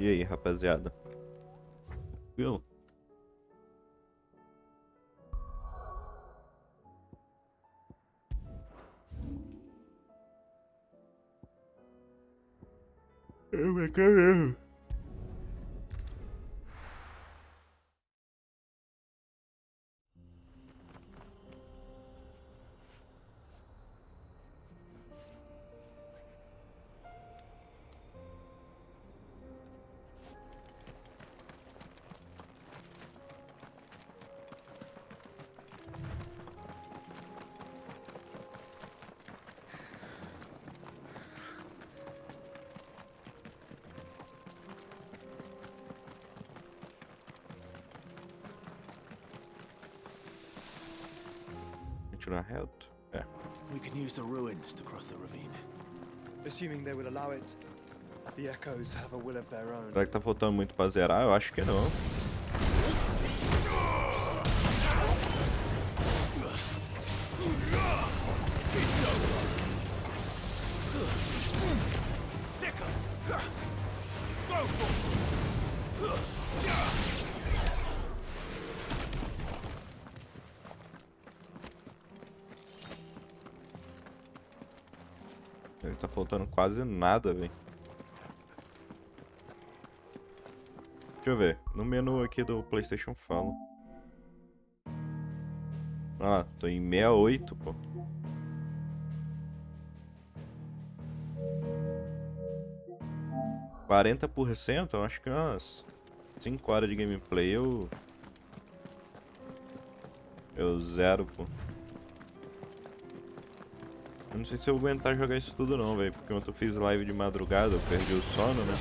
E aí, rapaziada? Tranquilo? Eu me quero. Continuar reto? É. We can use the ruins to cross the ravine. Assuming they will allow it. The echoes have a will of their own. Será que tá faltando muito pra zerar? Eu acho que não. Tá faltando quase nada, velho. Deixa eu ver. No menu aqui do PlayStation fala. Ah, tô em 68, pô. %, eu acho que umas 5 horas de gameplay eu zero, pô. Eu não sei se eu vou aguentar jogar isso tudo não, velho. Porque quando eu fiz live de madrugada, eu perdi o sono, né?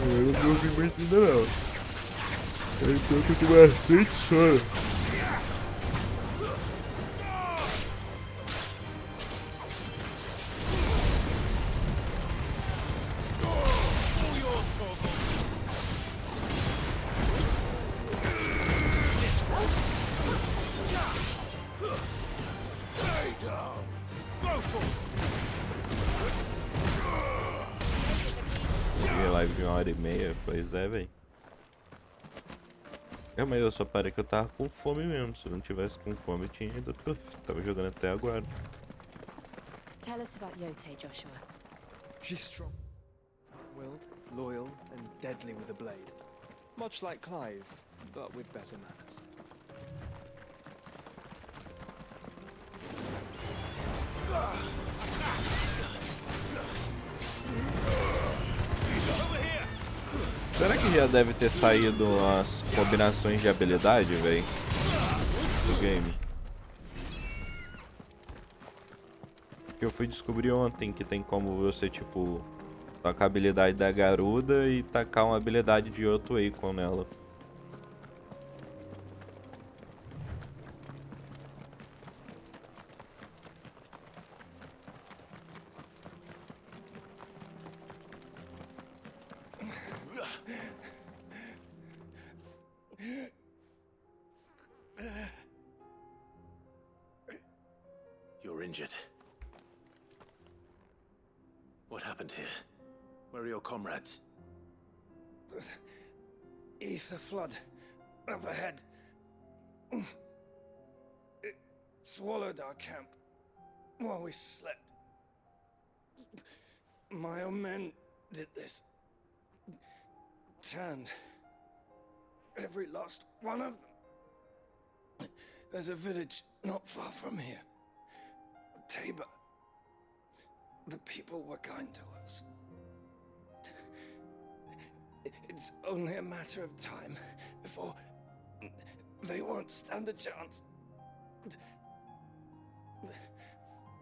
Eu não dormi muito ainda não. Então eu tô com bastante sono. Live de 1h30, pois é, velho. Mas eu só parei que eu tava com fome mesmo. Se eu não tivesse com fome, eu tinha ido. Tava jogando até agora. Tell us about Yote, Joshua. She's strong, willed, loyal, and deadly with a blade. Much like Clive, but with better manners. Será que já deve ter saído as combinações de habilidade, velho, do game? Que eu fui descobrir ontem que tem como você, tipo, tacar a habilidade da garuda e tacar uma habilidade de outro Icon nela. You're injured. What happened here? Where are your comrades? Ether flood up ahead. It swallowed our camp while we slept. My own men did this. Turned every last one of them. There's a village not far from here. Tabor. The people were kind to us. It's only a matter of time before they won't stand a chance.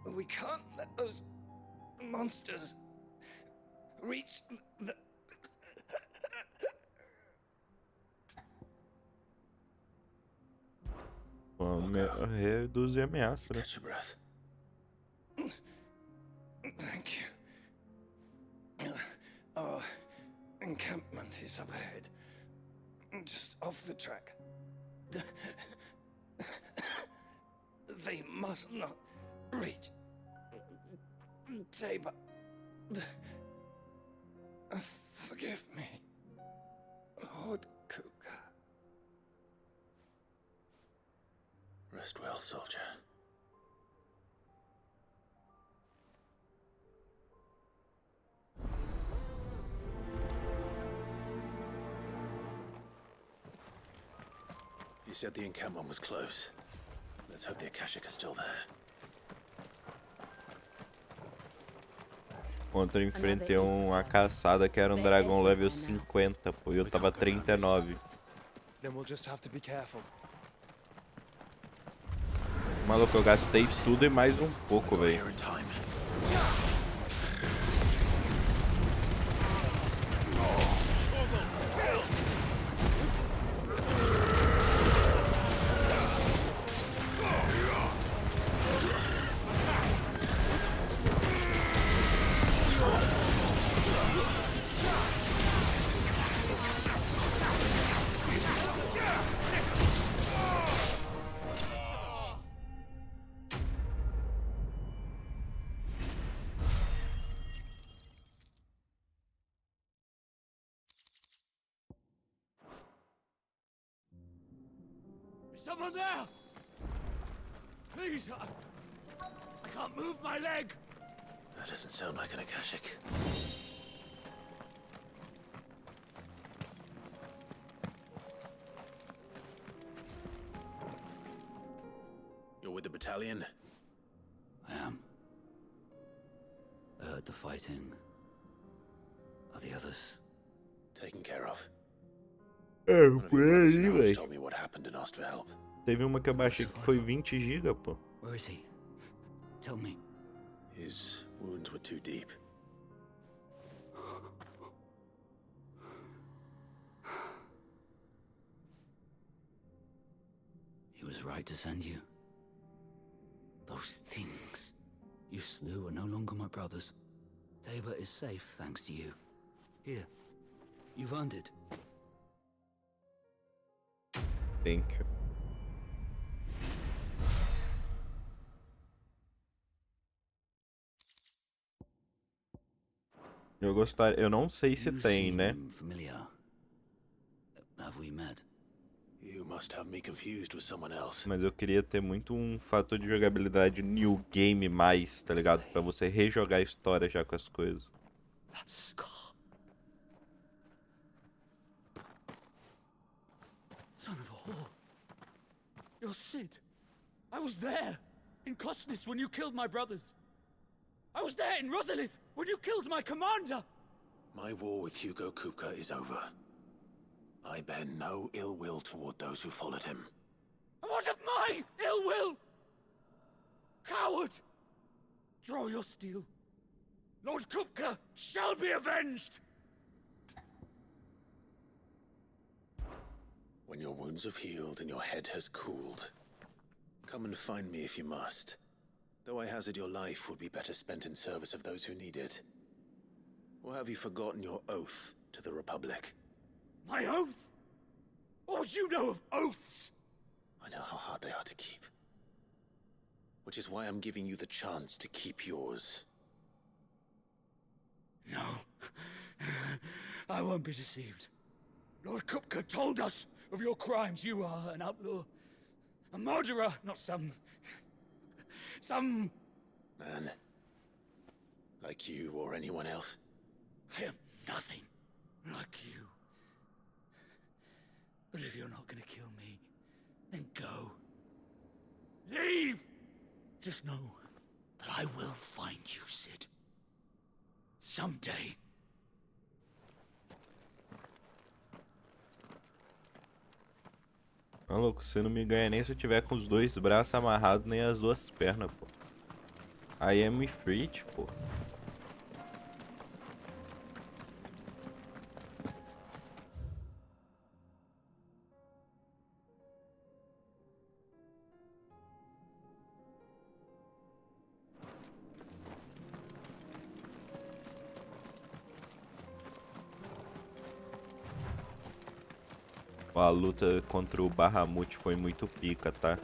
We can't let those monsters reach the... Reduzir a ameaça, né? Catch your breath. Thank you. Our encampment is up ahead, just off the track. They must not reach Tabor. Forgive me, Lord Kuka. Rest well, soldier. You said the encampment was close. Let's hope the Akashic are still there. Ontem eu enfrentei uma caçada que era um dragão level 50, pô, e eu tava 39. Then we'll just have to be careful. Maluco, eu gastei tudo e mais um pouco, velho. Here in time. Is someone there? Please, I can't move my leg. That doesn't sound like an Akashic. You're with the battalion? I am. I heard the fighting. Are the others? Taken care of. É, One of por your brothers aí, in arms velho. told me what happened and asked for help. Teve uma que eu baixei que foi 20 GB, pô. Where is he? Tell me. His wounds were too deep. He was right to send you. Those things you slew are no longer my brothers. Tabor is safe thanks to you. Here, you've earned it. Thank you. Eu gostaria, eu não sei se You tem, né? seem familiar. Have we met? You must have me confused with someone else. Mas eu queria ter muito um fator de jogabilidade new game mais, tá ligado? Pra você rejogar a história já com as coisas. That scar. Son of a whore. You're Sid. I was there in Cosnis when you killed my brothers. I was there in Rosalith when you killed my commander. My war with Hugo Kupka is over. I bear no ill will toward those who followed him. And what of my ill will? Coward! Draw your steel. Lord Kupka shall be avenged! When your wounds have healed and your head has cooled, come and find me if you must. Though I hazard your life would be better spent in service of those who need it. Or have you forgotten your oath to the Republic? My oath? What would you know of oaths? I know how hard they are to keep. Which is why I'm giving you the chance to keep yours. No. I won't be deceived. Lord Kupka told us of your crimes. You are an outlaw. A murderer, not some Man, like you or anyone else. I am nothing like you. But if you're not gonna kill me, then go. Leave! Just know that I will find you, Sid. Someday. Maluco, você não me ganha nem se eu tiver com os dois braços amarrados, nem as duas pernas, pô. I am free, pô. A luta contra o Bahamut foi muito pica, tá?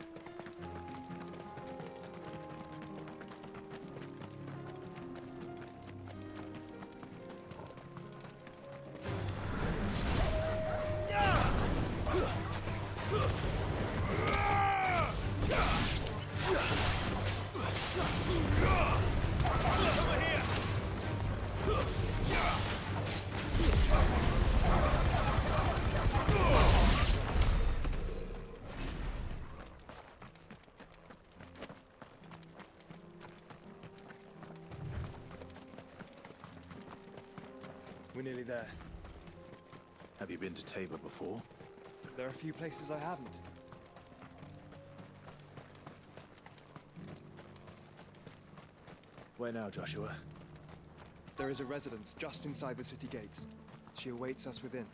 nearly there. Have you been to Tabor before? There are a few places I haven't. Where now, Joshua? There is a residence just inside the city gates. She awaits us within.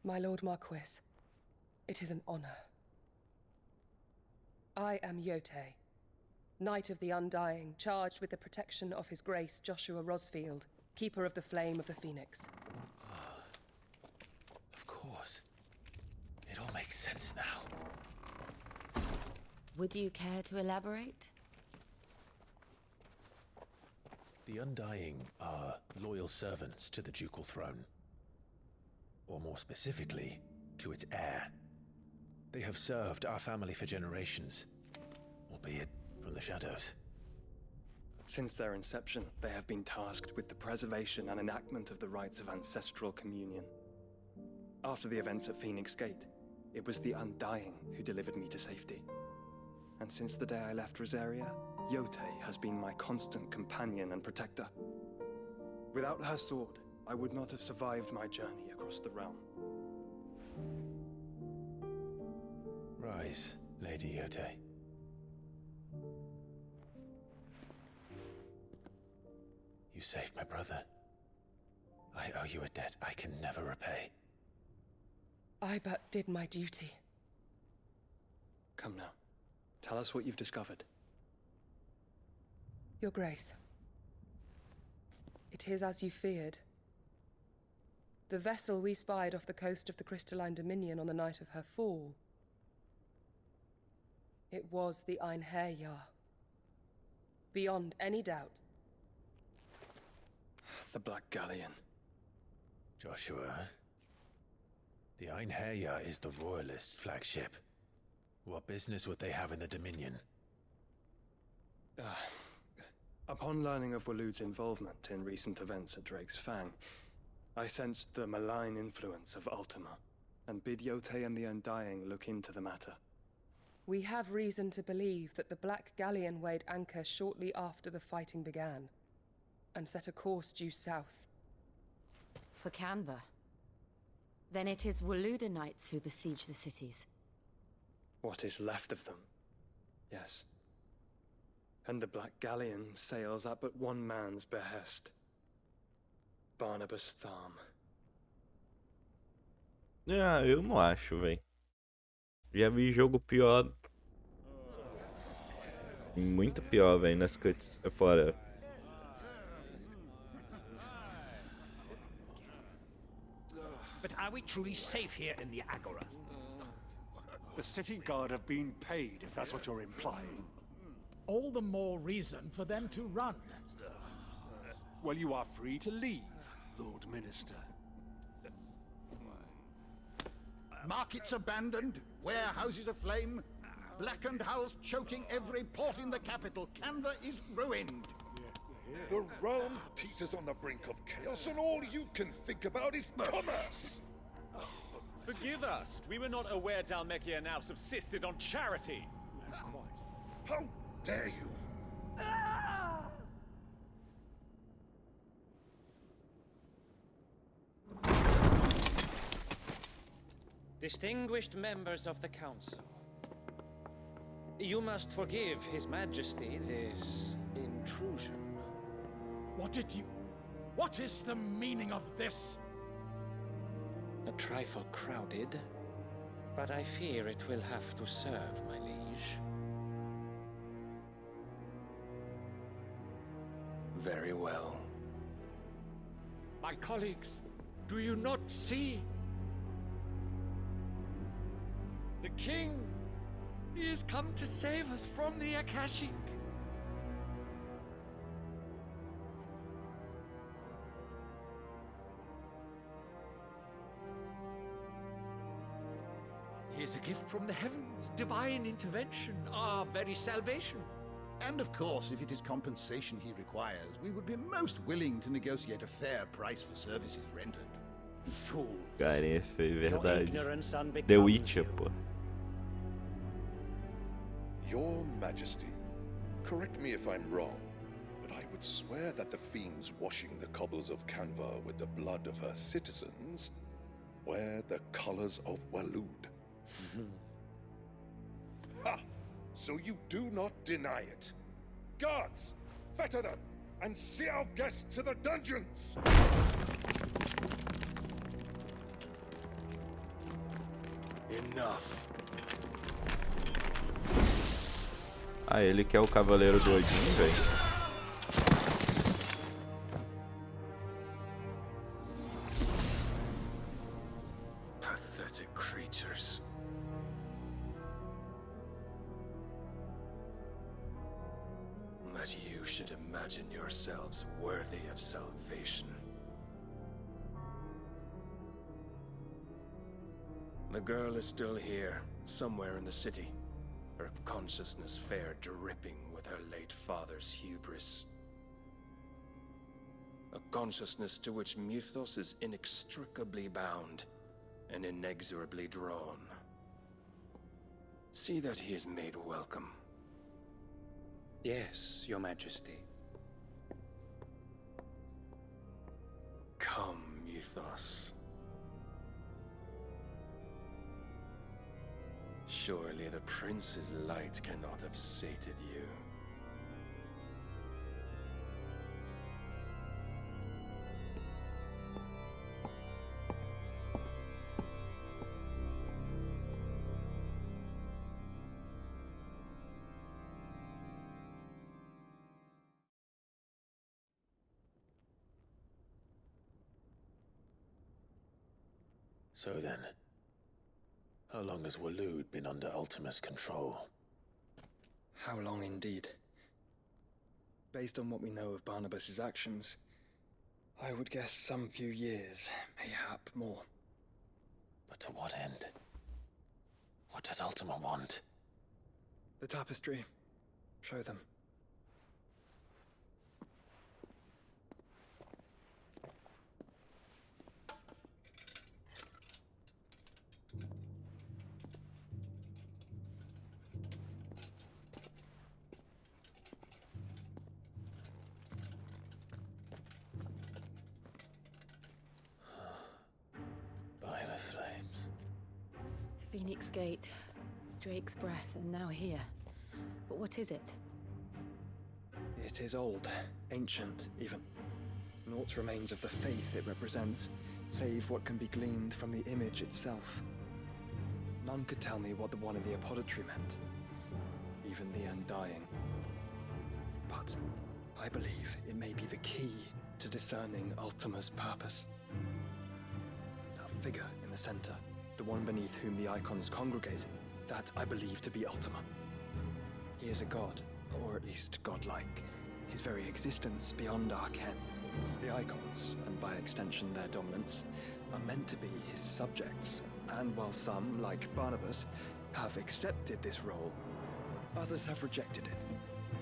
My Lord Marquis, it is an honor. I am Yotei, Knight of the Undying, charged with the protection of His Grace Joshua Rosfield, Keeper of the Flame of the Phoenix. Of course. It all makes sense now. Would you care to elaborate? The Undying are loyal servants to the ducal throne. Or more specifically, to its heir. They have served our family for generations, albeit from the shadows. Since their inception, they have been tasked with the preservation and enactment of the rites of ancestral communion. After the events at Phoenix Gate, it was the Undying who delivered me to safety. And since the day I left Rosaria, Yotei has been my constant companion and protector. Without her sword, I would not have survived my journey across the realm. Rise, Lady Yotei. You saved my brother. I owe you a debt I can never repay. I but did my duty. Come now. Tell us what you've discovered. Your Grace. It is as you feared. The vessel we spied off the coast of the Crystalline Dominion on the night of her fall. It was the Einherjar. Beyond any doubt. The Black Galleon. Joshua, the Einherjar is the Royalists' flagship. What business would they have in the Dominion? Upon learning of Waloed's involvement in recent events at Drake's Fang, I sensed the malign influence of Ultima, and bid Yotei and the Undying look into the matter. We have reason to believe that the Black Galleon weighed anchor shortly after the fighting began, and set a course due south. For Canva. Then it is Waloed knights who besiege the cities. What is left of them, yes. And the Black Galleon sails at but one man's behest. Barnabas Tharm. Ah, eu não acho, véi. Já vi jogo pior. Muito pior, véi, nas cuts. Fora. But are we truly safe here in the Agora? The city guard have been paid, if that's what you're implying. All the more reason for them to run. Well, you are free to leave, Lord Minister. Markets abandoned, warehouses aflame, blackened hulls choking every port in the capital. Canva is ruined. The realm teeters on the brink of chaos, and all you can think about is commerce. Forgive us. We were not aware Dhalmekia now subsisted on charity. How dare you? Distinguished members of the Council, you must forgive His Majesty this intrusion. What is the meaning of this? A trifle crowded, but I fear it will have to serve, my liege. Very well. My colleagues, Do you not see? The king, he has come to save us from the Akashic. Here's a gift from the heavens, divine intervention, our very salvation. And of course, if it is compensation he requires, we would be most willing to negotiate a fair price for services rendered. Fools. Cara, essa é verdade. ignorance unbecomes The Witcher, you. pô. Your Majesty, correct me if I'm wrong, but I would swear that the fiends washing the cobbles of Canva with the blood of her citizens wear the colors of Waloed. Ha! So you do not deny it. Guards, fetter them, and see our guests to the dungeons! Enough. Ah, ele que é o Cavaleiro do Odin, velho. Pathetic creatures. That you should imagine yourselves worthy of salvation. The girl is still here, somewhere in the city. Her consciousness fair dripping with her late father's hubris. A consciousness to which Mythos is inextricably bound and inexorably drawn. See that he is made welcome. Yes, Your Majesty. Come, Mythos. Surely the prince's light cannot have sated you. So then, how long has Waloed been under Ultima's control? How long indeed? Based on what we know of Barnabas's actions, I would guess some few years, mayhap more. But to what end? What does Ultima want? The tapestry. Show them. By the flames. Phoenix Gate, Drake's Breath, and now here. But what is it? It is old, ancient, even. Naught remains of the faith it represents, save what can be gleaned from the image itself. None could tell me what the one in the apothecary meant, even the Undying. But I believe it may be the key to discerning Ultima's purpose. That figure in the center, the one beneath whom the icons congregate, that I believe to be Ultima. He is a god, or at least godlike, his very existence beyond our ken. The icons, and by extension their dominants, are meant to be his subjects, and while some, like Barnabas, have accepted this role, others have rejected it,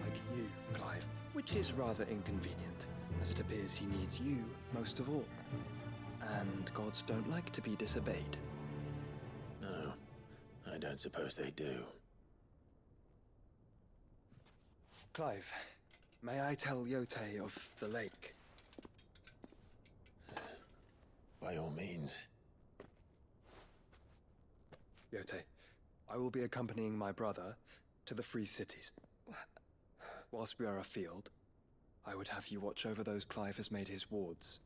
like you, Clive, which is rather inconvenient, as it appears he needs you most of all. And gods don't like to be disobeyed. No, I don't suppose they do. Clive, may I tell Yote of the lake? By all means. Yote, I will be accompanying my brother to the Free Cities. Whilst we are afield, I would have you watch over those Clive has made his wards.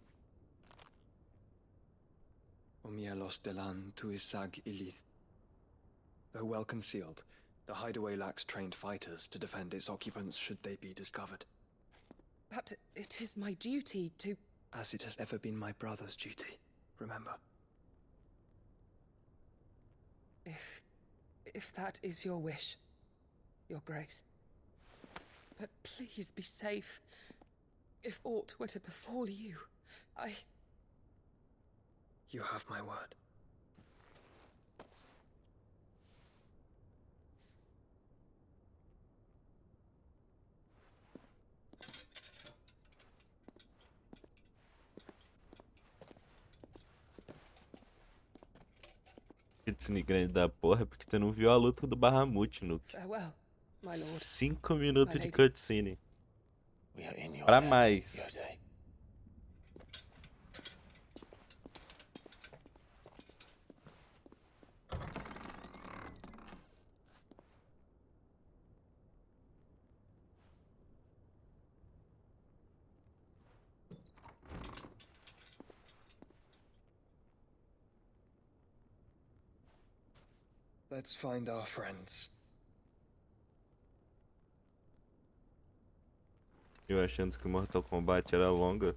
Omielos delan tuisag ilith. Though well concealed, the hideaway lacks trained fighters to defend its occupants should they be discovered. But it is my duty to... As it has ever been my brother's duty. remember. If that is your wish, Your Grace. But please be safe. If aught were to befall you, You have my word. Cutscene grande da porra, porque tu não viu a luta do Bahamut, Nuke. farewell, my lord. 5 minutos My de lady. cutscene. We are in your Pra debt, mais. Yode. Let's find our friends. Eu achando que o Mortal Kombat era longa.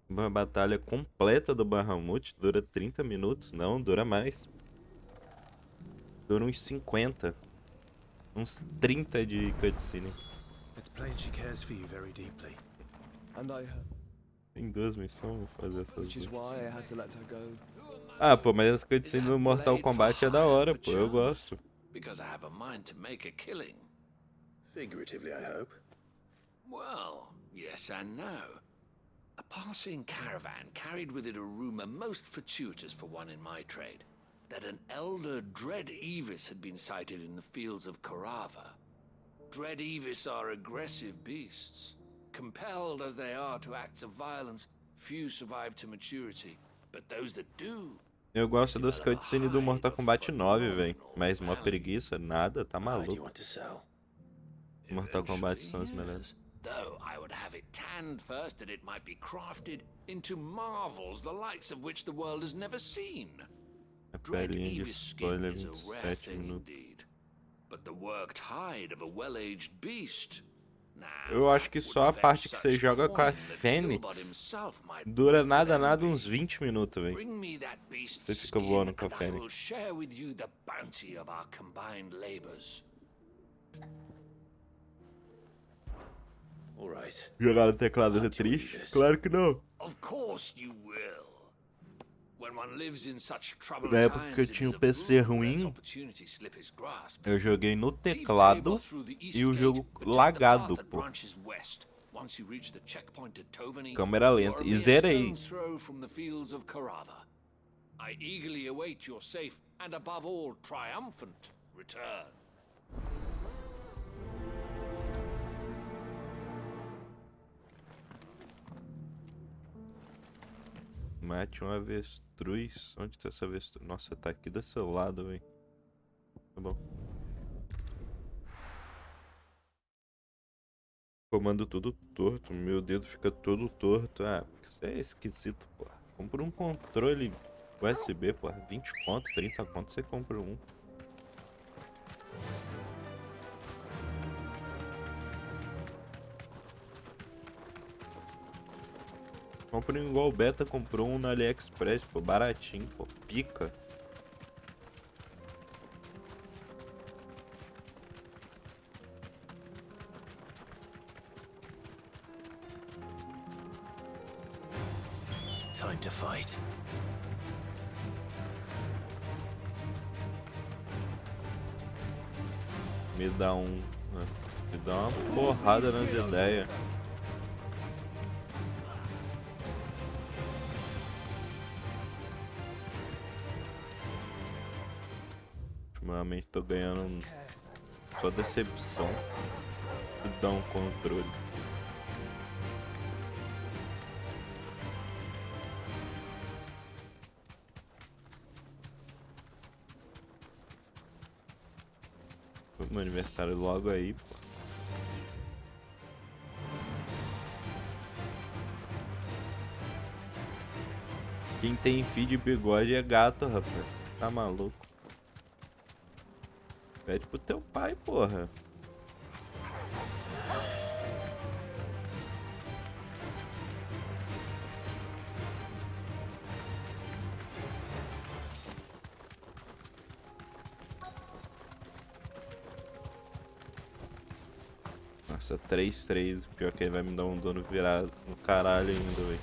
Uma batalha completa do Bahamut dura 30 minutos. Não, dura mais. Dura uns 50. Uns 30 de cutscene. It's plain she cares for you very deeply. And Tem 2 missões, vou fazer essas which is 2. why I had to let her go. Ah, pô, mas as cutscenes do Mortal Kombat é da hora, pô. Eu gosto. Because I have a mind to make a killing. Figuratively, I hope. Well, yes and no. A passing caravan carried with it a rumor most fortuitous for one in my trade, that an elder Dread Evis had been sighted in the fields of Corrava. Dread Evis are aggressive beasts. Compelled as they are to acts of violence, few survive to maturity, but those that do. Eu gosto das cutscenes do Mortal Kombat 9, velho. Mas uma preguiça, nada, tá maluco. Mortal Kombat são os melhores. Though I would have it tanned first that it might be crafted into marvels the likes of which the world has never seen. A Dread pelinha de Evis skin spoiler, is a rare 27 thing minutos. indeed. But the worked hide of a well-aged beast. Eu acho que só a parte que você joga com a Fênix dura nada uns 20 minutos, velho. Bring me that beast's Você fica skin, voando com a and I will Fênix. share with you the bounty of our combined labors. All right. Jogar no teclado é triste? Claro que não. Of course you will. When one lives in such troubled Na época que eu times, tinha it um is a PC fool that ruim, opportunity slip his grasp. eu joguei no teclado e o jogo lagado, pô. Once you reach the checkpoint at Tovani, Câmera lenta. E zerei. stone's throw from the fields of Corrava. I eagerly await your safe and above all triumphant return. Mate um avestruz. Onde tá essa avestruz? Nossa, tá aqui desse lado, velho. Tá bom. Comando tudo torto. Meu dedo fica todo torto. Ah, isso é esquisito, pô. Compra um controle USB, pô. 20 conto, 30 conto, você compra um. Compre um igual o Beta comprou um no AliExpress, pô, baratinho, pô, pica. Time to fight. Me dá me dá uma porrada nas ideias. Ultimamente tô ganhando só decepção de dar um controle. Meu aniversário logo aí, pô. Quem tem fio de bigode é gato, rapaz. Tá maluco? Pede pro teu pai, porra. Nossa, 3-3. Pior que ele vai me dar um dano virado no caralho ainda, velho.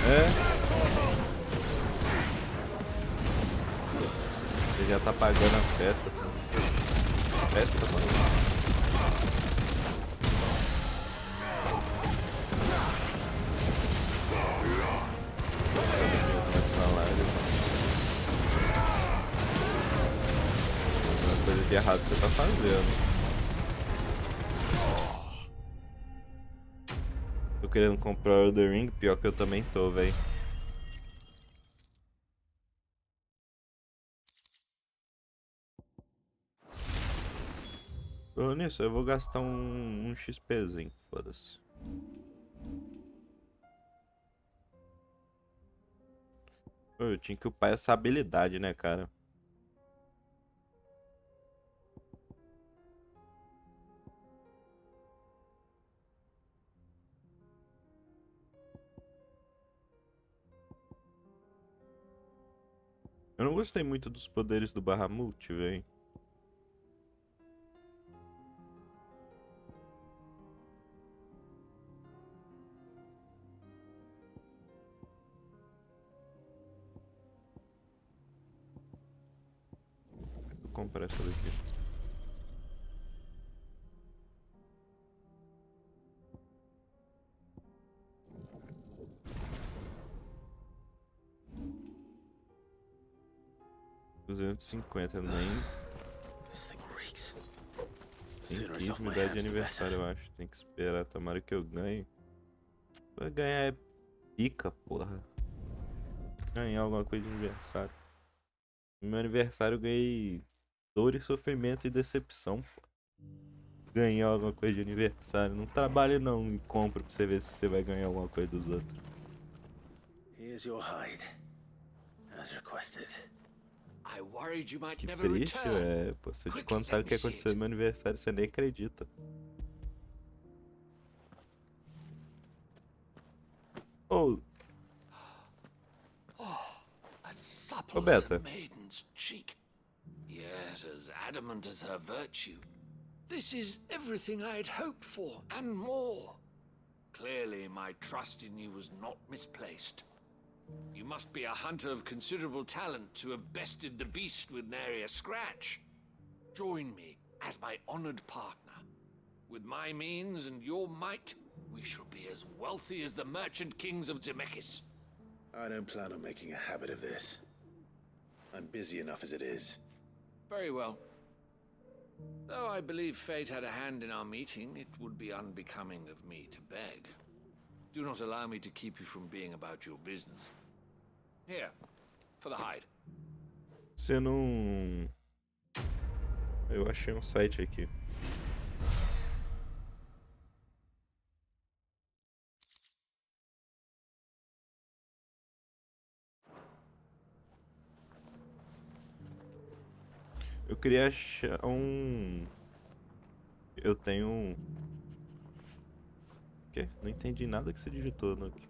É. Ele já tá pagando a festa. Festa, mano. Coisa de errado que você tá fazendo. Tô querendo comprar o The Ring, pior que eu também tô, velho. Falando nisso, eu vou gastar um XPzinho, foda-se. Eu tinha que upar essa habilidade, né, cara? Eu não gostei muito dos poderes do Bahamut, velho. Vou comprar essa daqui. $250, nem 15 me dá de aniversário, eu acho. Tem que esperar, tomara que eu ganhe. Vai ganhar é pica, porra. Ganhar alguma coisa de aniversário. No meu aniversário eu ganhei dor e sofrimento e decepção, pô. Ganhar alguma coisa de aniversário. Não trabalhe não e compre pra você ver se você vai ganhar alguma coisa dos outros. Here's your hide, as requested. I worried you might Que never triste, return. pô. Se eu te contar o que aconteceu no meu aniversário, você nem acredita. Oh. A supple as a maiden's cheek, yet as adamant as her virtue. This is everything I'd hoped for, and more. Clearly, my trust in you was not misplaced. You must be a hunter of considerable talent to have bested the beast with nary a scratch. Join me as my honored partner. With my means and your might, we shall be as wealthy as the merchant kings of Zemeckis. I don't plan on making a habit of this. I'm busy enough as it is. Very well. Though I believe fate had a hand in our meeting, it would be unbecoming of me to beg. Do not allow me to keep you from being about your business. Here, for the hide. Você não... Eu achei um site aqui. Eu queria achar um... Eu tenho um... O quê? Não entendi nada que você digitou aqui.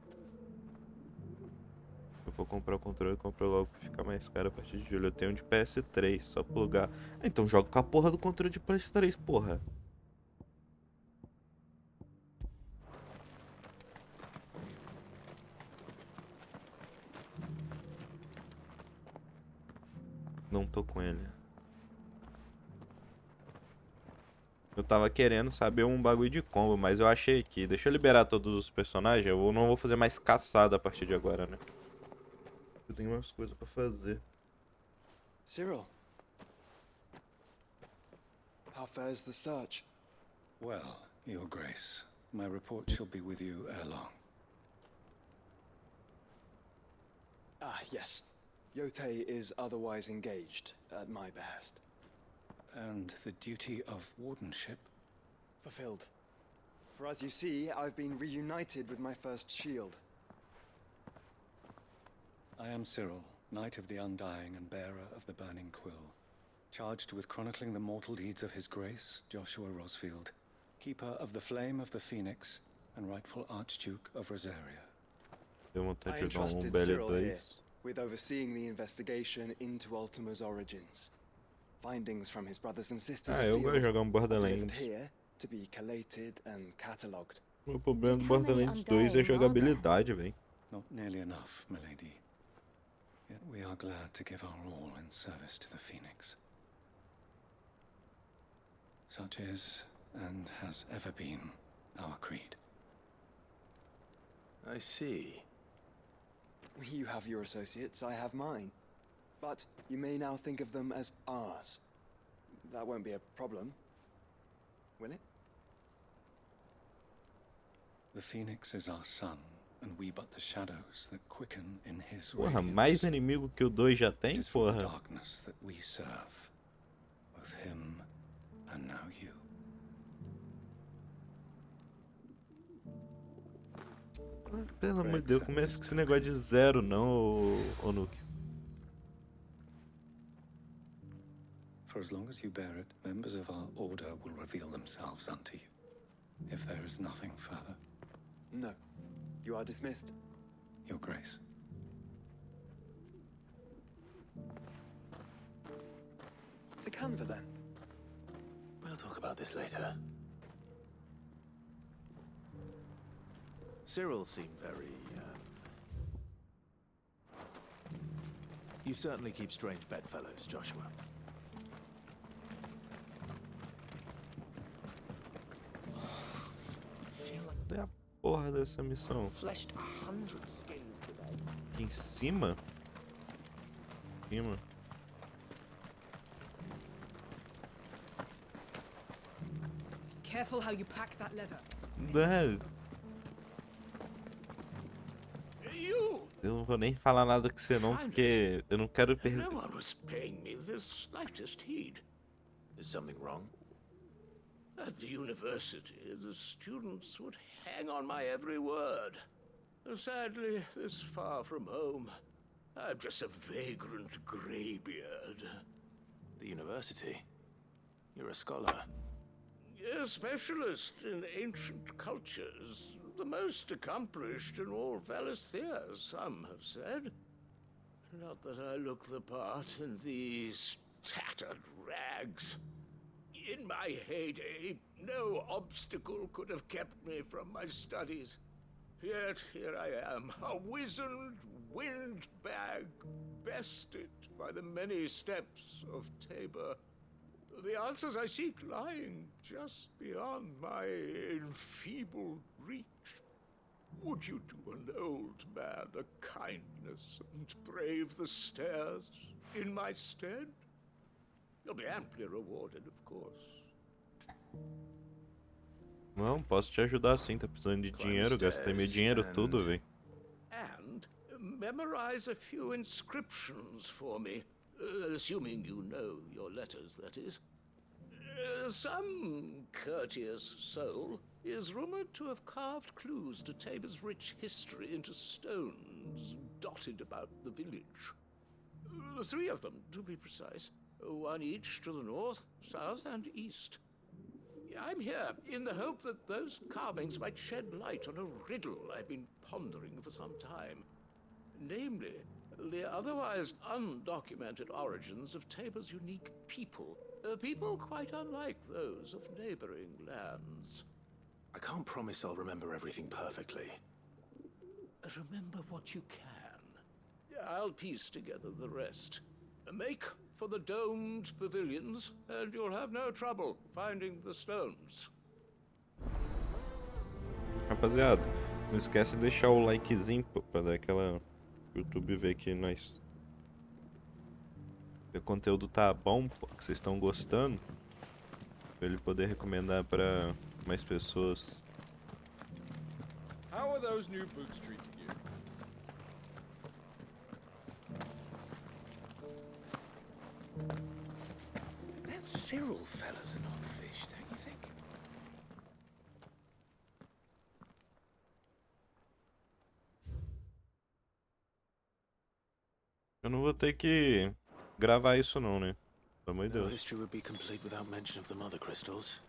Eu vou comprar o controle e compro logo pra ficar mais caro a partir de julho. Eu tenho um de PS3, só plugar. Então joga com a porra do controle de PS3, porra. Não tô com ele. Eu tava querendo saber um bagulho de combo, mas eu achei aqui. Deixa eu liberar todos os personagens. Eu não vou fazer mais caçada a partir de agora, né? Eu tenho umas coisas pra fazer. Cyril, how fares the search? Well, Your Grace, my report shall be with you ere long. Ah, yes. Yotei is otherwise engaged at my behest. And the duty of wardenship? Fulfilled. For as you see, I've been reunited with my first shield. I am Cyril, Knight of the Undying and bearer of the Burning Quill, charged with chronicling the mortal deeds of His Grace, Joshua Rosfield, keeper of the Flame of the Phoenix and rightful Archduke of Rosaria. Deu vontade de jogar um BL2. with overseeing the investigation into Ultima's origins. Findings from his brothers and sisters eu gosto de jogar um Borderlands. here to be collated and catalogued. O problema do Borderlands 2 é a jogabilidade, velho. Not nearly enough, milady. Yet we are glad to give our all in service to the Phoenix. Such is, and has ever been, our creed. I see. You have your associates, I have mine. But you may now think of them as ours. That won't be a problem, will it? The Phoenix is our sun, and we but the shadows that quicken in his Porra, radiance. mais inimigo que o 2 já tem, It is for the porra. darkness that we serve, both him and now you. Pelo amor de Deus, começa com esse negócio de 0, não, ô Nuke. For as long as you bear it, members of our order will reveal themselves unto you. If there is nothing further. No. You are dismissed. Your Grace. To Canva, then. We'll talk about this later. Cyril seemed very, You certainly keep strange bedfellows, Joshua. Cadê a porra dessa missão? Fleshed 100 skins today. Aqui em cima? Em cima. Careful how you pack that leather. Eu não vou nem falar nada com você não, porque eu não quero perder. No one was paying me the slightest heed. Is something wrong? At the university, the students would hang on my every word. Sadly, this far from home, I'm just a vagrant greybeard. The university? You're a scholar. A specialist in ancient cultures. The most accomplished in all Valisthea, some have said. Not that I look the part in these tattered rags. In my heyday, no obstacle could have kept me from my studies. Yet here I am, a wizened windbag, bested by the many steps of Tabor. The answers I seek lying just beyond my enfeebled reach. Would you do an old man a kindness and brave the stairs in my stead? You'll be amply rewarded, of course. Não, posso te ajudar sim, tá precisando de dinheiro, gastei meu dinheiro tudo, velho. And memorize a few inscriptions for me, assuming you know your letters, that is. Some courteous soul is rumored to have carved clues to Tabor's rich history into stones dotted about the village. 3 of them, to be precise. One each to the north, south, and east. I'm here in the hope that those carvings might shed light on a riddle I've been pondering for some time. Namely, the otherwise undocumented origins of Tabor's unique people. People quite unlike those of neighboring lands. I can't promise I'll remember everything perfectly. Remember what you can. I'll piece together the rest. Make for the domed pavilions, and you'll have no trouble finding the stones. Rapaziada, não esquece de deixar o likezinho pra dar aquela... YouTube ver que nós... o conteúdo tá bom, que vocês estão gostando. Pra ele poder recomendar pra mais pessoas. How are those new boots treating you? That Cyril fella's an odd fish, don't you think? Eu não vou ter que gravar isso não, né? Pelo amor de No Deus. history would be complete without mention of the mother crystals.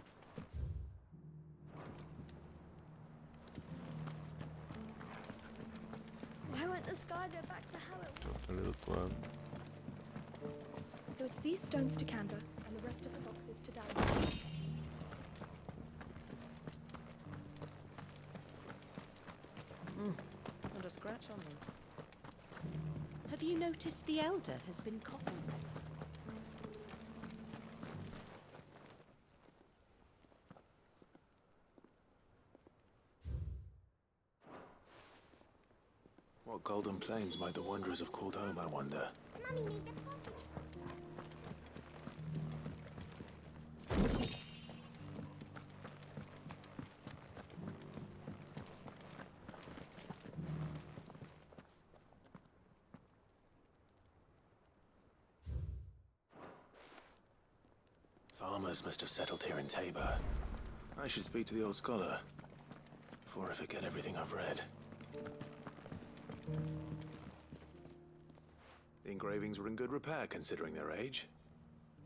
Why won't the sky go back to how it was? Ali do outro lado. So it's these stones to Canva, and the rest of the boxes to Dallas. Not a scratch on them. Have you noticed the elder has been coffinless? What golden plains might the wanderers have called home, I wonder? Mummy made a pottage. Farmers must have settled here in Tabor. I should speak to the old scholar before I forget everything I've read. The engravings were in good repair considering their age.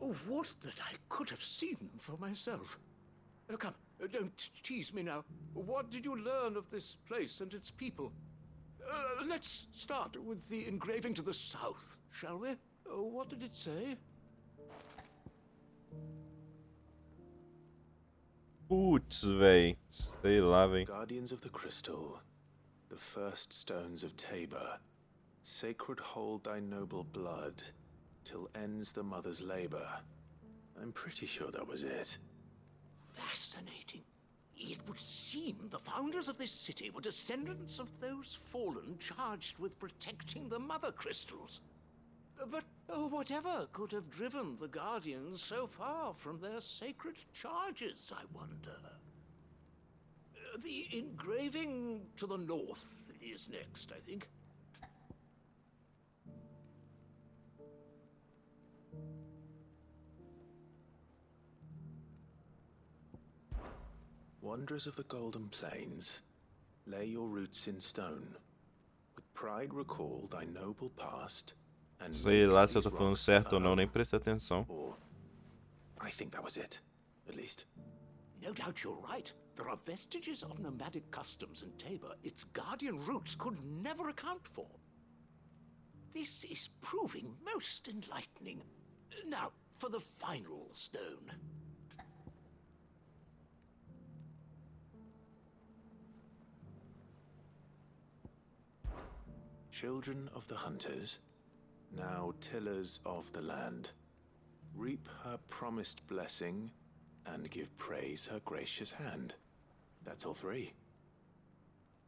Oh, would that I could have seen them for myself. Come, don't tease me now. What did you learn of this place and its people? Let's start with the engraving to the south, shall we? What did it say? Putz, véi. Sei lá, véi. Guardians of the Crystal, the first stones of Tabor. Sacred hold thy noble blood, till ends the mother's labor. I'm pretty sure that was it. Fascinating. It would seem the founders of this city were descendants of those fallen charged with protecting the mother crystals. But whatever could have driven the Guardians so far from their sacred charges, I wonder? The engraving to the north is next, I think. Wanderers of the Golden Plains, lay your roots in stone. With pride recall thy noble past, and Sei lá se eu tô falando certo ou não, nem prestei atenção. I think that was it, at least. No doubt you're right. There are vestiges of nomadic customs in Tabor its guardian roots could never account for. This is proving most enlightening. Now, for the final stone. Children of the hunters, now tillers of the land, reap her promised blessing and give praise her gracious hand. That's all three.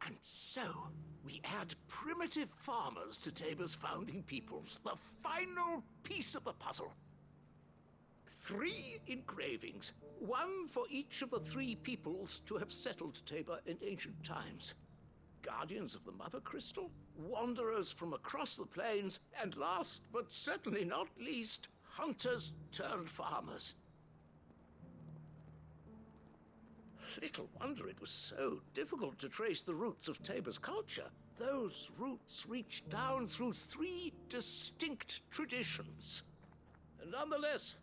And so, we add primitive farmers to Tabor's founding peoples, the final piece of the puzzle. 3 engravings, one for each of the 3 peoples to have settled Tabor in ancient times. Guardians of the Mother Crystal, wanderers from across the plains, and last but certainly not least, hunters turned farmers. Little wonder it was so difficult to trace the roots of Tabor's culture. Those roots reach down through 3 distinct traditions. Nonetheless,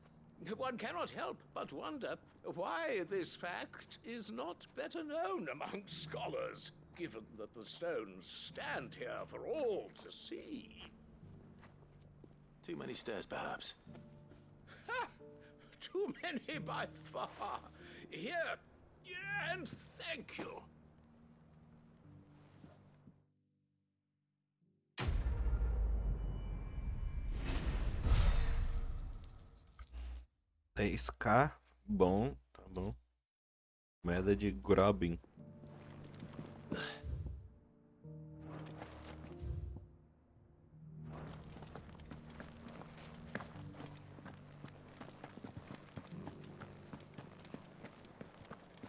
one cannot help but wonder why this fact is not better known among scholars, given that the stones stand here for all to see. Too many stairs, perhaps. Ha! Too many by far. Here, and thank you. K, bom, tá bom. Moeda de Grobin.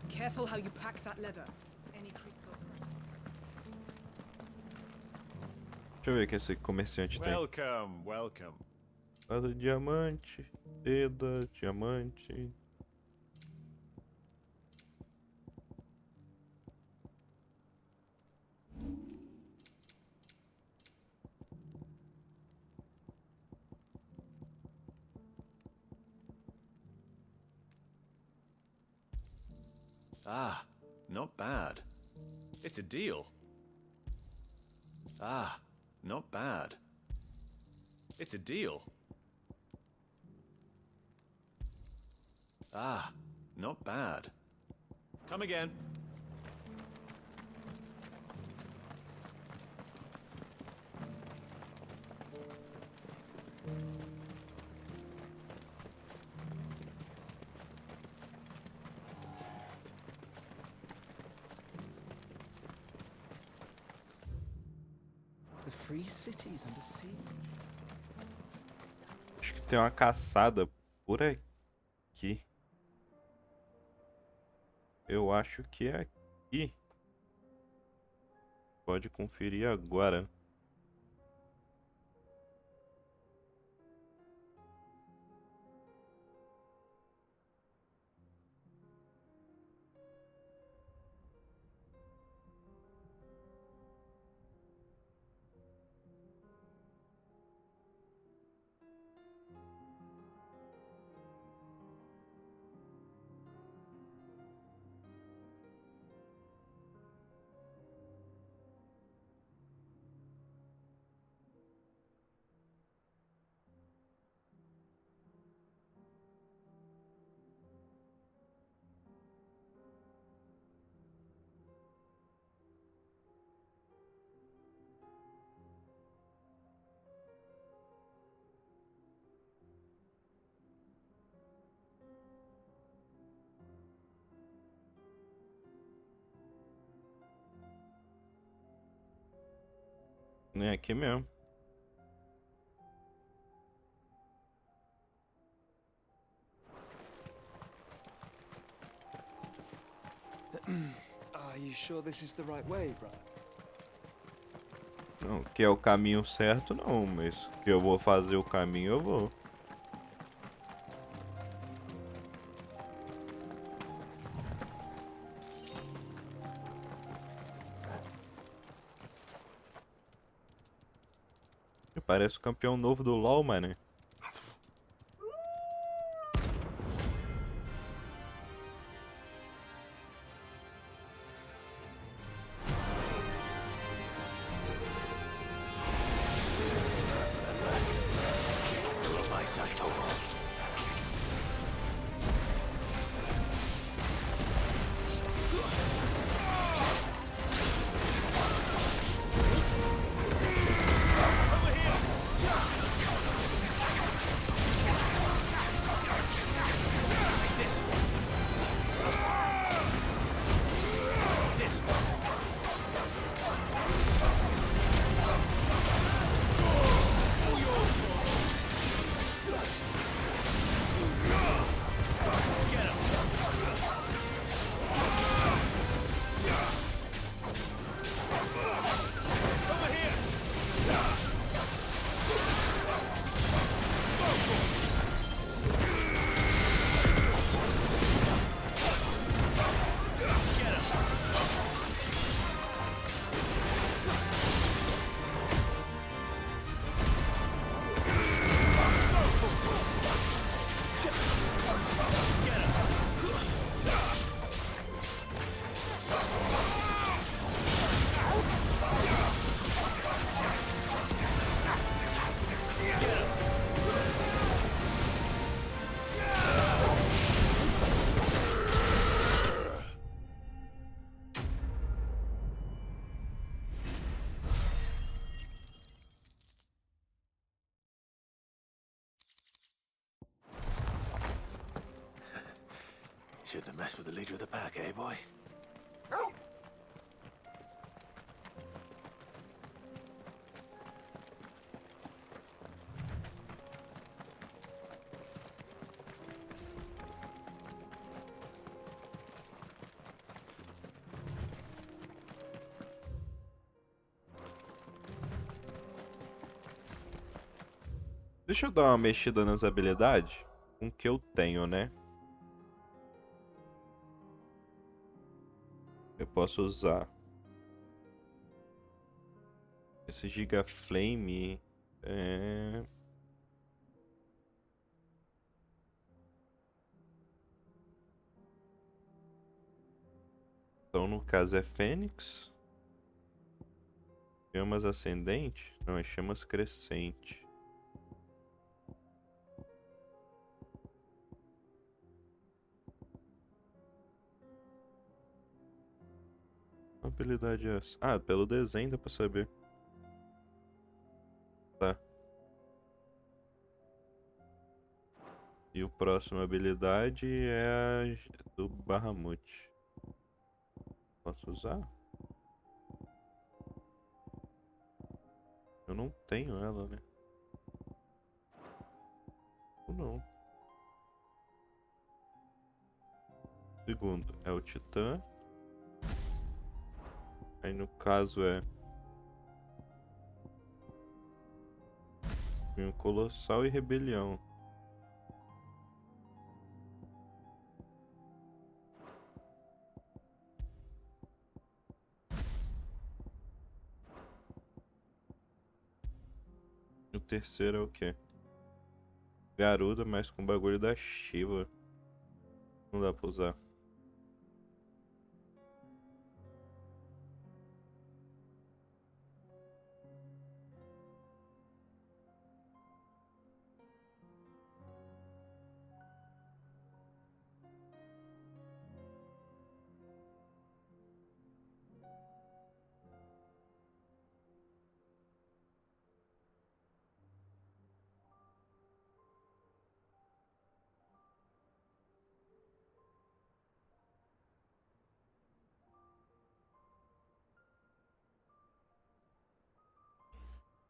Careful how you pack that leather. Any crystals. Deixa eu ver o que esse comerciante tem. Welcome, welcome. Espada de diamante, seda, diamante. Ah, not bad. It's a deal. Ah, not bad. It's a deal. Ah, not bad. Come again. The free cities under siege. Acho que tem uma caçada por aqui. Eu acho que é aqui. Pode conferir agora. É aqui mesmo. Are you sure this is the right way, brother? Não, que é o caminho certo não, mas que eu vou fazer o caminho eu vou. Parece o campeão novo do LoL, mano. Shouldn't have messed with the leader of the pack, eh, boy? Deixa eu dar uma mexida nas habilidades com o que eu tenho, né? Eu posso usar esse Giga Flame. Então, no caso, é Fênix. Chamas ascendente? Não, é chamas crescente. Que habilidade é essa? Ah, pelo desenho dá pra saber. Tá. E o próximo habilidade é a do Bahamut. Posso usar? Eu não tenho ela, né? Ou não. Segundo é o Titã. Aí no caso é Cunho Colossal e Rebelião. O terceiro é o quê? Garuda, mas com bagulho da Shiva. Não dá pra usar.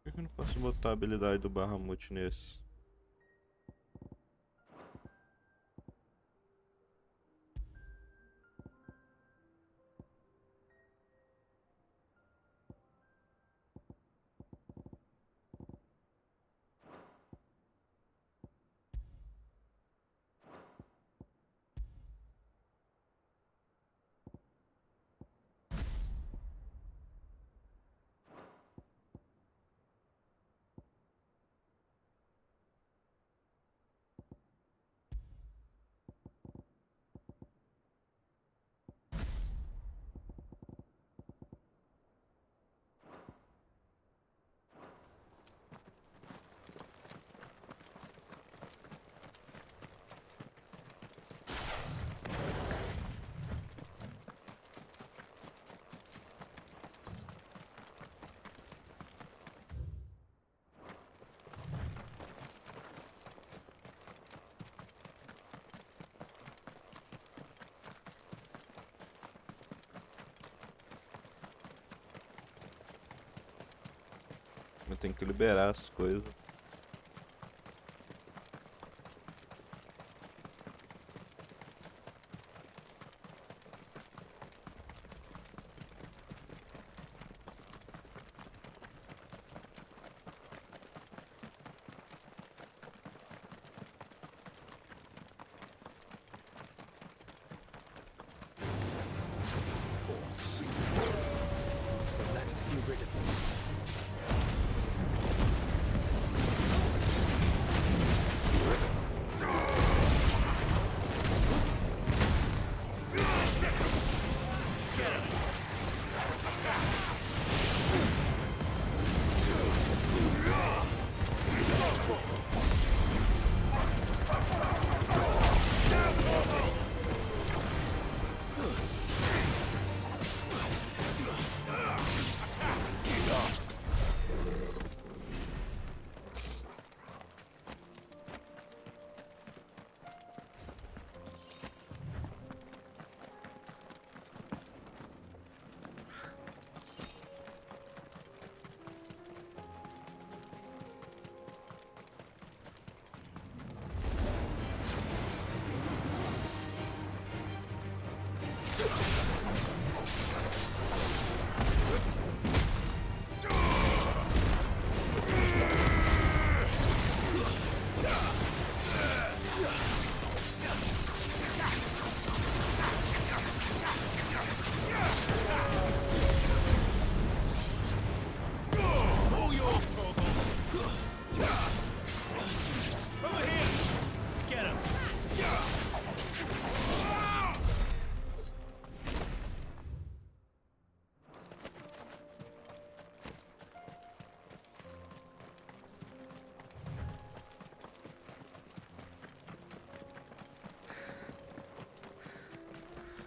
Por que eu não posso botar a habilidade do Bahamut nesse? Eu tenho que liberar as coisas. Let us be rid of them.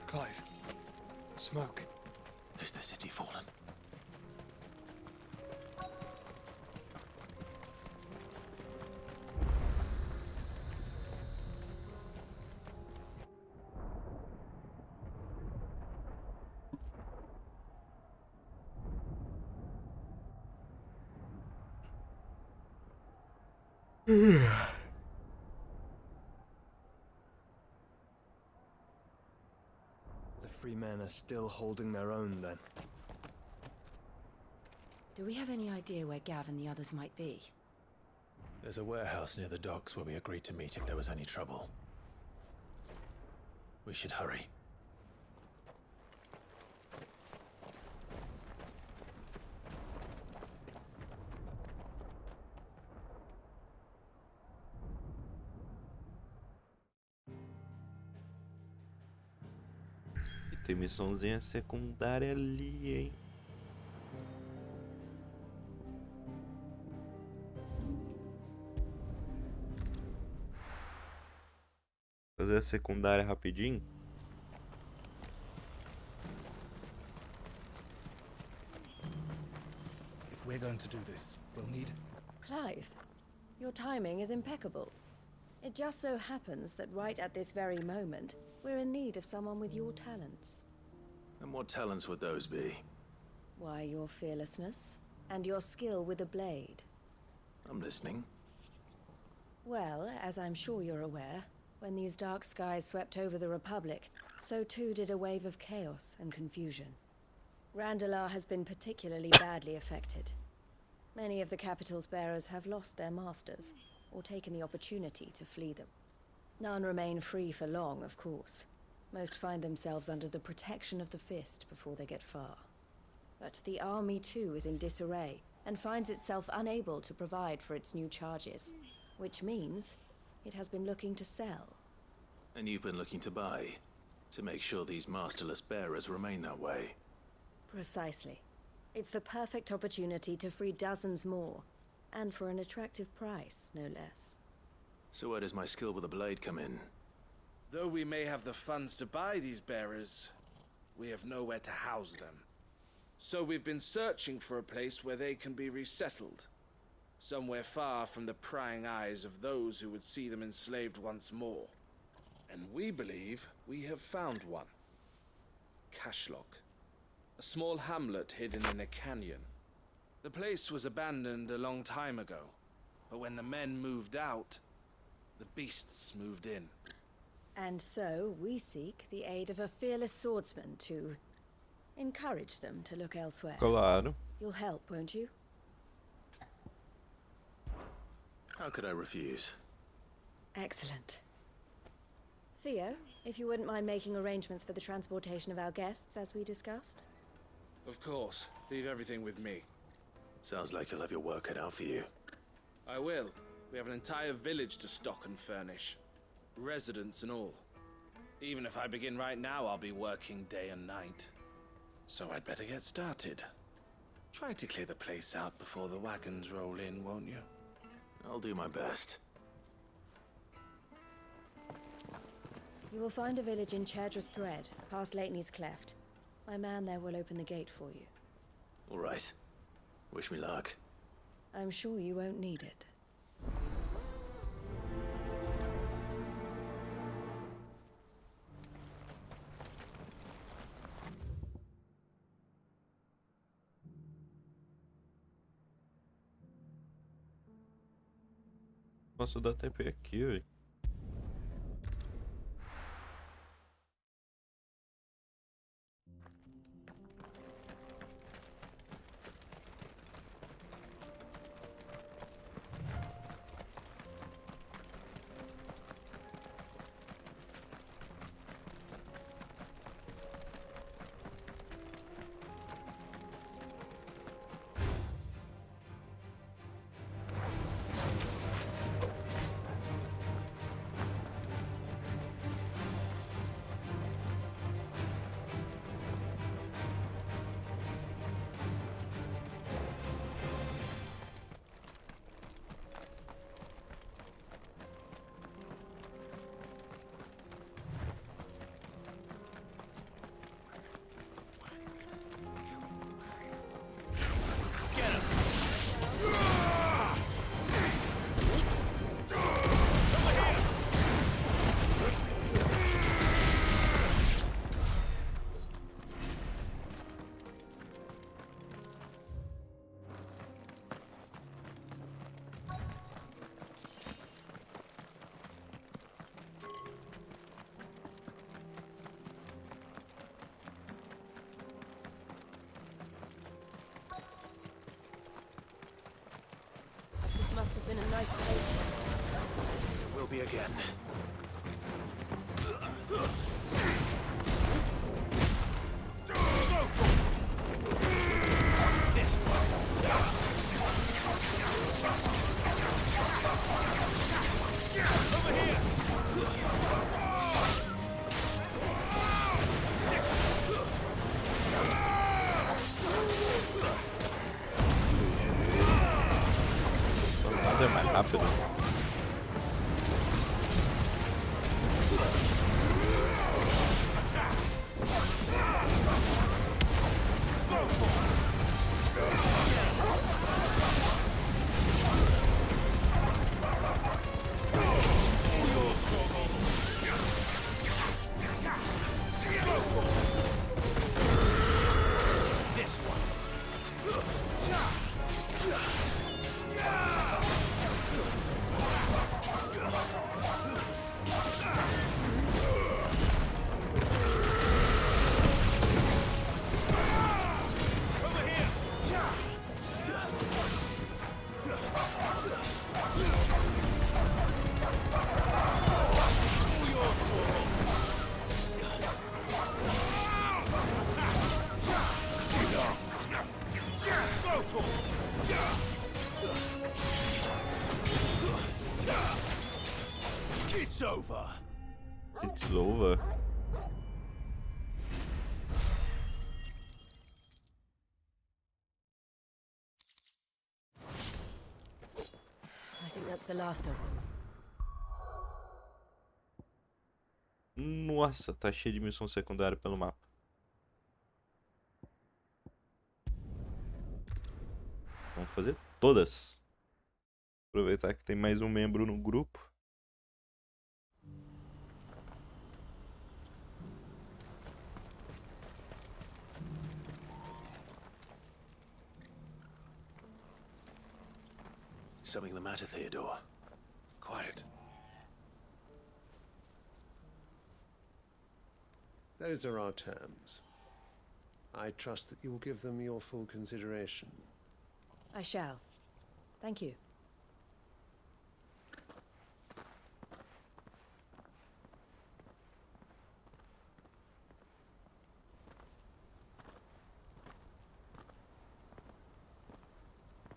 Clive. Smoke. Is the city fallen? The free men are still holding their own, then. Do we have any idea where Gav and the others might be? There's a warehouse near the docks where we agreed to meet if there was any trouble. We should hurry. Tem missãozinha secundária ali, hein? Fazer a secundária rapidinho. If we're going to do this, we'll need... Clive, your timing is impeccable. It just so happens that right at this very moment, we're in need of someone with your talents. And what talents would those be? Why, your fearlessness, and your skill with a blade. I'm listening. Well, as I'm sure you're aware, when these dark skies swept over the Republic, so too did a wave of chaos and confusion. Randalar has been particularly badly affected. Many of the capital's bearers have lost their masters, or taken the opportunity to flee them. None remain free for long, of course. Most find themselves under the protection of the Fist before they get far. But the army too is in disarray, and finds itself unable to provide for its new charges, which means it has been looking to sell. And you've been looking to buy, to make sure these masterless bearers remain that way. Precisely. It's the perfect opportunity to free dozens more, and for an attractive price, no less. So where does my skill with a blade come in? Though we may have the funds to buy these bearers, we have nowhere to house them. So we've been searching for a place where they can be resettled. Somewhere far from the prying eyes of those who would see them enslaved once more. And we believe we have found one. Cashlock. A small hamlet hidden in a canyon. The place was abandoned a long time ago, but when the men moved out, the beasts moved in. And so we seek the aid of a fearless swordsman to encourage them to look elsewhere. Claro. You'll help, won't you? How could I refuse? Excellent. Theo, if you wouldn't mind making arrangements for the transportation of our guests, as we discussed. Of course. Leave everything with me. Sounds like you'll have your work cut out for you. I will. We have an entire village to stock and furnish. Residents and all. Even if I begin right now, I'll be working day and night. So I'd better get started. Try to clear the place out before the wagons roll in, won't you? I'll do my best. You will find a village in Chaidra's Thread, past Lateney's Cleft. My man there will open the gate for you. All right. Wish me luck. I'm sure you won't need it. Posso dar TP aqui, velho. nice close ones. Will be again. This one. Over here. Nada é mais rápido. It's over. It's over. I think that's the last of them. Nossa, tá cheio de missão secundária pelo mapa. Vamos fazer todas. Aproveitar que tem mais um membro no grupo. Something the matter, Theodore? Quiet. Those are our terms. I trust that you will give them your full consideration. I shall. Thank you.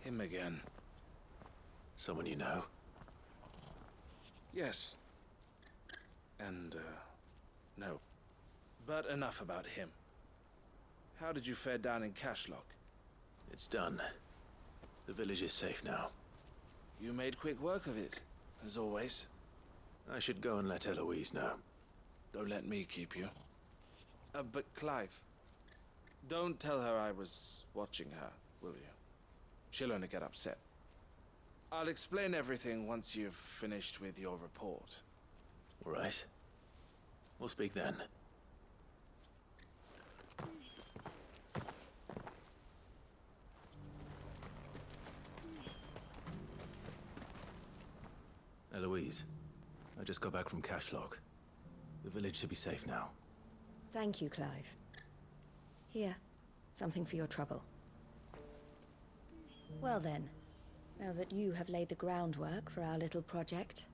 Him again. Someone you know? Yes. And, no. But enough about him. How did you fare down in Cashlock? It's done. The village is safe now. You made quick work of it, as always. I should go and let Eloise know. Don't let me keep you. But Clive, don't tell her I was watching her, will you? She'll only get upset. I'll explain everything once you've finished with your report. All right. We'll speak then. Eloise, I just got back from Cashlock. The village should be safe now. Thank you, Clive. Here, something for your trouble. Well then, now that you have laid the groundwork for our little project,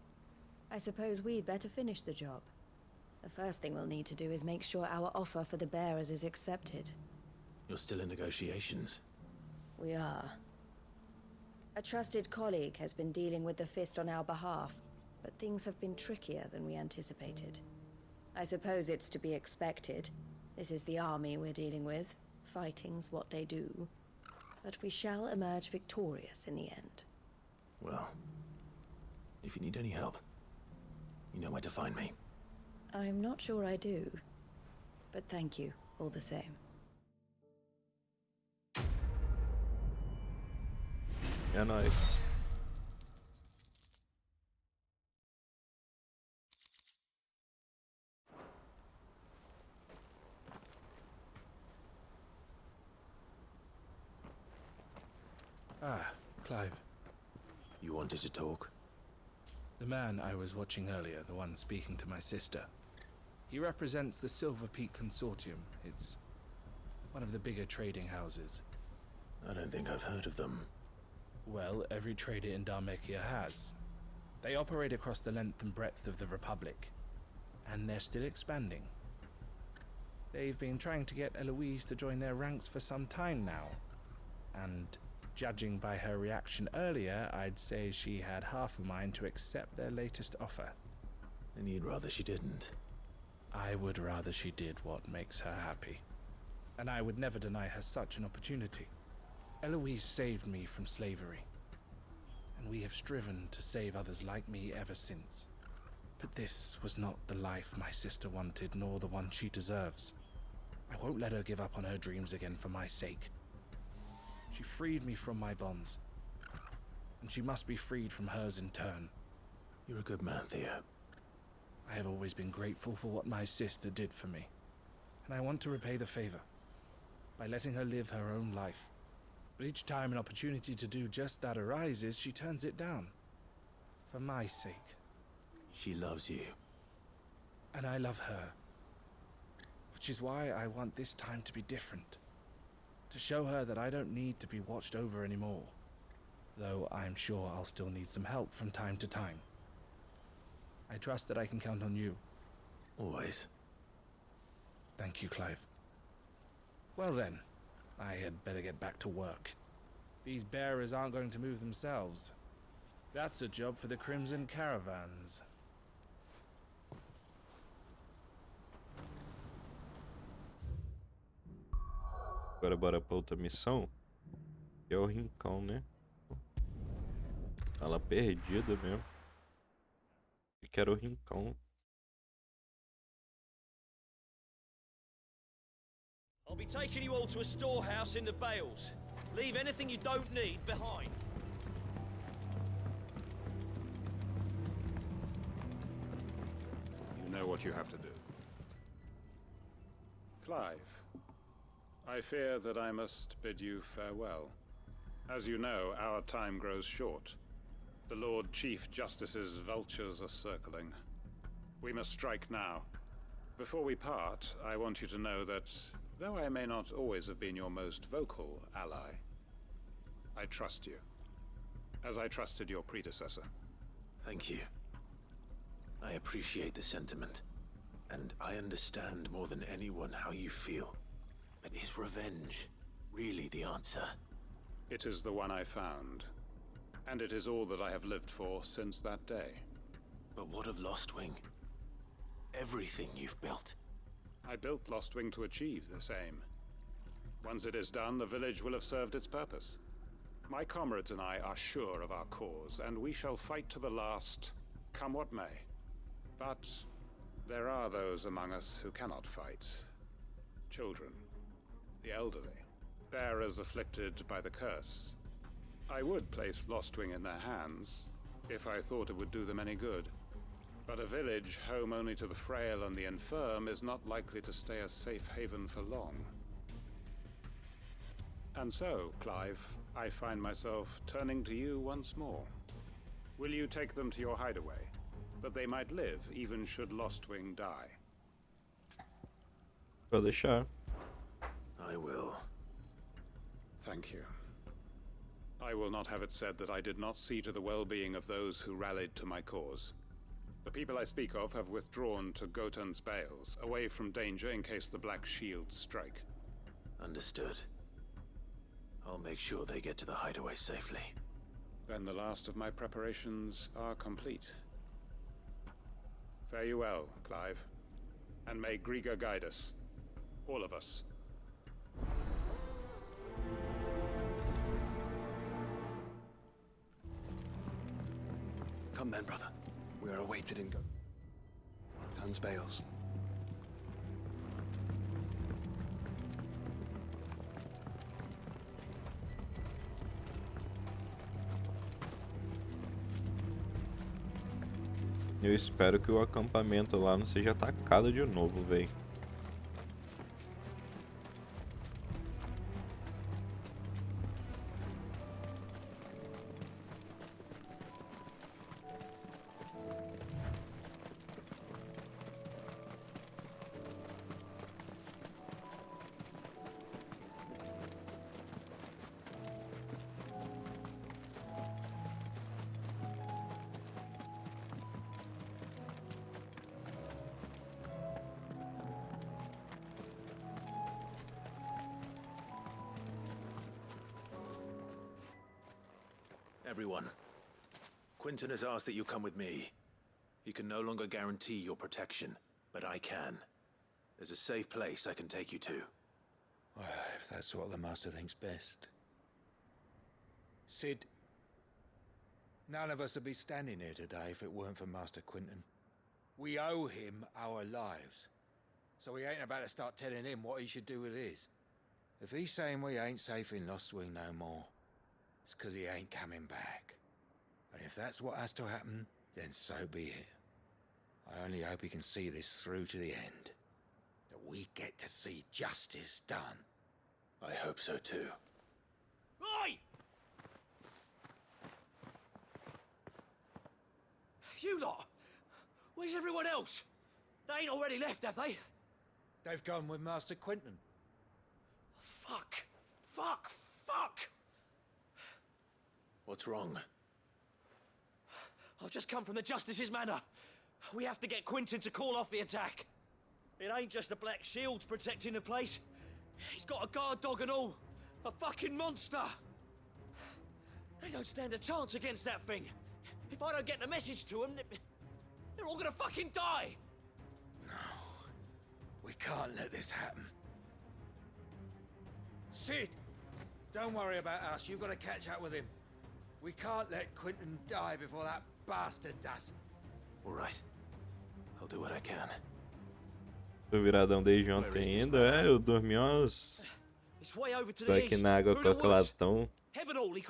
I suppose we'd better finish the job. The first thing we'll need to do is make sure our offer for the bearers is accepted. You're still in negotiations? We are. A trusted colleague has been dealing with the Fist on our behalf, but things have been trickier than we anticipated. I suppose it's to be expected. This is the army we're dealing with. Fighting's what they do. But we shall emerge victorious in the end. Well, if you need any help, you know where to find me. I'm not sure I do. But thank you, all the same. É nóis. Ah, Clive. You wanted to talk? The man I was watching earlier, the one speaking to my sister. He represents the Silver Peak Consortium. It's one of the bigger trading houses. I don't think I've heard of them. Well, every trader in Dhalmekia has. They operate across the length and breadth of the Republic, and they're still expanding. They've been trying to get Eloise to join their ranks for some time now, and judging by her reaction earlier, I'd say she had half a mind to accept their latest offer. And you'd rather she didn't? I would rather she did what makes her happy, and I would never deny her such an opportunity. Eloise saved me from slavery, and we have striven to save others like me ever since. But this was not the life my sister wanted, nor the one she deserves. I won't let her give up on her dreams again for my sake. She freed me from my bonds, and she must be freed from hers in turn. You're a good man, Theo. I have always been grateful for what my sister did for me, and I want to repay the favor by letting her live her own life. But each time an opportunity to do just that arises, she turns it down. For my sake. She loves you. And I love her. Which is why I want this time to be different. To show her that I don't need to be watched over anymore. Though I'm sure I'll still need some help from time to time. I trust that I can count on you. Always. Thank you, Clive. Well then, I had better get back to work. These bearers aren't going to move themselves. That's a job for the Crimson Caravans. Agora bora pra outra missão. Que é o rincão, né? Ela perdida mesmo. E que era o rincão. I'll be taking you all to a storehouse in the Bales. Leave anything you don't need behind. You know what you have to do. Clive, I fear that I must bid you farewell. As you know, our time grows short. The Lord Chief Justice's vultures are circling. We must strike now. Before we part, I want you to know that, though I may not always have been your most vocal ally, I trust you, as I trusted your predecessor. Thank you. I appreciate the sentiment, and I understand more than anyone how you feel. But is revenge really the answer? It is the one I found, and it is all that I have lived for since that day. But what of Lostwing? Everything you've built. I built Lostwing to achieve this aim. Once it is done, the village will have served its purpose. My comrades and I are sure of our cause, and we shall fight to the last, come what may. But there are those among us who cannot fight. Children, the elderly, bearers afflicted by the curse. I would place Lostwing in their hands, if I thought it would do them any good. But a village home only to the frail and the infirm is not likely to stay a safe haven for long. And so, Clive, I find myself turning to you once more. Will you take them to your hideaway, that they might live even should Lostwing die? Vou deixar. I will. Thank you. I will not have it said that I did not see to the well-being of those who rallied to my cause. The people I speak of have withdrawn to Gotan's Bales, away from danger in case the Black Shields strike. Understood. I'll make sure they get to the hideaway safely. Then the last of my preparations are complete. Fare you well, Clive. And may Griga guide us. All of us. Come then, brother. We are awaited in Gotan's Bales. Eu espero que o acampamento lá não seja atacado de novo, véi. Everyone. Quinton has asked that you come with me. He can no longer guarantee your protection, but I can. There's a safe place I can take you to. Well, if that's what the Master thinks best. Sid, none of us would be standing here today if it weren't for Master Quinton. We owe him our lives. So we ain't about to start telling him what he should do with his. If he's saying we ain't safe in Lost Wing no more, it's 'cause he ain't coming back. And if that's what has to happen, then so be it. I only hope he can see this through to the end. That we get to see justice done. I hope so too. Oi! You lot! Where's everyone else? They ain't already left, have they? They've gone with Master Quinton. Fuck! Fuck! Fuck! What's wrong? I've just come from the Justice's manor. We have to get Quinton to call off the attack. It ain't just the Black Shields protecting the place. He's got a guard dog and all. A fucking monster. They don't stand a chance against that thing. If I don't get the message to them, they're all gonna fucking die. We can't let this happen. Sid! Don't worry about us. You've got to catch up with him. We can't let Quinton die before that bastard does. All right. I'll do what I can. Tô viradão desde ontem ainda, eu dormi umas... Tô aqui na água com aquele latão.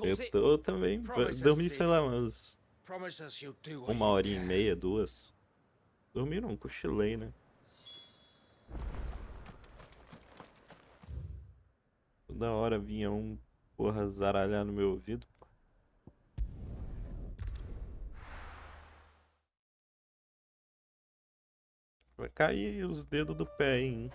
Eu tô também, dormi, sei lá, umas... 1h30, 2. Dormi não, cochilei, né? Toda hora vinha porra zaralhar no meu ouvido. Vai cair os dedos do pé, hein?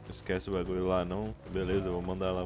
Esquece o bagulho lá não. Beleza, eu vou mandar lá,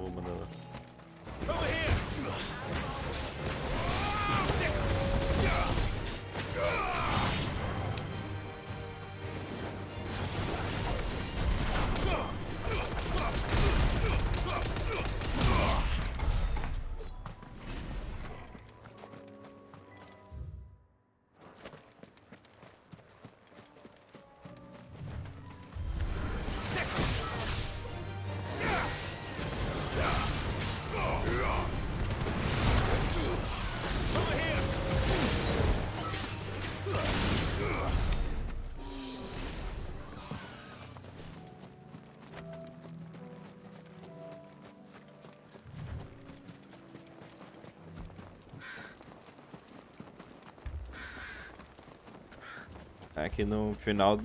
Aqui no final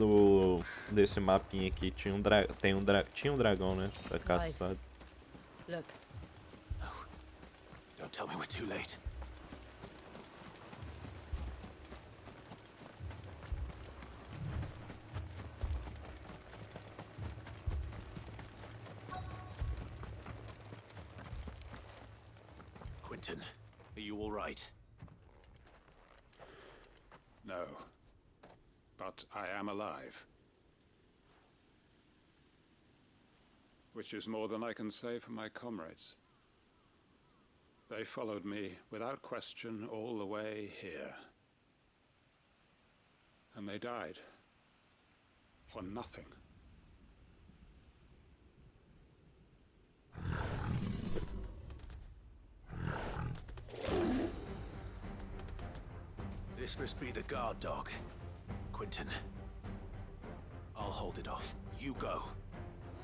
desse mapinha aqui tinha um dragão, né? Pra caçar. Look. No. Don't tell me we're too late. Quinton, are you all right? No. But I am alive. Which is more than I can say for my comrades. They followed me without question all the way here. And they died. For nothing. This must be the guard dog. Quinton. I'll hold it off. You go.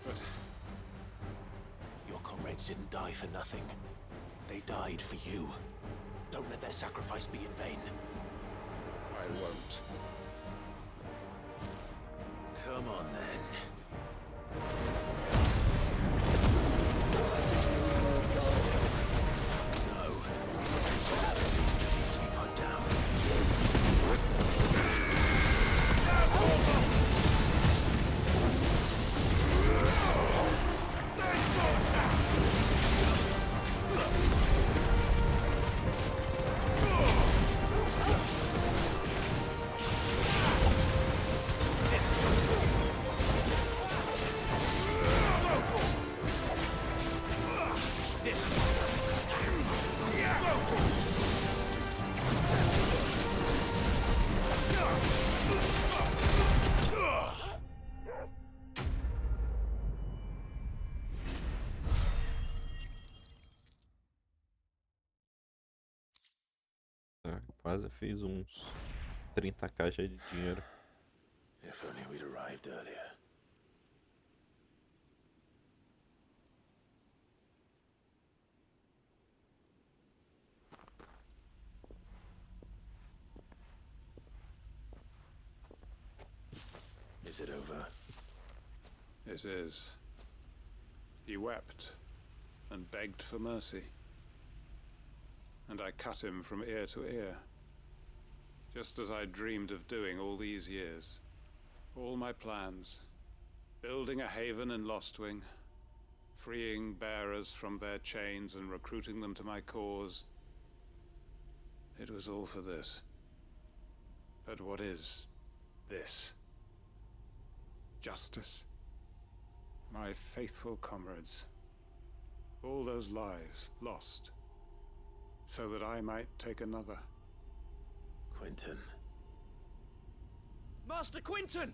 But... Your comrades didn't die for nothing. They died for you. Don't let their sacrifice be in vain. I won't. Come on, then. No. Quase fiz uns 30 caixas de dinheiro. If only we'd arrived earlier. Is it over? It is. He wept and begged for mercy. And I cut him from ear to ear. Just as I dreamed of doing all these years. All my plans. Building a haven in Lostwing. Freeing bearers from their chains and recruiting them to my cause. It was all for this. But what is this? Justice? My faithful comrades. All those lives lost. So that I might take another. Quentin. Master Quentin!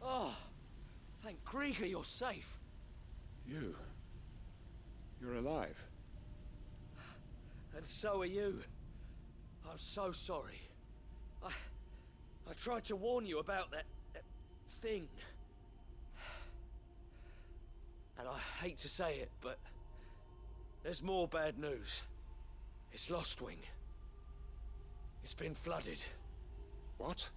Oh, thank Grieger you're safe. You're alive. And so are you. I'm so sorry. I tried to warn you about that thing. And I hate to say it, but there's more bad news. It's Lostwing. It's been flooded. What?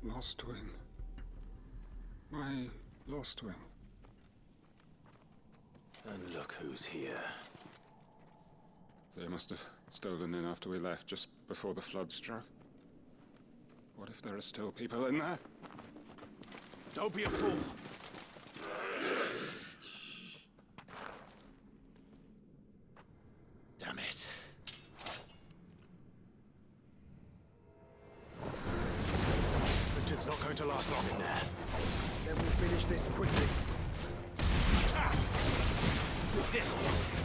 Lostwing. My Lostwing. And look who's here. They must have stolen in after we left, just before the flood struck. What if there are still people in there? Don't be a fool. Damn it. It's not going to last long in there. Then we'll finish this quickly. This one.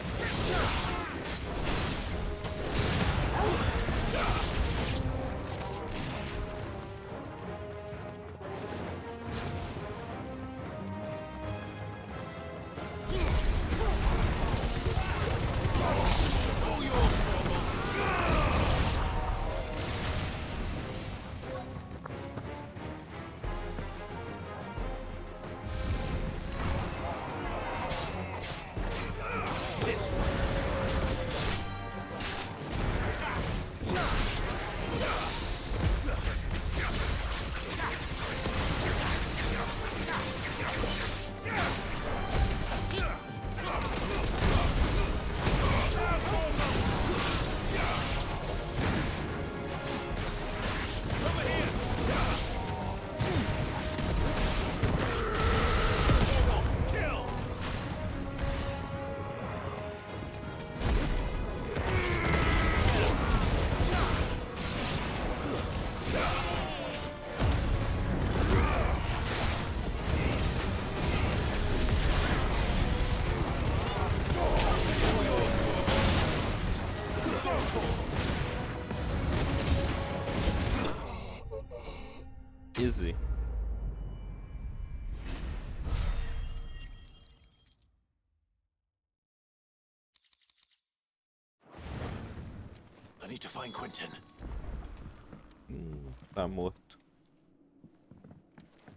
Easy. I need to find Quentin. Tá morto.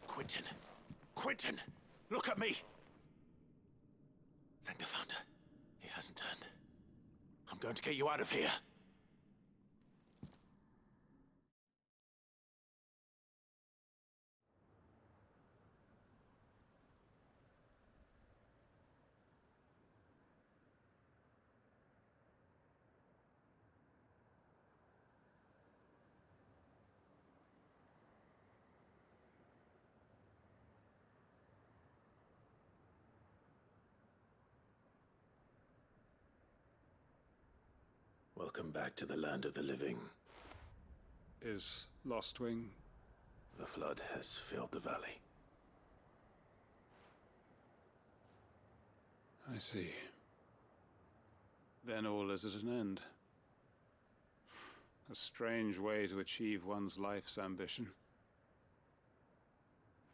Quentin! Quentin! Look at me! Thank the Founder. He hasn't turned. I'm going to get you out of here. Welcome back to the land of the living. Is Lostwing The flood has filled the valley. I see. Then all is at an end. A strange way to achieve one's life's ambition.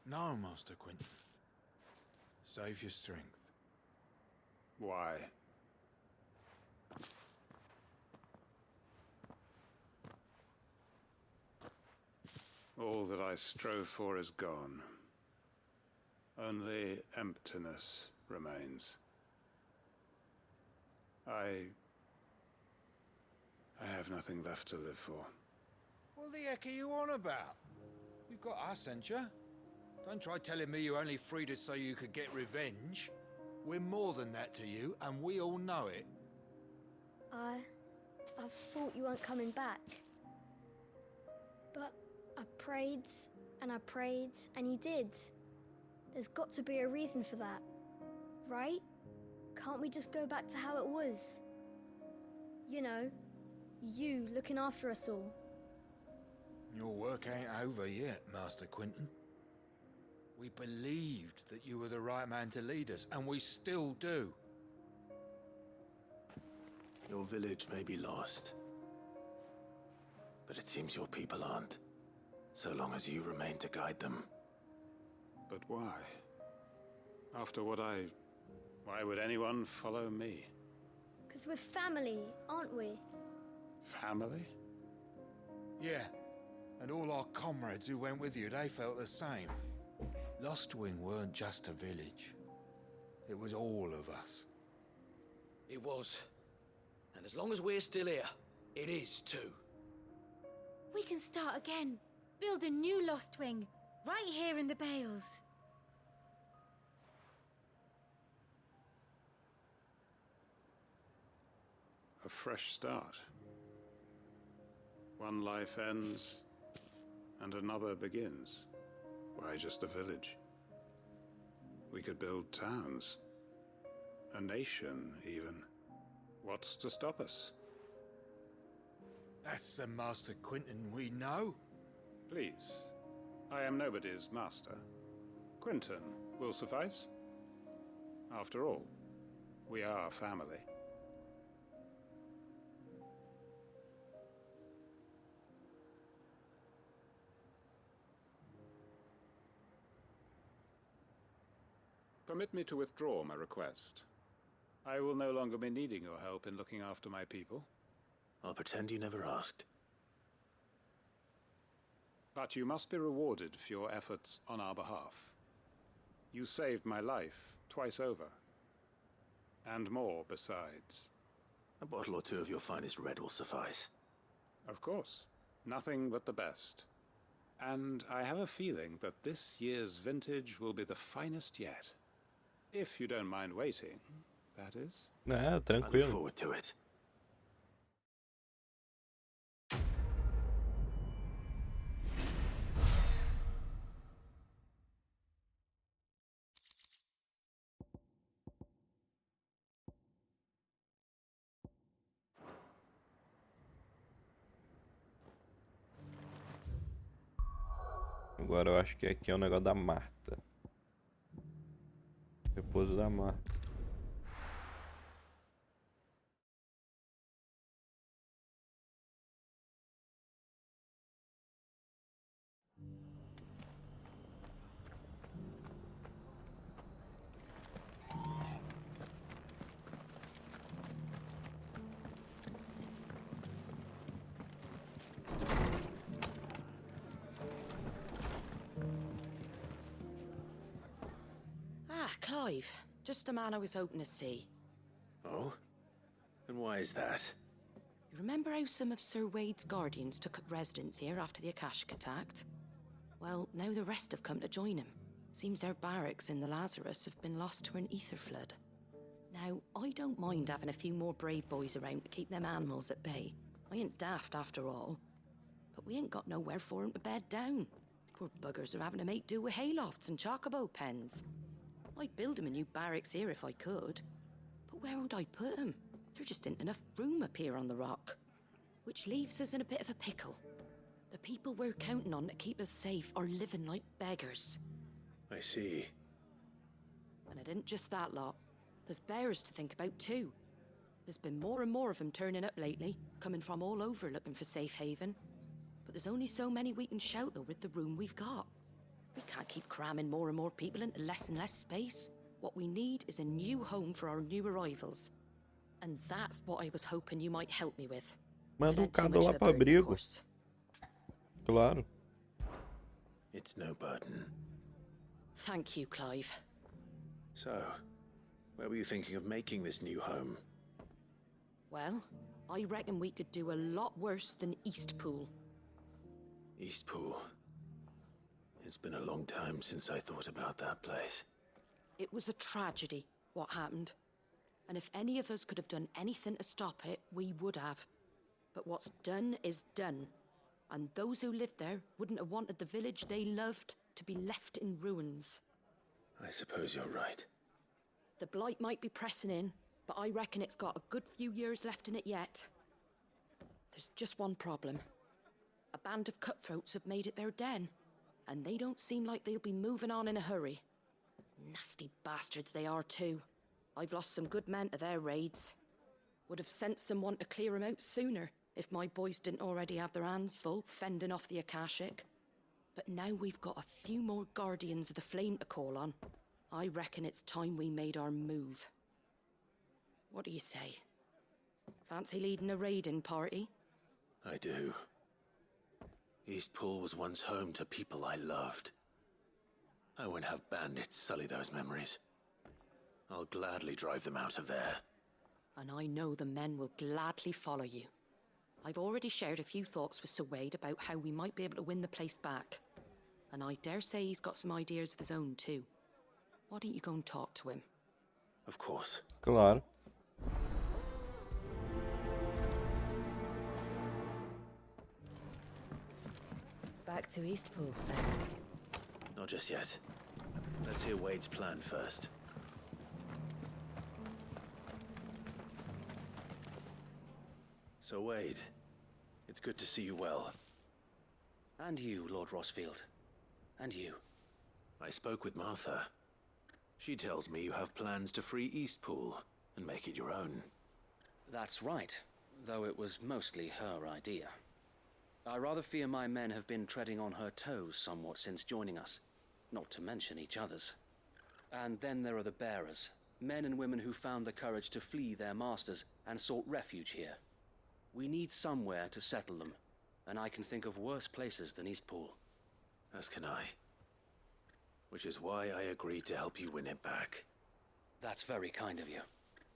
No, Master Quinton. Save your strength. Why? All that I strove for is gone. Only emptiness remains. I have nothing left to live for. What the heck are you on about? You've got us, ain't you? Don't try telling me you only freed us so you could get revenge. We're more than that to you, and we all know it. I thought you weren't coming back. But I prayed, and you did. There's got to be a reason for that, right? Can't we just go back to how it was? You know, you looking after us all. Your work ain't over yet, Master Quinton. We believed that you were the right man to lead us, and we still do. Your village may be lost, but it seems your people aren't, so long as you remain to guide them. But why? After what why would anyone follow me? 'Cause we're family, aren't we? Family? Yeah, and all our comrades who went with you, they felt the same. Lostwing weren't just a village. It was all of us. It was. And as long as we're still here, it is too. We can start again. Build a new Lost Wing, right here in the Bales. A fresh start. One life ends, and another begins. Why just a village? We could build towns. A nation, even. What's to stop us? That's the Master Quinton we know. Please. I am nobody's master. Quinton will suffice. After all, we are family. Permit me to withdraw my request. I will no longer be needing your help in looking after my people. I'll pretend you never asked. But you must be rewarded for your efforts on our behalf. You saved my life twice over. And more besides. A bottle or two of your finest red will suffice. Of course. Nothing but the best. And I have a feeling that this year's vintage will be the finest yet. If you don't mind waiting, that is. Ah, I look tranquilo. forward to it. Agora eu acho que aqui é o negócio da Marta. Repouso da Marta. Clive, just the man I was hoping to see. Oh? And why is that? You remember how some of Sir Wade's guardians took up residence here after the Akashic attacked? Well, now the rest have come to join him. Seems their barracks in the Lazarus have been lost to an ether flood. Now, I don't mind having a few more brave boys around to keep them animals at bay. I ain't daft after all. But we ain't got nowhere for 'em to bed down. Poor buggers are having to make do with haylofts and chocobo pens. I'd build 'em a new barracks here if I could. But where would I put 'em? There just isn't enough room up here on the rock. Which leaves us in a bit of a pickle. The people we're counting on to keep us safe are living like beggars. I see. And it isn't just that lot. There's bears to think about too. There's been more and more of them turning up lately, coming from all over looking for safe haven. But there's only so many we can shelter with the room we've got. We can't keep cramming more and more people into less and less space. What we need is a new home for our new arrivals. And that's what I was hoping you might help me with. Manda Gado lá pro abrigo. Claro. It's no burden. Thank you, Clive. So, where were you thinking of making this new home? Well, I reckon we could do a lot worse than Eastpool. Eastpool. It's been a long time since I thought about that place. It was a tragedy, what happened. And if any of us could have done anything to stop it, we would have. But what's done is done. And those who lived there wouldn't have wanted the village they loved to be left in ruins. I suppose you're right. The blight might be pressing in, but I reckon it's got a good few years left in it yet. There's just one problem. A band of cutthroats have made it their den, and they don't seem like they'll be moving on in a hurry. Nasty bastards they are too. I've lost some good men to their raids. Would have sent someone to clear them out sooner, if my boys didn't already have their hands full fending off the Akashic. But now we've got a few more Guardians of the Flame to call on. I reckon it's time we made our move. What do you say? Fancy leading a raiding party? I do. Eastpool was once home to people I loved. I won't have bandits sully those memories. I'll gladly drive them out of there. And I know the men will gladly follow you. I've already shared a few thoughts with Sir Wade about how we might be able to win the place back. And I dare say he's got some ideas of his own too. Why don't you go and talk to him? Of course. Claro. Back to Eastpool, then. Not just yet. Let's hear Wade's plan first. So, Wade, it's good to see you well. And you, Lord Rossfield. And you. I spoke with Martha. She tells me you have plans to free Eastpool and make it your own. That's right, though it was mostly her idea. I rather fear my men have been treading on her toes somewhat since joining us, not to mention each other's. And then there are the bearers, men and women who found the courage to flee their masters and sought refuge here. We need somewhere to settle them, and I can think of worse places than Eastpool. As can I. Which is why I agreed to help you win it back. That's very kind of you.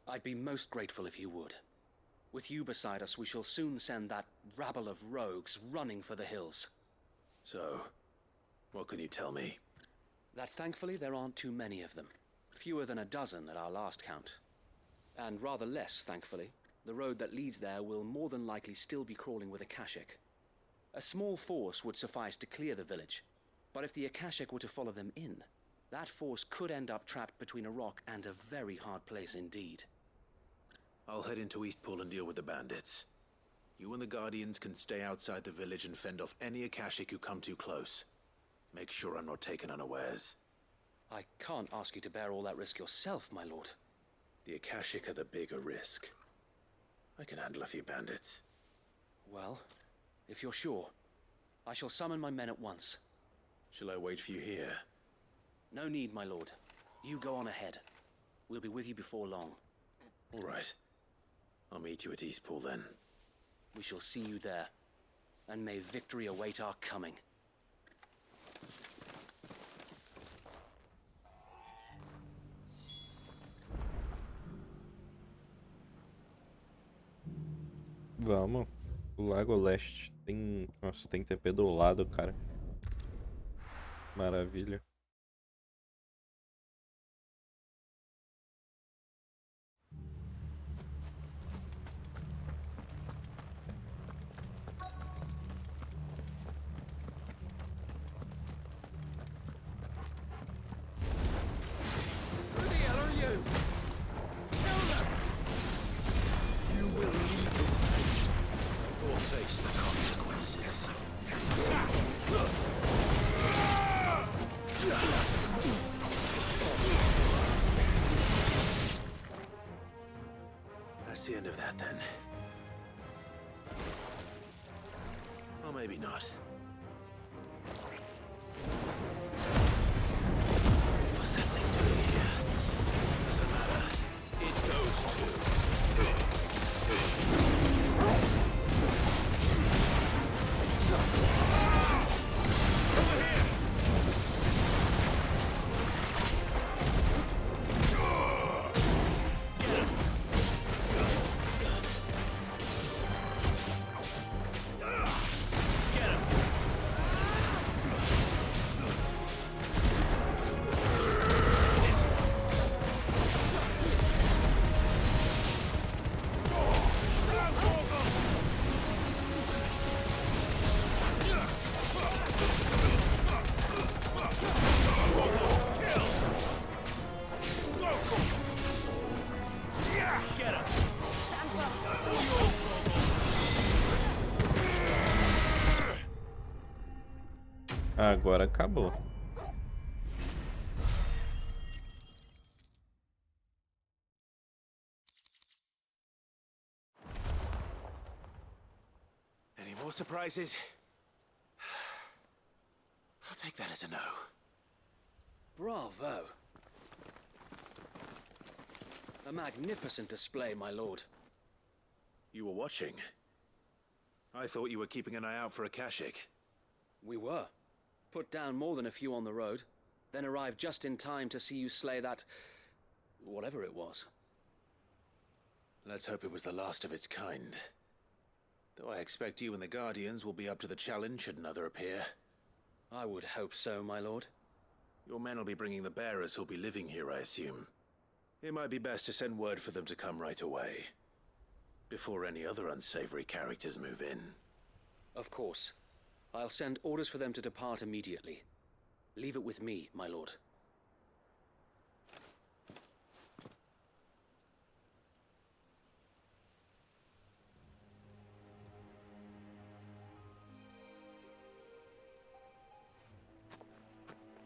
I'd be most grateful if you would. With you beside us, we shall soon send that rabble of rogues running for the hills. So, what can you tell me? That thankfully there aren't too many of them. Fewer than a dozen at our last count. And rather less, thankfully. The road that leads there will more than likely still be crawling with Akashic. A small force would suffice to clear the village, but if the Akashic were to follow them in, that force could end up trapped between a rock and a very hard place indeed. I'll head into Eastpool and deal with the bandits. You and the Guardians can stay outside the village and fend off any Akashic who come too close. Make sure I'm not taken unawares. I can't ask you to bear all that risk yourself, my lord. The Akashic are the bigger risk. I can handle a few bandits. Well, if you're sure, I shall summon my men at once. Shall I wait for you here? No need, my lord. You go on ahead. We'll be with you before long. All right. I'll meet you at Eastpool then. We shall see you there. And may victory await our coming. Vamos. O Lago Leste. Tem... Nossa, tem TP do lado, cara. Maravilha. Who the hell are you? Kill them! You will leave this place or face the consequences. That's the end of that, then. Or maybe not. What's that thing doing here? Doesn't matter. It goes to... Agora acabou. Any more surprises? I'll take that as a no. Bravo. A magnificent display, my lord. You were watching? I thought you were keeping an eye out for a Kashik. We were. Put down more than a few on the road, then arrived just in time to see you slay that... whatever it was. Let's hope it was the last of its kind. Though I expect you and the Guardians will be up to the challenge should another appear. I would hope so, my lord. Your men will be bringing the bearers who'll be living here, I assume. It might be best to send word for them to come right away, before any other unsavory characters move in. Of course. I'll send orders for them to depart immediately. Leave it with me, my lord.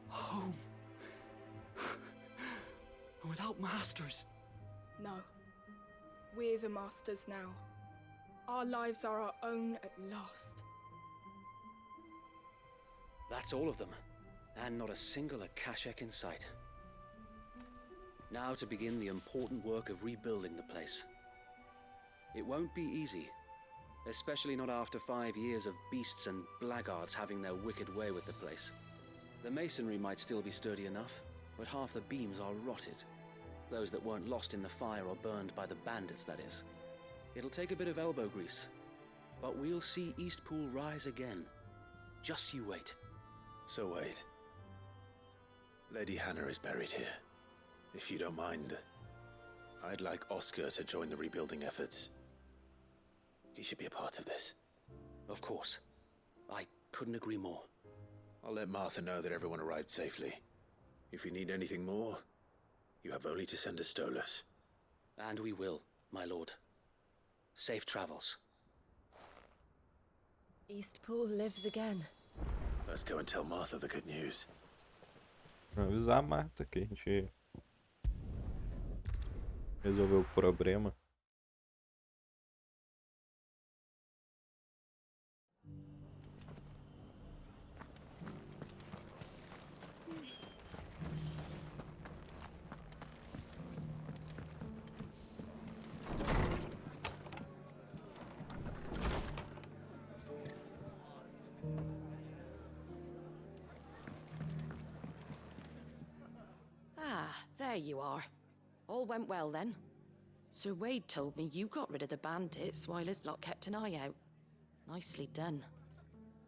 Home. Without masters. No. We're the masters now. Our lives are our own at last. That's all of them, and not a single Akashek in sight. Now to begin the important work of rebuilding the place. It won't be easy, especially not after 5 years of beasts and blackguards having their wicked way with the place. The masonry might still be sturdy enough, but half the beams are rotted. Those that weren't lost in the fire or burned by the bandits, that is. It'll take a bit of elbow grease, but we'll see Eastpool rise again. Just you wait. So wait. Lady Hannah is buried here. If you don't mind, I'd like Oscar to join the rebuilding efforts. He should be a part of this. Of course. I couldn't agree more. I'll let Martha know that everyone arrived safely. If you need anything more, you have only to send a Stolas. And we will, my lord. Safe travels. Eastpool lives again. Let's go and tell Martha the good news. Vou avisar a Marta que a gente resolveu o problema. There you are. All went well then. Sir Wade told me you got rid of the bandits while his lot kept an eye out. Nicely done.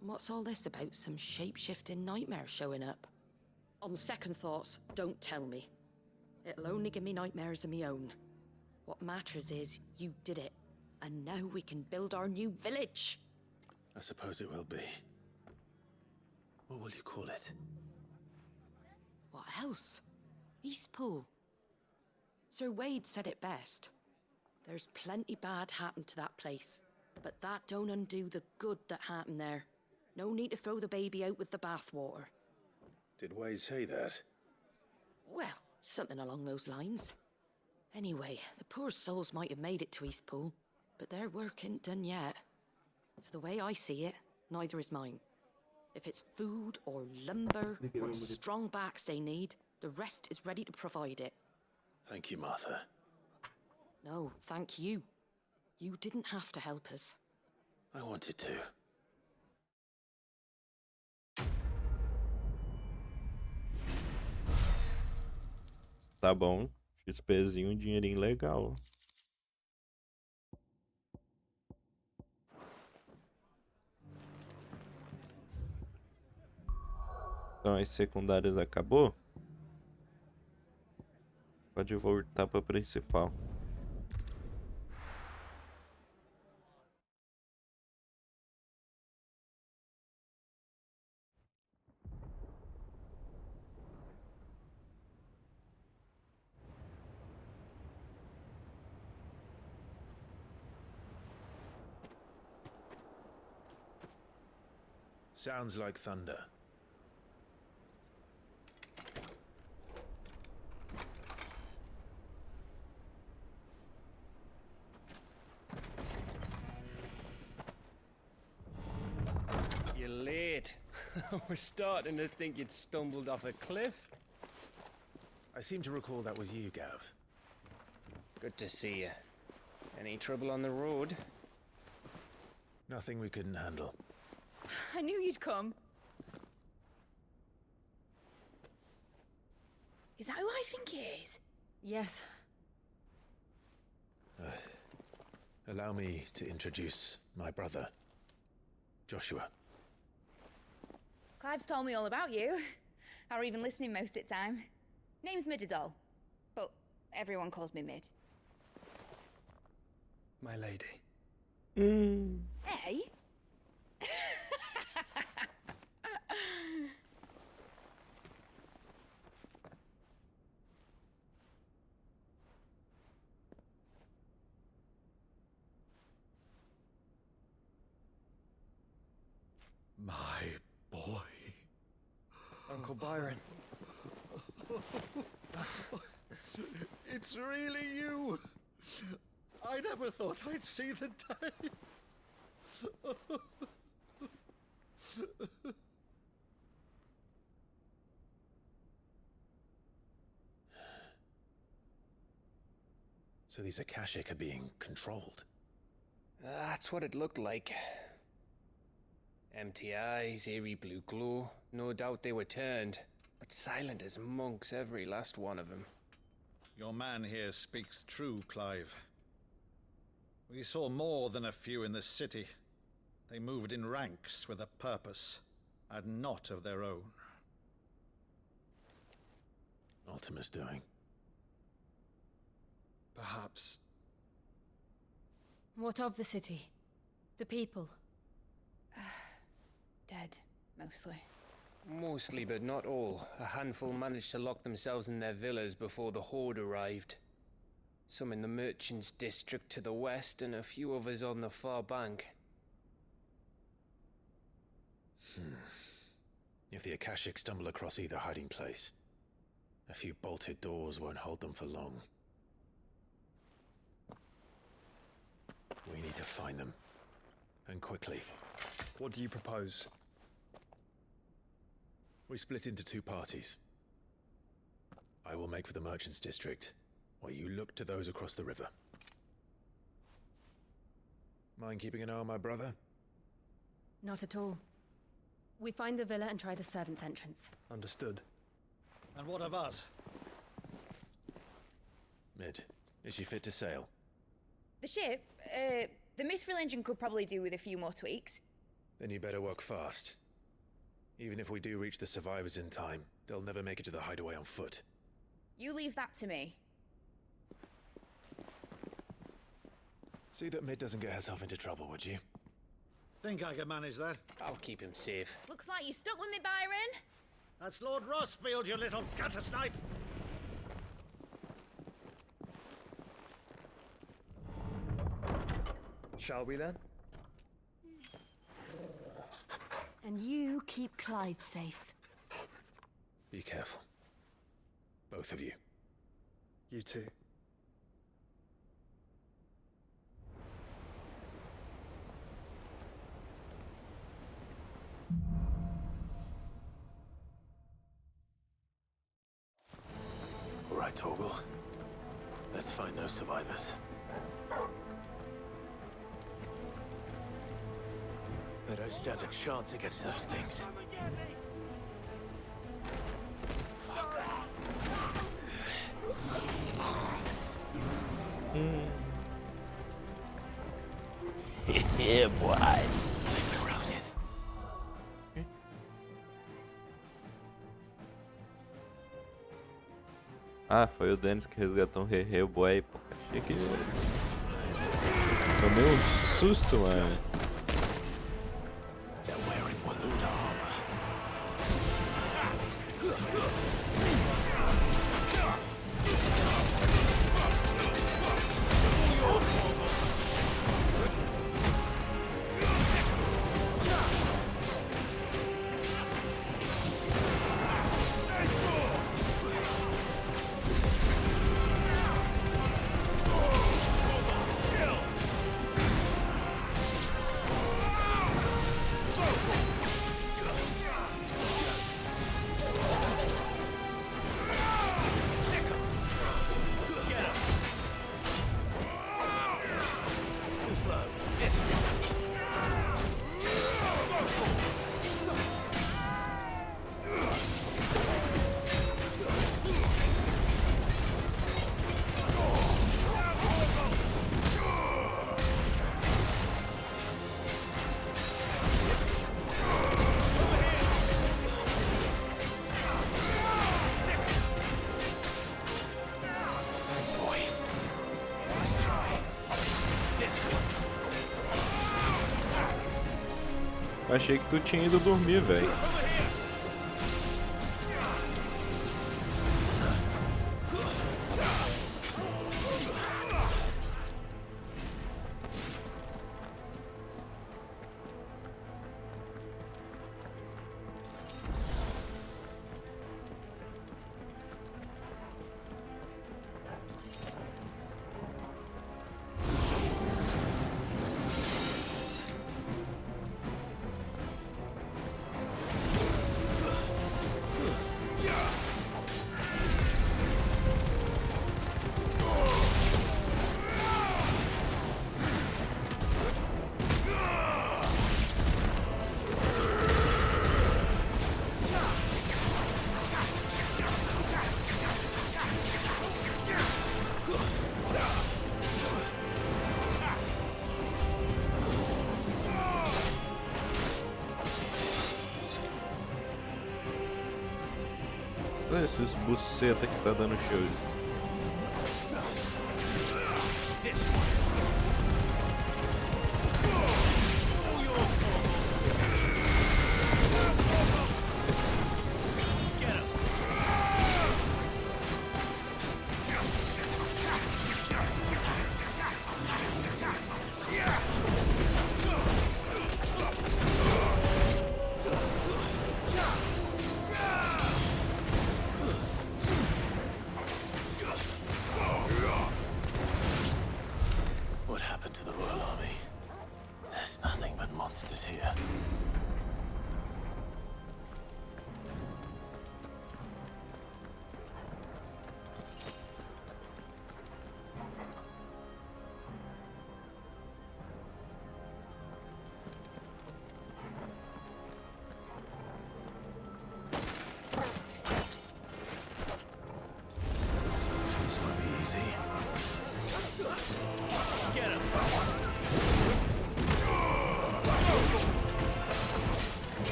And what's all this about some shape-shifting nightmare showing up? On second thoughts, don't tell me. It'll only give me nightmares of my own. What matters is you did it, and now we can build our new village. I suppose it will be. What will you call it? What else? Eastpool. Sir Wade said it best. There's plenty bad happened to that place, but that don't undo the good that happened there. No need to throw the baby out with the bathwater. Did Wade say that? Well, something along those lines. Anyway, the poor souls might have made it to Eastpool, but their work ain't done yet. So the way I see it, neither is mine. If it's food or lumber or strong backs they need, the rest is ready to provide it. Thank you, Martha. No, thank you. You didn't have to help us. I wanted to. Tá bom. XPzinho, um dinheirinho legal. Então as secundárias acabou. Pode voltar para principal. Sounds like thunder. You're late. We're starting to think you'd stumbled off a cliff. I seem to recall that was you, Gav. Good to see you. Any trouble on the road? Nothing we couldn't handle. I knew you'd come. Is that who I think it is? Yes. Allow me to introduce my brother, Joshua. Clive's told me all about you. Or even listening most of the time. Name's Midadol, but everyone calls me Mid. My lady. Hey? My boy. Uncle Byron. It's really you. I never thought I'd see the day. So these Akashic are being controlled. That's what it looked like. Empty eyes, eerie blue glow. No doubt they were turned, but silent as monks, every last one of them. Your man here speaks true, Clive. We saw more than a few in the city. They moved in ranks with a purpose, and not of their own. Ultima's doing. Perhaps. What of the city? The people? Dead, mostly. Mostly, but not all. A handful managed to lock themselves in their villas before the Horde arrived. Some in the Merchants' District to the west, and a few others on the far bank. If the Akashic stumble across either hiding place, a few bolted doors won't hold them for long. We need to find them. And quickly. What do you propose? We split into two parties. I will make for the Merchants' District, while you look to those across the river. Mind keeping an eye on my brother? Not at all. We find the villa and try the servants' entrance. Understood. And what of us? Mid, is she fit to sail? The ship, the Mithril engine could probably do with a few more tweaks. Then you better work fast. Even if we do reach the survivors in time, they'll never make it to the hideaway on foot. You leave that to me. See that Mid doesn't get herself into trouble, would you? Think I can manage that? I'll keep him safe. Looks like you stuck with me, Byron. That's Lord Rossfield, you little gutter snipe! Shall we then? And you keep Clive safe. Be careful. Both of you. You too. Torgal. Let's find those survivors. They don't stand a chance against those things. Yeah, boy. Ah, foi o Dennis que resgatou um Rei Boy, pô. Achei que... Tomei um susto, mano. Eu achei que tu tinha ido dormir, velho. Olha esses buceta que tá dando show.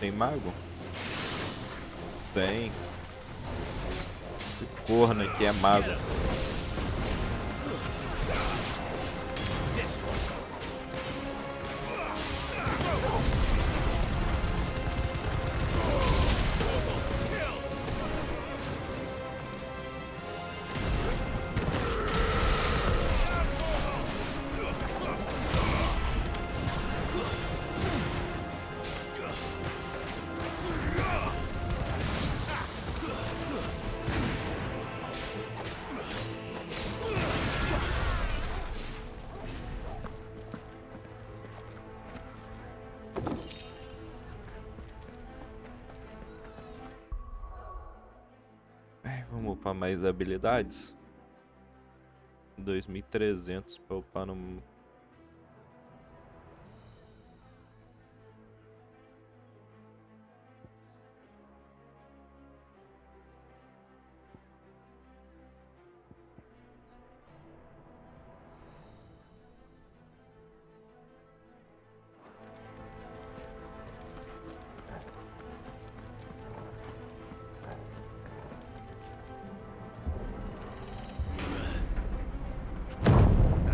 Tem mago? Tem. Esse corno aqui é mago. Vamos upar mais habilidades. 2.300 para upar no...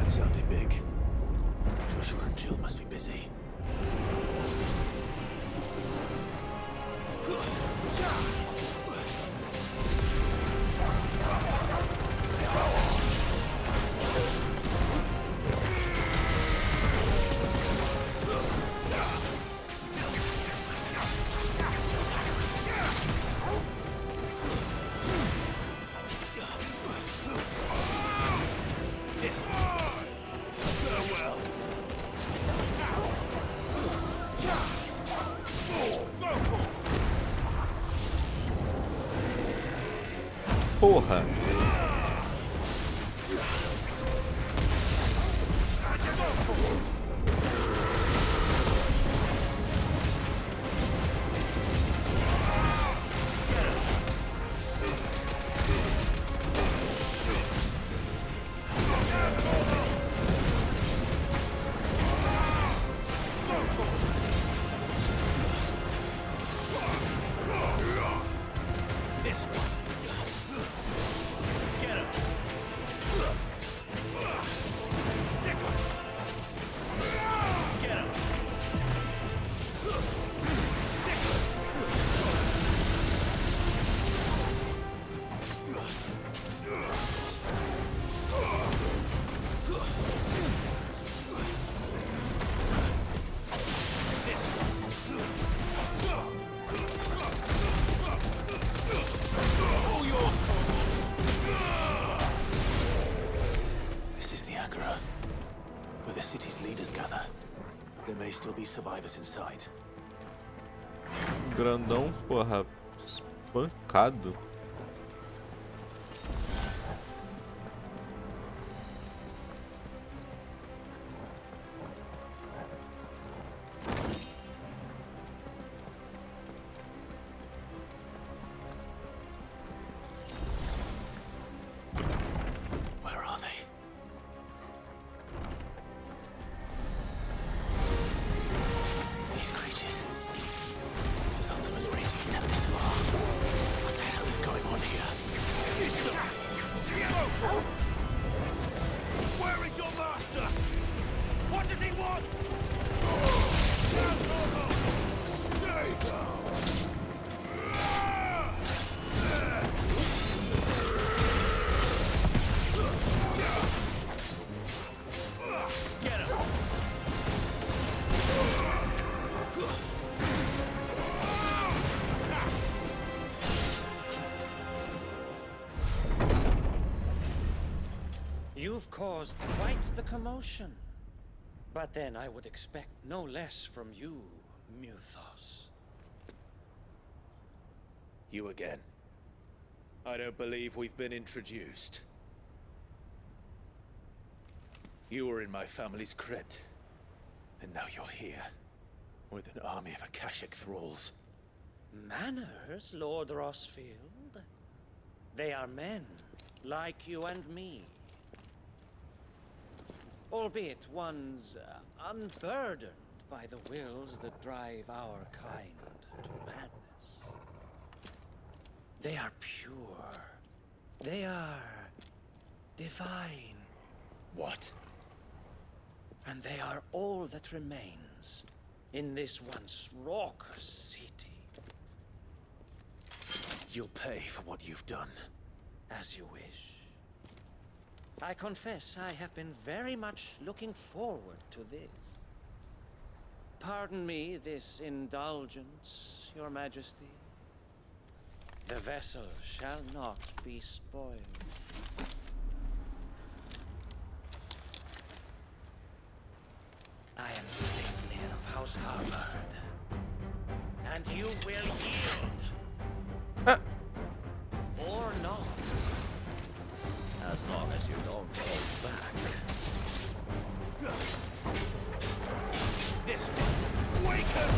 Sounded big. Joshua and Jill must be busy. Porra! Survivors inside. Grandão, porra, espancado. You've caused quite the commotion. But then I would expect no less from you, Muthos. You again. I don't believe we've been introduced. You were in my family's crypt. And now you're here. With an army of Akashic thralls. Manners, Lord Rossfield? They are men, like you and me. Albeit ones unburdened by the wills that drive our kind. to madness. They are pure. They are divine. What? And they are all that remains in this once raucous city. You'll pay for what you've done. As you wish. I confess I have been very much looking forward to this. Pardon me this indulgence, Your Majesty. The vessel shall not be spoiled. I am Sleipnir of House Harvard. And you will yield. Or not. As long as you don't go back. This one. Waken!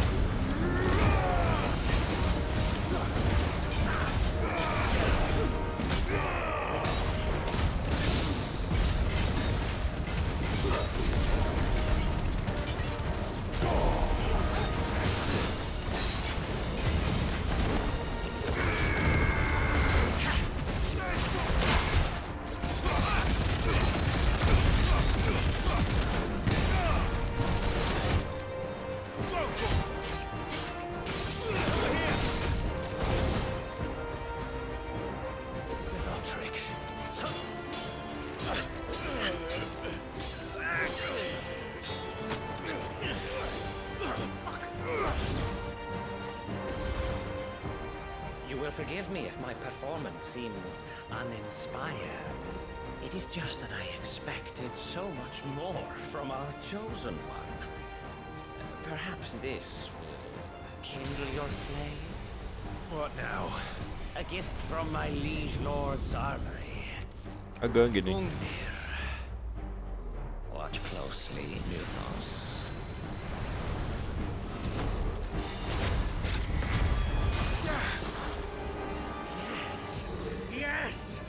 Forgive me if my performance seems uninspired. It is just that I expected so much more from our chosen one. Perhaps this will kindle your flame? What now? A gift from my liege lord's armory. A gangue. Watch closely, Mythos. Yes!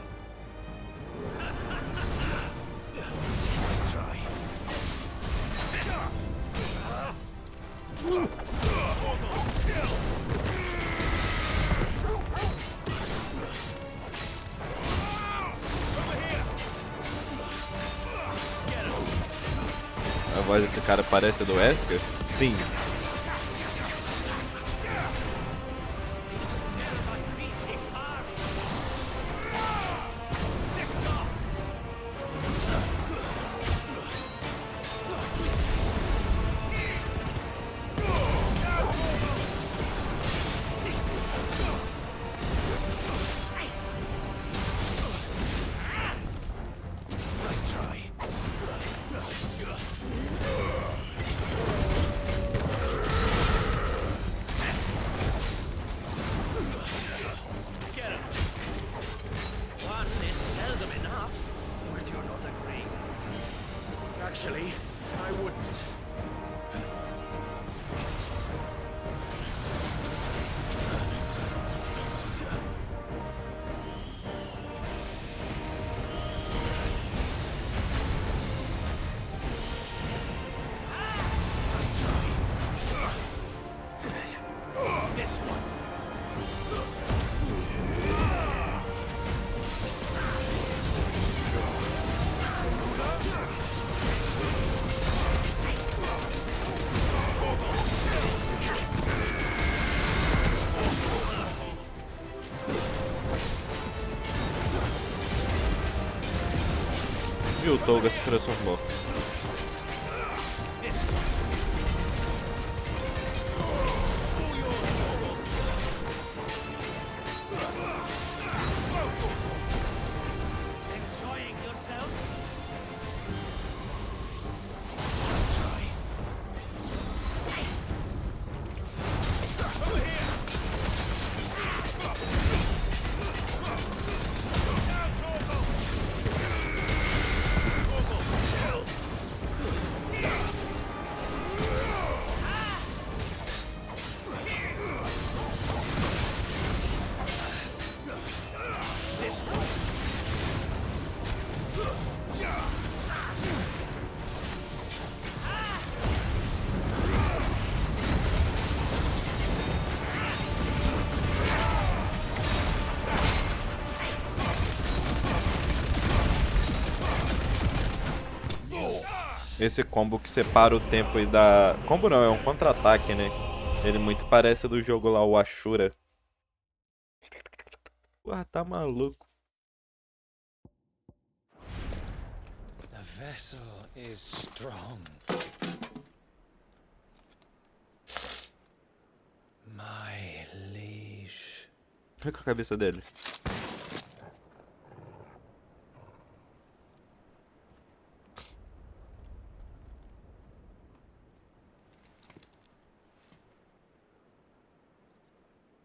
Nice try. A voz desse cara parece a do Wesker? Sim. Actually, I wouldn't. Nice try. This one. E o Toga se transformou. Enjoying yourself? Esse combo que separa o tempo e dá... Combo não, é um contra-ataque, né? Ele muito parece do jogo lá, o Ashura. Porra, tá maluco. The vessel is strong. My liege. Olha com a cabeça dele.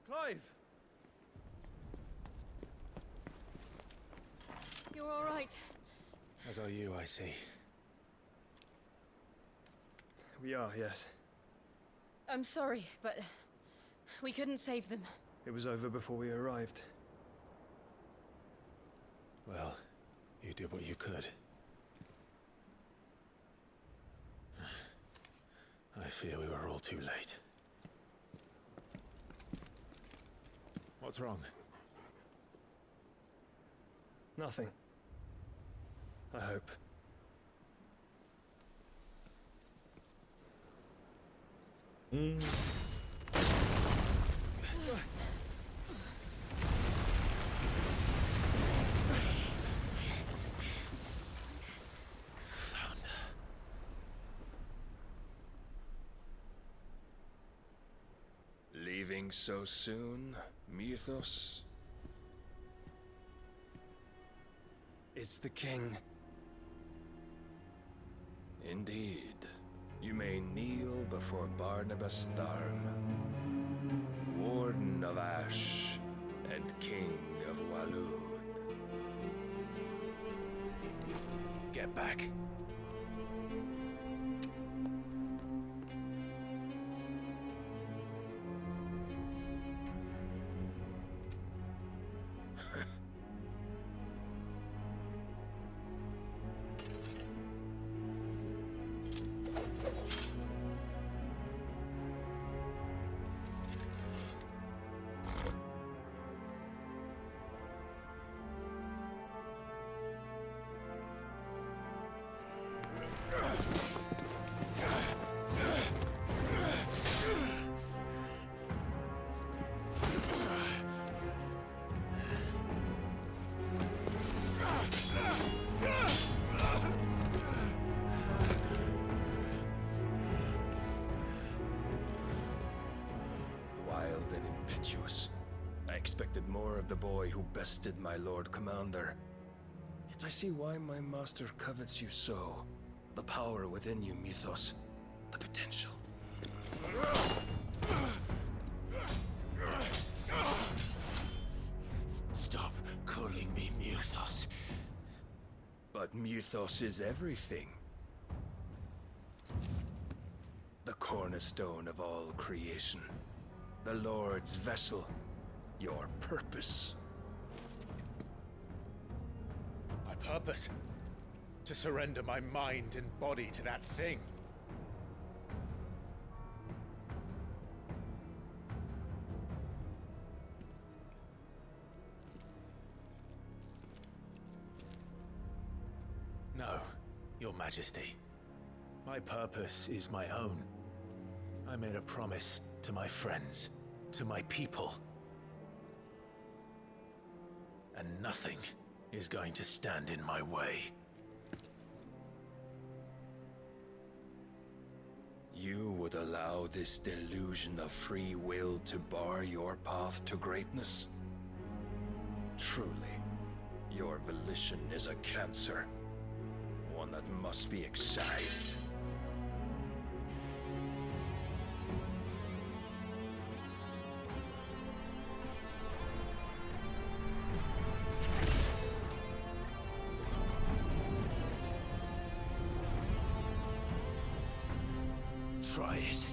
Clive! You're all right. As are you, I see. We are, yes. I'm sorry, but we couldn't save them. It was over before we arrived. Well, you did what you could. I fear we were all too late. What's wrong? Nothing. I hope. Leaving so soon, Mythos? It's the king. Indeed. You may kneel before Barnabas Tharm, Warden of Ash and King of Walud. Get back. I expected more of the boy who bested my Lord Commander. Yet I see why my master covets you so. The power within you, Mythos. The potential. Stop calling me Mythos. But Mythos is everything. The cornerstone of all creation. The Lord's vessel. Your purpose. My purpose? To surrender my mind and body to that thing. No, Your Majesty. My purpose is my own. I made a promise to my friends, to my people. And nothing is going to stand in my way. You would allow this delusion of free will to bar your path to greatness? Truly, your volition is a cancer. One that must be excised. Try it.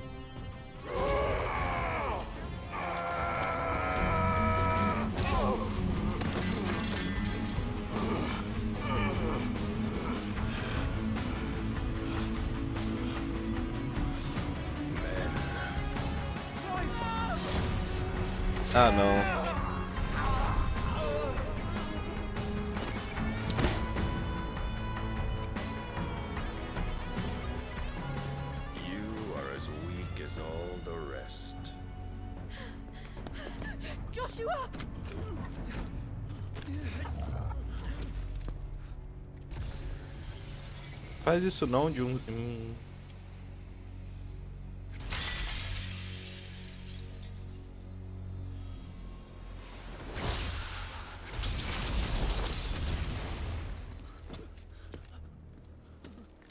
Ah, não. you are! Faz isso não de um...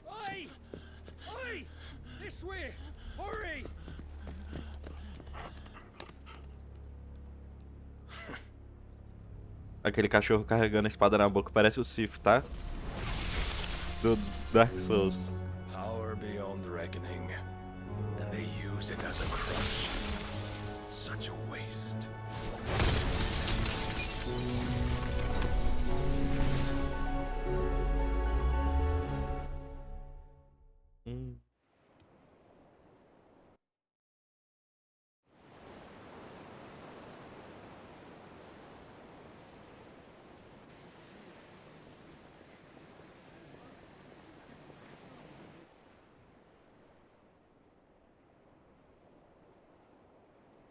Oi! Oi! This way! Hurry! Aquele cachorro carregando a espada na boca parece o Sif, tá? Do Dark Souls. Power beyond reckoning, and they use it as a crutch. Such a waste.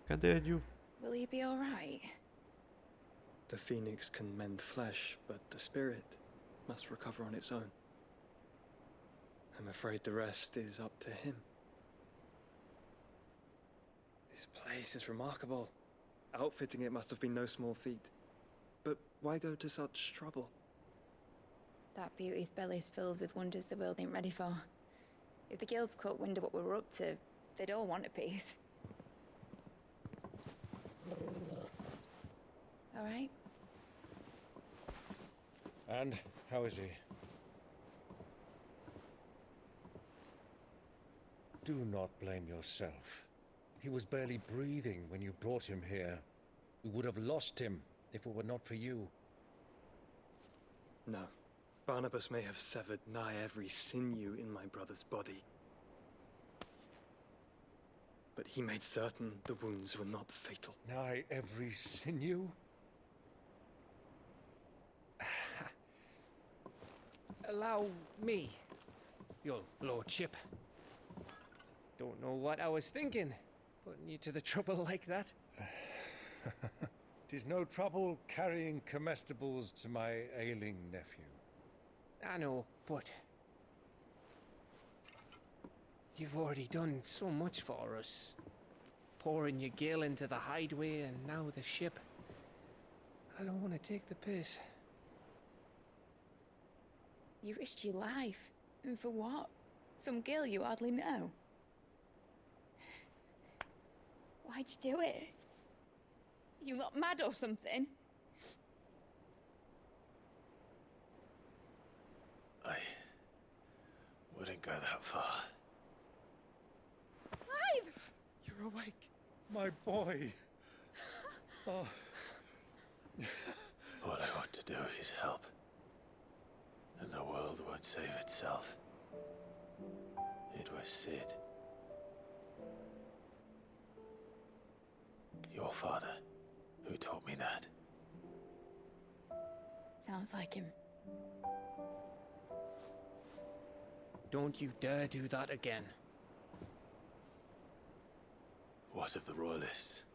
Cadê a Jill? Will you be all right? The phoenix can mend flesh, but the spirit must recover on its own. I'm afraid the rest is up to him. This place is remarkable. Outfitting it must have been no small feat. But why go to such trouble? That beauty's belly's filled with wonders the world ain't ready for. If the guilds caught wind of what we were up to, they'd all want a piece. All right? And how is he? Do not blame yourself. He was barely breathing when you brought him here. We would have lost him if it were not for you. No. Barnabas may have severed nigh every sinew in my brother's body. But he made certain the wounds were not fatal. Nigh every sinew? Allow me, your lordship. Don't know what I was thinking, putting you to the trouble like that. 'Tis no trouble carrying comestibles to my ailing nephew. I know, but you've already done so much for us. Pouring your gil into the hideaway and now the ship. I don't want to take the piss. You risked your life. And for what? Some girl you hardly know. Why'd you do it? You not mad or something? I wouldn't go that far. Clive! You're awake, my boy. Oh. All I want to do is help. And the world won't save itself. It was Sid. Your father, who taught me that. Sounds like him. Don't you dare do that again. What of the Royalists?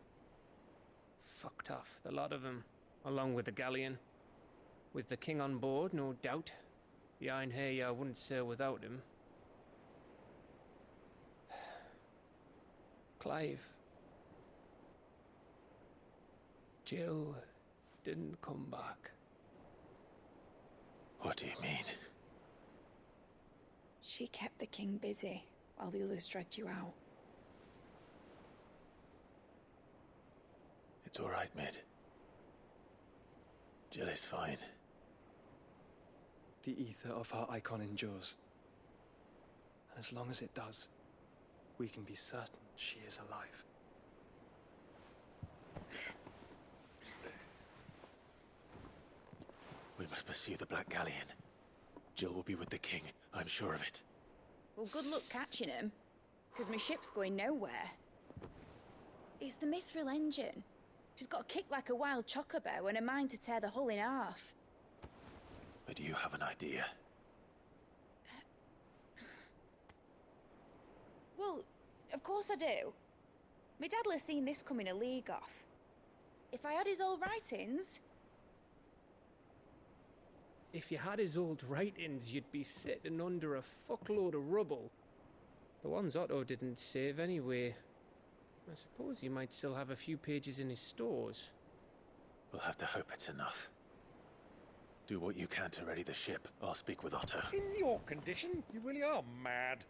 Fucked off, the lot of them, along with the galleon. With the king on board, no doubt. Behind here, I wouldn't sail without him. Clive. Jill didn't come back. What do you mean? She kept the king busy while the others dragged you out. It's all right, Mid. Jill is fine. The ether of her icon endures. And as long as it does, we can be certain she is alive. We must pursue the Black Galleon. Jill will be with the king, I'm sure of it. Well, good luck catching him, because my ship's going nowhere. It's the Mithril engine. She's got a kick like a wild chocobo and a mind to tear the hull in half. But you have an idea. Well, of course I do. My dad'll have seen this coming a league off. If I had his old writings... If you had his old writings, you'd be sitting under a fuckload of rubble. The ones Otto didn't save anyway. I suppose you might still have a few pages in his stores. We'll have to hope it's enough. Do what you can to ready the ship. I'll speak with Otto. In your condition, you really are mad.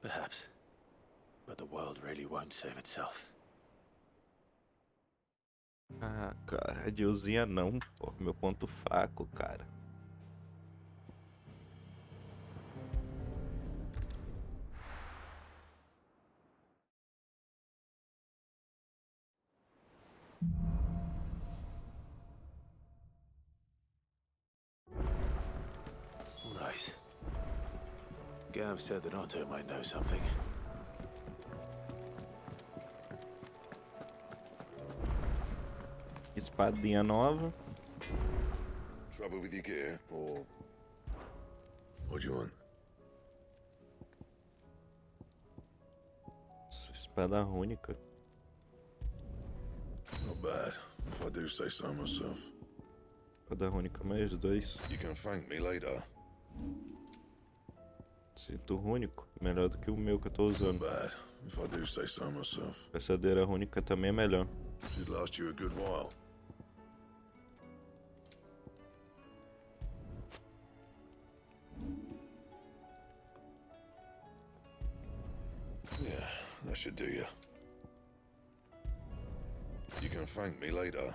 Perhaps. But the world really won't save itself. Ah, cara, de usinha não, pô. Meu ponto fraco, cara. Right. Gav said that Otto might know something. Espadinha nova. Trouble with your gear, or what do you want? Espada rúnica. Not bad, if I do say so myself. Espada rúnica mais 2. You can thank me later. Cinto rúnico, melhor do que o meu que eu tô usando. Not bad, if I do say so myself. Processador rúnica também é melhor. Should last you a good while. Yeah, that should do you. You can thank me later.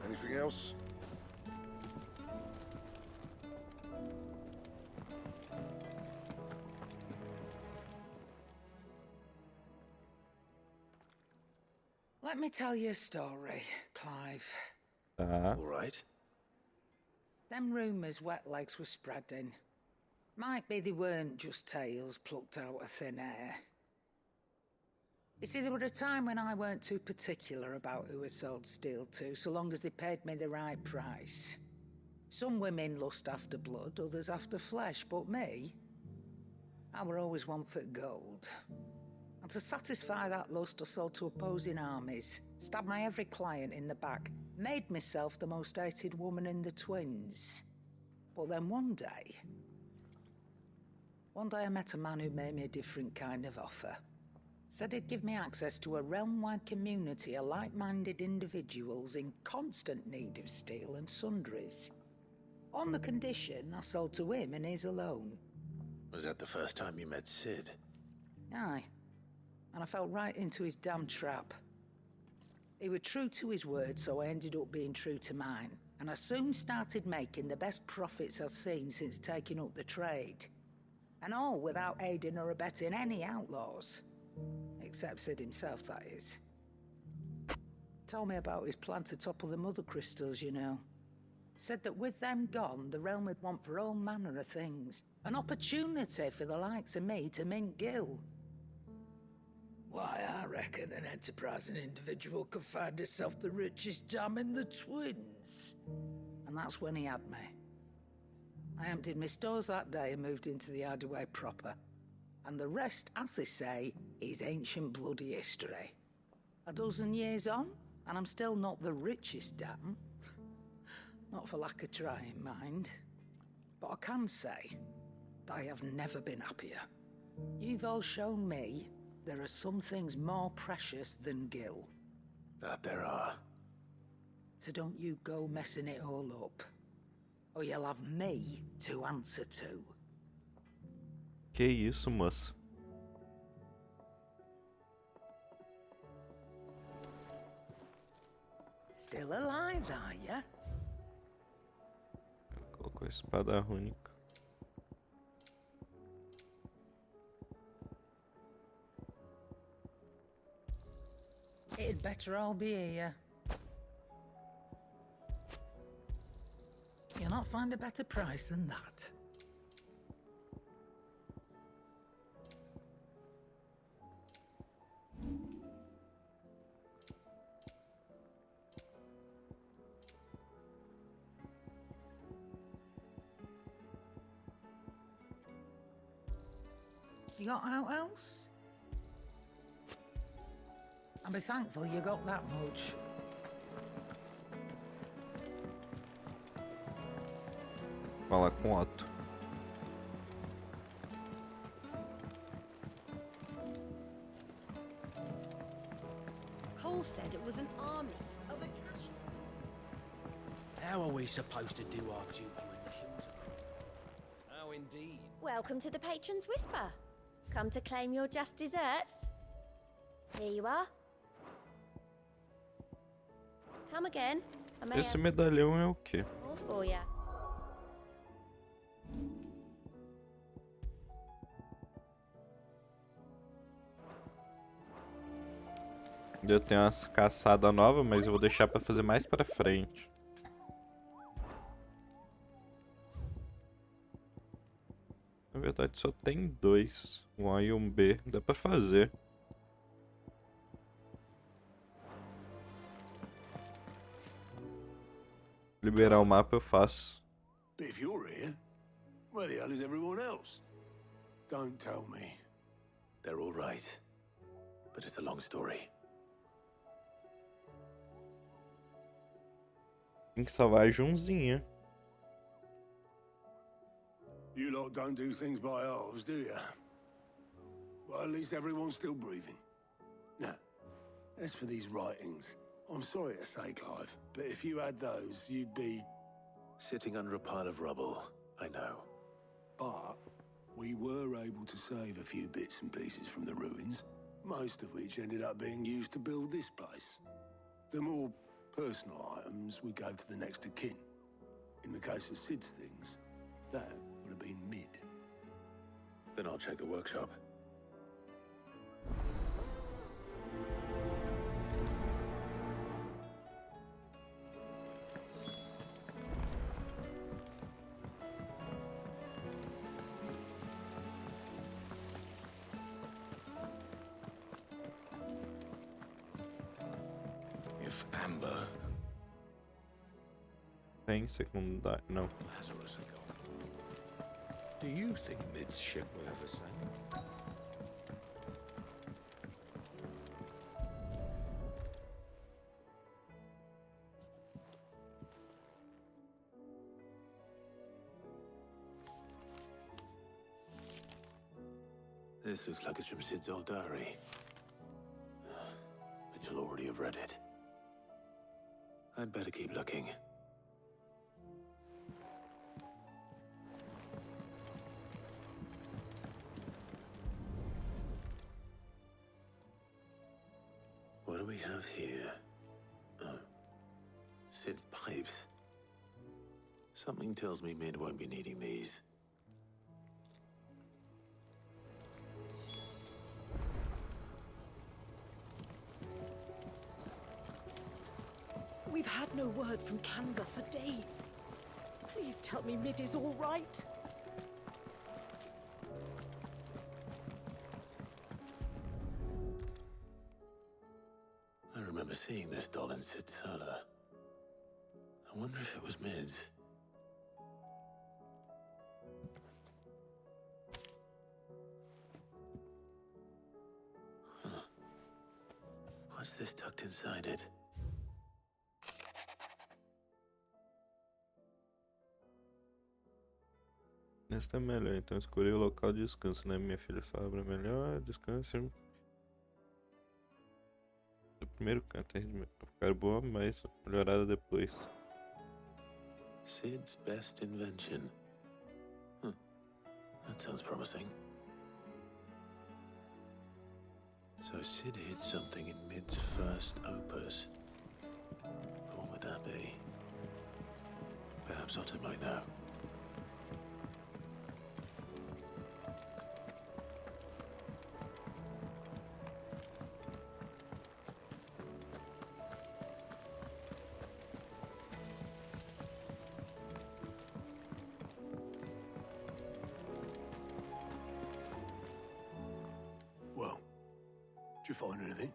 Anything else? Let me tell you a story, Clive. All right. Them rumours wet legs were spreading. Might be they weren't just tales plucked out of thin air. You see, there were a time when I weren't too particular about who I sold steel to, so long as they paid me the right price. Some women lust after blood, others after flesh, but me, I were always one for gold. And to satisfy that lust, I sold to opposing armies, stabbed my every client in the back, made myself the most hated woman in the twins. But then one day I met a man who made me a different kind of offer. Said he'd give me access to a realm-wide community of like-minded individuals in constant need of steel and sundries. On the condition I sold to him and his alone. Was that the first time you met Sid? Aye. And I fell right into his damn trap. He was true to his word, so I ended up being true to mine. And I soon started making the best profits I've seen since taking up the trade. And all without aiding or abetting any outlaws. Except Sid himself, that is. Told me about his plan to topple the mother crystals, you know. Said that with them gone, the realm would want for all manner of things. An opportunity for the likes of me to mint gil. Why, I reckon an enterprising individual could find himself the richest dam in the twins. And that's when he had me. I emptied my stores that day and moved into the hideaway proper. And the rest, as they say, is ancient bloody history. A dozen years on, and I'm still not the richest dam. Not for lack of trying, mind. But I can say, I have never been happier. You've all shown me there are some things more precious than gil. That there are. So don't you go messing it all up. Or you'll have me to answer to. Que isso, moça? Still alive, are ya? Colocou a espada rúnica. It'd better all be here. You'll not find a better price than that. You got out else? I'll be thankful you got that much. Falar com Otto. Cole said it was an army of a cash. How are we supposed to do our duty when the hills are... Oh, indeed. Welcome to the Patron's Whisper. Come to claim your just desserts? Here you are. Come again. I may Esse have medalhão é o quê? more for ya. Eu tenho umas caçadas novas, mas eu vou deixar pra fazer mais pra frente. Na verdade só tem dois, um A e um B, dá pra fazer. Liberar o mapa eu faço. If you're here, where the hell is everyone else? Don't tell me. They're all right. But it's a long story. Tem que salvar a Junzinha. You lot don't do things by halves, do you? Well, at least everyone's still breathing. Now, as for these writings, I'm sorry to say, Clive, but if you had those, you'd be... Sitting under a pile of rubble, I know. But we were able to save a few bits and pieces from the ruins, most of which ended up being used to build this place. The more personal items we gave to the next of kin. In the case of Sid's things, that would have been mid. Then I'll check the workshop. If Amber... Tem secundário, não. Lazarus are gone. Do you think Mid's ship will ever sail? This looks like it's from Sid's old diary. But you'll already have read it. I'd better keep looking. What do we have here? Oh. Sid's pipes. Something tells me Mid won't be needing these. We've had no word from Canva for days. Please tell me Mid is all right. I remember seeing this doll in Sid's cellar. I wonder if it was Mid's. Huh. What's this tucked inside it? Esta é melhor, então escolhi o local de descanso, né? Minha filha fala melhor, descanse. Do primeiro canto, vai ficar boa, mas melhorada depois. Sid's best invention. That sounds promising. So Sid hid something in Mid's first opus. What would that be? Perhaps Otto might know. Did you find anything?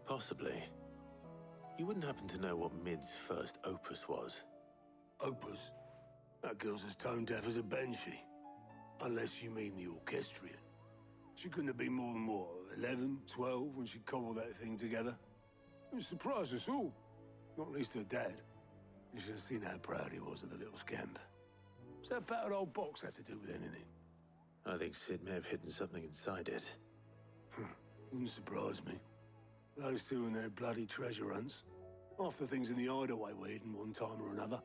Possibly. You wouldn't happen to know what Mid's first opus was? Opus? That girl's as tone deaf as a banshee. Unless you mean the orchestrion. She couldn't have been more than, what, 11, 12 when she cobbled that thing together. It surprised us all, not least her dad. You should have seen how proud he was of the little scamp. What's that battered old box have to do with anything? I think Sid may have hidden something inside it. Wouldn't surprise me. Those two and their bloody treasure hunts. Half the things in the hideaway were hidden one time or another.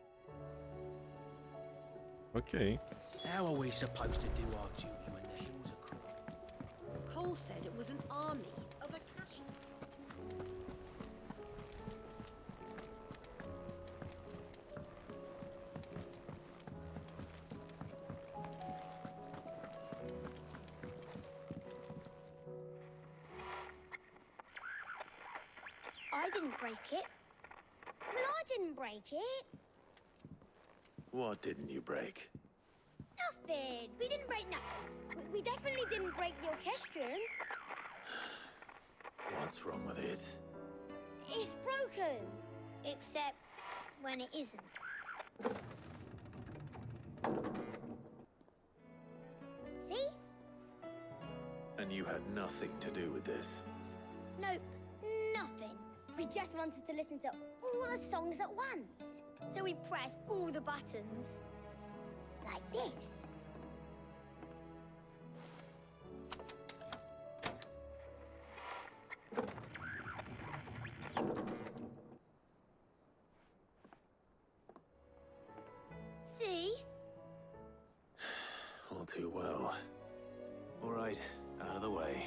Ok. How are we supposed to do our duty when the hills are crawling? Cole said it was an army of Akashi. I didn't break it. Well, I didn't break it. What didn't you break? Nothing. We didn't break nothing. We definitely didn't break the orchestrion. What's wrong with it? It's broken. Except when it isn't. See? And you had nothing to do with this? Nope, nothing. We just wanted to listen to all the songs at once. So we pressed all the buttons. Like this. See? All too well. All right, out of the way.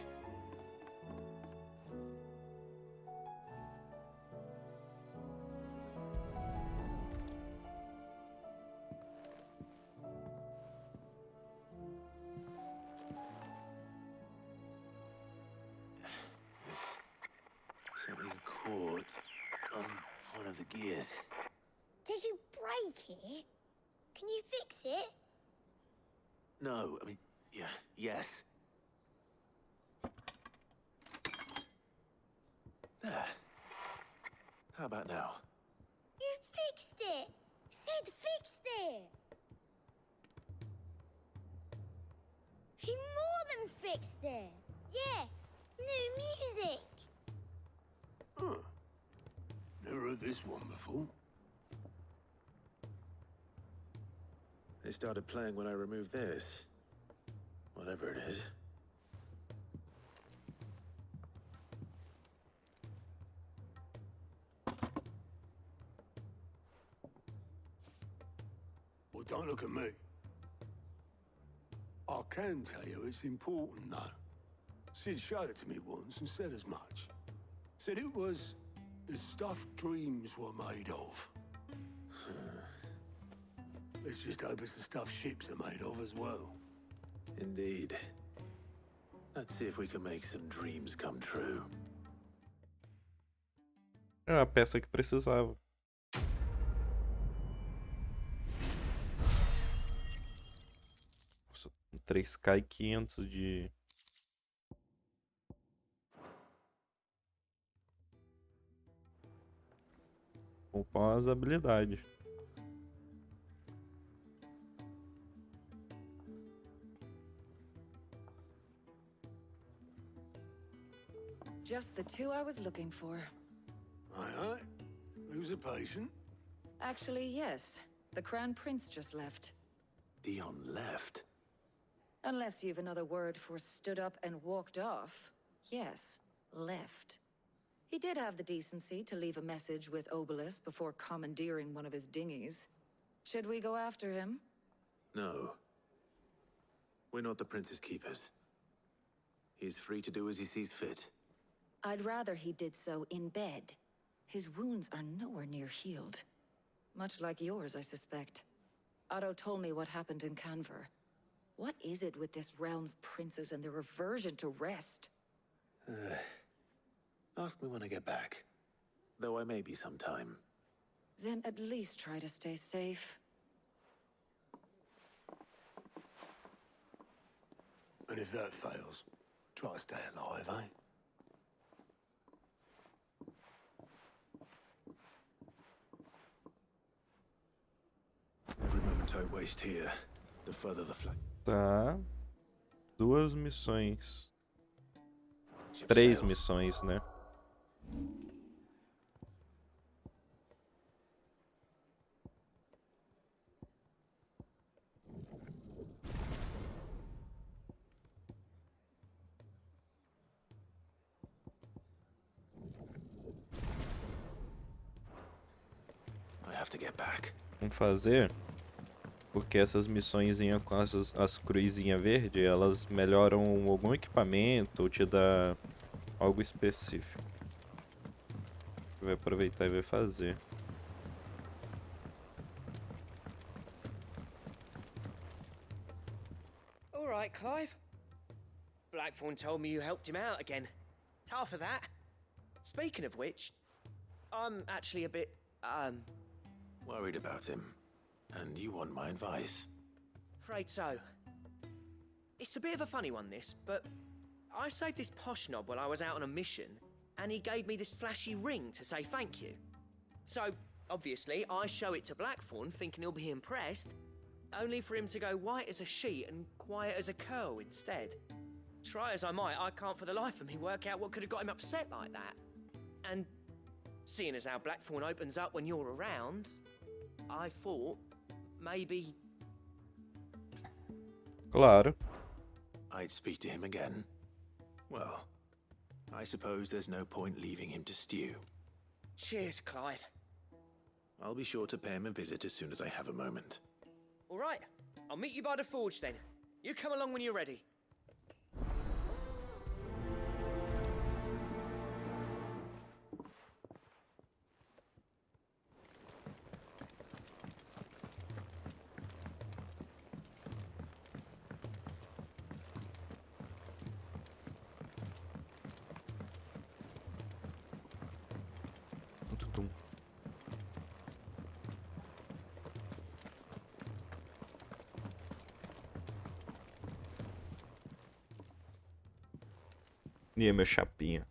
Something caught on one of the gears. Did you break it? Can you fix it? No, I mean, yeah, yes. There. How about now? You fixed it! Sid fixed it! He more than fixed it! Yeah, new music! Huh. Never heard this one before. They started playing when I removed this. Whatever it is. Well, don't look at me. I can tell you it's important, though. Sid showed it to me once and said as much. Said it was the stuff dreams were made of. Let's just hope it's the stuff ships are made of as well. Indeed. Let's see if we can make some dreams come true. É a peça que precisava. Nossa, 3K e 500 de... Upar as habilidades. Just the two I was looking for. Aye. Who's a patient? Actually, yes. The Crown Prince just left. Dion left? Unless you've another word for stood up and walked off. Yes, left. He did have the decency to leave a message with Obelisk before commandeering one of his dinghies. Should we go after him? No. We're not the Prince's keepers. He's free to do as he sees fit. I'd rather he did so in bed. His wounds are nowhere near healed. Much like yours, I suspect. Otto told me what happened in Canver. What is it with this realm's princes and their aversion to rest? Ask me when I get back. Though I may be sometime. Then at least try to stay safe. And if that fails, try to stay alive, eh? Every moment I waste here, the further the flight. Tá. 2 missões. 3 missões, né? I have to get back. Vamos fazer, porque essas missõezinhas com as cruzinhas verde, elas melhoram algum equipamento ou te dá algo específico. Vai aproveitar e vai fazer. All right, Clive. Blackthorn told me you helped him out again. Tough for that. Speaking of which, I'm actually a bit, Worried about him. And you want my advice? afraid so. It's a bit of a funny one, this, but I saved this posh knob while I was out on a mission, and he gave me this flashy ring to say thank you. So, obviously, I show it to Blackthorn, thinking he'll be impressed, only for him to go white as a sheet and quiet as a curl instead. Try as I might, I can't for the life of me work out what could have got him upset like that. And seeing as how Blackthorn opens up when you're around, I thought maybe... Claro. I'd speak to him again. Well, I suppose there's no point leaving him to stew. Cheers, Clive. I'll be sure to pay him a visit as soon as I have a moment. All right, I'll meet you by the forge then. You come along when you're ready. E aí, meu chapinha?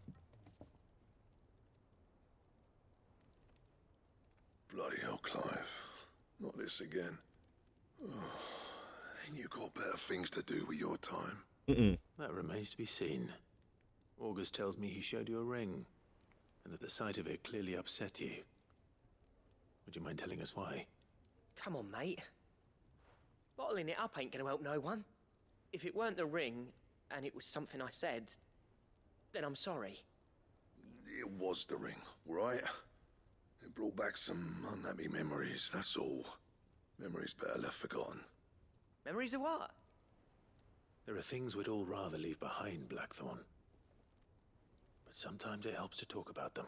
Bloody hell, Clive. Not this again. Ain't you got better things to do with your time? That remains to be seen. August tells me he showed you a ring, and that the sight of it clearly upset you. Would you mind telling us why? Come on, mate. Bottling it up ain't gonna help no one. If it weren't the ring, and it was something I said, then I'm sorry. It was the ring, right? It brought back some unhappy memories, that's all. Memories better left forgotten. Memories of what? There are things we'd all rather leave behind, Blackthorn. But sometimes it helps to talk about them.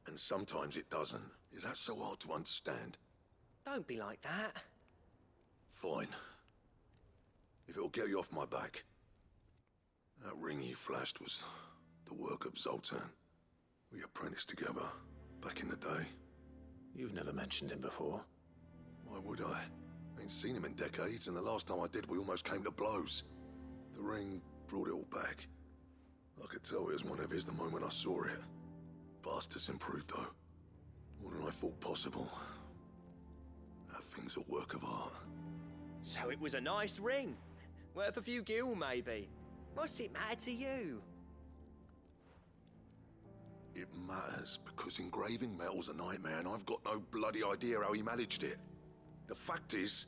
And sometimes it doesn't. Is that so hard to understand? Don't be like that. Fine. If it'll get you off my back. That ring he flashed was the work of Zoltan. We apprenticed together, back in the day. You've never mentioned him before. Why would I? Ain't seen him in decades, and the last time I did, we almost came to blows. The ring brought it all back. I could tell it was one of his the moment I saw it. Vast has improved, though. More than I thought possible. That thing's a work of art. So it was a nice ring. Worth a few gil, maybe. What's it matter to you? It matters because engraving metal's a nightmare, and I've got no bloody idea how he managed it. The fact is,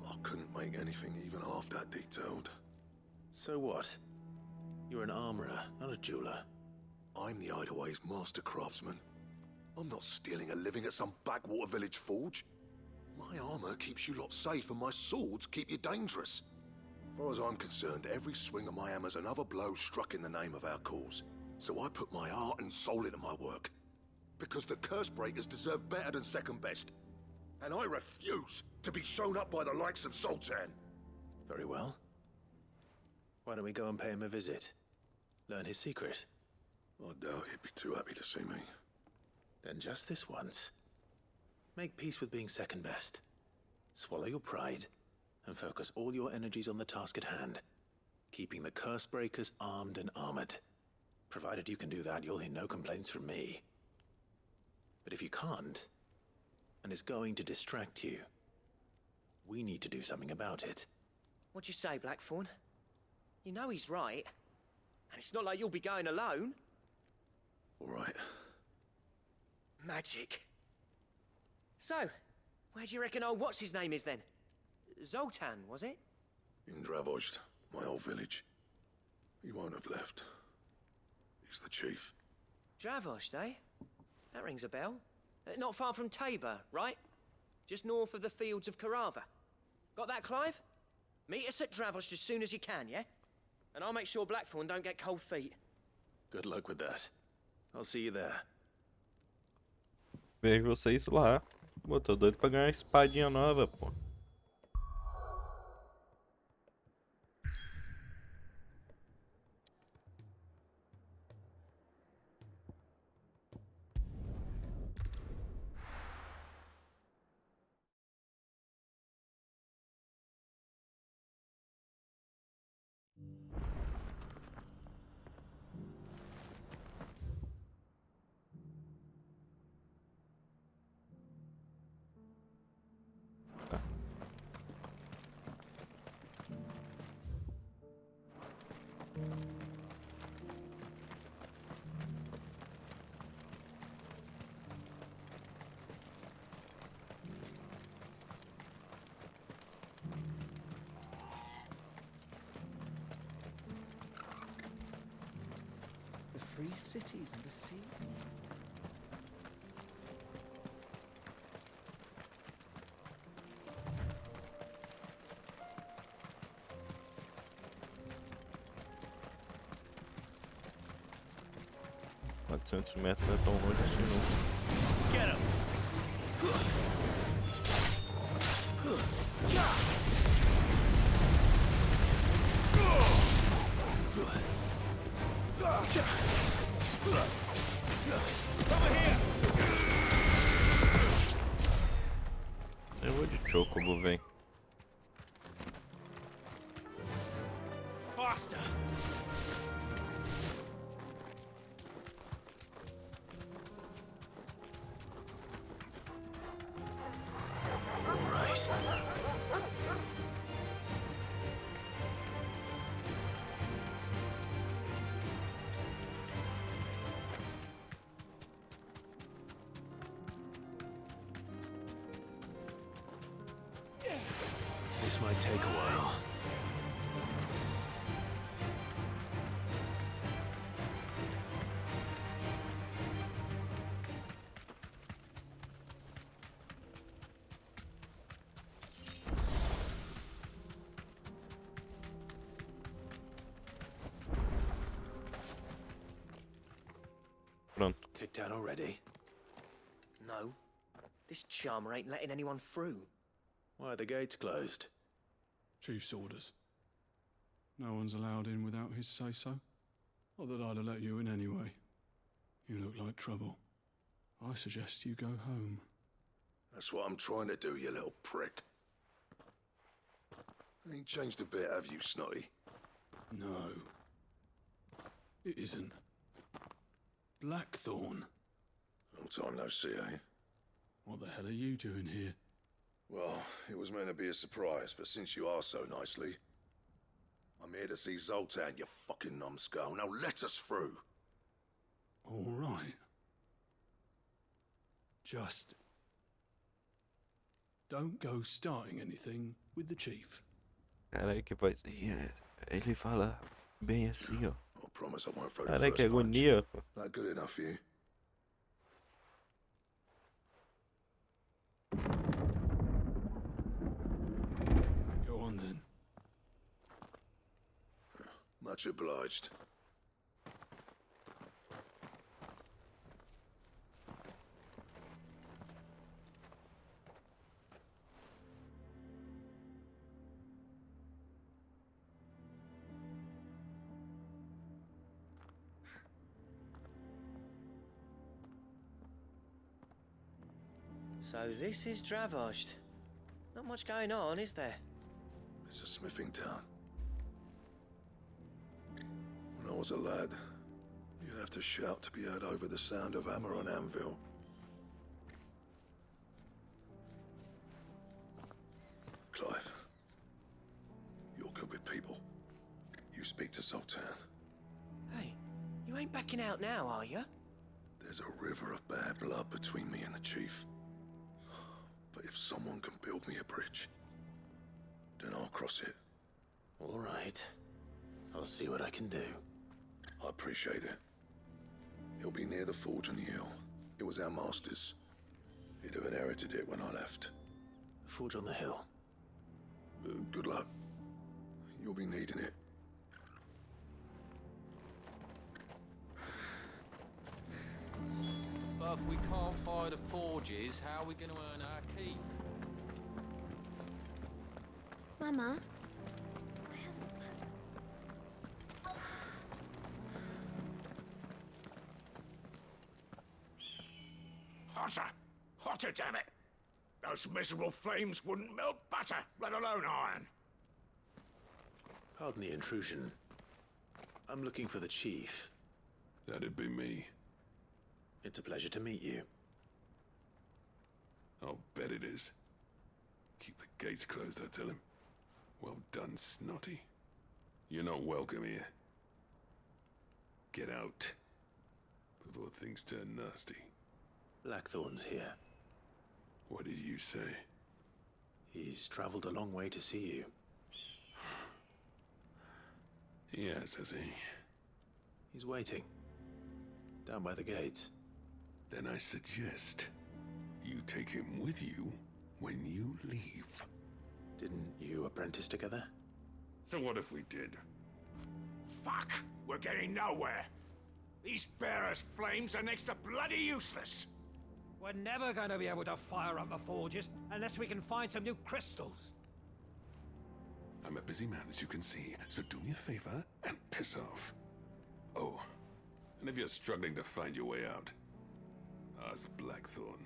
I couldn't make anything even half that detailed. So what? You're an armorer, not a jeweler. I'm the Hideaway's master craftsman. I'm not stealing a living at some backwater village forge. My armor keeps you lot safe, and my swords keep you dangerous. As far as I'm concerned, every swing of my hammer's another blow struck in the name of our cause. So I put my heart and soul into my work. Because the curse breakers deserve better than second best. And I refuse to be shown up by the likes of Zoltan. Very well. Why don't we go and pay him a visit? Learn his secret. I doubt he'd be too happy to see me. Then just this once. Make peace with being second best. Swallow your pride, and focus all your energies on the task at hand. Keeping the curse breakers armed and armored. Provided you can do that, you'll hear no complaints from me. But if you can't, and it's going to distract you, we need to do something about it. What'd you say, Blackthorn? You know he's right. And it's not like you'll be going alone. All right. Magic. So, where do you reckon old what's-his-name is then? Zoltan, was it? In Dravozd, my old village. He won't have left. He's the chief. Dravozd, eh? That rings a bell. Not far from Tabor, right? Just north of the fields of Carava. Got that, Clive? Meet us at Dravozd as soon as you can, yeah? And I'll make sure Blackthorn don't get cold feet. Good luck with that. I'll see you there. Vejo vocês lá. Pô, tô doido pra ganhar uma espadinha nova, pô. The free cities and the sea. $400 não é tão longe assim não. Get him! Eu vou de chocobo, véi. Faster! This might take a while. Pronto. Kicked out already? No. This charmer ain't letting anyone through. Why are the gates closed? Chief's orders. No one's allowed in without his say-so. Not that I'd have let you in anyway. You look like trouble. I suggest you go home. That's what I'm trying to do, you little prick. Ain't changed a bit, have you, Snotty? No. It isn't. Blackthorn. Long time no see, eh? What the hell are you doing here? Well, it was meant to be a surprise, but since you are so nicely, I'm here to see Zoltan, you fucking numbskull. Now let us through. All right. Just don't go starting anything with the chief. Caralho, que voz. Ele fala bem assim, ó. I promise I won't throw the Caralho, first que agonia. punch. That good enough for you? Go on then. Much obliged. So this is Dravozd. Not much going on, is there? It's a smithing town. When I was a lad, you'd have to shout to be heard over the sound of hammer on anvil. Clive, you're good with people. You speak to Zoltan. You ain't backing out now, are you? There's a river of bad blood between me and the chief. But if someone can build me a bridge, then I'll cross it. All right. I'll see what I can do. I appreciate it. He'll be near the forge on the hill. It was our master's. He'd have inherited it when I left. The forge on the hill. Good luck. You'll be needing it. But if we can't fire the forges, how are we going to earn our keep? Mama? Hotter! Hotter, damn it! Those miserable flames wouldn't melt butter, let alone iron. Pardon the intrusion. I'm looking for the chief. That'd be me. It's a pleasure to meet you. I'll bet it is. Keep the gates closed, I tell him. Well done, Snotty. You're not welcome here. Get out. Before things turn nasty. Blackthorn's here. What did you say? He's traveled a long way to see you. Yes, has he? He's waiting. Down by the gates. Then I suggest you take him with you when you leave. Didn't you apprentice together? So what if we did? Fuck! We're getting nowhere! These bearers' flames are next to bloody useless! We're never going to be able to fire up the forges unless we can find some new crystals. I'm a busy man, as you can see, so do me a favor and piss off. Oh, and if you're struggling to find your way out, ask Blackthorn.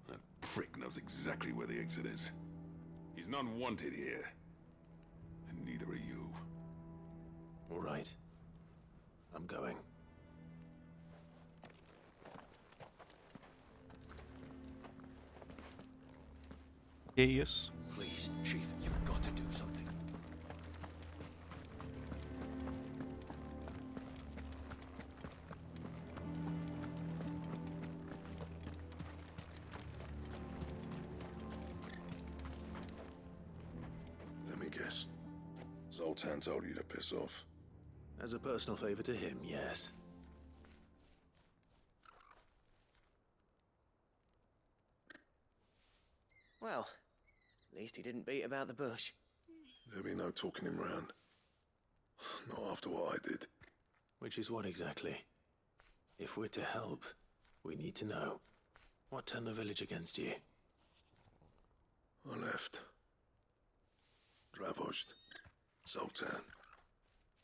That prick knows exactly where the exit is. He's not wanted here, and neither are you. All right. I'm going. Que isso? Please, Chief, you've got to do something. Let me guess. Zoltan told you to piss off. As a personal favor to him, yes. Well, at least he didn't beat about the bush. There'll be no talking him round. Not after what I did. Which is what exactly? If we're to help, we need to know. What turned the village against you? I left. Dravozd. Zoltan.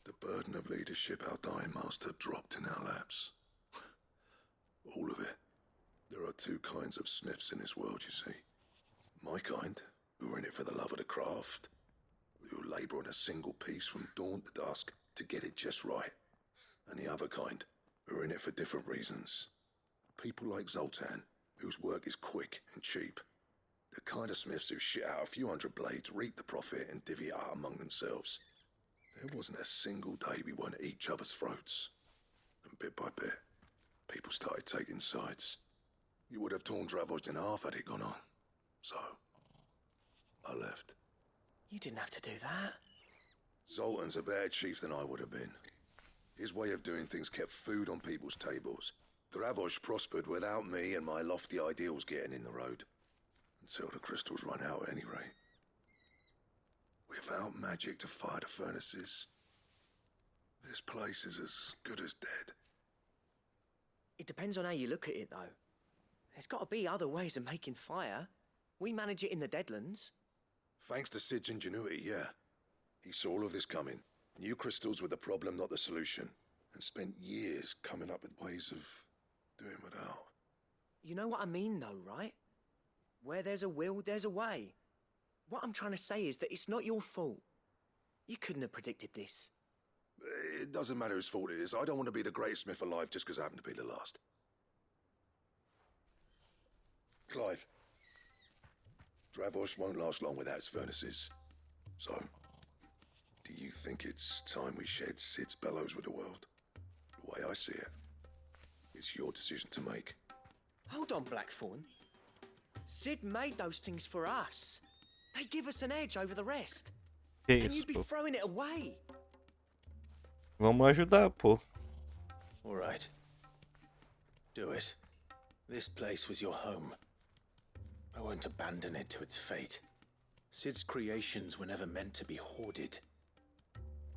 The burden of leadership our dying master dropped in our laps. All of it. There are two kinds of smiths in this world, you see. My kind, who are in it for the love of the craft, who labour on a single piece from dawn to dusk to get it just right. And the other kind, who are in it for different reasons. People like Zoltan, whose work is quick and cheap. The kind of smiths who shit out a few hundred blades, reap the profit, and divvy it out among themselves. There wasn't a single day we weren't at each other's throats. And bit by bit, people started taking sides. You would have torn Dravozd in half had it gone on. So, I left. You didn't have to do that. Zoltan's a better chief than I would have been. His way of doing things kept food on people's tables. Dravozd prospered without me and my lofty ideals getting in the road. Until the crystals run out at any rate. Without magic to fire the furnaces, this place is as good as dead. It depends on how you look at it, though. There's got to be other ways of making fire. We manage it in the Deadlands. Thanks to Sid's ingenuity, yeah. He saw all of this coming. Knew crystals were the problem, not the solution. And spent years coming up with ways of doing without. You know what I mean, though, right? Where there's a will, there's a way. What I'm trying to say is that it's not your fault. You couldn't have predicted this. It doesn't matter whose fault it is. I don't want to be the greatest smith alive just because I happen to be the last. Clive. Dravozd won't last long without its furnaces. So, do you think it's time we shared Sid's bellows with the world? The way I see it, it's your decision to make. Hold on, Blackthorn. Sid made those things for us. They give us an edge over the rest. Que And isso, you'd be pô. throwing it away. Vamos ajudar, pô. All right. Do it. This place was your home. I won't abandon it to its fate. Sid's creations were never meant to be hoarded.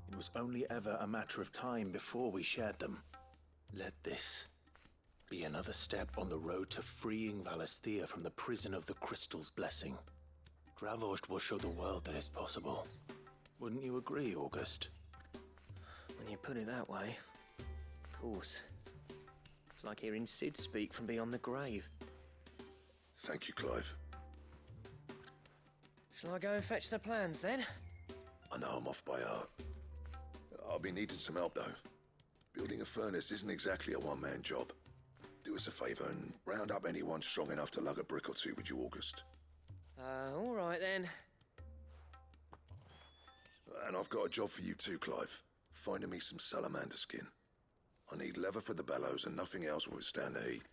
It was only ever a matter of time before we shared them. Let this be another step on the road to freeing Valisthea from the prison of the Crystal's blessing. Dravost will show the world that it's possible. Wouldn't you agree, August? When you put it that way, of course. It's like hearing Sid speak from beyond the grave. Thank you, Clive. Shall I go and fetch the plans then? I know I'm off by heart. I'll be needing some help, though. Building a furnace isn't exactly a one-man job. Do us a favour and round up anyone strong enough to lug a brick or two with you, August. All right then. And I've got a job for you too, Clive. Finding me some salamander skin. I need leather for the bellows and nothing else will withstand the heat.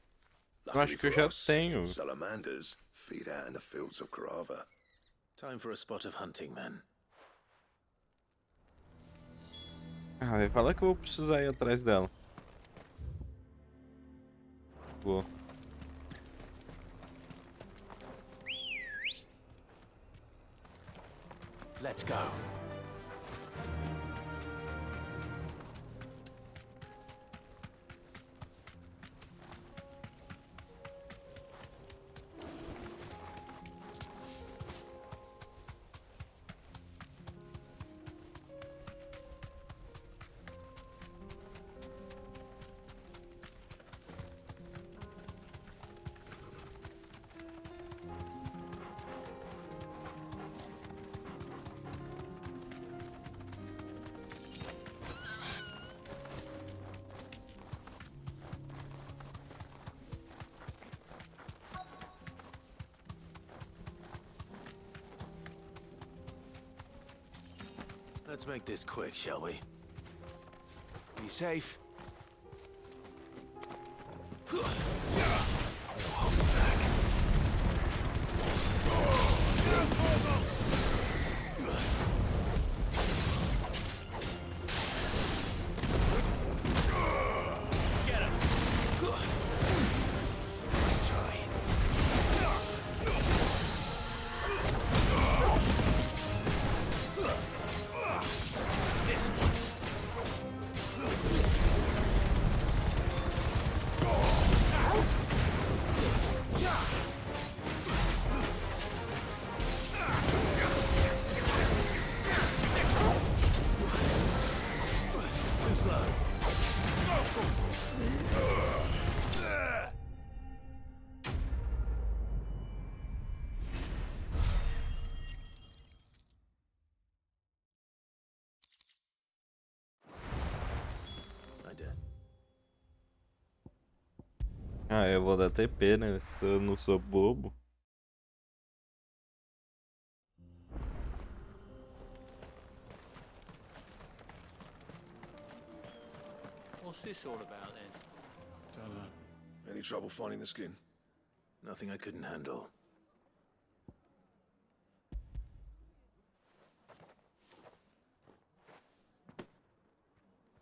Eu acho que eu já tenho. Salamanders feed out in the fields of Carava. Time for a spot of hunting, then. Ah, vai falar que eu vou precisar ir atrás dela. Vou. Let's go. Let's make this quick, shall we? Be safe. Hold back. Get him. Nice try. This one. Too slow. I did. Ah, eu vou dar TP, né? Se eu não sou bobo. What's this all about then? Don't know. Any trouble finding the skin? Nothing I couldn't handle.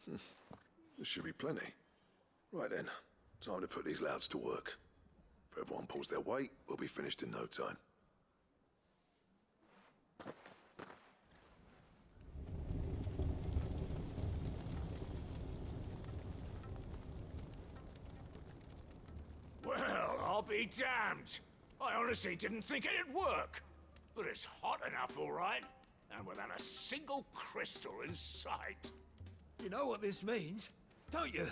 There should be plenty. Right then, time to put these louds to work. If everyone pulls their weight, we'll be finished in no time. Well, I'll be damned. I honestly didn't think it'd work. But it's hot enough, all right. And without a single crystal in sight. You know what this means, don't you?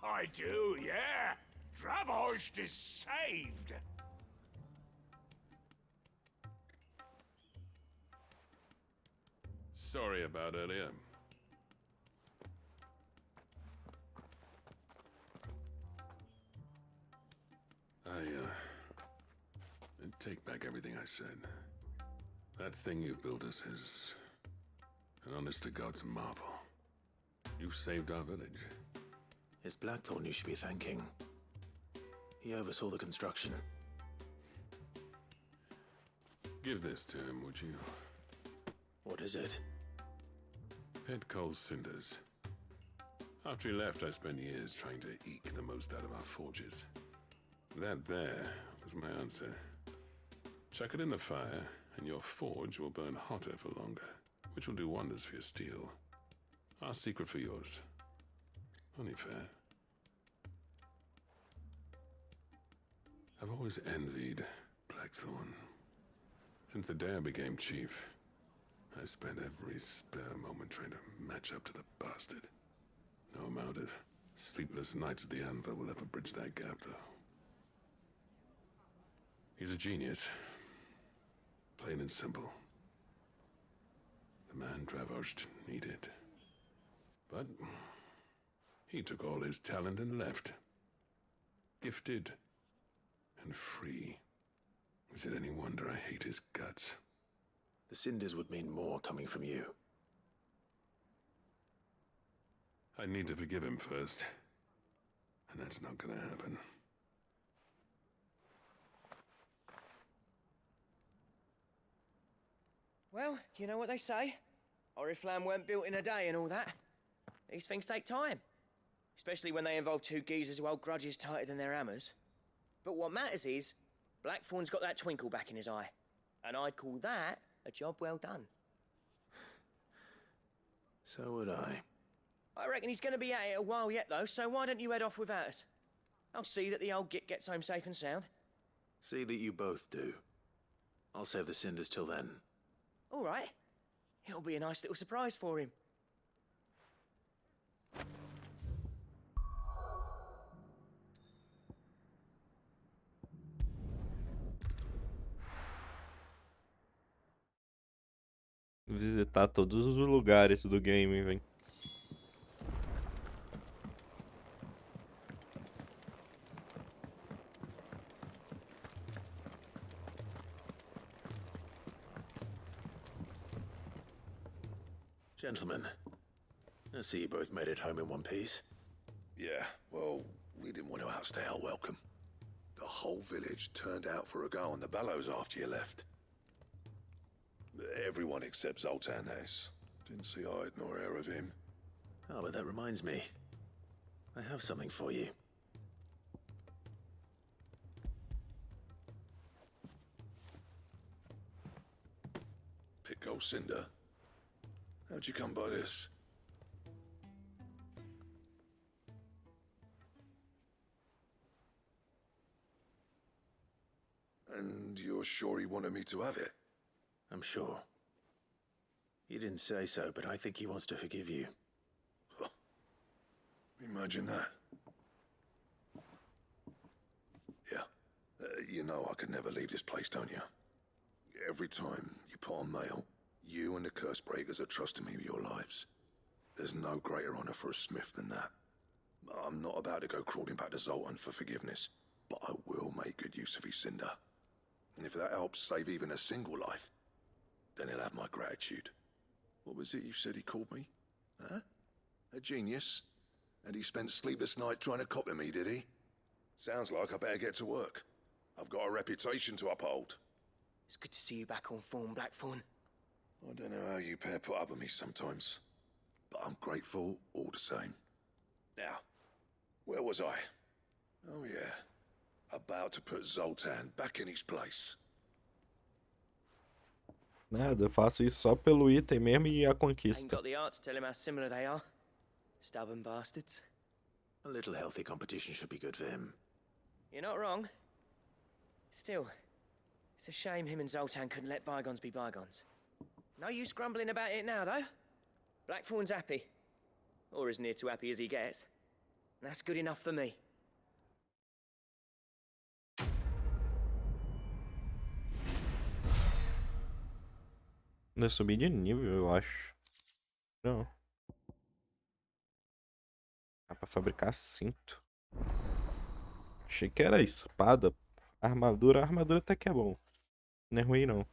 I do, yeah. Dravost is saved. Sorry about earlier. I take back everything I said. That thing you built us is an honest-to-God's marvel. You saved our village. It's Blackthorn you should be thanking. He oversaw the construction. Give this to him, would you? What is it? Pet Cole's cinders. After he left, I spent years trying to eke the most out of our forges. That there was my answer. Chuck it in the fire, and your forge will burn hotter for longer, which will do wonders for your steel. Our secret for yours. Only fair. I've always envied Blackthorn. Since the day I became chief, I spent every spare moment trying to match up to the bastard. No amount of sleepless nights at the anvil will ever bridge that gap, though. He's a genius. Plain and simple. The man Dravosht needed. But he took all his talent and left. Gifted and free. Is it any wonder I hate his guts? The cinders would mean more coming from you. I need to forgive him first. And that's not gonna happen. Well, you know what they say. Oriflamme weren't built in a day and all that. These things take time. Especially when they involve two geezers who hold grudges tighter than their hammers. But what matters is, Blackthorn's got that twinkle back in his eye. And I'd call that a job well done. So would I. I reckon he's going to be at it a while yet, though, so why don't you head off without us? I'll see that the old git gets home safe and sound. See that you both do. I'll save the cinders till then. All right. It'll be a nice little surprise for him. Visitar todos os lugares do game, velho. Gentlemen, I see you both made it home in one piece. Yeah, well, we didn't want to outstay our welcome. The whole village turned out for a go on the bellows after you left. Everyone except Zoltan has. Didn't see hide nor hair of him. Oh, but that reminds me. I have something for you. Pico Cinder. How'd you come by this? And you're sure he wanted me to have it? I'm sure. He didn't say so, but I think he wants to forgive you. Huh. Imagine that. Yeah. You know I could never leave this place, don't you? Every time you put on mail, you and the curse breakers are trusting me with your lives. There's no greater honor for a smith than that. I'm not about to go crawling back to Zoltan for forgiveness, but I will make good use of his cinder. And if that helps save even a single life, then he'll have my gratitude. What was it you said he called me? Huh? A genius? And he spent sleepless night trying to copy me, did he? Sounds like I better get to work. I've got a reputation to uphold. It's good to see you back on form, Blackthorn. I don't know how you pair put up with me sometimes, but I'm grateful all the same. Now, where was I? Oh yeah, about to put Zoltan back in his place. Nada, eu faço isso só pelo item mesmo e a Ain't conquista. got the art to tell him how similar they are. Stubborn bastards. A little healthy competition should be good for him. You're not wrong. Still, it's a shame him and Zoltan couldn't let bygones be bygones. No use grumbling about it now, though. Blackthorn's happy. Or as near to happy as he gets. And that's good enough for me. Ainda subi de nível, eu acho. Não. Dá pra fabricar cinto. Achei que era espada. Armadura. Armadura até que é bom. Não é ruim, não.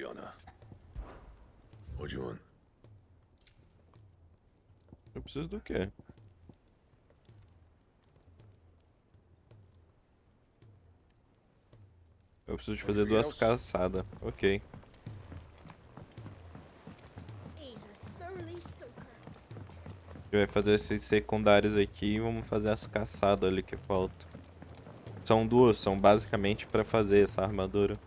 Honor. What do you want? Eu preciso do quê? Eu preciso de fazer duas caçadas. Ok. A gente vai fazer esses secundários aqui e vamos fazer as caçadas ali que faltam. São duas, são basicamente pra fazer essa armadura.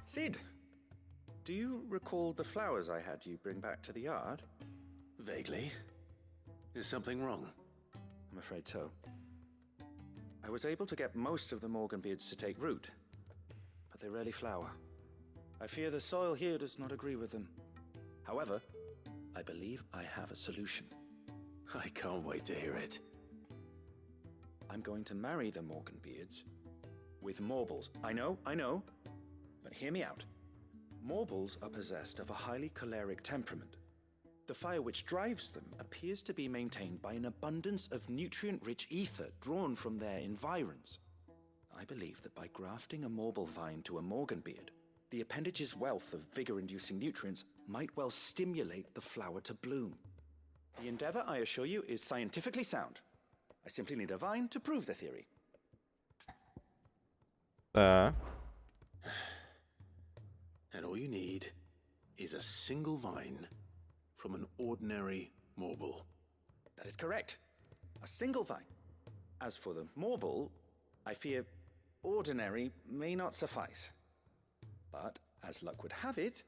Sid, do you recall the flowers I had you bring back to the yard? Vaguely. Is something wrong? I'm afraid so. I was able to get most of the Morganbeards to take root, but they rarely flower. I fear the soil here does not agree with them. However, I believe I have a solution. I can't wait to hear it. I'm going to marry the Morganbeards with Morbles. I know, but hear me out. Morbles are possessed of a highly choleric temperament. The fire which drives them appears to be maintained by an abundance of nutrient-rich ether drawn from their environs. I believe that by grafting a Morble vine to a Morganbeard, the appendage's wealth of vigor-inducing nutrients might well stimulate the flower to bloom. The endeavor, I assure you, is scientifically sound. I simply need a vine to prove the theory. And all you need is a single vine from an ordinary Morble. That is correct. A single vine. As for the Morble, I fear ordinary may not suffice. But, as luck would have it,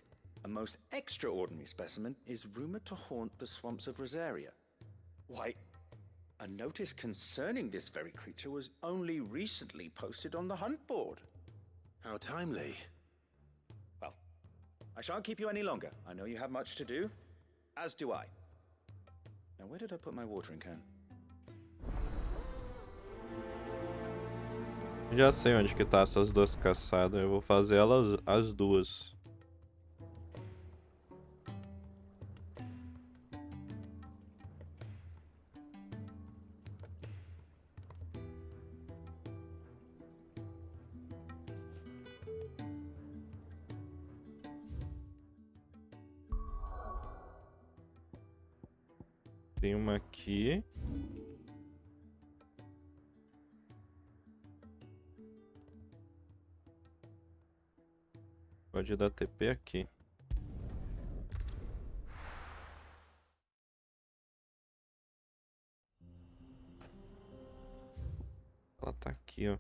a most extraordinary specimen is rumored to haunt the swamps of Rosaria. Why, a notice concerning this very creature was only recently posted on the hunt board. How timely. Well, I shan't keep you any longer. I know you have much to do, as do I. Now, where did I put my watering can? Já sei onde que tá essas duas caçadas. Eu vou fazer elas as duas. Tem uma aqui. Pode dar TP aqui. Ela tá aqui, ó.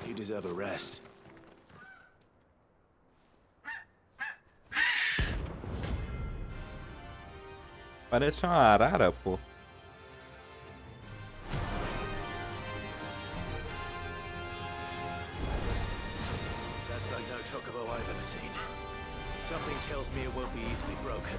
You deserve a rest. Parece uma arara, pô. That's like no chocobo I've ever seen. Something tells me it won't be easily broken.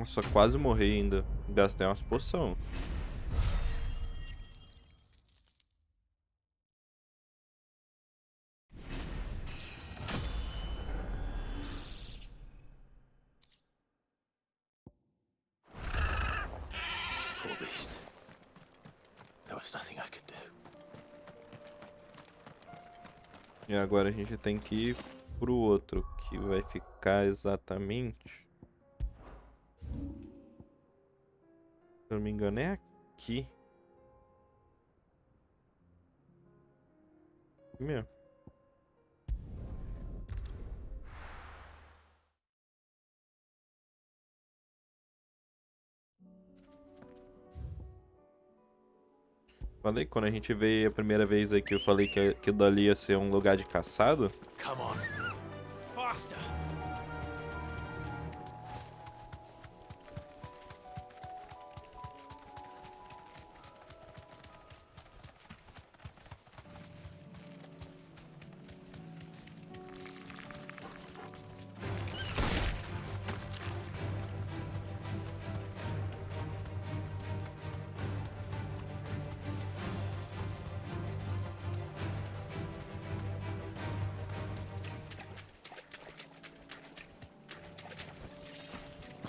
Nossa, quase morri ainda. Gastei umas poção. Poor beast. There was nothing I could do. E agora a gente tem que ir pro outro, que vai ficar exatamente... Se eu não me engano é aqui. Meu. Falei, quando a gente veio a primeira vez aqui, eu falei que dali ia ser um lugar de caçado. Come on. Faster.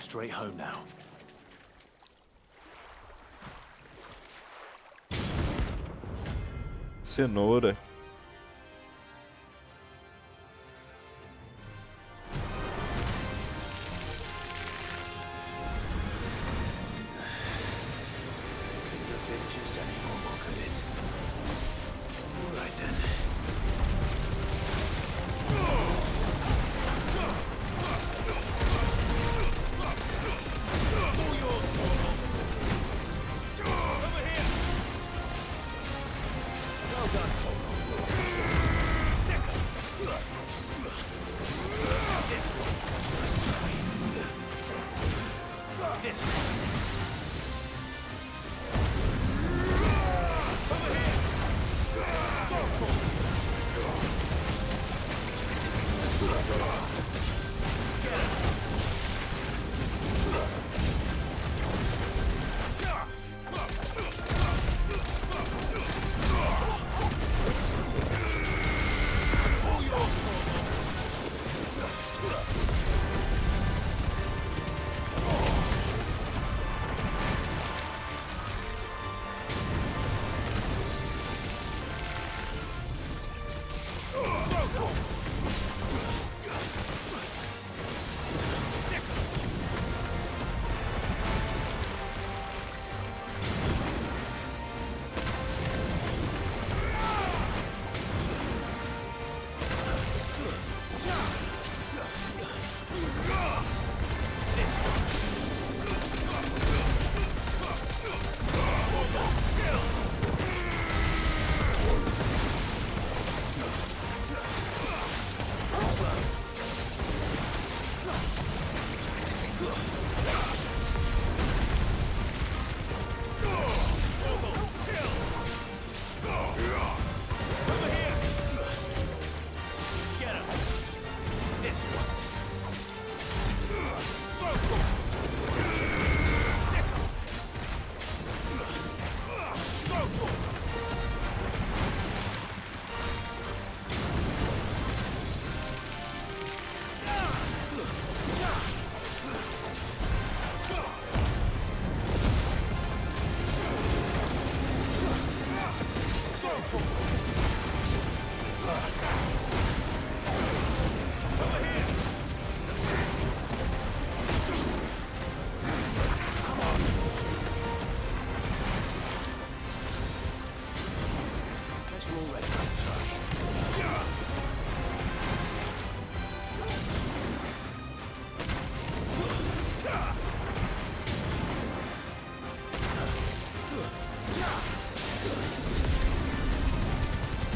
Straight home now. Cenoura. Couldn't have been just any normal, could it? All right then.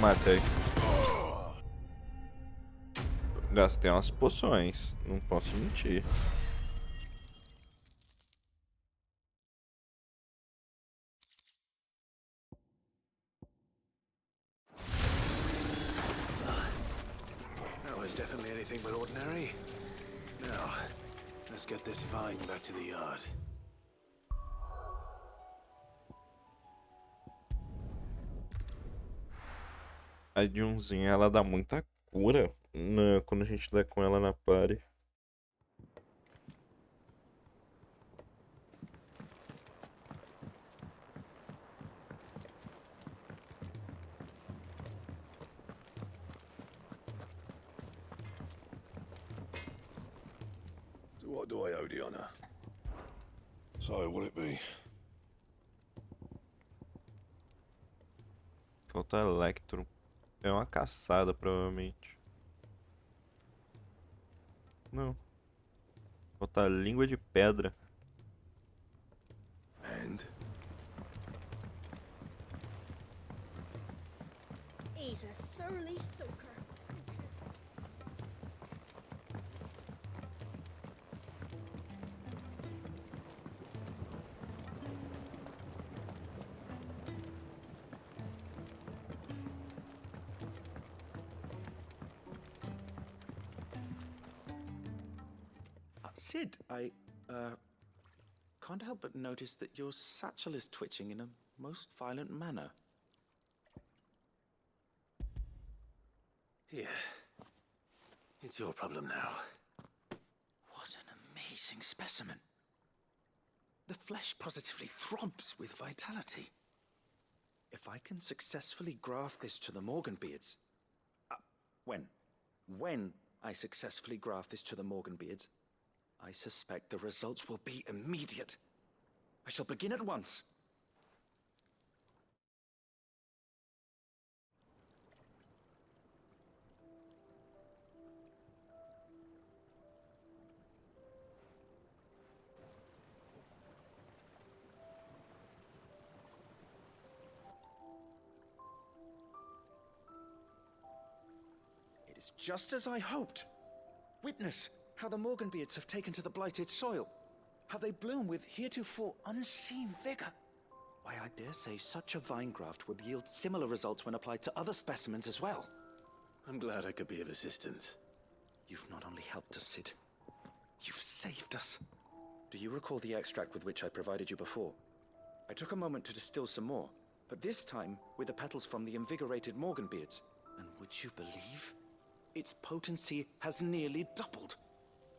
Matei. Gastei umas poções, não posso mentir. That was definitely anything but ordinary. Now, Let's get this vine back to the yard. A Junzinha, ela dá muita cura quando a gente dá com ela na party. So what do I owe the honor? So, will it be? Falta Electro. É uma caçada, provavelmente. Não. Falta língua de pedra. And? He's a surly soaker. Sid, I can't help but notice that your satchel is twitching in a most violent manner. Here. It's your problem now. What an amazing specimen. The flesh positively throbs with vitality. If I can successfully graft this to the Morganbeards... When I successfully graft this to the Morganbeards, I suspect the results will be immediate. I shall begin at once. It is just as I hoped. Witness how the Morganbeards have taken to the blighted soil, how they bloom with heretofore unseen vigor. Why, I dare say such a vine graft would yield similar results when applied to other specimens as well. I'm glad I could be of assistance. You've not only helped us, Sid, you've saved us. Do you recall the extract with which I provided you before? I took a moment to distill some more, but this time with the petals from the invigorated Morganbeards. And would you believe? Its potency has nearly doubled.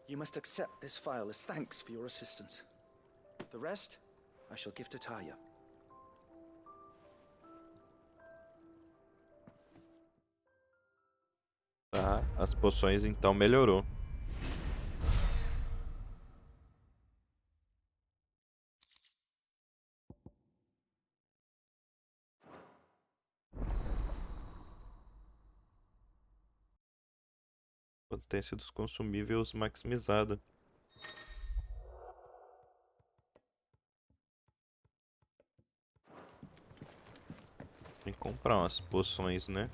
You must accept this file as thanks for your assistance. The rest, I shall give to Taya. Tá, as poções então melhorou. Potência dos consumíveis maximizada. Tem que comprar umas poções, né?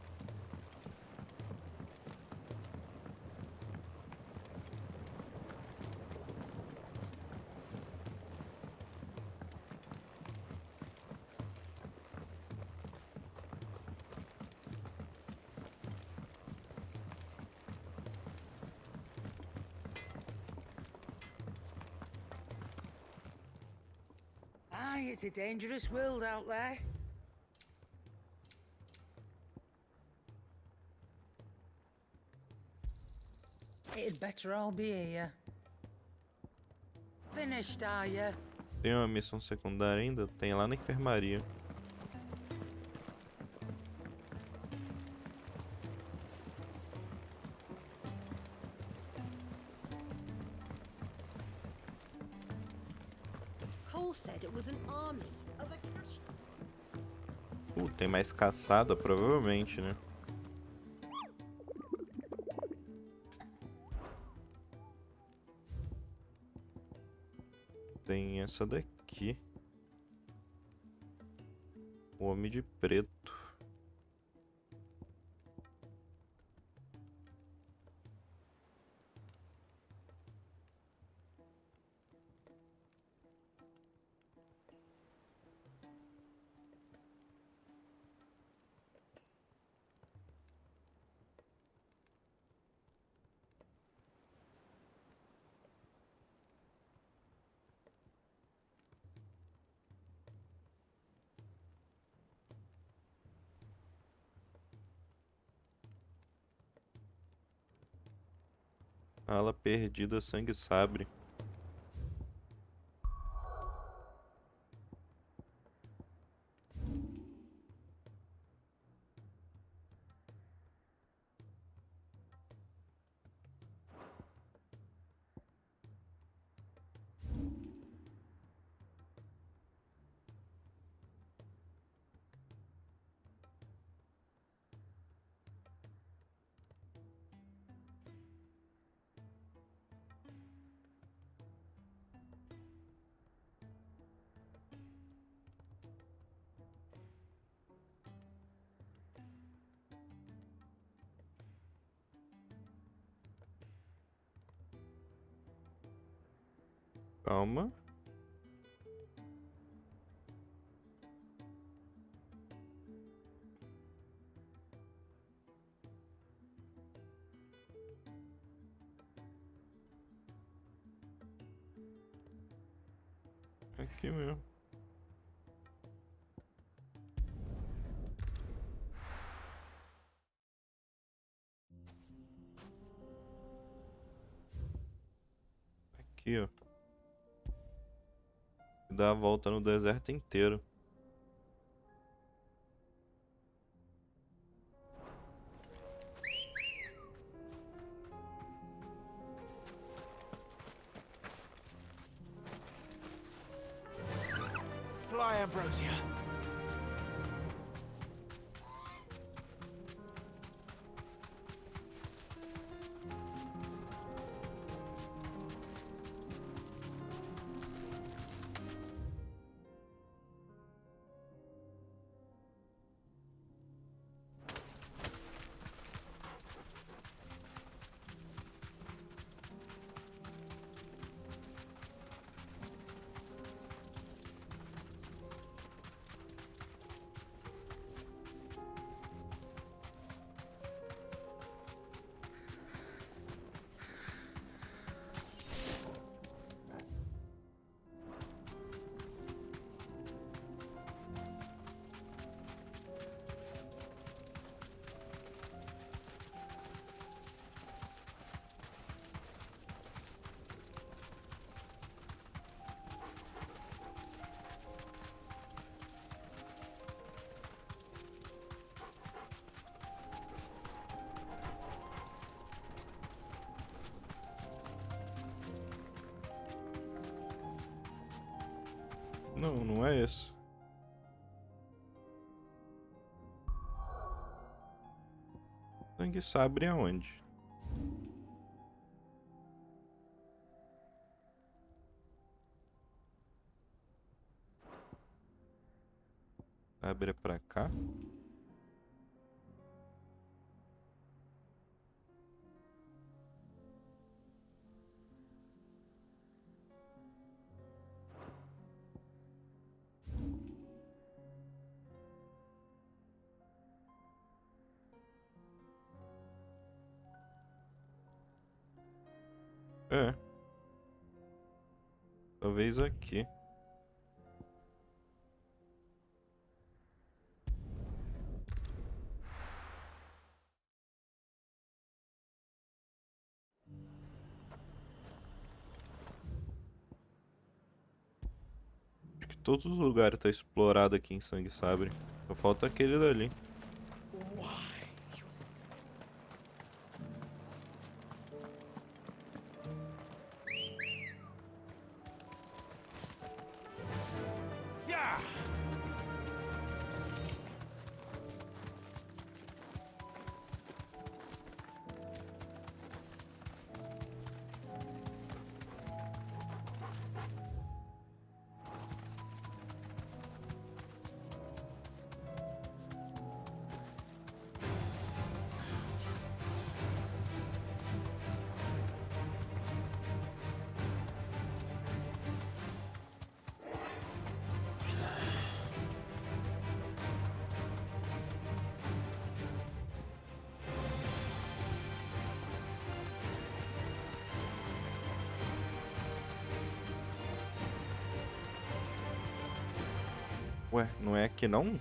Aye, it's a dangerous world out there. It'd better all be here. Finished, are you? Tem uma missão secundária ainda? Tem lá na enfermaria. Cole said it was an army of a cash. Tem mais caçada, provavelmente, né? Tem essa daqui. O Homem de Preto. Ala perdida, sangue sabre. Calma. Aqui mesmo. Aqui, ó. Dá a volta no deserto inteiro. Fly, Ambrosia. Não, não é esse. Sangue sabre aonde? Sabre é pra cá? É. Talvez aqui. Acho que todos os lugares tá explorado aqui em Sangue Sabre. Só falta aquele dali. Ué, não é aqui não?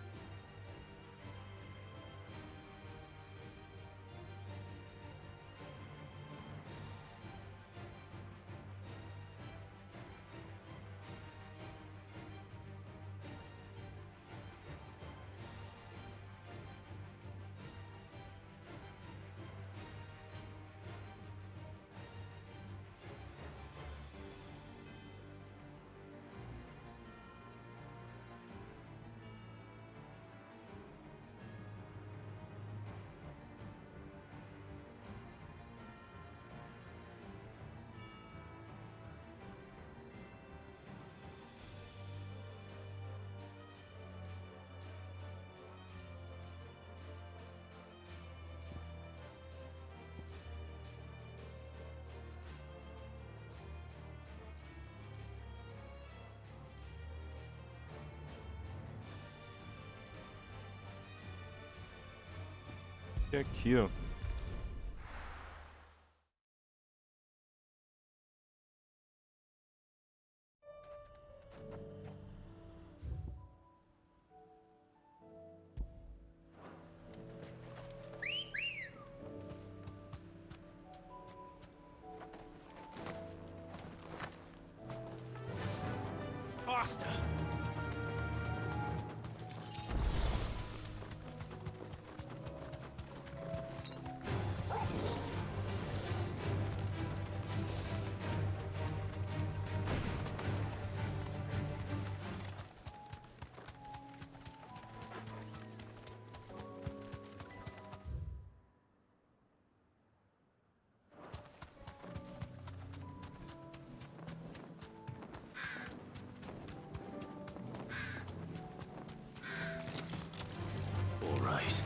E aqui, ó. Faster! All right.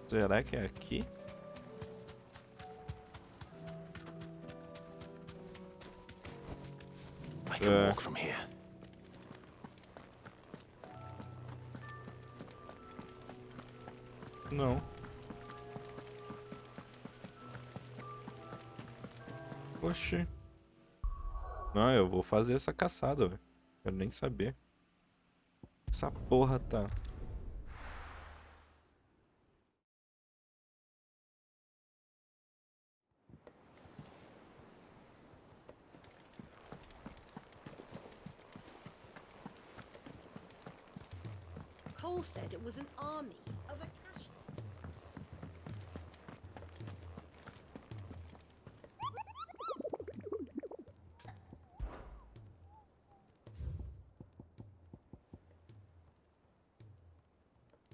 Será que é aqui? I can walk from here. Não. Oxi. Não, eu vou fazer essa caçada, velho. Quero nem saber. Essa porra tá. Cole said it was an army of a cash.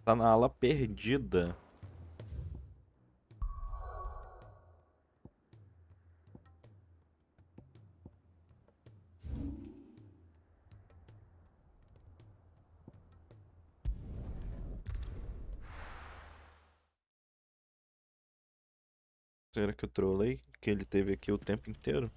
Tá na ala perdida. Será que eu trolei? Que ele teve aqui o tempo inteiro?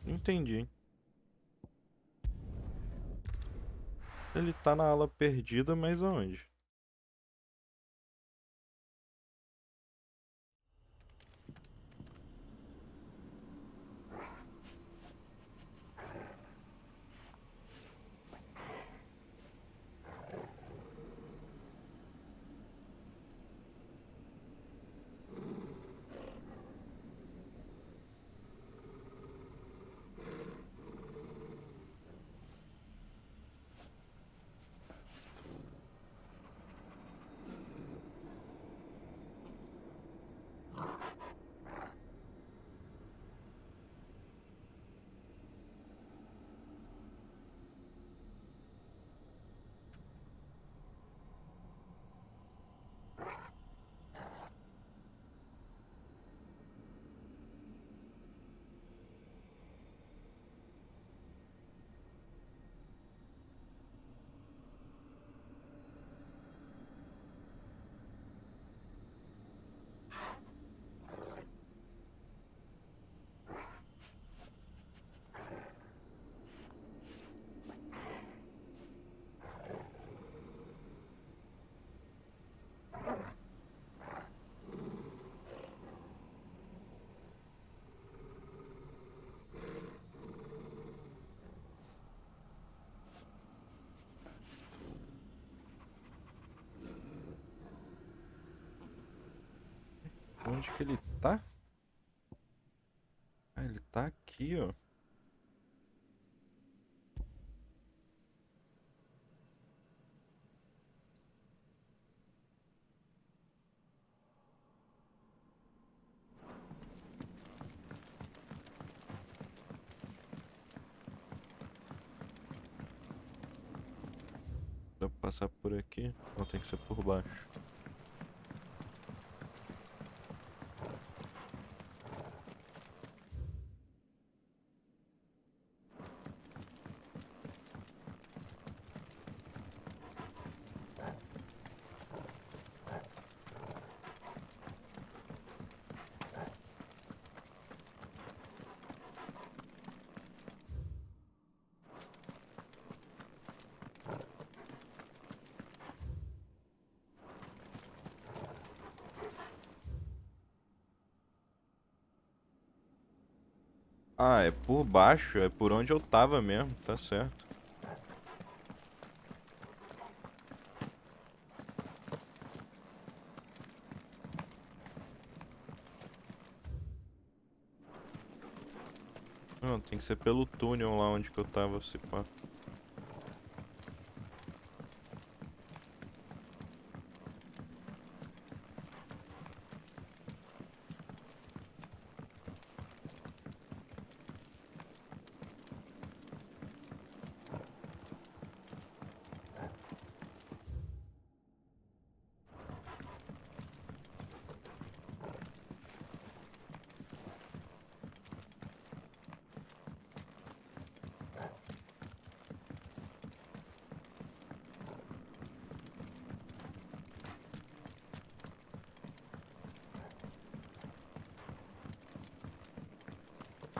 Entendi. Ele tá na ala perdida, mas aonde? Onde que ele tá? Ah, ele tá aqui, ó. Dá pra passar por aqui? Não, tem que ser por baixo. Ah, é por baixo, é por onde eu tava mesmo, tá certo. Não, tem que ser pelo túnel lá onde que eu tava, se pá.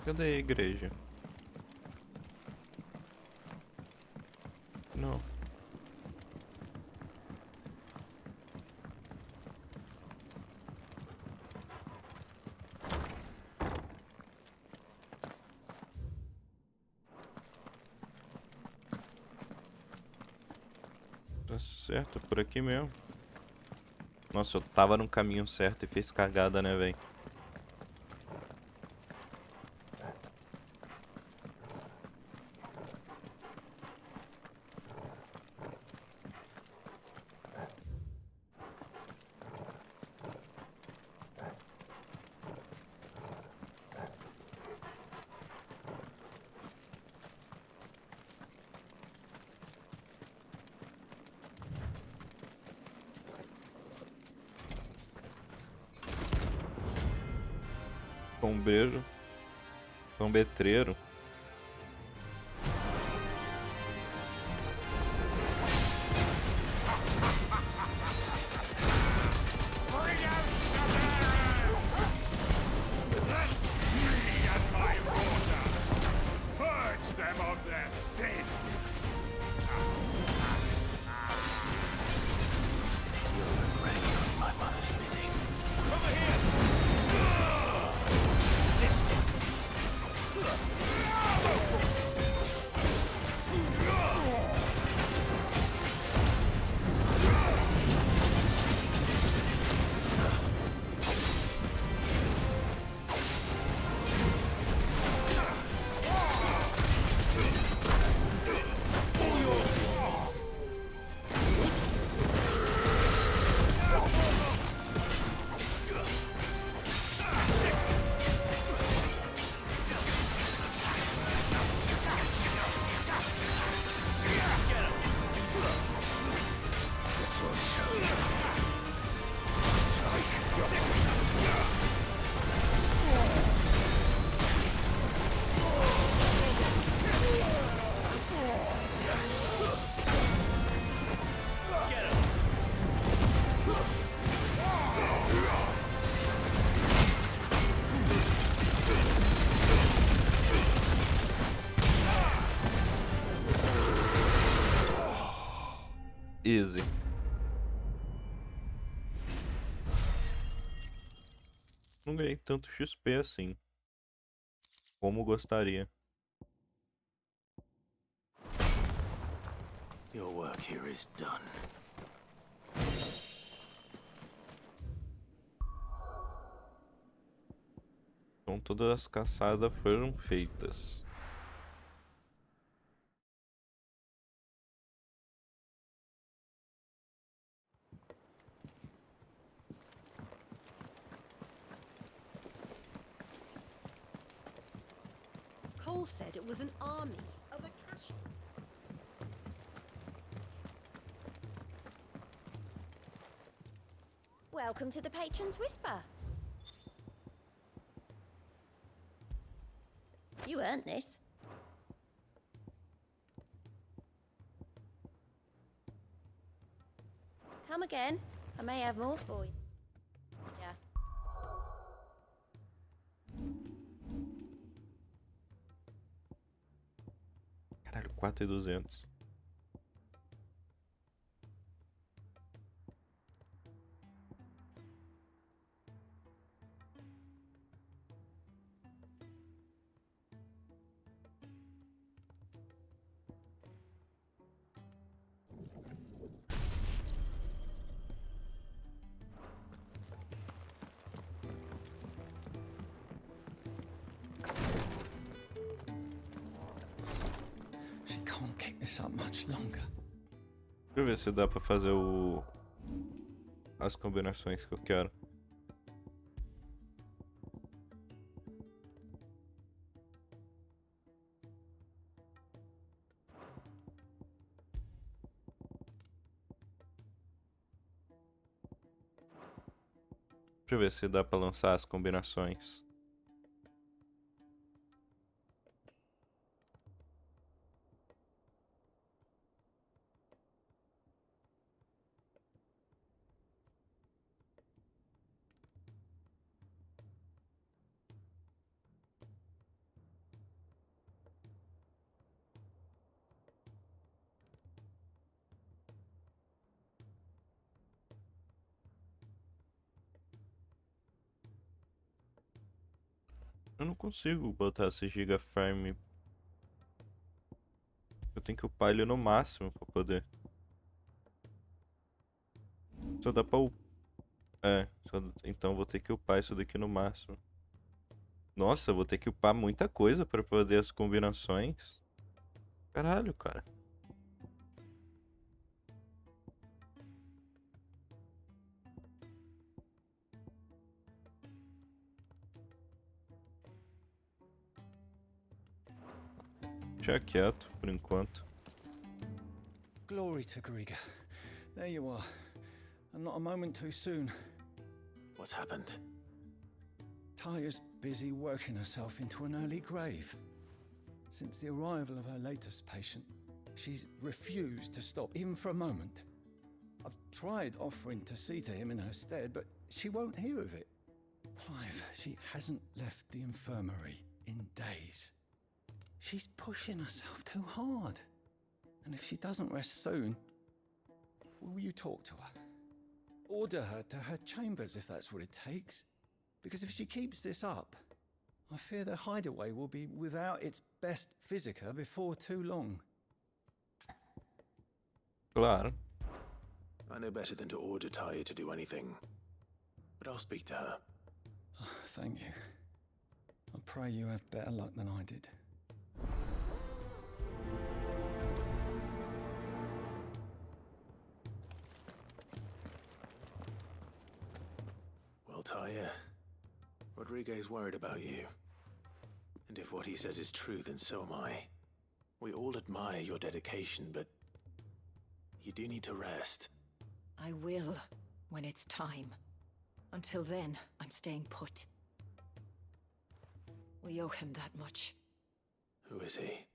Cadê a igreja? Não. Tá certo, por aqui mesmo. Nossa, eu tava no caminho certo e fez cagada, né, velho? Sombreiro. Sombetreiro. Easy. Não ganhei tanto XP assim como gostaria. Your work here is done. Então todas as caçadas foram feitas. Cole said it was an army of a cash. Welcome to the Patron's Whisper. You earned this. Come again. I may have more for you. Yeah. Caralho, 4.200. She can't keep this up much longer. Deixa eu ver se dá pra fazer as combinações que eu quero. Deixa eu ver se dá pra lançar as combinações. Eu não consigo botar esse gigaframe. Eu tenho que upar ele no máximo pra poder. Só dá pra upar. Então vou ter que upar isso daqui no máximo. Nossa, vou ter que upar muita coisa pra poder as combinações. Caralho, cara. Deixa quieto por enquanto. Glory to Griga. There you are. And not a moment too soon. What's happened? Taya's busy working herself into an early grave. Since the arrival of her latest patient, she's refused to stop, even for a moment. I've tried offering to see to him in her stead, but she won't hear of it. Clive, she hasn't left the infirmary in days. She's pushing herself too hard. And if she doesn't rest soon, will you talk to her? Order her to her chambers if that's what it takes. Because if she keeps this up, I fear the hideaway will be without its best physica before too long. Claro. I know better than to order Taya to do anything. But I'll speak to her. Thank you. I pray you have better luck than I did. Well, Taya, Rodriguez worried about you. And if what he says is true, then so am I. We all admire your dedication, but you do need to rest. I will, when it's time. Until then, I'm staying put. We owe him that much. Who is he?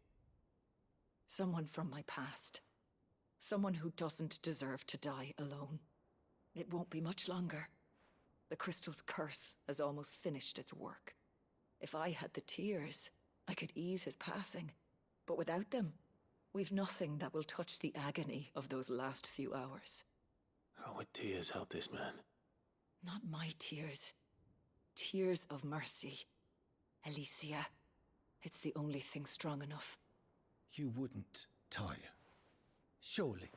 Someone from my past. Someone who doesn't deserve to die alone. It won't be much longer. The crystal's curse has almost finished its work. If I had the tears, I could ease his passing. But without them, we've nothing that will touch the agony of those last few hours. How would tears help this man? Not my tears. Tears of mercy. Alicia, it's the only thing strong enough. You wouldn't, Taya. Surely.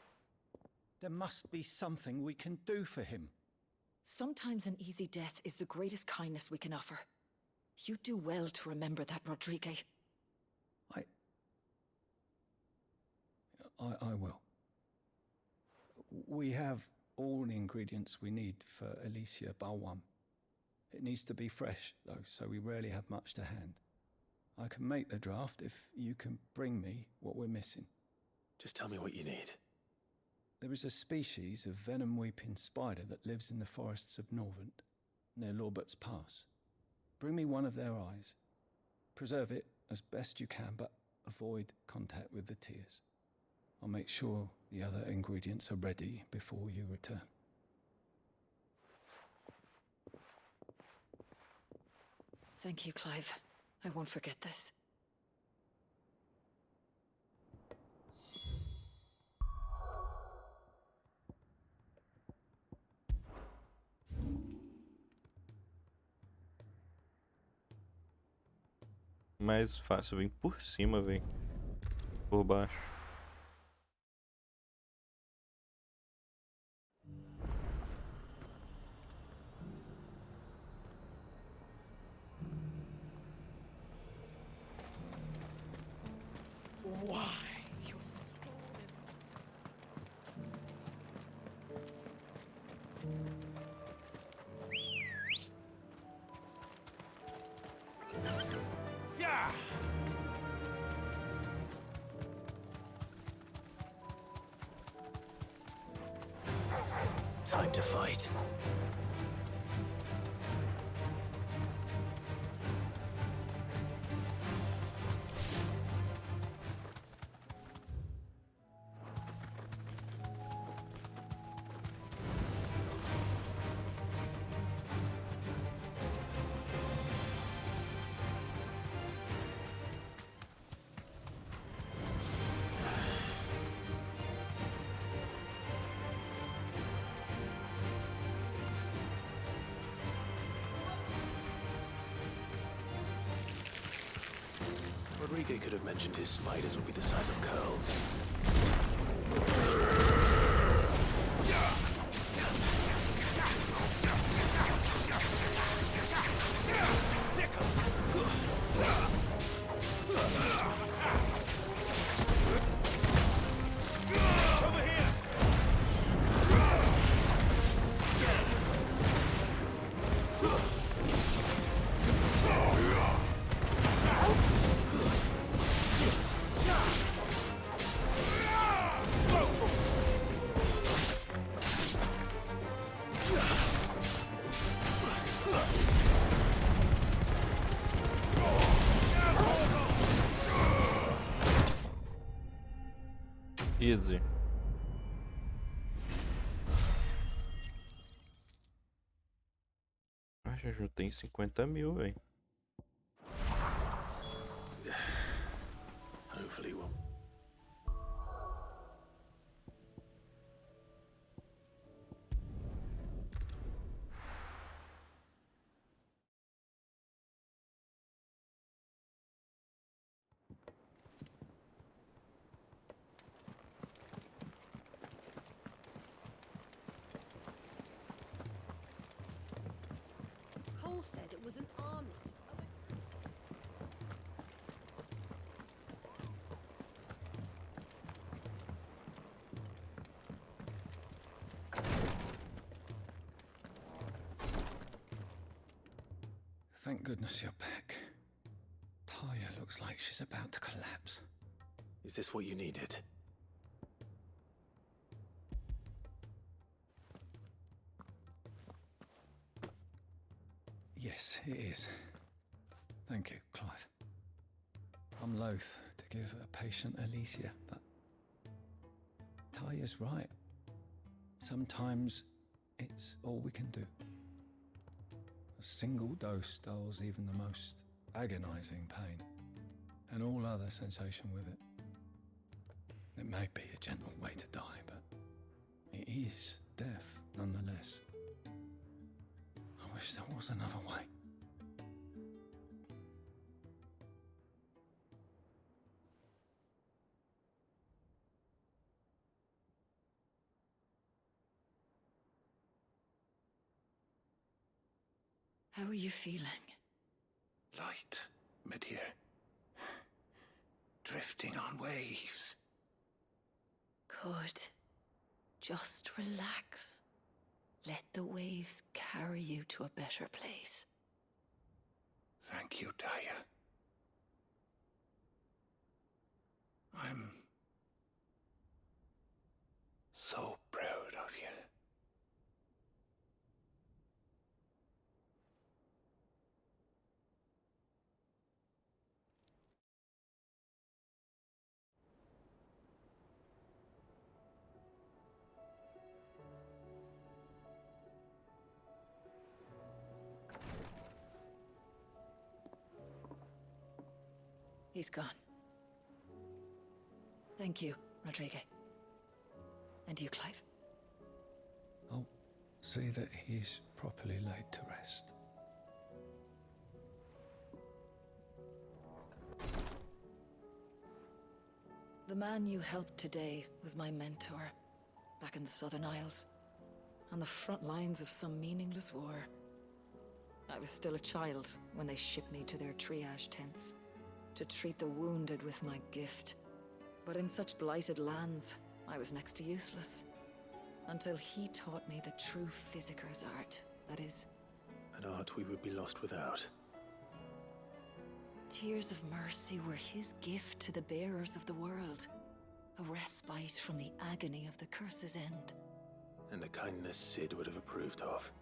There must be something we can do for him. Sometimes an easy death is the greatest kindness we can offer. You do well to remember that, Rodrigue. I will. We have all the ingredients we need for Alicia Balwam. It needs to be fresh, though, so we rarely have much to hand. I can make the draft if you can bring me what we're missing. Just tell me what you need. There is a species of venom-weeping spider that lives in the forests of Norvent, near Lorbert's Pass. Bring me one of their eyes. Preserve it as best you can, but avoid contact with the tears. I'll make sure the other ingredients are ready before you return. Thank you, Clive. I won't forget this. Mais fácil vir por cima, velho. Por baixo. Why? Yeah! Time to fight. Rodrigue could have mentioned his spiders would be the size of curls. Easy. Ah, já juntei 50 mil, velho. Hopefully we'll... Cole said it was an army. Thank goodness you're back. Taya looks like she's about to collapse. Is this what you needed? Yes, it is. Thank you, Clive. I'm loath to give a patient Alicia, but Taya's right. Sometimes it's all we can do. A single dose dulls even the most agonizing pain, and all other sensation with it. It may be a gentle way to die, but it is death nonetheless. I wish there was another way. How are you feeling? Light, mid-here. Drifting on waves. Good. Just relax. Let the waves carry you to a better place. Thank you, Daya. I'm so proud of you. He's gone. Thank you, Rodrigue. And you, Clive? I'll see that he's properly laid to rest. The man you helped today was my mentor, back in the Southern Isles, on the front lines of some meaningless war. I was still a child when they shipped me to their triage tents, to treat the wounded with my gift. But in such blighted lands, I was next to useless. Until he taught me the true physicker's art, that is... An art we would be lost without. Tears of mercy were his gift to the bearers of the world. A respite from the agony of the curse's end. And a kindness Sid would have approved of.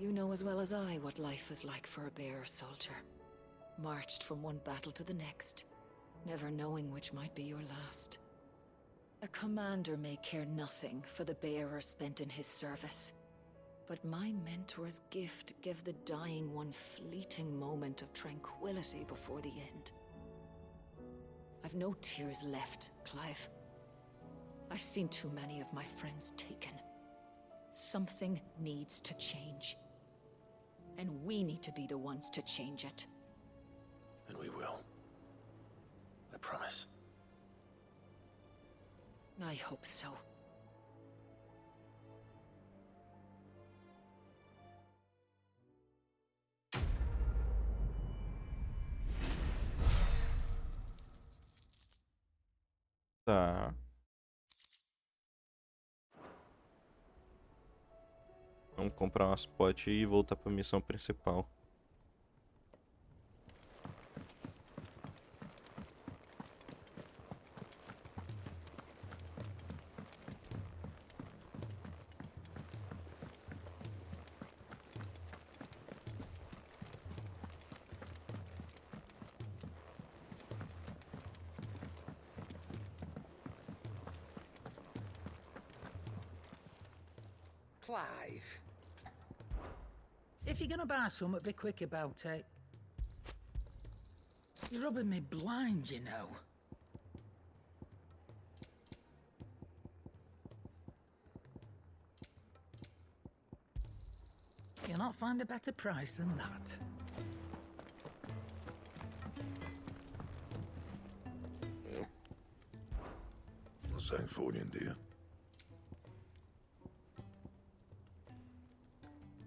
You know as well as I what life is like for a bearer soldier. Marched from one battle to the next, never knowing which might be your last. A commander may care nothing for the bearer spent in his service. But my mentor's gift gave the dying one fleeting moment of tranquility before the end. I've no tears left, Clive. I've seen too many of my friends taken. Something needs to change. And we need to be the ones to change it. And we will. I promise. I hope so. Tá. Vamos comprar umas potes e voltar pra missão principal. Clive. If you're gonna buy something, be quick about it. You're rubbing me blind, you know. You'll not find a better price than that. Well, not saying fortune, do you?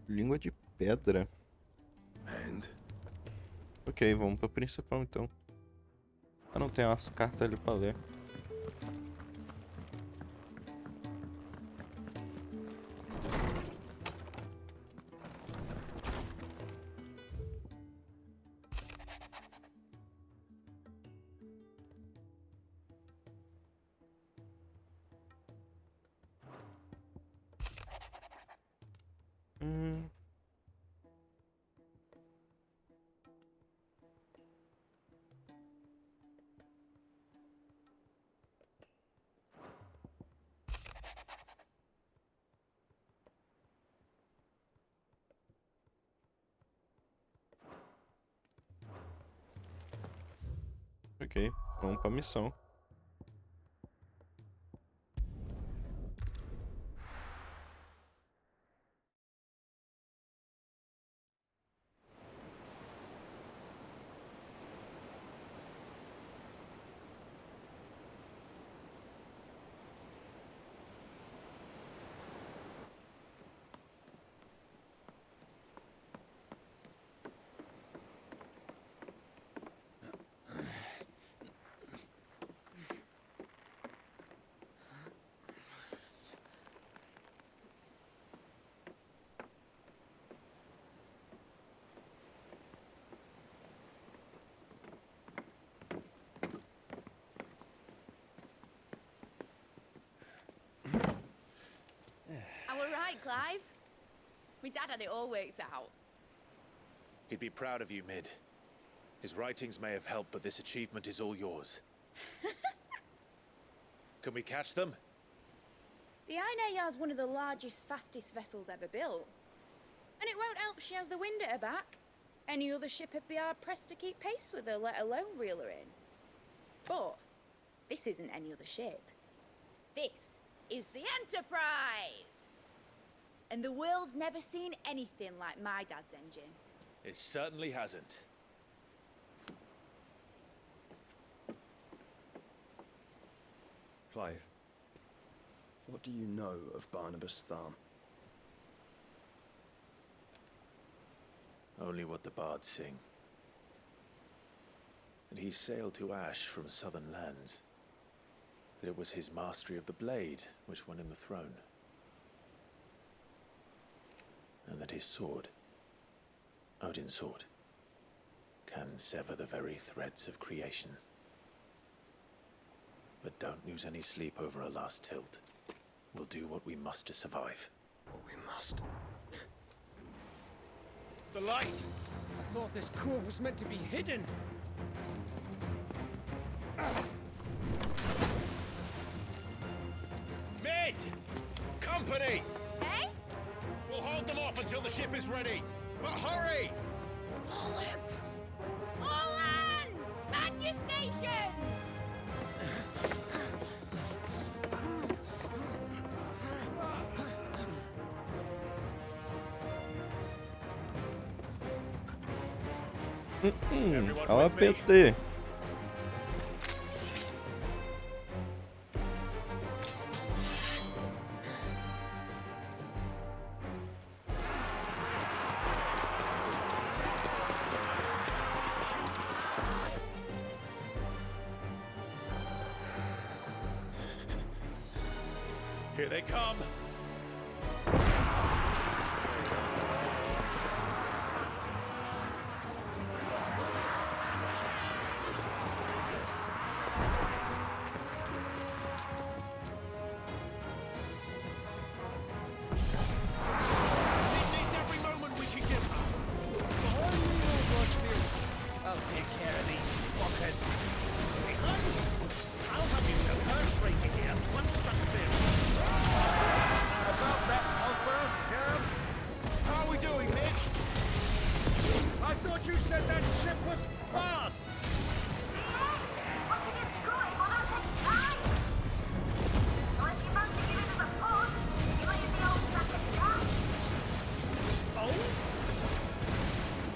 Língua de pedra. And? Ok, vamos pro principal então. Ah, não, tem umas cartas ali pra ler. Ok, vamos pra missão. Clive. My dad had it all worked out. He'd be proud of you, Mid. His writings may have helped, but this achievement is all yours. Can we catch them? The Ainayar's one of the largest, fastest vessels ever built. And it won't help she has the wind at her back. Any other ship would be hard-pressed to keep pace with her, let alone reel her in. But this isn't any other ship. This is the Enterprise! And the world's never seen anything like my dad's engine. It certainly hasn't. Clive, what do you know of Barnabas Thumb? Only what the bards sing. And he sailed to Ash from southern lands. That it was his mastery of the blade which won him the throne. And that his sword, Odin's sword, can sever the very threads of creation. But don't lose any sleep over a last tilt. We'll do what we must to survive. What we must. The light! I thought this cove was meant to be hidden. Mid! Company! Eh? We'll hold them off until the ship is ready. But hurry! Bollocks! All hands! Man your stations! Olha o PT. Here they come. I'll take care of these fuckers. Behind you! I'll have you no earth breaking here. One struck thin. About that, Alpha, Cam. How are we doing, Nick? I thought you said that ship was fast.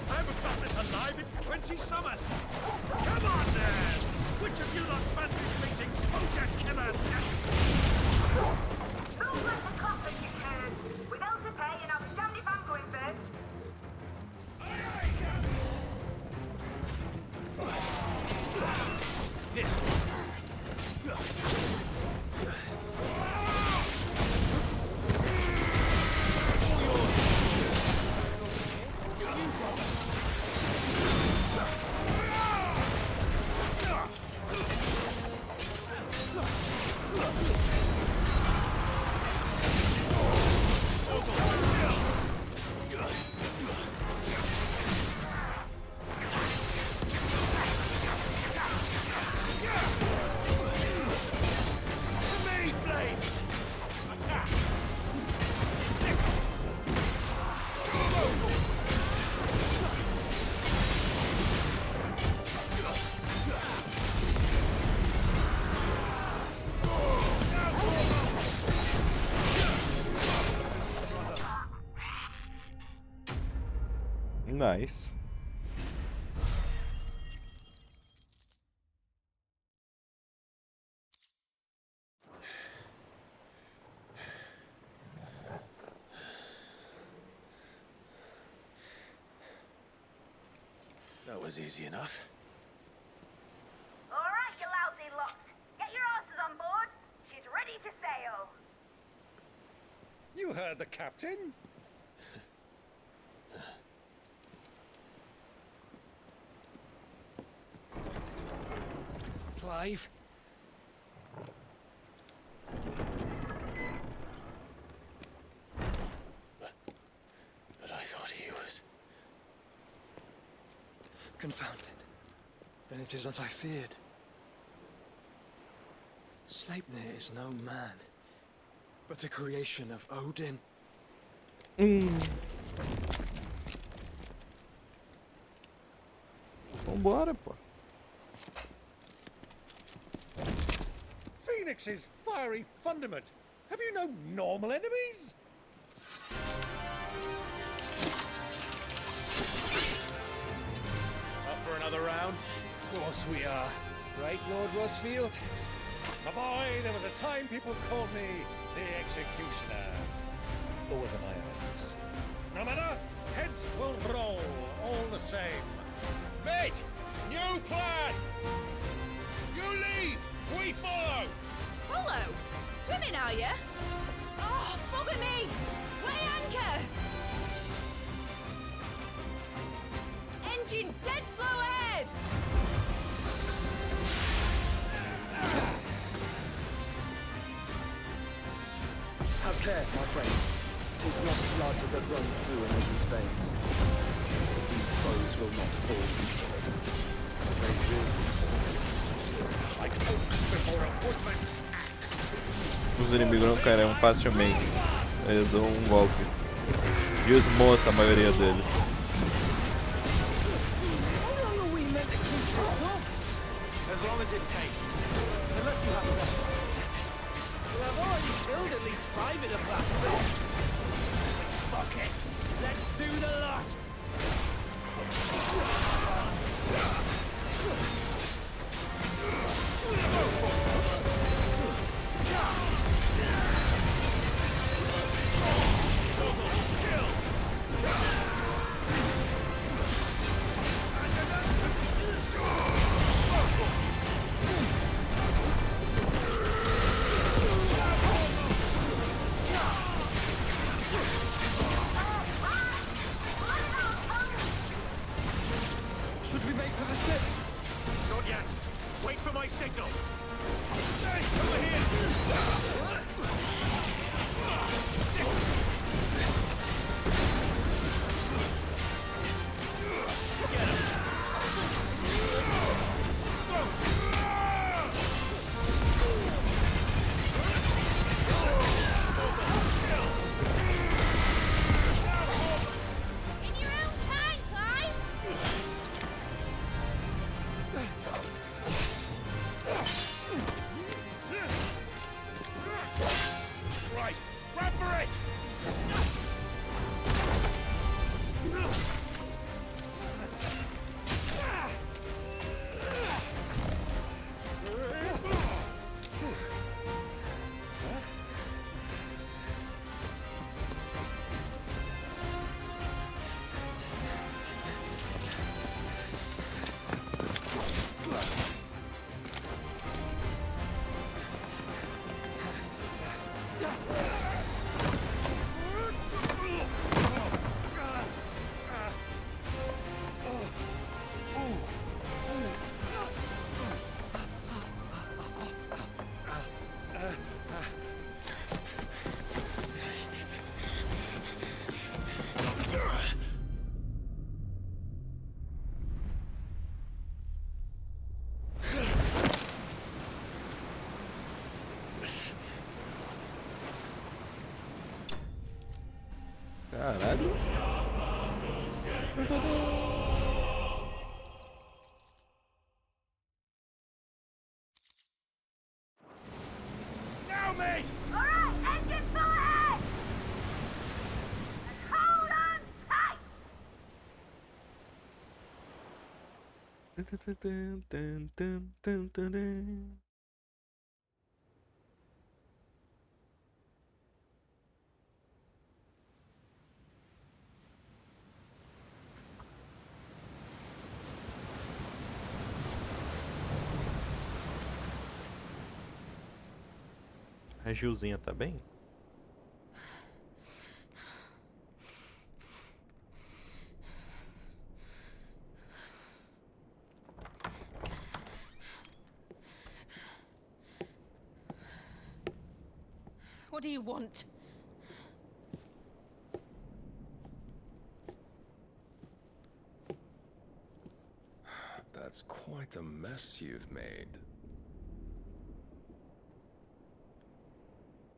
I haven't felt this alive in 20 summers! Come on, then! Which of you lot fancies meeting Poker Killer next? Move like the coffin, you can! Without a pay, and I'll be damned if I'm going first! This one! Nice. That was easy enough. All right, you lousy lot. Get your asses on board. She's ready to sail. You heard the captain. Clive? Confounded. Then it is as I feared. Sleipnir is no man, but a creation of Odin. Vambora, pô. Phoenix's fiery fundament. Have you no normal enemies? Up for another round? Of course we are. Right, Lord Rosfield? My boy, there was a time people called me the Executioner. Or was it my eyes? No matter, heads will roll all the same. Mate! New plan! You leave! We follow! Follow? Swimming, are you? Oh, bugger me! Weigh anchor! Engine's dead slow ahead! Have care, my friend. 'Tis not blood that runs through an Odin's veins. These foes will not fall. They will fall. Like oaks before a woodman's axe. Os inimigos não cairão facilmente. Eles dão um golpe. Desmonta a maioria deles. As long as it takes. Unless you have a better. Well, I've already killed at least 5 of the bastards. Fuck it. Let's do the lot. Should we make for the ship? Not yet. Wait for my signal. Guys, over here. In your own time, Clive! Right. Run for it. Caralho. Now, mate. All right, engine full ahead! And hold on tight! A Gilzinha tá bem? What do you want? That's quite a mess you've made.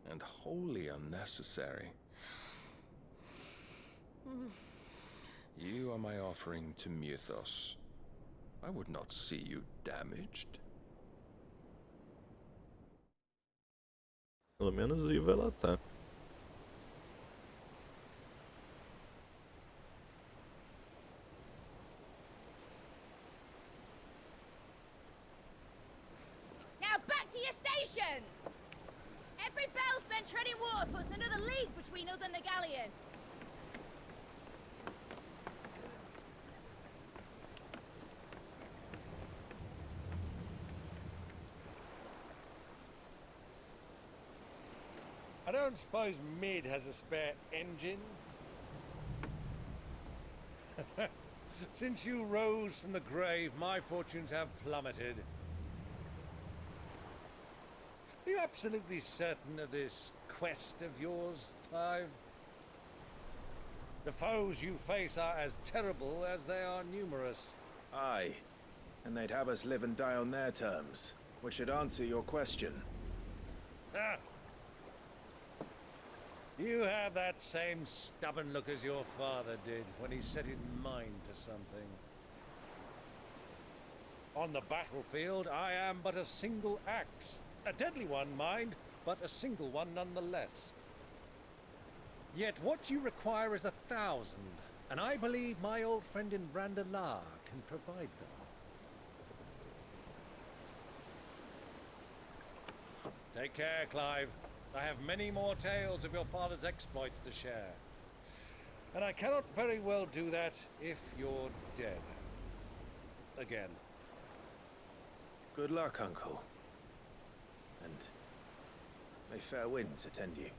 And wholly unnecessary. You are my offering to Mythos. I would not see you damaged. Pelo menos viva ela tá. Now back to your stations! Every bell spent treading water puts another league between us and the galleon. I don't suppose Mid has a spare engine? Since you rose from the grave, my fortunes have plummeted. Are you absolutely certain of this quest of yours, Clive? The foes you face are as terrible as they are numerous. Aye, and they'd have us live and die on their terms, which should answer your question. Ah. You have that same stubborn look as your father did when he set his mind to something. On the battlefield, I am but a single axe. A deadly one, mind, but a single one nonetheless. Yet what you require is 1,000, and I believe my old friend in Brandalar can provide them. Take care, Clive. I have many more tales of your father's exploits to share. And I cannot very well do that if you're dead. Again. Good luck, Uncle. And may fair winds attend you.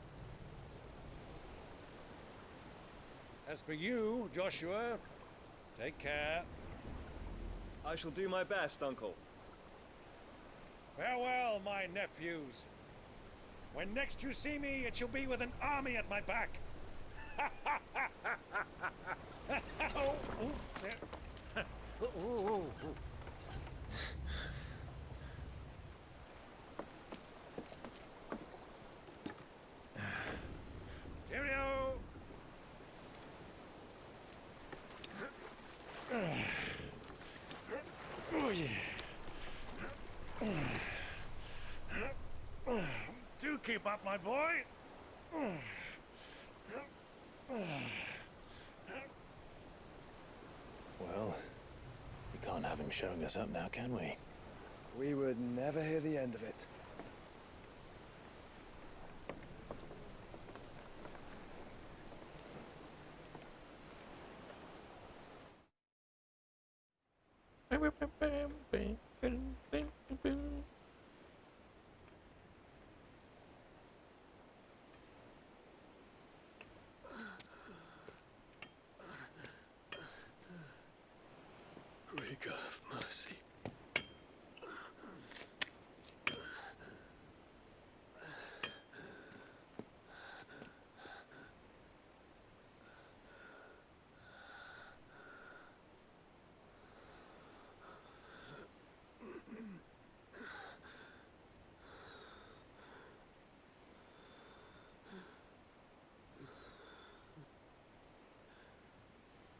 As for you, Joshua, take care. I shall do my best, Uncle. Farewell, my nephews. When next you see me, it shall be with an army at my back. Oh, oh, there. Oh, oh, oh. Cheerio! Oh, yeah. Do keep up, my boy. Well, we can't have him showing us up now, can we? We would never hear the end of it. Great God of mercy.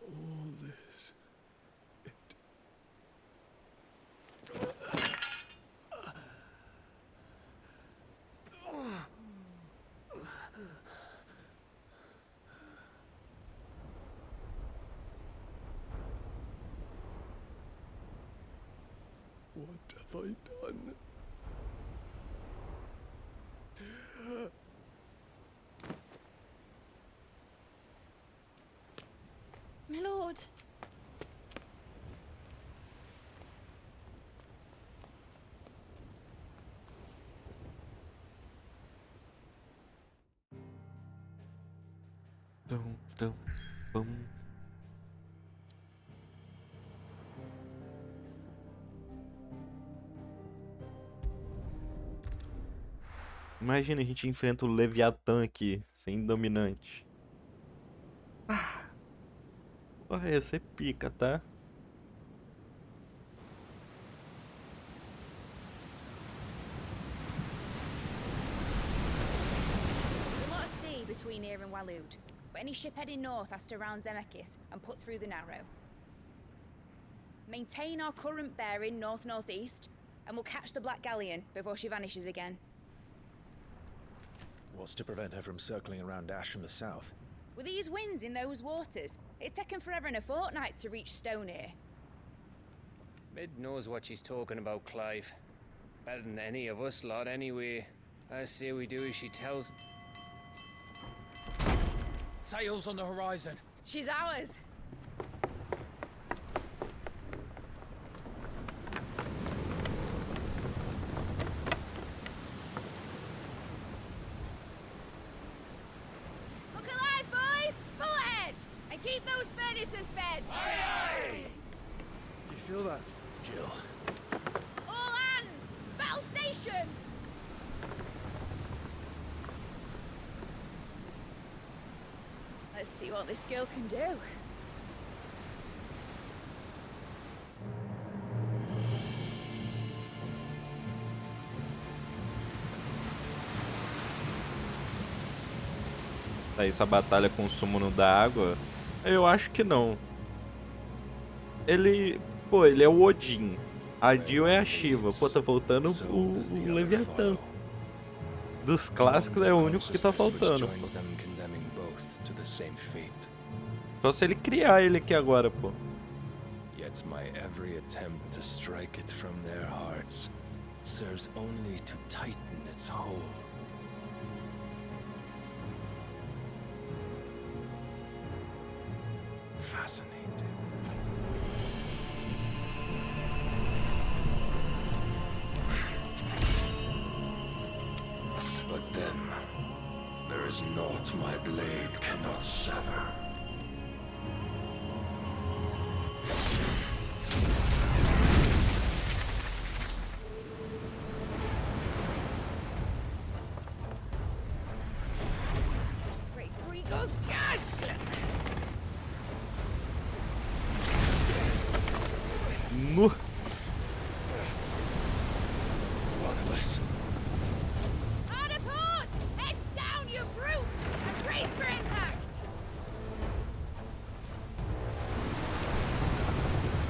All this. What have I done? My lord. Dum, dum, bum. Imagina a gente enfrenta o Leviatã aqui, sem dominante. Porra, ia ser pica, tá? road, but any ship heading north has to round Zemeckis and put through the Narrow. Maintain our current bearing north-northeast, and we'll catch the Black Galleon before she vanishes again. What's to prevent her from circling around Ash from the south? With these winds in those waters, it'd taken forever and a fortnight to reach Stonehenge. Mid knows what she's talking about, Clive. Better than any of us lot, anyway. I say we do as she tells. Sails on the horizon. She's ours. Look alive, boys! Full ahead! And keep those furnaces fed! Aye, aye! Do you feel that, Jill? All hands! Battle stations! Let's see what this girl can do. Essa batalha com o súmulo da água, eu acho que não. Ele, pô, ele é o Odin. A Jill é a Shiva. Pô, tá faltando o Leviatã. Dos clássicos é o único que tá faltando. Pô. Só se ele criar ele aqui agora, pô. Yet my every attempt to strike it from their hearts serves only to tighten its hold. Fascinating. But then, there is naught my blade cannot sever. Great Gregor's gas! Nu. Barnabas. Hard port! Heads down, you brutes! And brace for impact!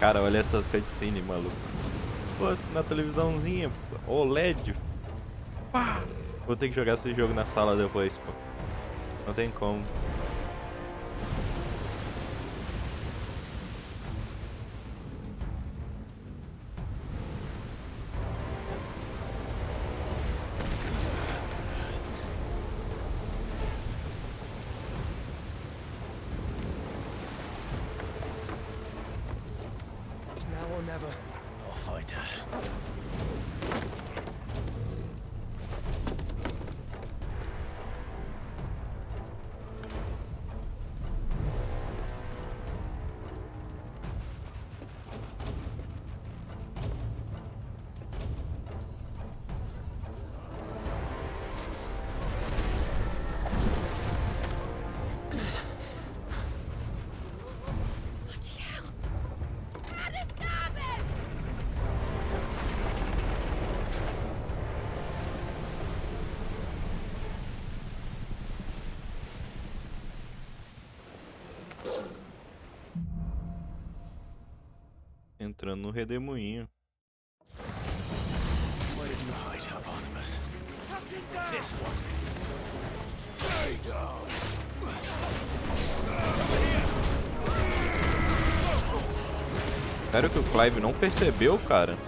Cara, olha essa cutscene, maluco. Pô, na televisãozinha, OLED. Pá! Vou ter que jogar esse jogo na sala depois, pô. Não tem como. It's now or never. I'll find her. Bloody hell! Out of starboard! Entrando no redemoinho. Where did you hide her, Barnabas? This one. Stay down. Sério que o Clive não percebeu, cara?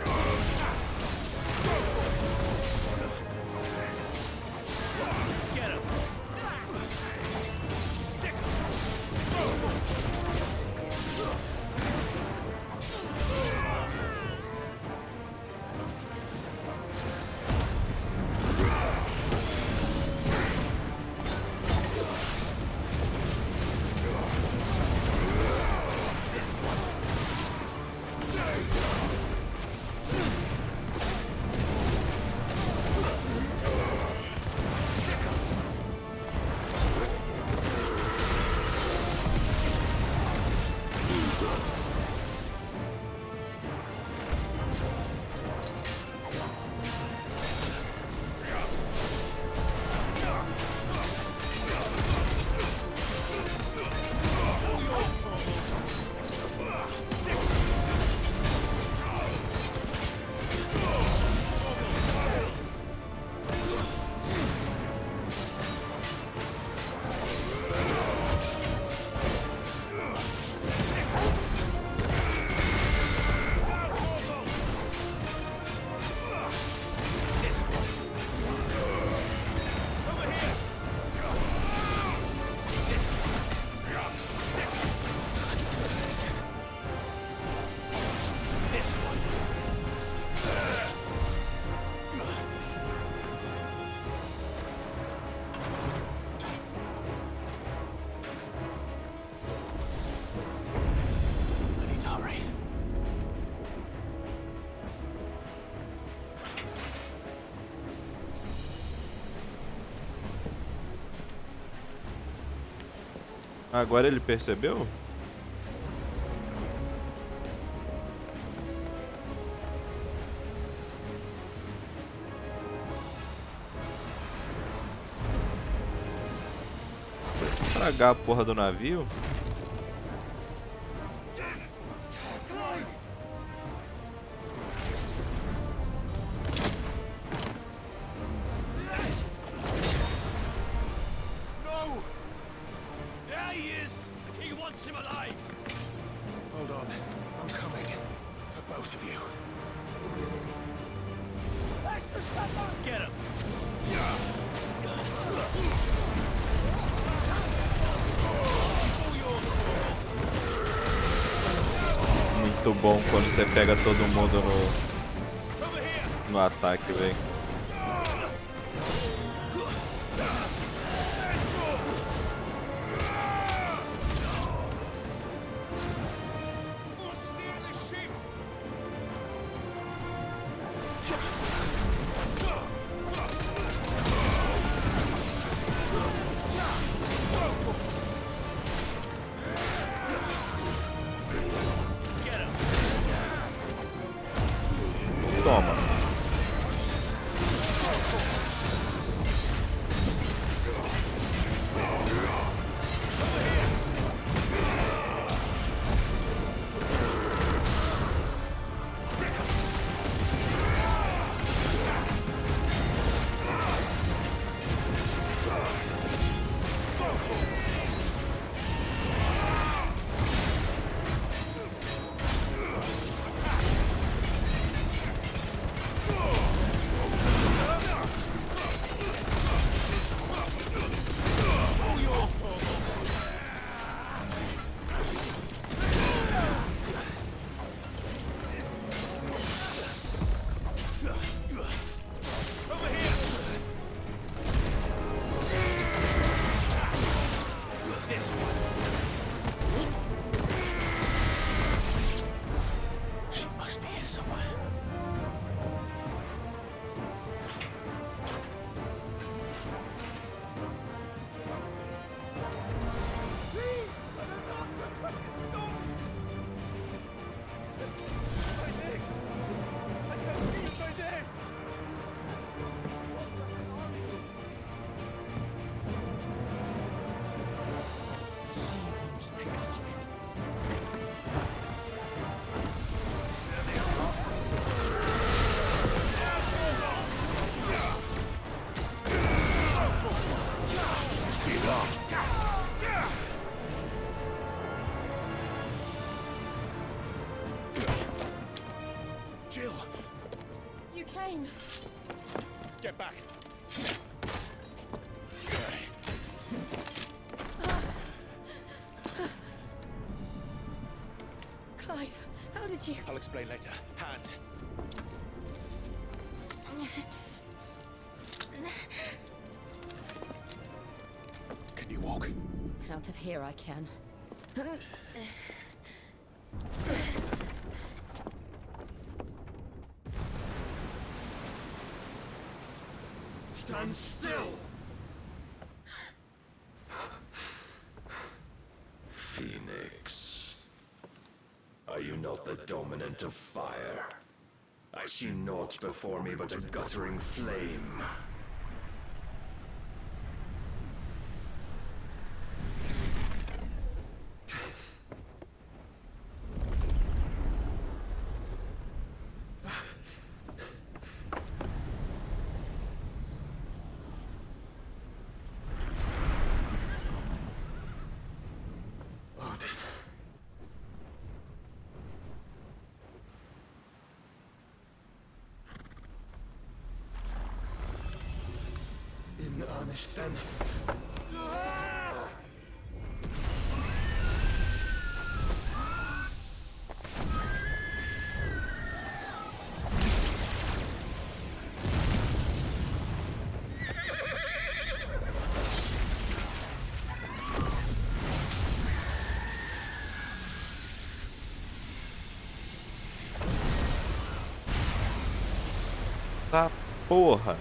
Agora ele percebeu? Estragar a porra do navio? No! There he is! He wants him alive! Hold on. I'm coming. For both of you. Get him! Muito bom quando você pega todo mundo no ataque, velho. Toma. Jill! You came. Get back! Clive, how did you... I'll explain later. Hands! Can you walk? Out of here I can. Stand still! Phoenix, are you not the dominant of fire? I see naught before me but a guttering flame. In earnest then. Tá porra.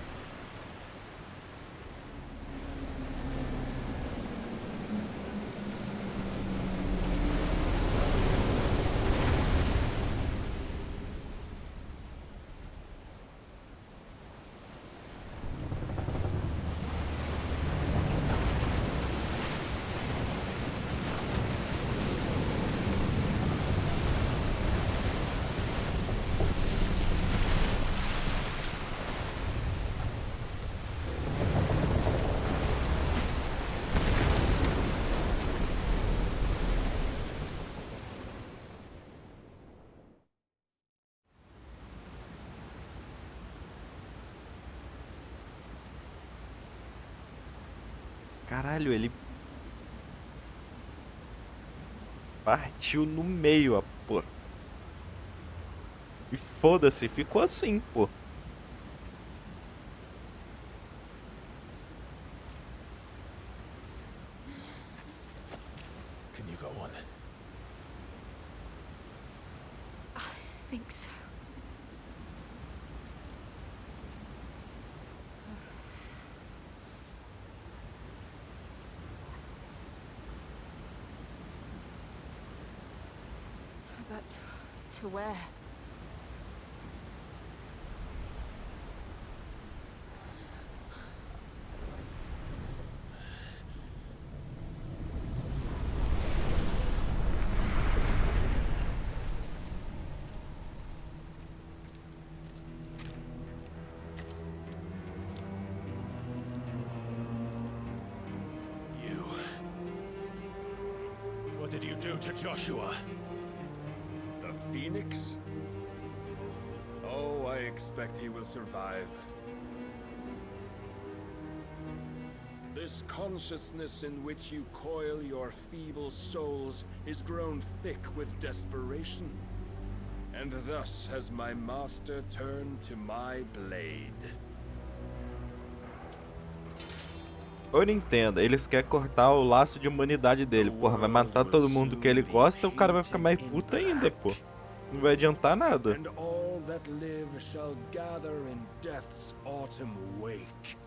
Caralho, ele partiu no meio, pô. E foda-se, ficou assim, pô. Can you go on? I think so. But to where? What did you do to Joshua? The Phoenix? Oh, I expect he will survive. This consciousness in which you coil your feeble souls is grown thick with desperation. And thus has my master turned to my blade. Eu não entendo, eles querem cortar o laço de humanidade dele. Porra, vai matar todo mundo que ele gosta, o cara vai ficar mais puto ainda, pô. Não vai adiantar nada. And all that live shall gather in death's autumn wake.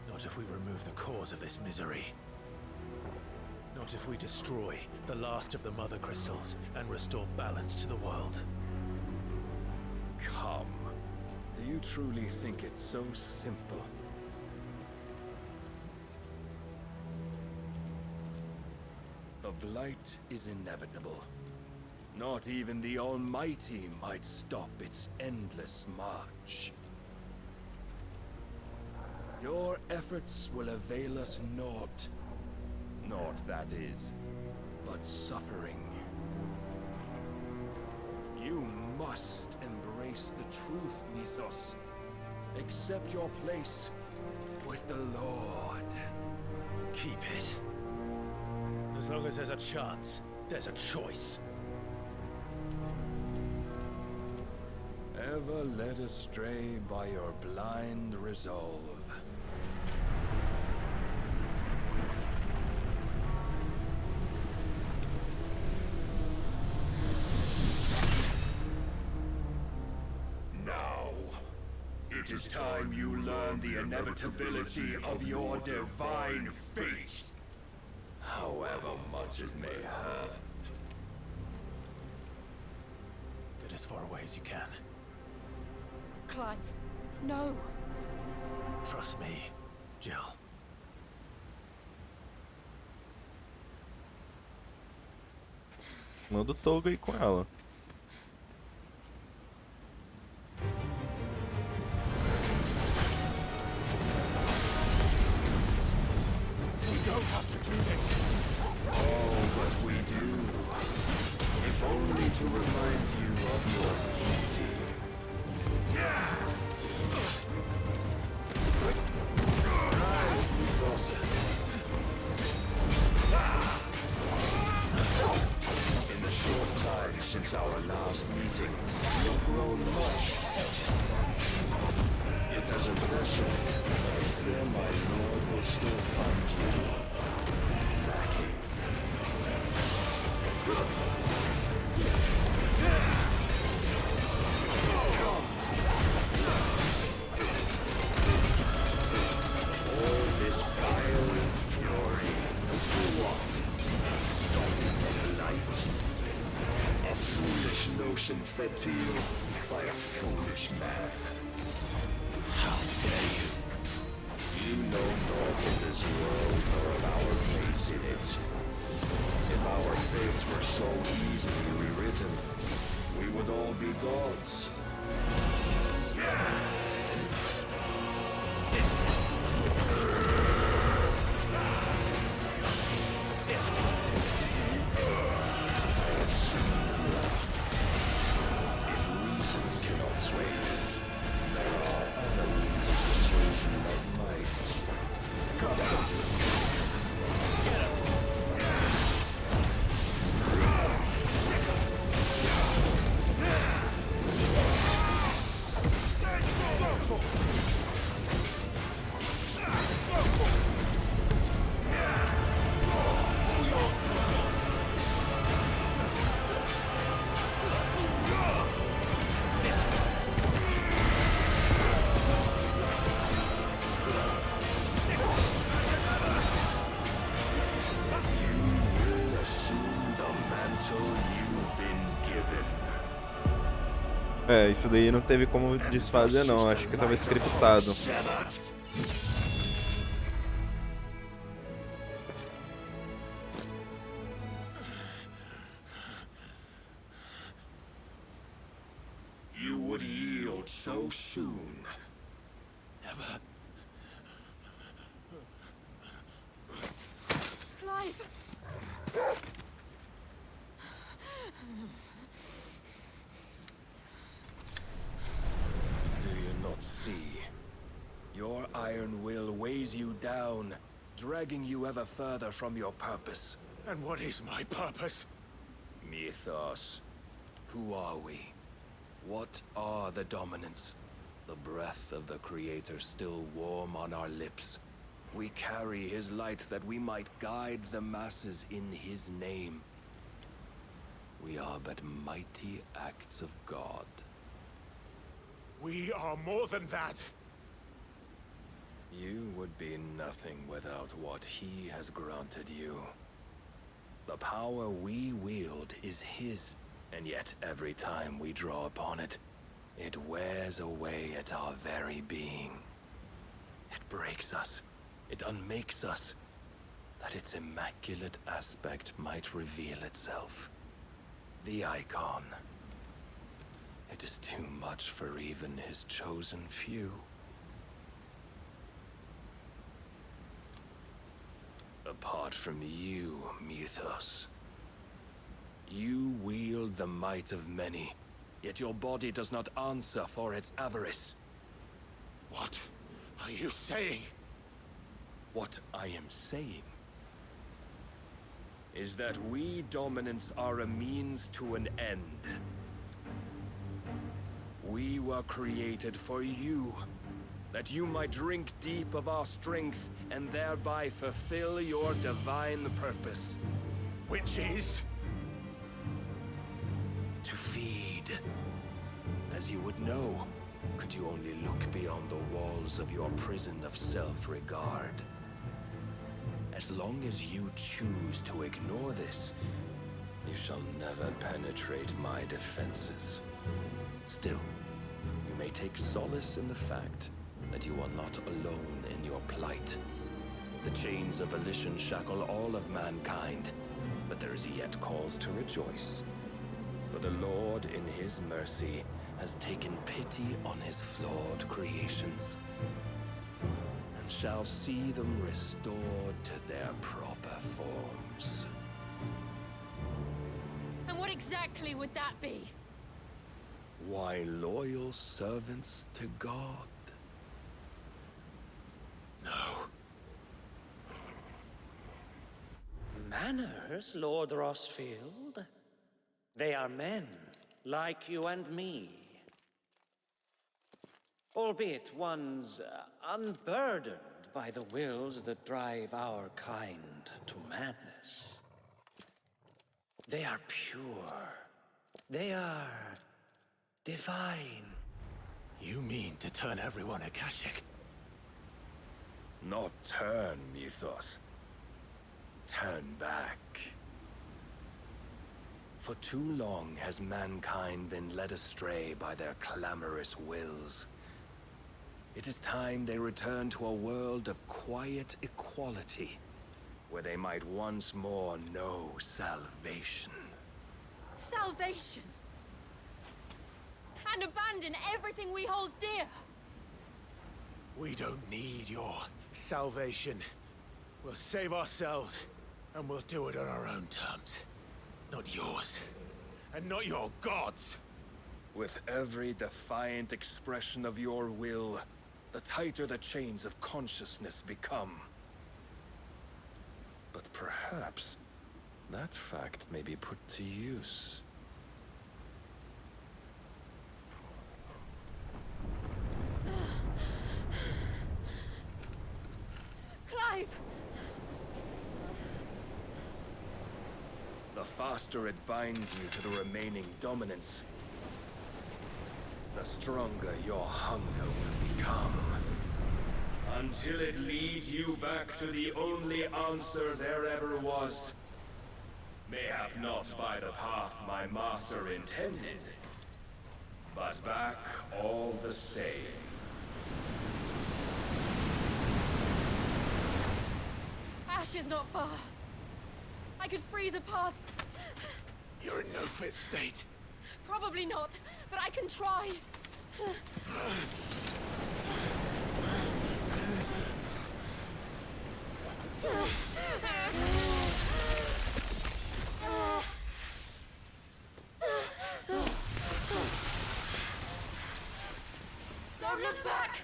Not if we remove the cause of this misery. Not if we destroy the last of the mother crystals and restore balance to the world. Come. Do you truly think it's so simple? The blight is inevitable. Not even the Almighty might stop its endless march. Your efforts will avail us naught. Naught, that is, but suffering. You must embrace the truth, Mythos. Accept your place with the Lord. Keep it. As long as there's a chance, there's a choice. Ever led astray by your blind resolve. Now, it is time you learn the inevitability of your divine fate. However much it may hurt. Get as far away as you can. Clive, no. Trust me, Jill. Manda o Togo aí com ela. Don't have to do this. Oh, but we do. If only to remind you of your duty. In the short time since our last meeting, you've grown much. It is a blessing. I fear my lord will still find you. All this fire and fury, for what? Stopping the light? A foolish notion fed to you by a foolish man. How dare you? You know naught of this world nor of our place in it. If our fates were so easily rewritten, we would all be gods. If reason cannot sway you, there are other means of persuasion that might. mantle you've been given. É, isso daí não teve como desfazer não, acho que tava scriptado. You would yield so soon. Never. Clive! Do you not see? Your iron will weighs you down, dragging you ever further from your purpose. And what is my purpose? Mythos. Who are we? What are the dominants? The breath of the Creator still warm on our lips. We carry his light that we might guide the masses in his name. We are but mighty acts of God. We are more than that. You would be nothing without what he has granted you. The power we wield is his, and yet every time we draw upon it, it wears away at our very being. It breaks us, it unmakes us, that its immaculate aspect might reveal itself. The icon. It is too much for even his chosen few. Apart from you, Mythos. You wield the might of many, yet your body does not answer for its avarice. What are you saying? What I am saying is that we dominants are a means to an end. We were created for you, that you might drink deep of our strength and thereby fulfill your divine purpose. Which is? To feed. As you would know, could you only look beyond the walls of your prison of self-regard. As long as you choose to ignore this, you shall never penetrate my defenses. Still, you may take solace in the fact that you are not alone in your plight. The chains of volition shackle all of mankind, but there is yet cause to rejoice. For the Lord, in his mercy, has taken pity on his flawed creations, and shall see them restored to their proper forms. And what exactly would that be? Why, loyal servants to God. No. Manners, Lord Rossfield? They are men, like you and me. Albeit ones unburdened by the wills that drive our kind to madness. They are pure. They are divine. You mean to turn everyone Akashic? Not turn, Mythos. Turn back. For too long has mankind been led astray by their clamorous wills. It is time they return to a world of quiet equality, where they might once more know salvation. Salvation? And abandon everything we hold dear? We don't need your salvation. We'll save ourselves, and we'll do it on our own terms. Not yours, and not your gods. With every defiant expression of your will, the tighter the chains of consciousness become. But perhaps that fact may be put to use. Clive! The faster it binds you to the remaining dominance, the stronger your hunger will become. Until it leads you back to the only answer there ever was. Mayhap not by the path my master intended, but back all the same. Ash is not far. I could freeze a path. You're in no fit state. Probably not, but I can try. Don't look back!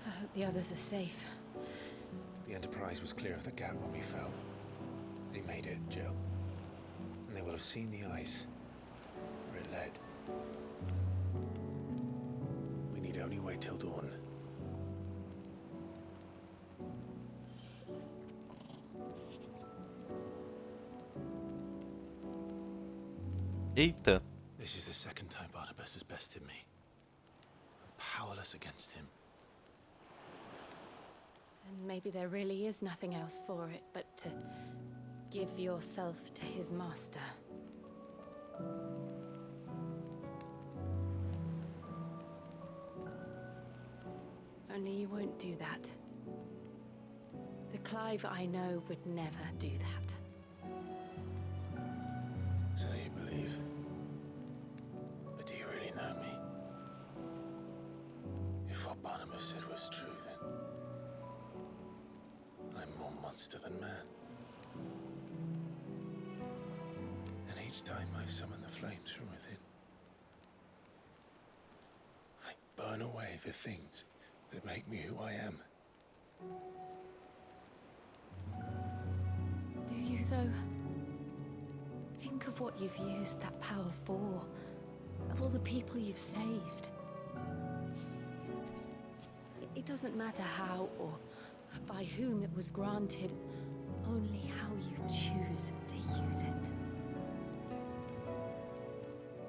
I hope the others are safe. The Enterprise was clear of the gap when we fell. They made it, Jill. And they will have seen the ice where it led. We need only wait till dawn. Eita. This is the second time Barnabas has bested me. I'm powerless against him. And maybe there really is nothing else for it but to give yourself to his master. Only you won't do that. The Clive I know would never do that. So you believe? But do you really know me? If what Barnabas said was true, then I'm more monster than man. And each time I summon the flames from within, I burn away the things that make me who I am. Do you, though? Think of what you've used that power for. Of all the people you've saved. It doesn't matter how or by whom it was granted, only how you choose to use it.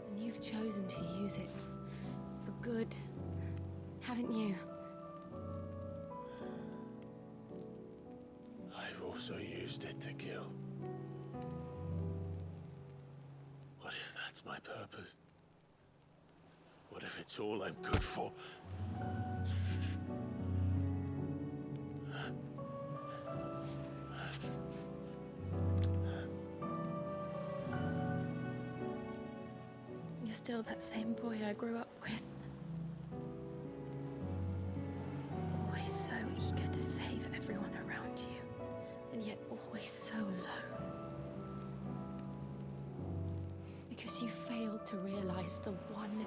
And you've chosen to use it for good, haven't you? I've also used it to kill. What if that's my purpose? What if it's all I'm good for? You're still that same boy I grew up with. Always so eager to save everyone around you, and yet always so low. Because you failed to realize the one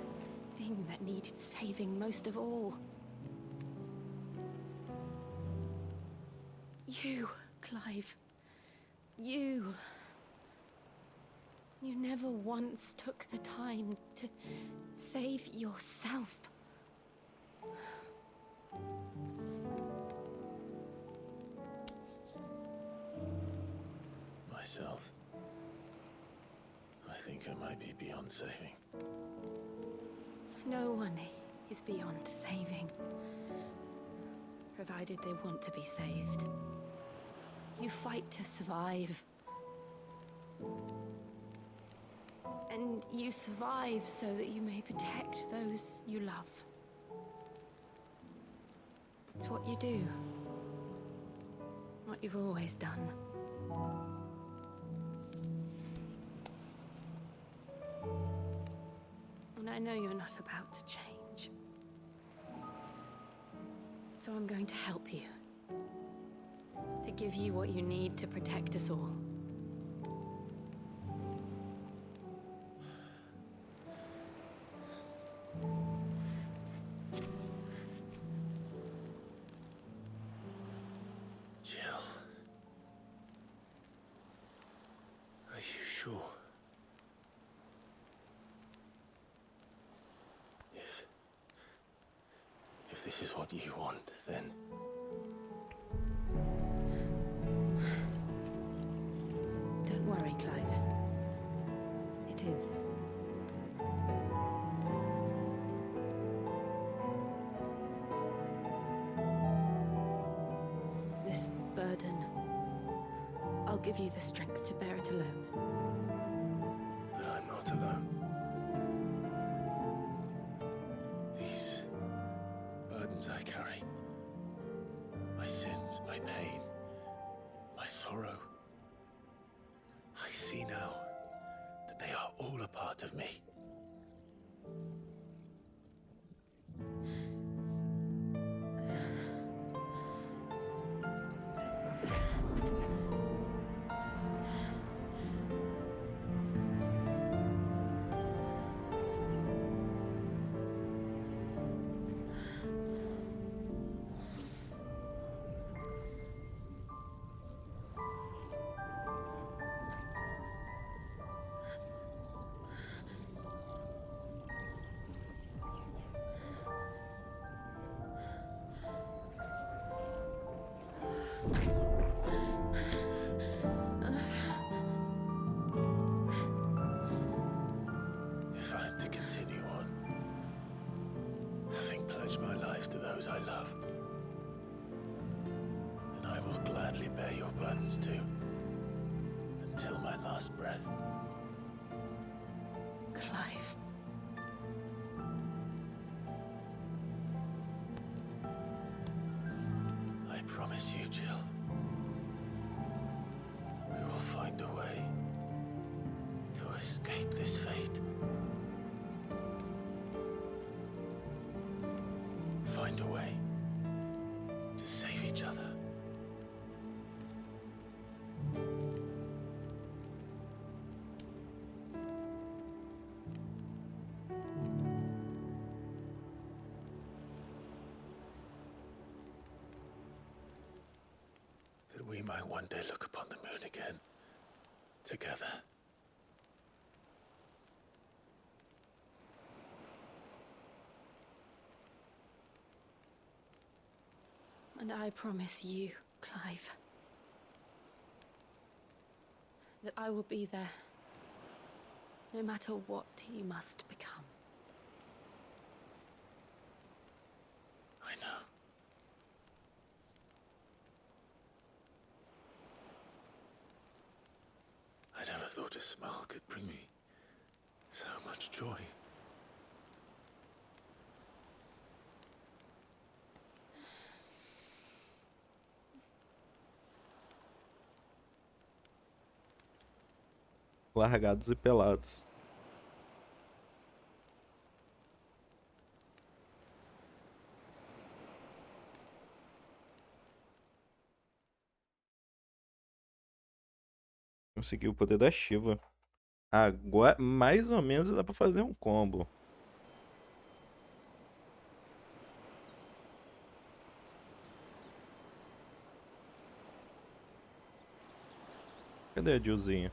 thing that needed saving most of all. You, Clive. You. You never once took the time to save yourself. Myself. I think I might be beyond saving. No one is beyond saving, provided they want to be saved. You fight to survive. And you survive so that you may protect those you love. It's what you do. What you've always done. And I know you're not about to change. So I'm going to help you. To give you what you need to protect us all. Jill. sure. If this is what you want, then... Don't worry, Clive. It is. This burden, I'll give you the strength to bear it alone. But I'm not alone. These burdens I carry, my sins, my pain, my sorrow, I see now that they are all a part of me. If I am to continue on, having pledged my life to those I love, then I will gladly bear your burdens too, until my last breath. Clive. I promise you, Jill, we will find a way to escape this fate. Find a way to save each other. That we might one day look upon the moon again, together. And I promise you, Clive, that I will be there, no matter what you must become. I know. I never thought a smile could bring me so much joy. Largados e pelados. Consegui o poder da Shiva. Agora, mais ou menos, dá pra fazer um combo. Cadê a Jillzinha?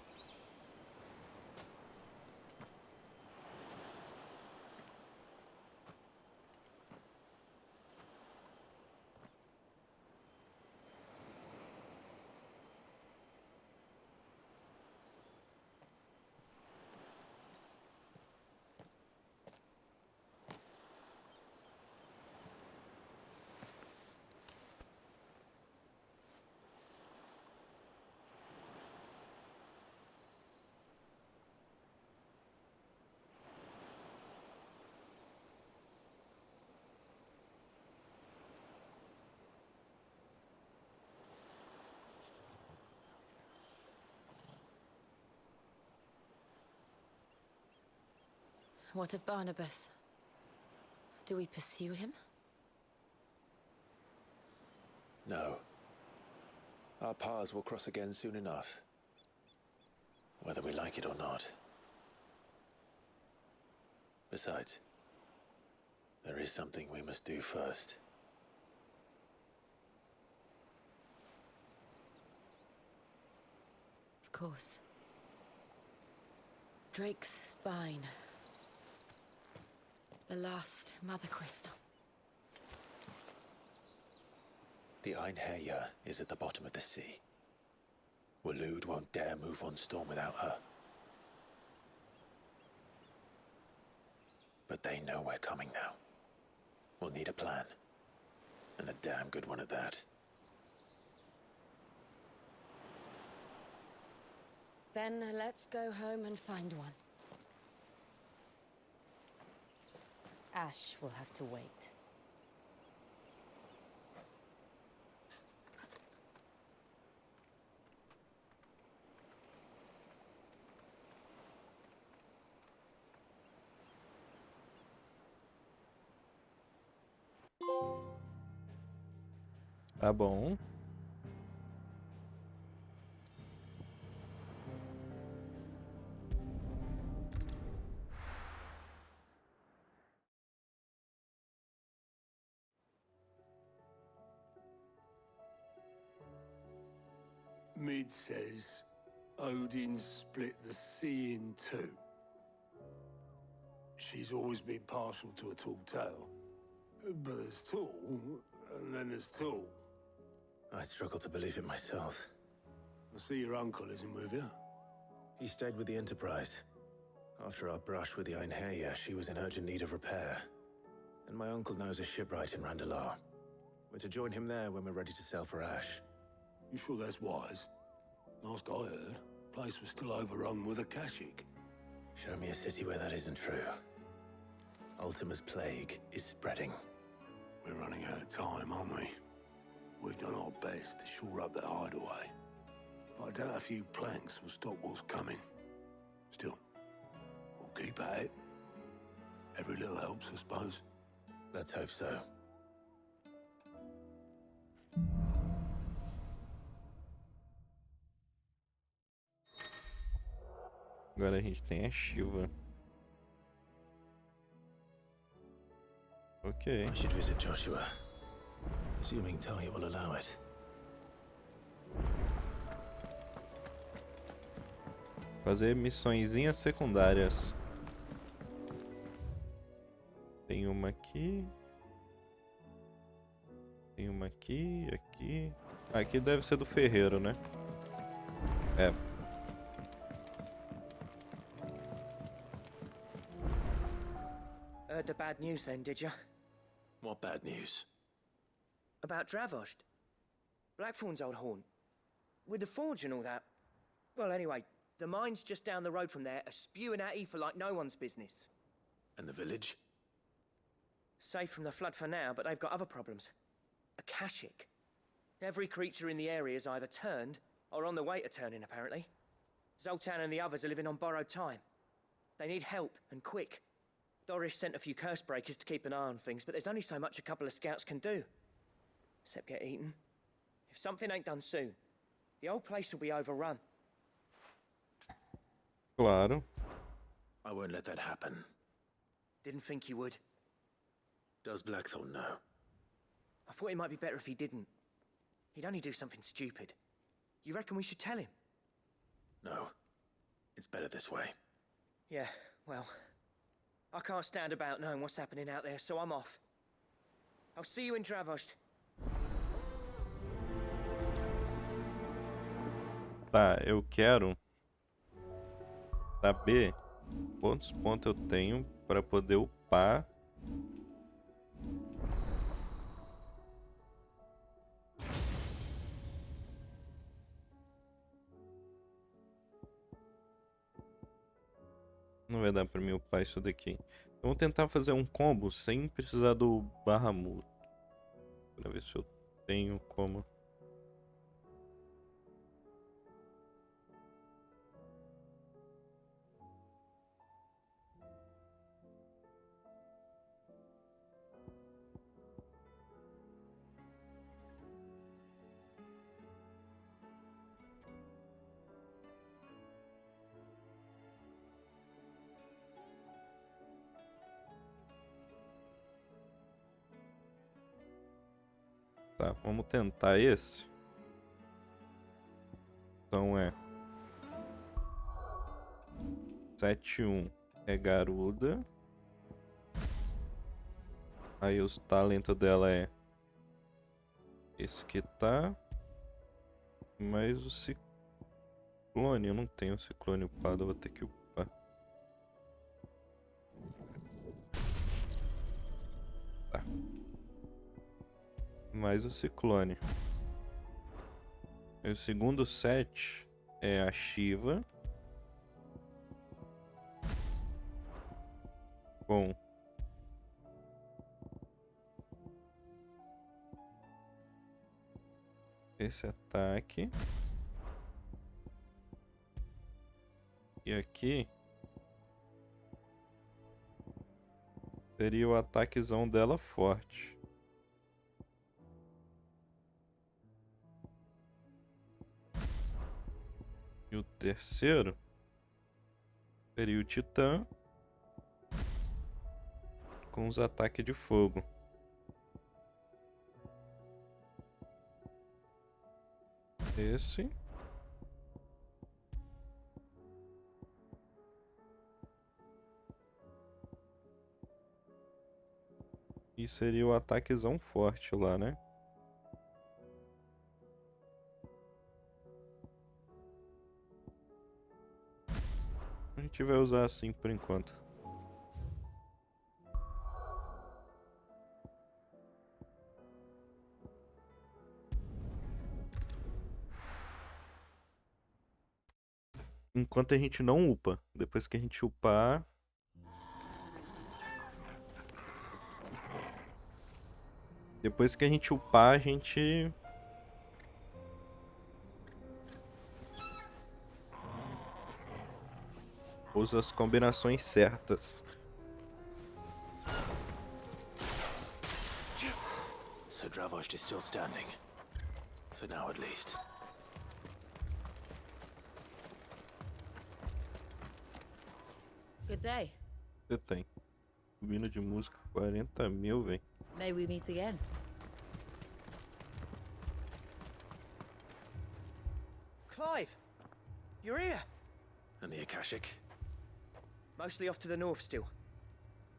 What of Barnabas? Do we pursue him? No. Our paths will cross again soon enough, whether we like it or not. Besides, there is something we must do first. Of course. Drake's spine. The last mother crystal. The Einherjar is at the bottom of the sea. Waloed won't dare move on Storm without her. But they know we're coming now. We'll need a plan. And a damn good one at that. Then let's go home and find one. Ash will have to wait. Tá bom. Mid says Odin split the sea in two. She's always been partial to a tall tale. But there's tall, and then there's tall. I struggle to believe it myself. I see your uncle isn't with you. He stayed with the Enterprise. After our brush with the Einherjar, she was in urgent need of repair. And my uncle knows a shipwright in Randalar. We're to join him there when we're ready to sail for Ash. You sure that's wise? Last I heard, the place was still overrun with Akashic. Show me a city where that isn't true. Ultima's plague is spreading. We're running out of time, aren't we? We've done our best to shore up that hideaway. But I doubt a few planks will stop what's coming. Still, we'll keep at it. Every little helps, I suppose. Let's hope so. Agora a gente tem a Shiva. Okay. I should visit Joshua. Assuming Talia will allow it. Fazer missõezinhas secundárias. Tem uma aqui. Tem uma aqui, aqui. Aqui deve ser do ferreiro, né? É. Heard the bad news then, did you? What bad news? About Dravost. Blackthorn's old haunt. With the forge and all that. Well, anyway, the mines just down the road from there are spewing out ether like no one's business. And the village? Safe from the flood for now, but they've got other problems. Akashic. Every creature in the area is either turned or on the way to turning, apparently. Zoltan and the others are living on borrowed time. They need help, and quick. Doris sent a few curse breakers to keep an eye on things, but there's only so much a couple of scouts can do. Except get eaten. If something ain't done soon, the whole place will be overrun. Claro. I won't let that happen. Didn't think you would. Does Blackthorn know? I thought it might be better if he didn't. He'd only do something stupid. You reckon we should tell him? No. It's better this way. Yeah, well, I can't stand about knowing what's happening out there, so I'm off. I'll see you in Dravost. Tá, eu quero saber quantos pontos eu tenho para poder upar. Não vai dar pra mim upar isso daqui. Então, vou tentar fazer um combo sem precisar do Bahamut. Pra ver se eu tenho como. Tá, vamos tentar esse. Então é 7-1 é garuda. Aí os talentos dela é esse que tá. Mas o ciclone, eu não tenho o ciclone upado, eu vou ter que upar. Tá. Mais o ciclone. E o segundo set é a Shiva. Com esse ataque. E aqui seria o ataquezão dela forte. E o terceiro seria o Titã com os ataques de fogo. Esse. E seria o ataquezão forte lá, né? A gente vai usar assim por enquanto. Enquanto a gente não upa. Depois que a gente upar... Depois que a gente upar, a gente... usa as combinações certas. So Dravost is still standing. For now, at least. Good day. Você tem. Subindo de música 40 mil, velho. May we meet again. Clive! You're here! And the Akashic? Mostly off to the north still.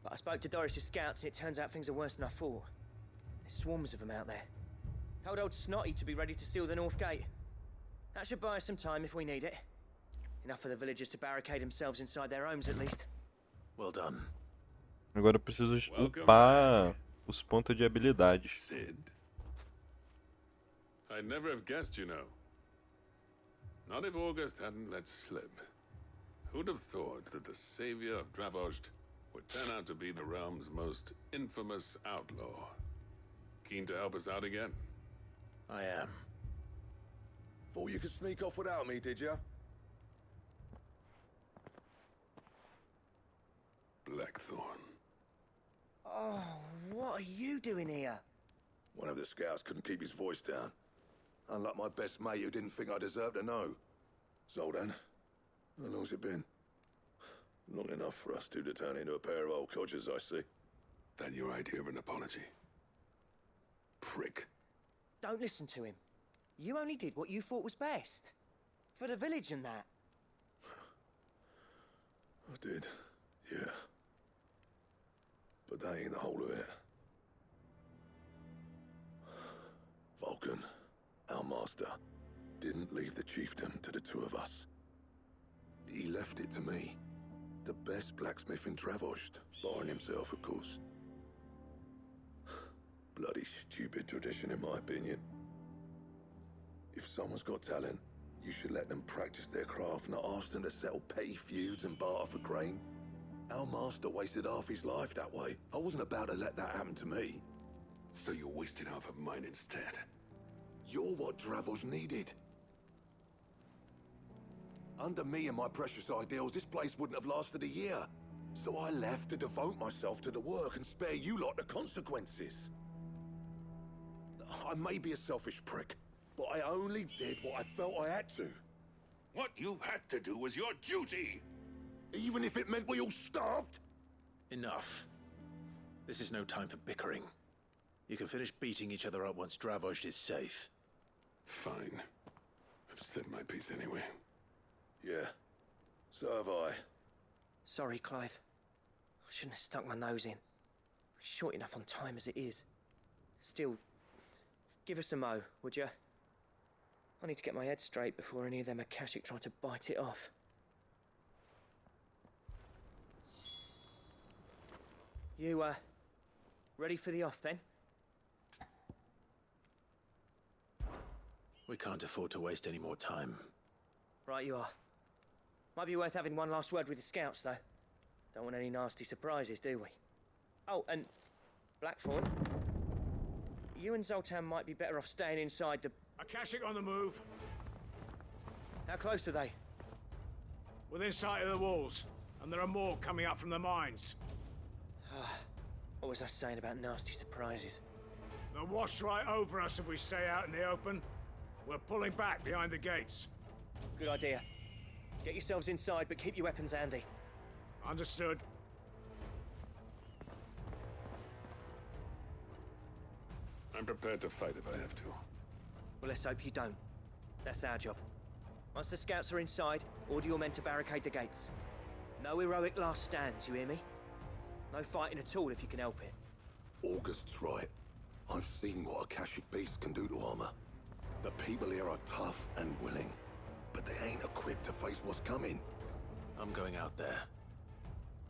But I spoke to Doris's scouts and it turns out things are worse than I thought. There's swarms of them out there. Told old Snotty to be ready to seal the north gate. That should buy us some time if we need it. Enough for the villagers to barricade themselves inside their homes at least. Well done. Agora eu preciso upar os pontos de habilidade. Sid. I'd never have guessed, you know. Not if August hadn't let slip. Who'd have thought that the savior of Dravost would turn out to be the realm's most infamous outlaw? Keen to help us out again? I am. Thought you could sneak off without me, did ya? Blackthorn. Oh, what are you doing here? One of the scouts couldn't keep his voice down. Unlike my best mate who didn't think I deserved to know. Zoldan, how long's it been? Long enough for us two to turn into a pair of old codgers, I see. That your idea of an apology? Prick. Don't listen to him. You only did what you thought was best. For the village and that. I did, yeah. But that ain't the whole of it. Vulcan, our master, didn't leave the chiefdom to the two of us. He left it to me. The best blacksmith in Dravost, barring himself, of course. Bloody stupid tradition, in my opinion. If someone's got talent, you should let them practice their craft, not ask them to settle petty feuds and barter for grain. Our master wasted half his life that way. I wasn't about to let that happen to me. So you wasted half of mine instead? You're what Dravost needed. Under me and my precious ideals, this place wouldn't have lasted a year. So I left to devote myself to the work and spare you lot the consequences. I may be a selfish prick, but I only did what I felt I had to. What you had to do was your duty! Even if it meant we all starved? Enough. This is no time for bickering. You can finish beating each other up once Dravost is safe. Fine. I've said my piece anyway. Yeah, so have I. Sorry, Clive. I shouldn't have stuck my nose in. We're short enough on time as it is. Still, give us a mo, would you? I need to get my head straight before any of them Akashic try to bite it off. You, ready for the off, then? We can't afford to waste any more time. Right you are. Might be worth having one last word with the scouts, though. Don't want any nasty surprises, do we? Oh, and Blackthorn, you and Zoltan might be better off staying inside the... Akashic on the move. How close are they? Within sight of the walls, and there are more coming up from the mines. What was I saying about nasty surprises? They'll wash right over us if we stay out in the open. We're pulling back behind the gates. Good idea. Get yourselves inside, but keep your weapons handy. Understood. I'm prepared to fight if I have to. Well, let's hope you don't. That's our job. Once the scouts are inside, order your men to barricade the gates. No heroic last stands, you hear me? No fighting at all if you can help it. August's right. I've seen what Akashic beasts can do to armor. The people here are tough and willing, but they ain't equipped to face what's coming. I'm going out there.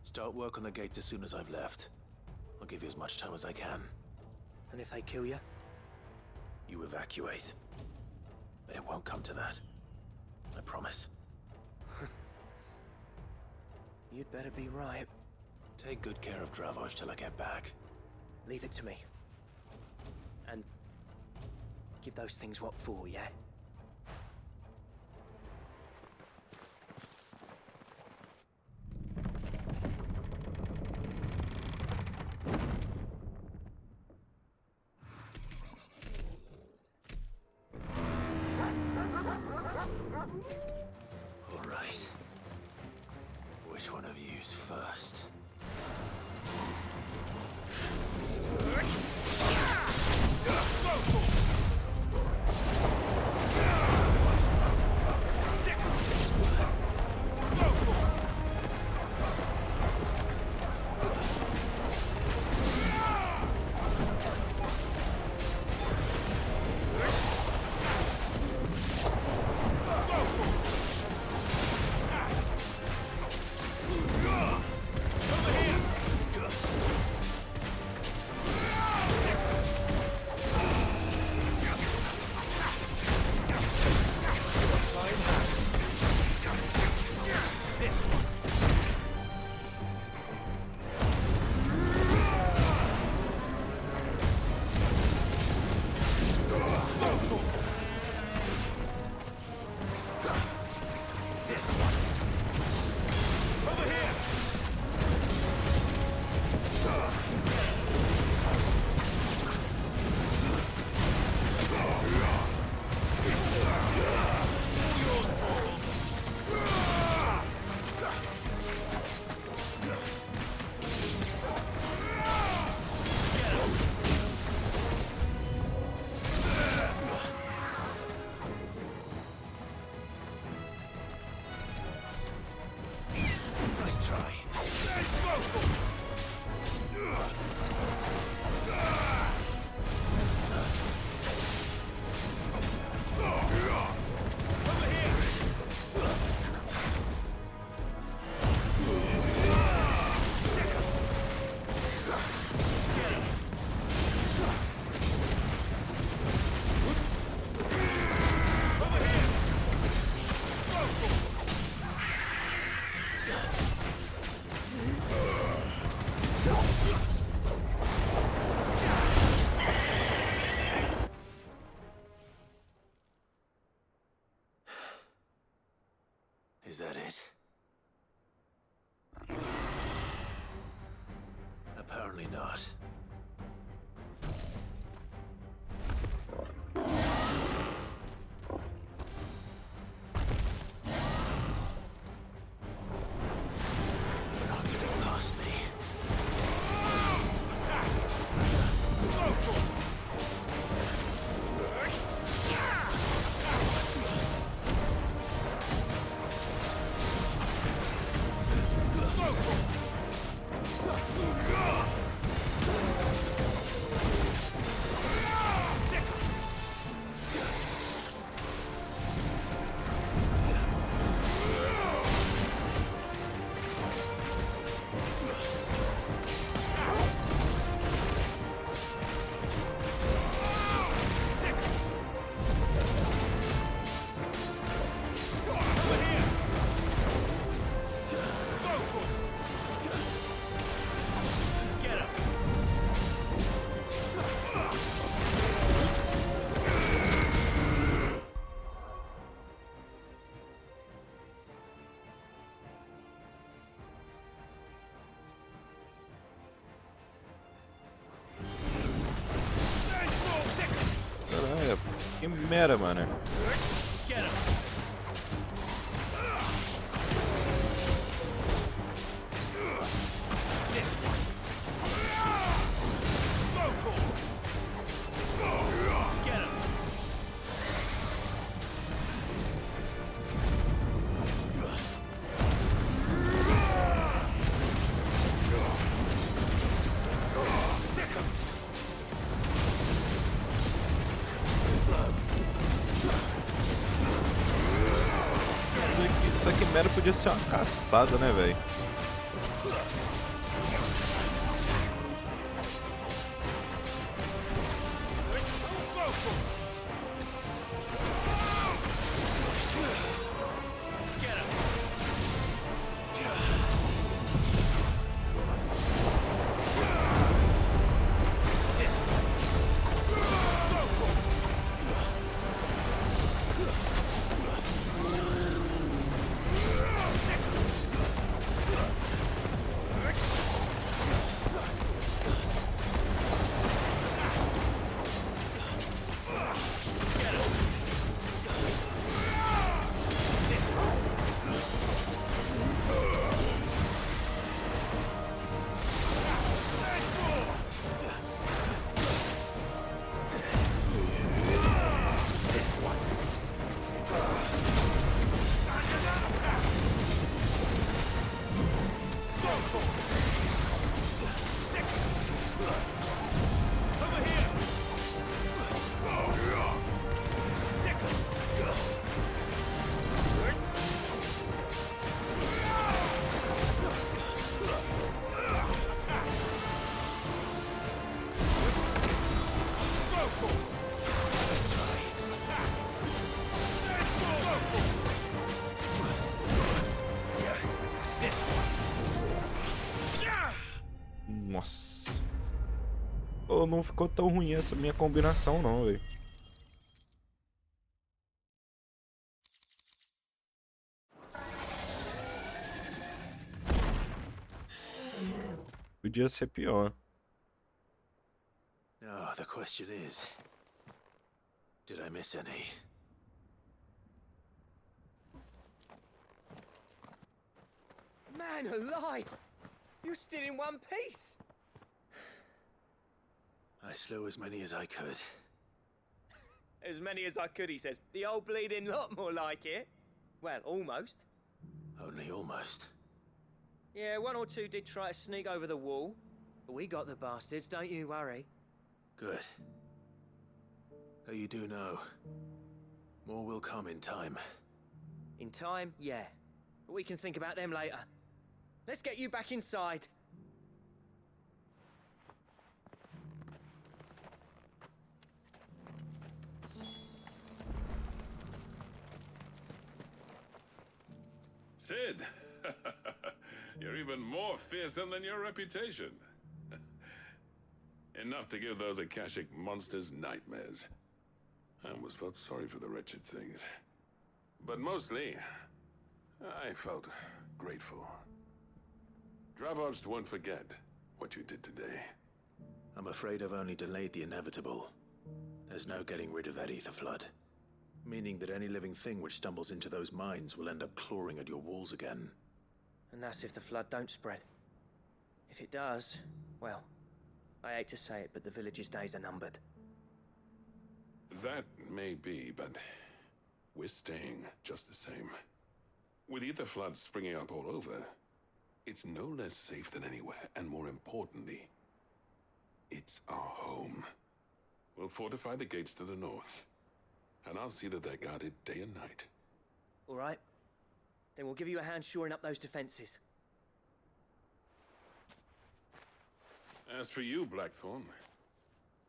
Start work on the gate as soon as I've left. I'll give you as much time as I can. And if they kill you? You evacuate. But it won't come to that. I promise. You'd better be right. Take good care of Dravoj till I get back. Leave it to me. And give those things what for, yeah? All right. Which one of you's first? Is that it? Apparently not. You're not getting past me. Que merda, mano. Get him. This one. Get him. Isso aqui mero podia ser uma caçada, né, velho? Nossa. Oh, não ficou tão ruim essa minha combinação não, velho. Podia ser pior. Now, the question is, did I miss any? Man alive! You're still in one piece! I slew as many as I could. As many as I could, he says. The old bleeding lot, more like it. Well, almost. Only almost. Yeah, one or two did try to sneak over the wall. But we got the bastards, don't you worry. Good. Though you do know, more will come in time. In time, yeah. But we can think about them later. Let's get you back inside. Sid, you're even more fearsome than your reputation. Enough to give those Akashic monsters nightmares. I almost felt sorry for the wretched things. But mostly, I felt grateful. Dravost won't forget what you did today. I'm afraid I've only delayed the inevitable. There's no getting rid of that ether flood. Meaning that any living thing which stumbles into those mines will end up clawing at your walls again. And that's if the flood don't spread. If it does, well, I hate to say it, but the village's days are numbered. That may be, but we're staying just the same. With ether floods springing up all over, it's no less safe than anywhere, and more importantly, it's our home. We'll fortify the gates to the north, and I'll see that they're guarded day and night. All right. Then we'll give you a hand shoring up those defenses. As for you, Blackthorn,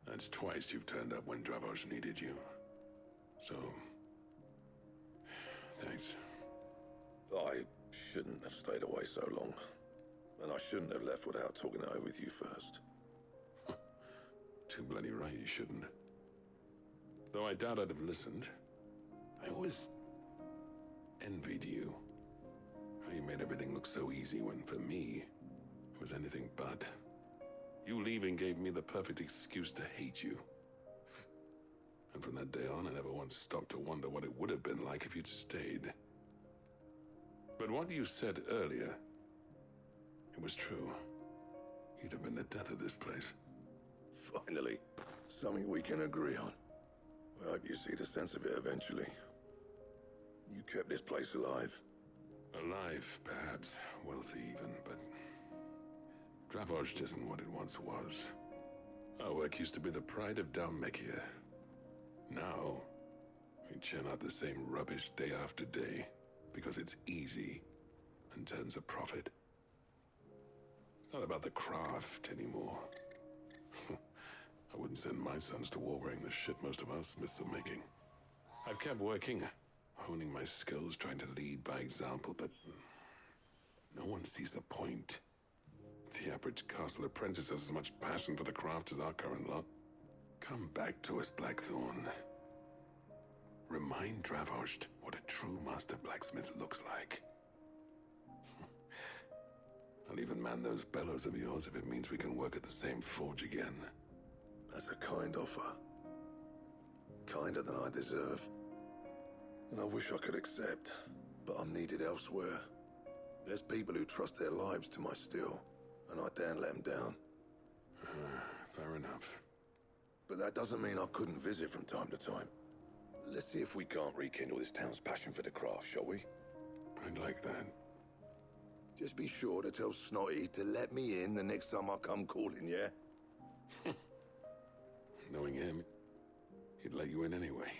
that's twice you've turned up when Dravosh needed you. So, thanks. I shouldn't have stayed away so long. And I shouldn't have left without talking it over with you first. Too bloody right you shouldn't. Though I doubt I'd have listened. I always envied you. How you made everything look so easy when, for me, it was anything but. You leaving gave me the perfect excuse to hate you. And from that day on, I never once stopped to wonder what it would have been like if you'd stayed. But what you said earlier, it was true. You'd have been the death of this place. Finally, something we can agree on. I hope you see the sense of it eventually. You kept this place alive. Alive, perhaps. Wealthy even, but... Dravozd isn't what it once was. Our work used to be the pride of Dalmekia. Now, we churn out the same rubbish day after day, because it's easy and turns a profit. It's not about the craft anymore. I wouldn't send my sons to war wearing the shit most of our smiths are making. I've kept working, honing my skills, trying to lead by example, but no one sees the point. The average castle apprentice has as much passion for the craft as our current lot. Come back to us, Blackthorn. Remind Dravozd what a true master blacksmith looks like. I'll even man those bellows of yours if it means we can work at the same forge again. That's a kind offer. Kinder than I deserve. And I wish I could accept, but I'm needed elsewhere. There's people who trust their lives to my steel, and I daren't let them down. Fair enough. But that doesn't mean I couldn't visit from time to time. Let's see if we can't rekindle this town's passion for the craft, shall we? I'd like that. Just be sure to tell Snotty to let me in the next time I come calling, yeah? Knowing him, he'd let you in anyway.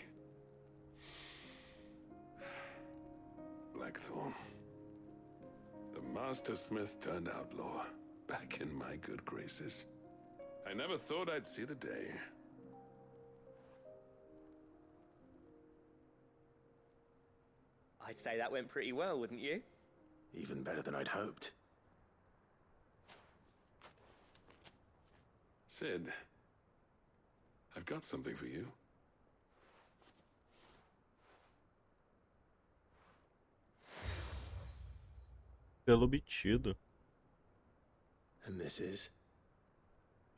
Blackthorn. The Master Smith turned outlaw, back in my good graces. I never thought I'd see the day. I'd say that went pretty well, wouldn't you? Even better than I'd hoped. Sid, I've got something for you. Pelo obtido. And this is?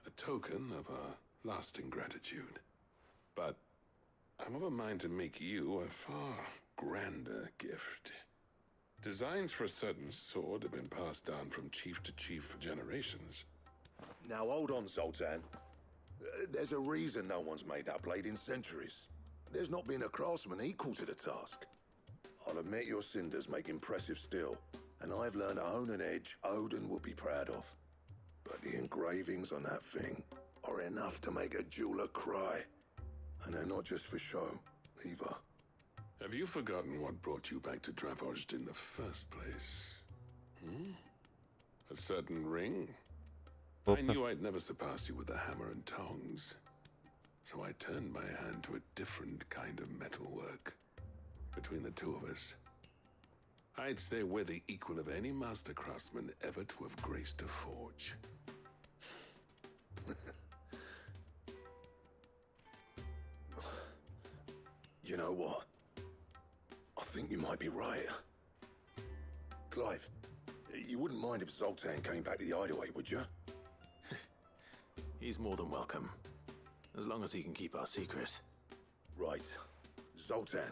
A token of our lasting gratitude. But I'm of a mind to make you a far grander gift. Designs for a certain sword have been passed down from chief to chief for generations. Now hold on, Zoltan. There's a reason no one's made that blade in centuries. There's not been a craftsman equal to the task. I'll admit your cinders make impressive steel, and I've learned to own an edge Odin would be proud of. But the engravings on that thing are enough to make a jeweler cry. And they're not just for show, either. Have you forgotten what brought you back to Dravozd in the first place? A certain ring? I knew I'd never surpass you with the hammer and tongs. So I turned my hand to a different kind of metalwork. Between the two of us, I'd say we're the equal of any master craftsman ever to have graced a forge. You know what? I think you might be right. Clive, you wouldn't mind if Zoltan came back to the hideaway, would you? He's more than welcome. As long as he can keep our secret. Right. Zoltan,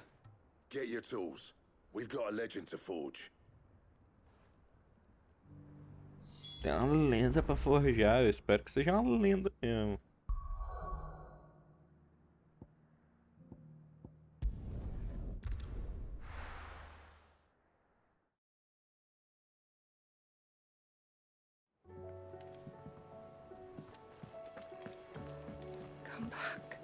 get your tools. We've got a legend to forge. Tem uma lenda pra forjar, eu espero que seja uma lenda mesmo. Come back.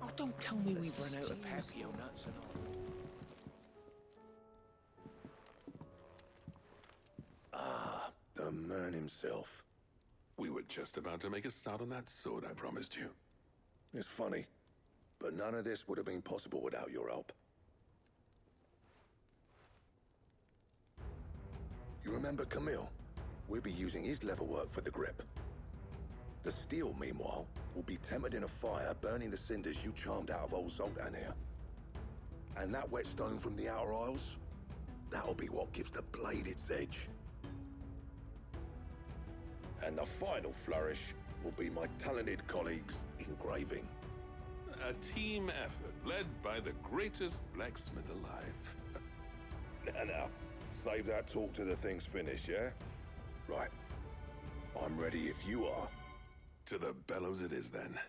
Oh, don't tell me we've run out of papio nuts and all. The man himself. We were just about to make a start on that sword I promised you. It's funny, but none of this would have been possible without your help. You remember Camille? We'll be using his leatherwork for the grip. The steel, meanwhile, will be tempered in a fire, burning the cinders you charmed out of old Zoltan here. And that whetstone from the Outer Isles, that'll be what gives the blade its edge. And the final flourish will be my talented colleagues engraving. A team effort led by the greatest blacksmith alive. Now, save that talk till the thing's finished, yeah? Right. I'm ready if you are. To the bellows it is then.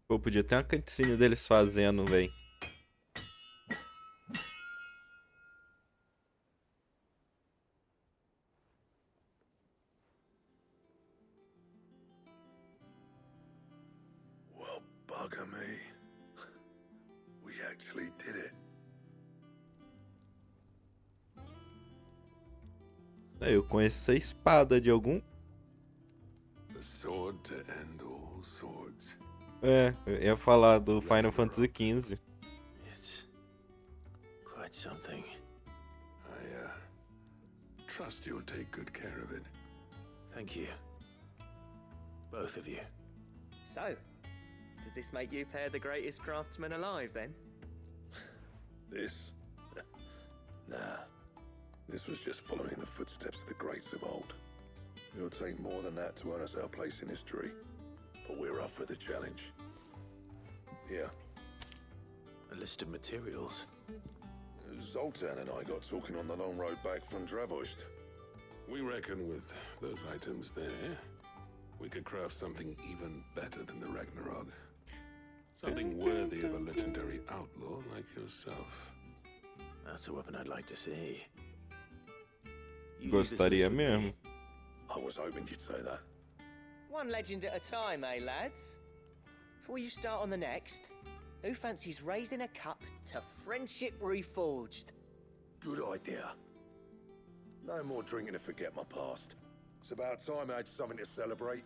Pô, podia ter uma cutscene deles fazendo, véi. Well, bugger me. We actually did it. Eu conheço a espada de algum... The sword to end all swords. É, eu ia falar do Final Fantasy XV. It's quite something. I trust you'll take good care of it. Thank you. Both of you. So, does this make you pair the greatest craftsmen alive, then? This? Nah. This was just following the footsteps of the greats of old. It'll take more than that to earn us our place in history. But we're up for the challenge. Here. A list of materials. Zoltan and I got talking on the long road back from Dravost. We reckon with those items there, we could craft something even better than the Ragnarok. Something worthy of a legendary outlaw like yourself. That's a weapon I'd like to see. Gostaria mesmo. I was hoping you'd say that. One legend at a time, eh, lads? Before you start on the next, who fancies raising a cup to friendship reforged? Good idea. No more drinking to forget my past. It's about time I had something to celebrate.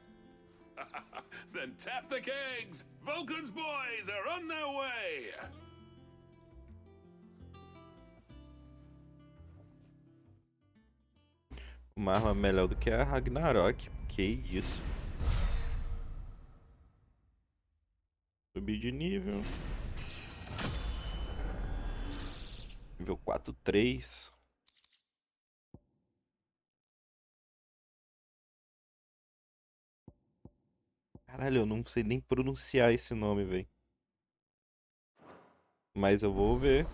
Then tap the kegs! Vulcan's boys are on their way! Uma arma melhor do que a Ragnarok. Que isso. Subir de nível. Nível 4-3. Caralho, eu não sei nem pronunciar esse nome, velho. Mas eu vou ver.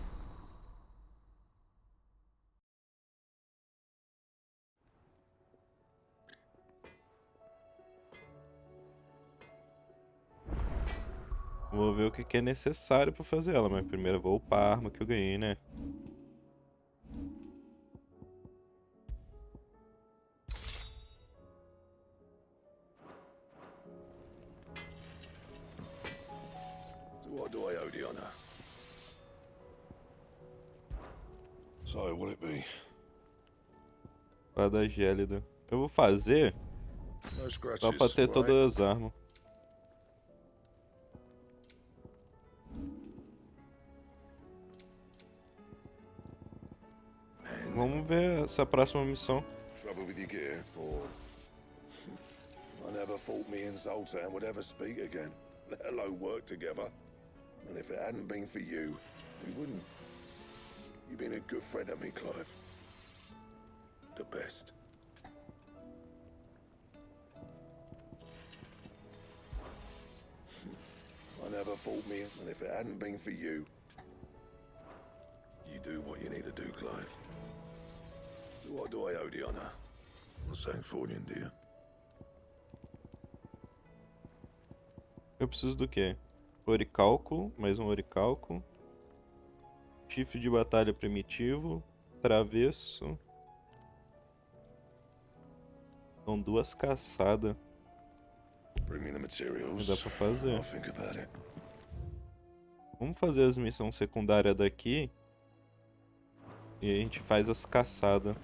Vou ver o que é necessário pra fazer ela, mas primeiro eu vou upar a arma que eu ganhei, né? What do I owe the honor? So, will it be? Espada gélida. Eu vou fazer No scratches, só pra ter right? todas as armas. Vamos ver essa próxima missão. Trouble with your gear, or... I never thought me and Zoltan would ever speak again, let alone work together. And if it hadn't been for you, we wouldn't. You've been a good friend of me, Clive. The best. I never thought me, and if it hadn't been for you, you do what you need to do, Clive. What do I owe the honor? I'm saying Fornian, do you? Eu preciso do quê? Oricalco, mais um oricalco. Chifre de batalha primitivo. Travesso. São duas caçadas. Bring me the materials. Dá pra fazer. I'll think about it. Vamos fazer as missões secundárias daqui. E a gente faz as caçadas.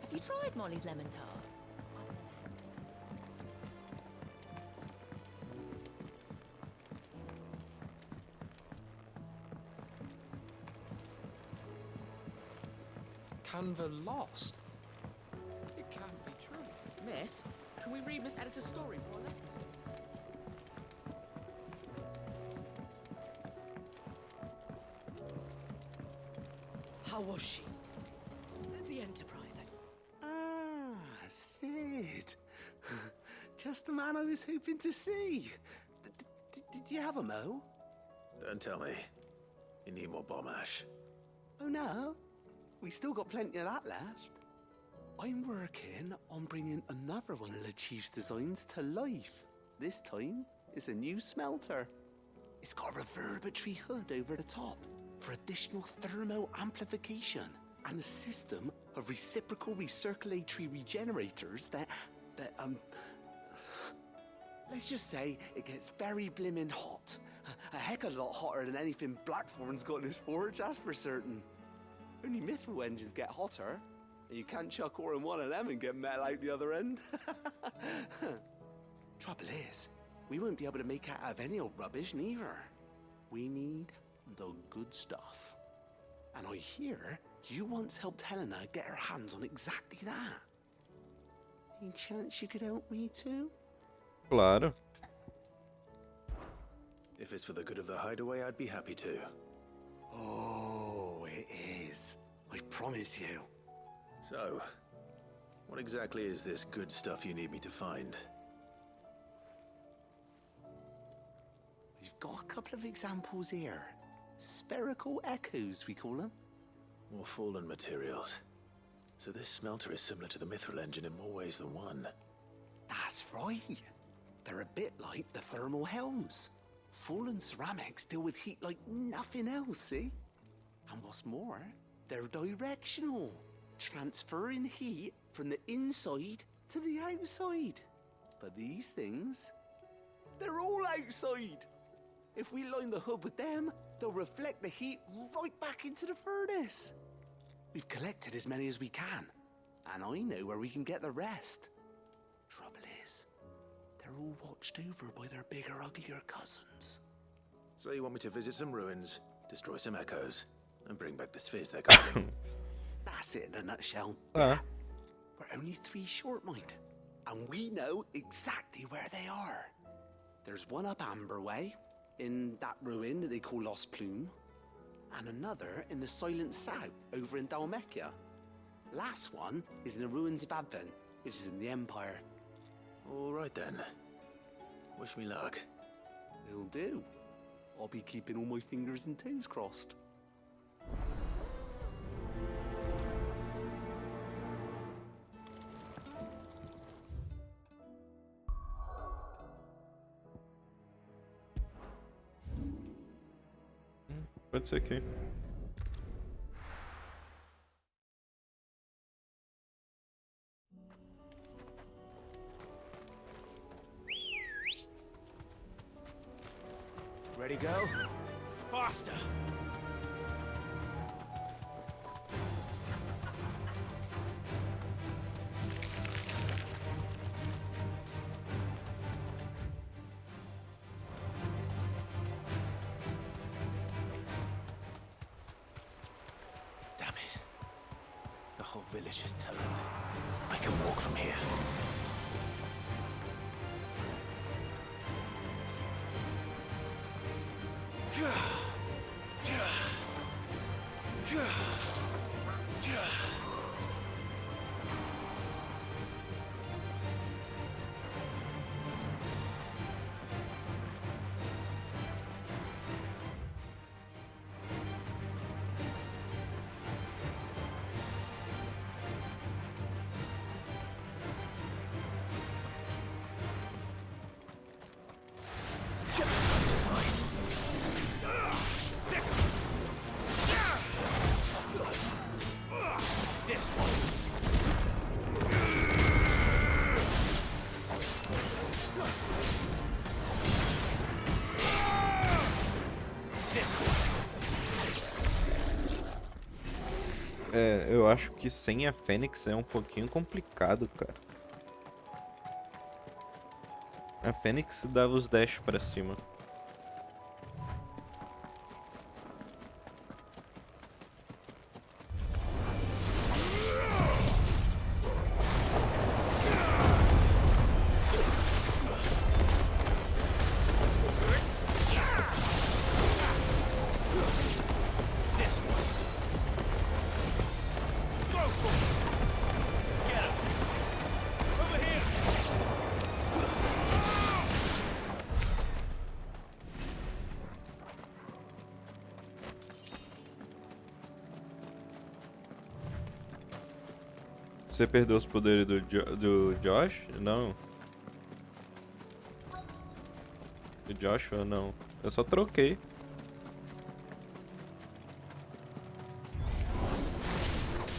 Have you tried Molly's lemon tarts? Canva lost? It can't be true. Miss, can we read Miss Editor's story for a lesson? How was she? The Enterprise, I Just the man I was hoping to see. Did you have a mo? Don't tell me. You need more bomb ash. Oh no, we still got plenty of that left. I'm working on bringing another one of the Chief's designs to life. This time, it's a new smelter. It's got a reverberatory hood over the top for additional thermo amplification and a system of reciprocal recirculatory regenerators that let's just say it gets very blimmin' hot. A heck of a lot hotter than anything Blackthorn's got in his forge, that's for certain. Only mithril engines get hotter, and you can't chuck ore in one of them and get metal out the other end. Trouble is, we won't be able to make it out of any old rubbish neither. We need the good stuff. And I hear you once helped Helena get her hands on exactly that. Any chance you could help me too? Claro. If it's for the good of the hideaway, I'd be happy to. Oh, it is. I promise you. So, what exactly is this good stuff you need me to find? We've got a couple of examples here. Spherical echoes, we call them. More fallen materials. So this smelter is similar to the mithril engine in more ways than one. That's right. They're a bit like the thermal helms. Fallen ceramics deal with heat like nothing else, see? And what's more, they're directional, transferring heat from the inside to the outside. But these things, they're all outside. If we line the hood with them, they'll reflect the heat right back into the furnace. We've collected as many as we can, and I know where we can get the rest. Trouble is, they're all watched over by their bigger, uglier cousins. So you want me to visit some ruins, destroy some echoes, and bring back the spheres they're guarding? That's it in a nutshell. We're only 3 short, mind, and we know exactly where they are. There's one up Amber Way, in that ruin that they call Lost Plume, and another in the Silent South, over in Dalmekia. Last one is in the ruins of Advent, which is in the Empire. All right then. Wish me luck. Will do. I'll be keeping all my fingers and toes crossed. Pode ser aqui. Ready, go? Faster! Damn it. The whole village is turned. I can walk from here. É, eu acho que sem a Fênix é um pouquinho complicado, cara. A Fênix dava os dash pra cima. Você perdeu os poderes do Josh? Não. Do Joshua? Não. Eu só troquei.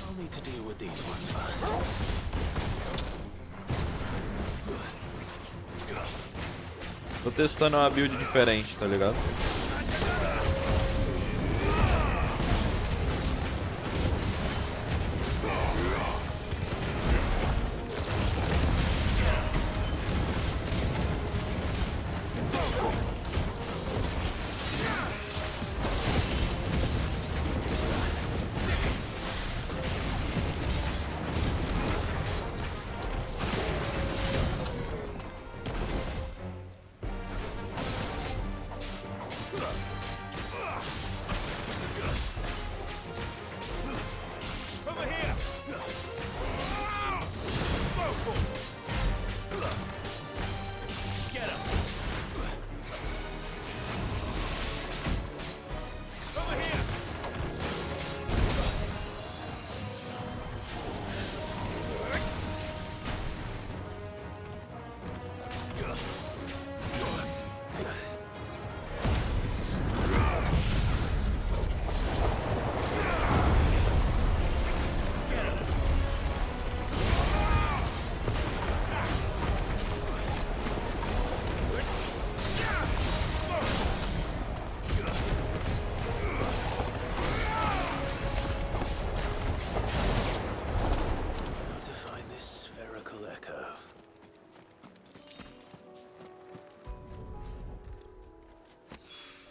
I'll need to deal with these ones first. Tô testando uma build diferente, tá ligado?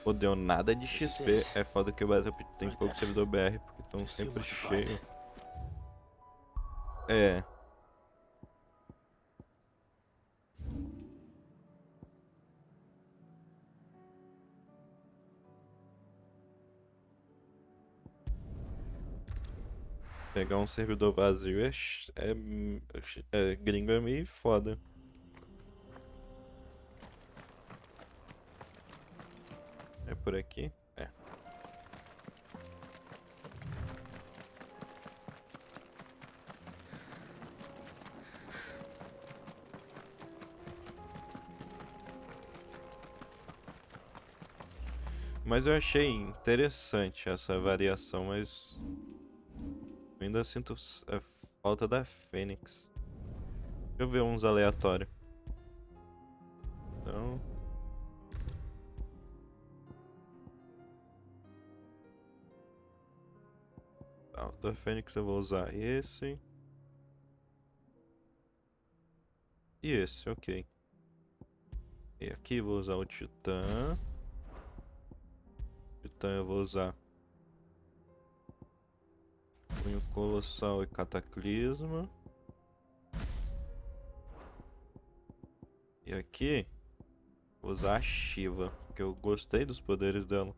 Pô, deu nada de XP. É foda que o Battlefield tem pouco servidor BR, porque estão sempre cheios. É. Pegar um servidor vazio gringo é meio foda. É por aqui? É. Mas eu achei interessante essa variação, mas eu ainda sinto a falta da Fênix. Deixa eu ver uns aleatórios. Então... Tá, da Fênix eu vou usar esse. E esse, ok. E aqui vou usar o Titã. Titã eu vou usar Punho Colossal e Cataclisma. E aqui vou usar a Shiva, porque eu gostei dos poderes dela.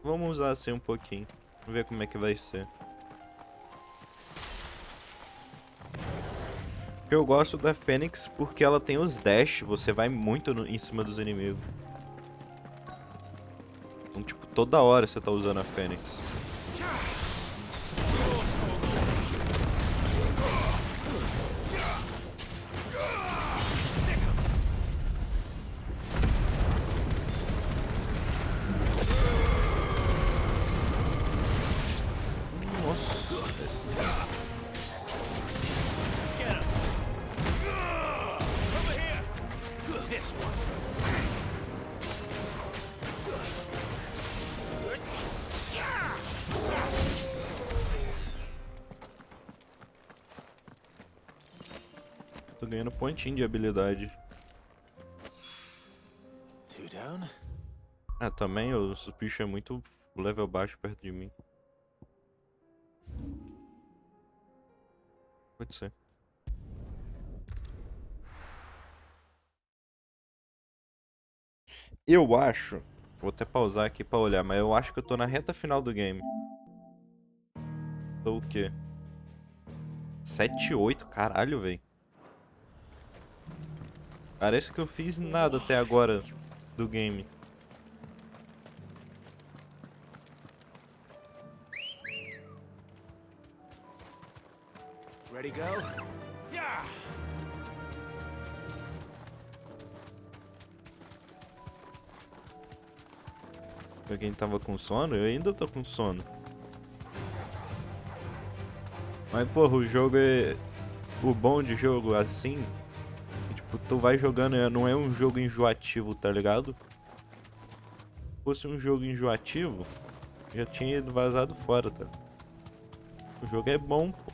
Vamos usar assim um pouquinho. Vamos ver como é que vai ser. Eu gosto da Fênix porque ela tem os dash. Você vai muito em cima dos inimigos. Então, tipo, toda hora você tá usando a Fênix. Tô ganhando pontinho de habilidade. Ah, também o bicho é muito level baixo perto de mim. Pode ser. Eu acho Vou até pausar aqui pra olhar, mas eu acho que eu tô na reta final do game. Tô o quê? 7-8, caralho, velho. Parece que eu fiz nada até agora do game. Ready, girl? Yeah! Pra quem tava com sono, eu ainda tô com sono. Mas, porra, o jogo é... O bom de jogo assim... É, tipo, tu vai jogando, não é um jogo enjoativo, tá ligado? Se fosse um jogo enjoativo, já tinha ido vazado fora, tá? O jogo é bom, pô.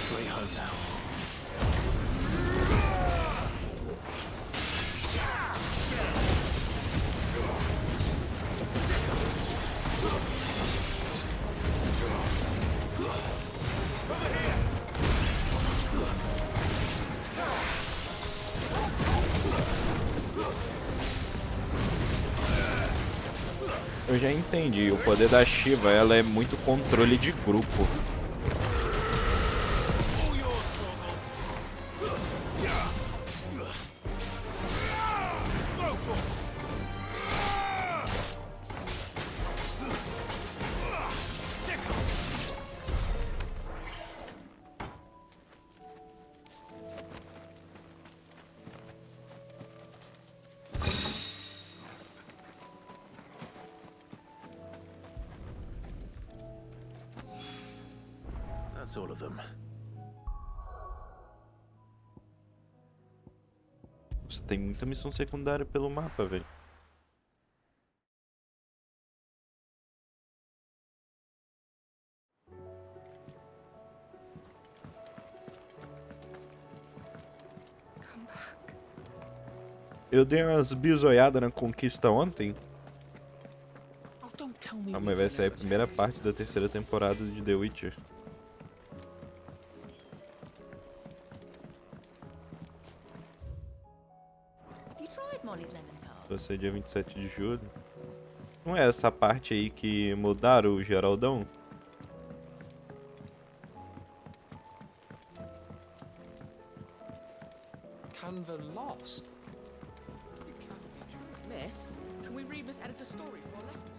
Straight home now. Eu já entendi, o poder da Shiva, ela é muito controle de grupo. That's all of them. Você tem muita missão secundária pelo mapa, velho. Eu dei umas bisoiadas na conquista ontem. Ah, mas vai sair a primeira parte da terceira temporada de The Witcher. Vai ser dia 27 de julho. Não é essa parte aí que mudaram o Geraldão? Canva lost? It can't be true. Miss, can we read Miss Editor's story for a lesson?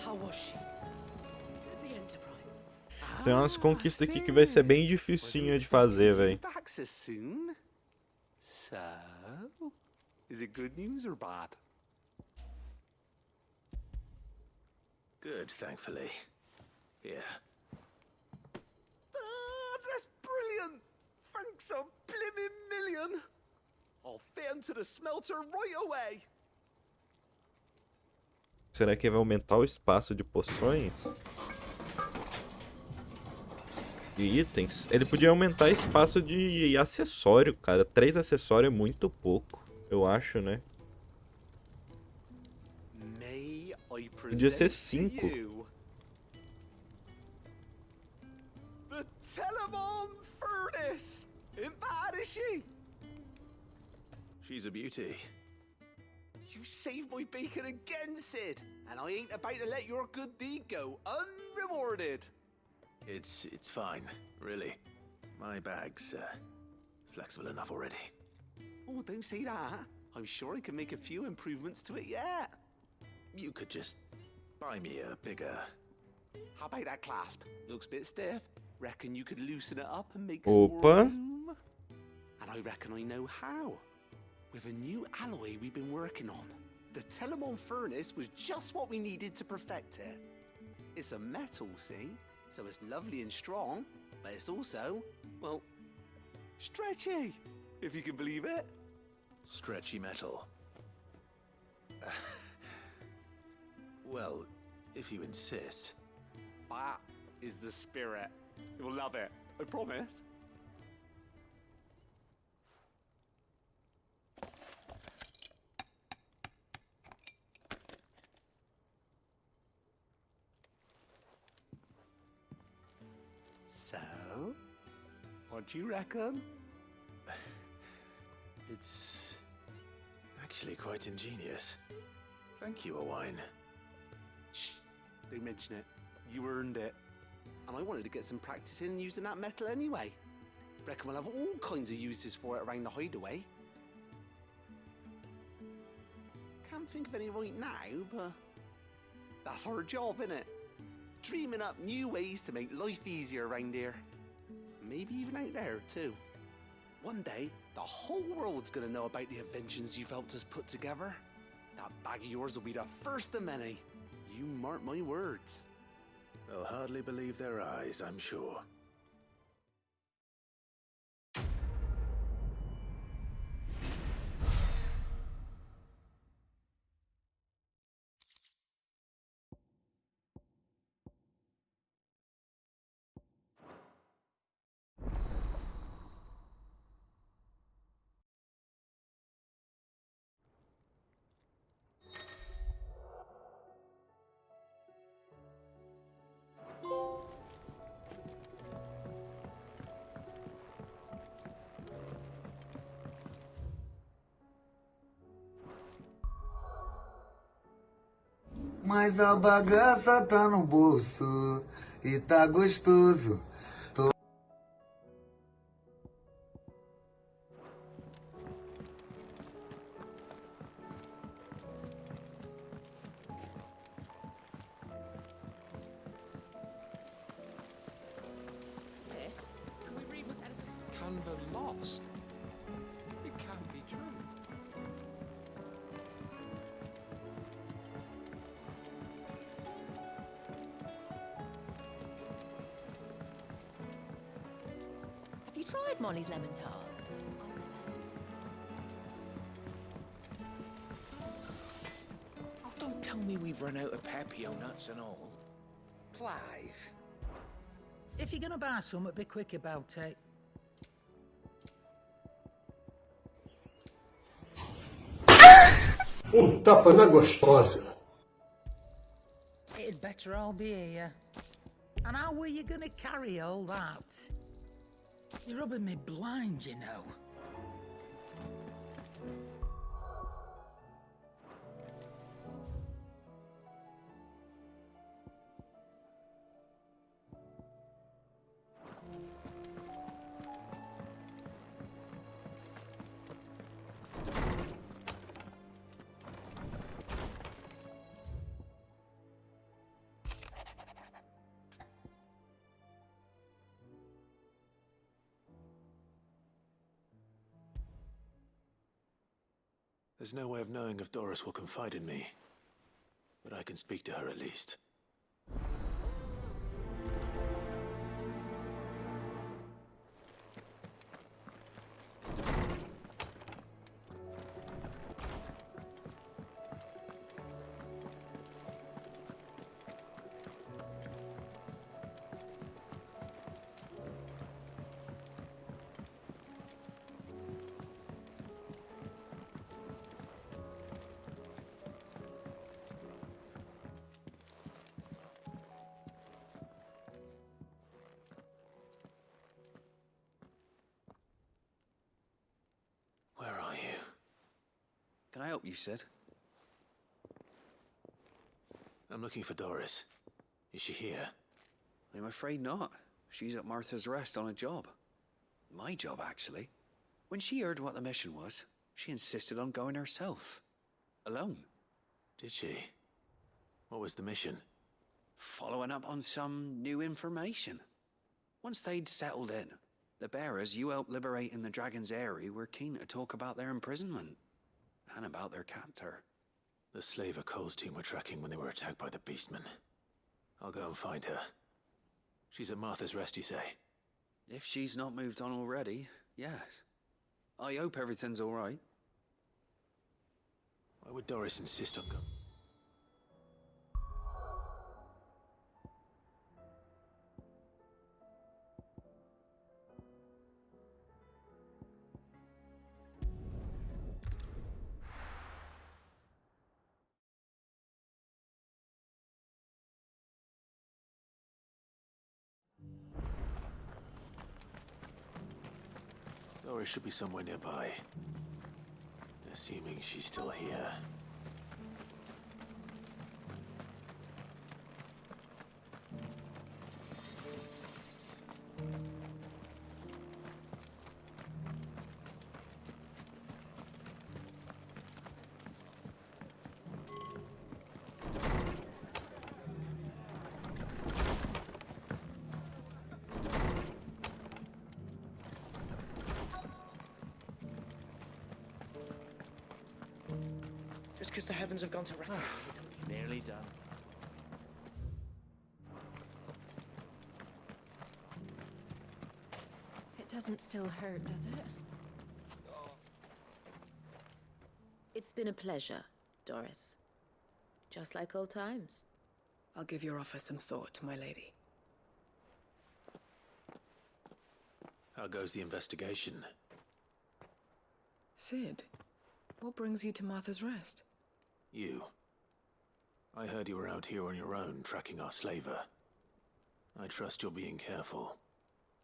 How was she? The Enterprise. Tem umas conquistas aqui que vai ser bem dificinho de fazer, velho. Back so soon? So, is it good news or bad? Good, thankfully. Here. That's brilliant! Thanks a blimmin' million! I'll fit 'em to the smelter right away! Será que vai aumentar o espaço de poções? De itens? Ele podia aumentar espaço de acessório, cara. 3 acessórios é muito pouco, eu acho, né? Podia ser 5. The Telemon Furnace! Ain't bad, is she? She's a beauty. You saved my bacon again, Sid, and I ain't about to let your good deed go unrewarded. It's fine, really. My bag's flexible enough already. Oh, don't say that. I'm sure I can make a few improvements to it yet. You could just buy me a bigger... How about that clasp? Looks a bit stiff. Reckon you could loosen it up and make Opa. some more room? And I reckon I know how. With a new alloy we've been working on. The Telemon Furnace was just what we needed to perfect it. It's a metal, see? So it's lovely and strong, but it's also, well, stretchy, if you can believe it. Stretchy metal. Well, if you insist. That is the spirit. You'll love it, I promise. What do you reckon? It's actually quite ingenious. Thank you, Owain. Shh, don't mention it. You earned it. And I wanted to get some practice in using that metal anyway. Reckon we'll have all kinds of uses for it around the hideaway. Can't think of any right now, but that's our job, innit? Dreaming up new ways to make life easier around here. Maybe even out there, too. One day, the whole world's gonna know about the inventions you've helped us put together. That bag of yours will be the first of many. You mark my words. They'll hardly believe their eyes, I'm sure. Mas a bagaça tá no bolso e tá gostoso. Yes? Can we read what's out of this? Canva lost? It can't be true. Have you tried Molly's lemon tarts? Oh, don't tell me we've run out of papio nuts and all. Clive, if you're gonna buy something, be quick about it. Tapa na gostosa. It'd better all be here. And how were you gonna carry all that? You're rubbing me blind, you know. There's no way of knowing if Doris will confide in me, but I can speak to her at least. Where are you? Can I help you, Sid? I'm looking for Doris. Is she here? I'm afraid not. She's at Martha's Rest on a job. My job, actually. When she heard what the mission was, she insisted on going herself. Alone. Did she? What was the mission? Following up on some new information. Once they'd settled in, the bearers you helped liberate in the Dragon's Eyrie were keen to talk about their imprisonment. And about their captor. The slaver Cole's team were tracking when they were attacked by the Beastmen. I'll go and find her. She's at Martha's Rest, you say? If she's not moved on already, yes. I hope everything's all right. Why would Doris insist on going? Doris should be somewhere nearby. Assuming she's still here. Just because the heavens have gone to reckoning. Nearly done. It doesn't still hurt, does it? It's been a pleasure, Doris. Just like old times. I'll give your offer some thought, my lady. How goes the investigation? Sid, what brings you to Martha's Rest? You. I heard you were out here on your own, tracking our slaver. I trust you're being careful.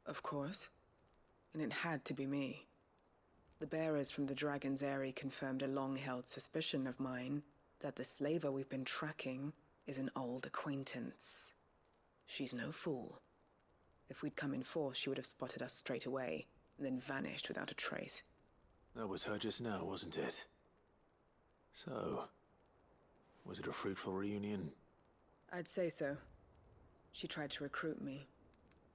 Of course. And it had to be me. The bearers from the Dragon's Eyrie confirmed a long-held suspicion of mine that the slaver we've been tracking is an old acquaintance. She's no fool. If we'd come in force, she would have spotted us straight away, and then vanished without a trace. That was her just now, wasn't it? So, was it a fruitful reunion? I'd say so. She tried to recruit me.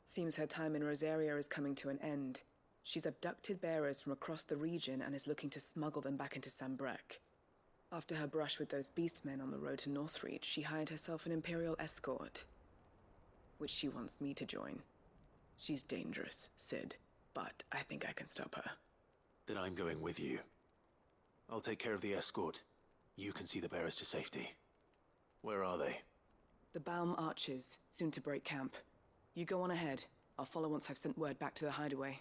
Seems her time in Rosaria is coming to an end. She's abducted bearers from across the region and is looking to smuggle them back into Sambrek. After her brush with those beastmen on the road to Northreach, she hired herself an Imperial escort, which she wants me to join. She's dangerous, Sid, but I think I can stop her. Then I'm going with you. I'll take care of the escort. You can see the bearers to safety. Where are they? The Baum Archers, soon to break camp. You go on ahead. I'll follow once I've sent word back to the hideaway.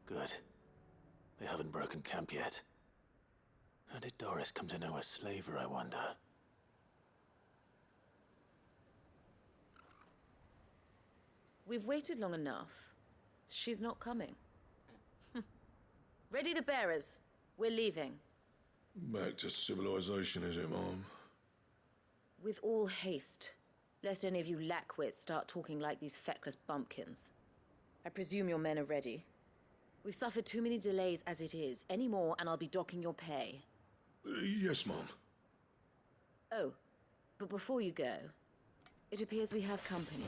Good. They haven't broken camp yet. How did Doris come to know a slaver, I wonder? We've waited long enough. She's not coming. Ready the bearers. We're leaving. Back to civilization, is it, Mom? With all haste, lest any of you lackwits start talking like these feckless bumpkins. I presume your men are ready. We've suffered too many delays as it is. Any more, and I'll be docking your pay. Yes, Mom. Oh, but before you go, it appears we have company.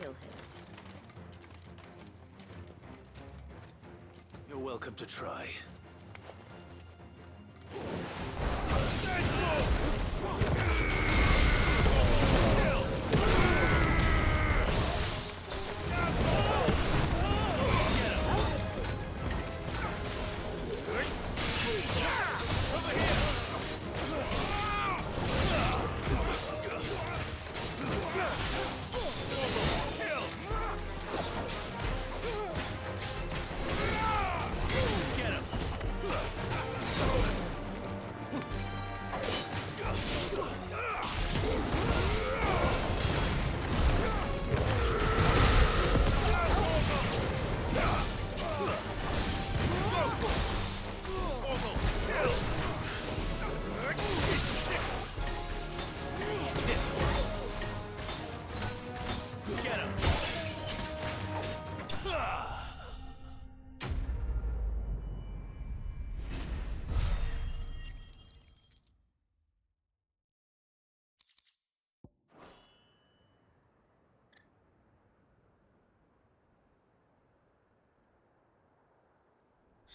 Kill him. You're welcome to try.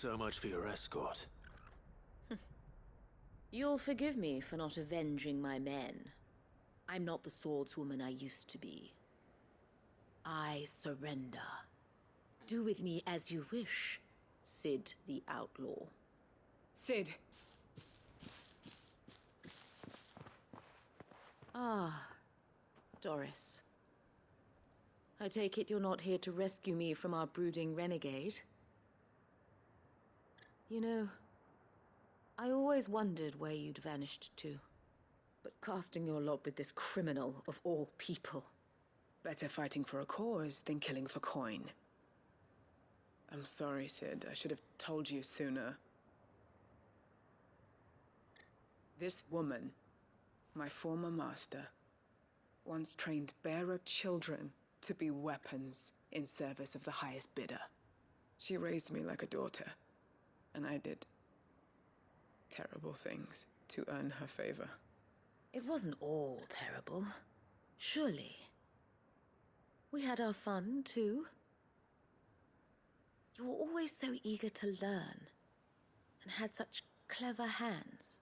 So much for your escort. You'll forgive me for not avenging my men. I'm not the swordswoman I used to be. I surrender. Do with me as you wish, Sid the Outlaw. Sid! Ah, Doris. I take it you're not here to rescue me from our brooding renegade? You know, I always wondered where you'd vanished to. But casting your lot with this criminal of all people... Better fighting for a cause than killing for coin. I'm sorry, Sid. I should have told you sooner. This woman, my former master, once trained bearer children to be weapons in service of the highest bidder. She raised me like a daughter, and I did terrible things to earn her favor. It wasn't all terrible, surely. We had our fun, too. You were always so eager to learn, and had such clever hands.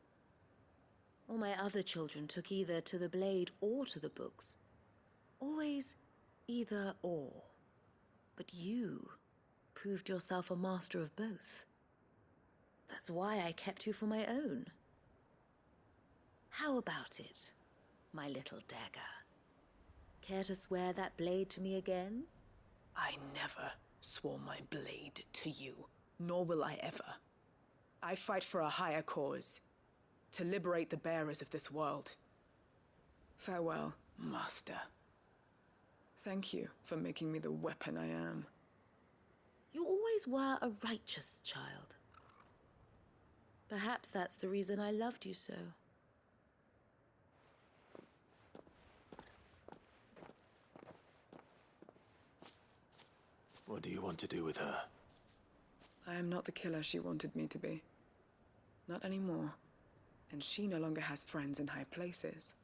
All my other children took either to the blade or to the books. Always either or. But you proved yourself a master of both. That's why I kept you for my own. How about it, my little dagger? Care to swear that blade to me again? I never swore my blade to you, nor will I ever. I fight for a higher cause, to liberate the bearers of this world. Farewell, Master. Thank you for making me the weapon I am. You always were a righteous child. Perhaps that's the reason I loved you so. What do you want to do with her? I am not the killer she wanted me to be. Not anymore. And she no longer has friends in high places.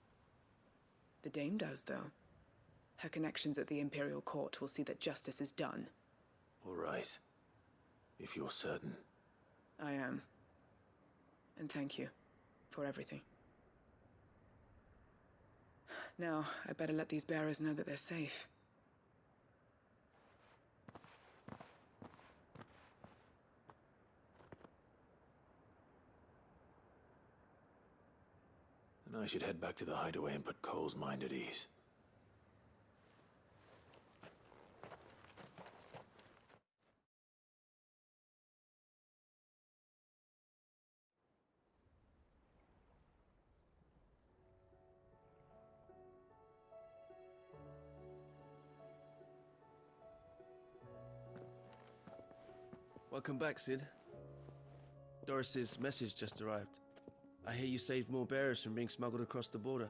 The Dame does, though. Her connections at the Imperial Court will see that justice is done. All right. If you're certain. I am. And thank you for everything. Now, I better let these bearers know that they're safe. Then I should head back to the hideaway and put Cole's mind at ease. Welcome back, Sid. Doris's message just arrived. I hear you saved more bearers from being smuggled across the border.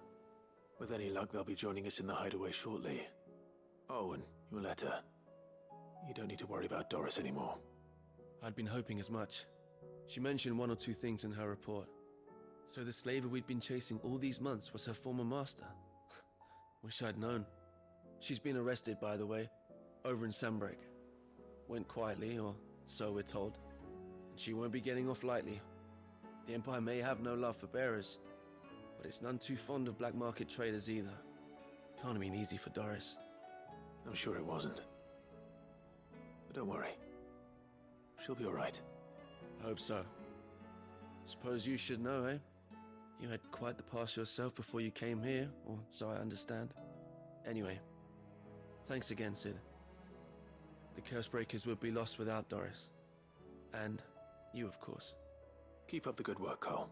With any luck, they'll be joining us in the hideaway shortly. Oh, and your letter. You don't need to worry about Doris anymore. I'd been hoping as much. She mentioned one or two things in her report. So the slaver we'd been chasing all these months was her former master. Wish I'd known. She's been arrested, by the way, over in Sandbreak. Went quietly, or so we're told. And she won't be getting off lightly. The Empire may have no love for bearers, but it's none too fond of black market traders either. Can't have been easy for Doris. I'm sure it wasn't. But don't worry. She'll be all right. I hope so. Suppose you should know, eh? You had quite the past yourself before you came here, or so I understand. Anyway, thanks again, Sid. The Cursebreakers would be lost without Doris. And you, of course. Keep up the good work, Cole.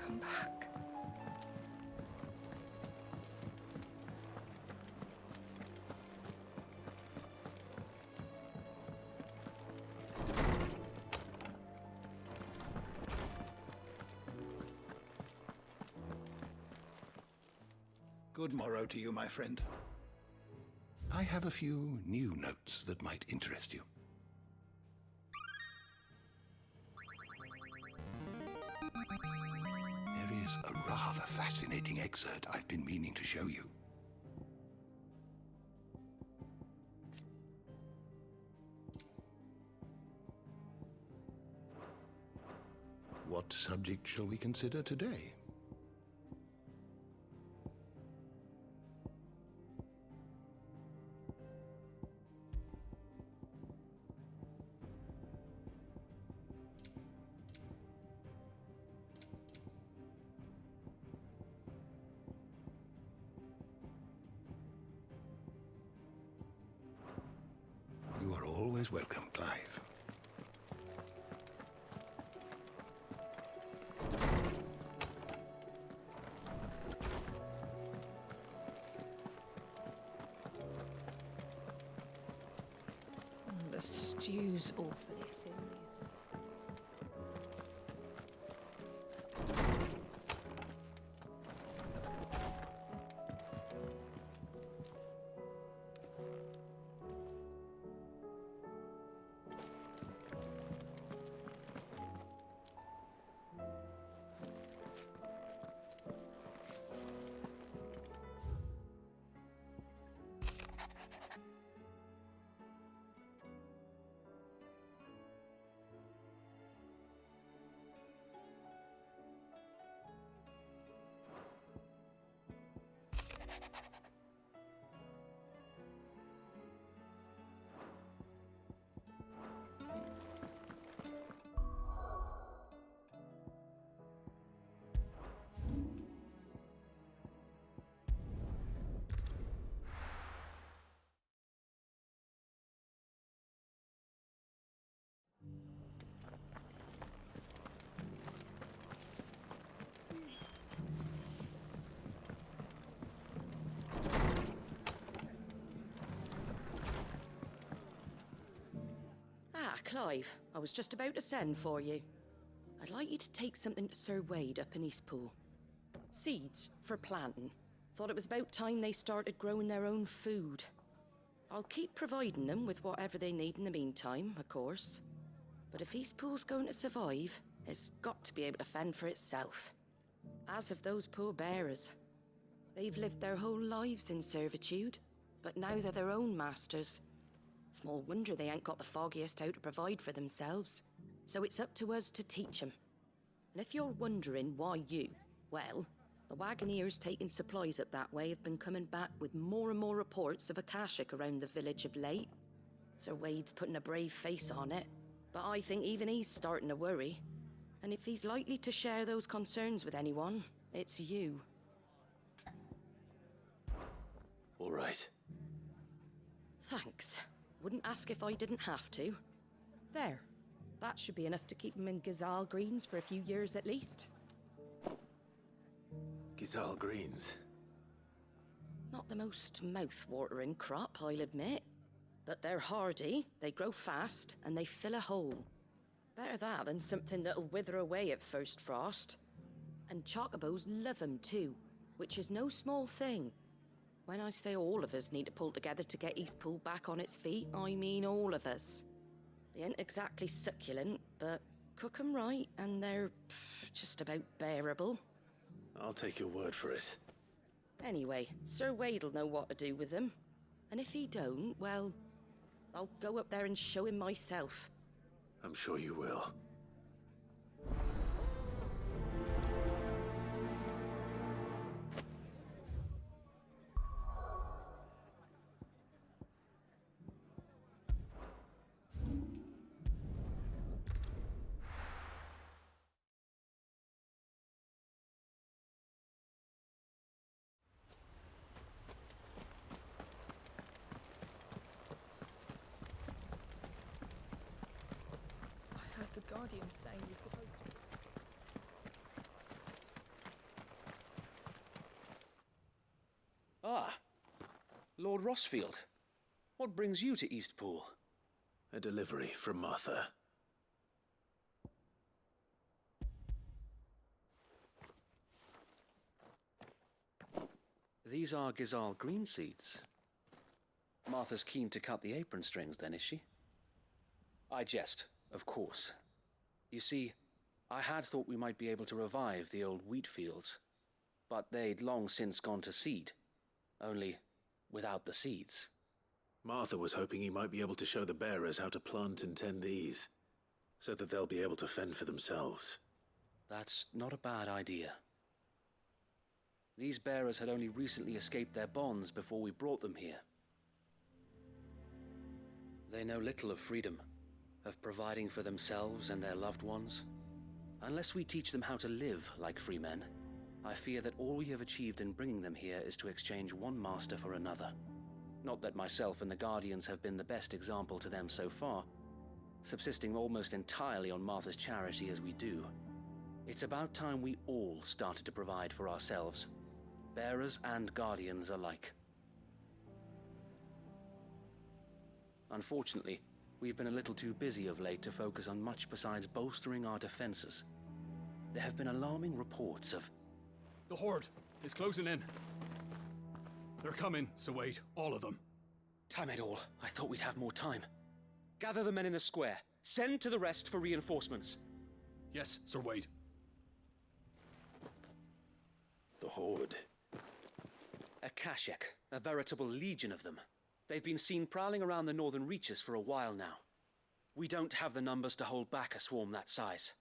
Come back. Good morrow to you, my friend. I have a few new notes that might interest you. There is a rather fascinating excerpt I've been meaning to show you. What subject shall we consider today? You are always welcome, Clive. The stew's awfully thin these days. Ah, Clive, I was just about to send for you. I'd like you to take something to Sir Wade up in Eastpool. Seeds for planting. Thought it was about time they started growing their own food. I'll keep providing them with whatever they need in the meantime, of course. But if Eastpool's going to survive, it's got to be able to fend for itself. As have those poor bearers. They've lived their whole lives in servitude, but now they're their own masters. Small wonder they ain't got the foggiest how to provide for themselves. So it's up to us to teach them. And if you're wondering why you, well, the wagoneers taking supplies up that way have been coming back with more and more reports of Akashic around the village of late. Sir Wade's putting a brave face on it, but I think even he's starting to worry. And if he's likely to share those concerns with anyone, it's you. All right. Thanks. Wouldn't ask if I didn't have to. There. That should be enough to keep him in Gazal Greens for a few years at least. Gazal Greens. Not the most mouth-watering crop, I'll admit. But they're hardy, they grow fast, and they fill a hole. Better that than something that'll wither away at first frost. And chocobos love 'em too, which is no small thing. When I say all of us need to pull together to get Eastpool back on its feet, I mean all of us. They ain't exactly succulent, but cook 'em right and they're just about bearable. I'll take your word for it. Anyway, Sir Wade'll know what to do with them. And if he don't, well, I'll go up there and show him myself. I'm sure you will. The Guardian saying you're supposed to... Ah, Lord Rossfield. What brings you to Eastpool? A delivery from Martha. These are Gizal green seeds. Martha's keen to cut the apron strings then, is she? I jest, of course. You see, I had thought we might be able to revive the old wheat fields, but they'd long since gone to seed, only without the seeds. Martha was hoping you might be able to show the bearers how to plant and tend these, so that they'll be able to fend for themselves. That's not a bad idea. These bearers had only recently escaped their bonds before we brought them here. They know little of freedom, of providing for themselves and their loved ones. Unless we teach them how to live like free men, I fear that all we have achieved in bringing them here is to exchange one master for another. Not that myself and the Guardians have been the best example to them so far, subsisting almost entirely on Martha's charity as we do. It's about time we all started to provide for ourselves, bearers and Guardians alike. Unfortunately, we've been a little too busy of late to focus on much besides bolstering our defenses. There have been alarming reports of... The Horde is closing in. They're coming, so wait, all of them. Damn it all, I thought we'd have more time. Gather the men in the square. Send to the rest for reinforcements. Yes, Sir Wade. The Horde. A Kashek, a veritable legion of them. They've been seen prowling around the northern reaches for a while now. We don't have the numbers to hold back a swarm that size.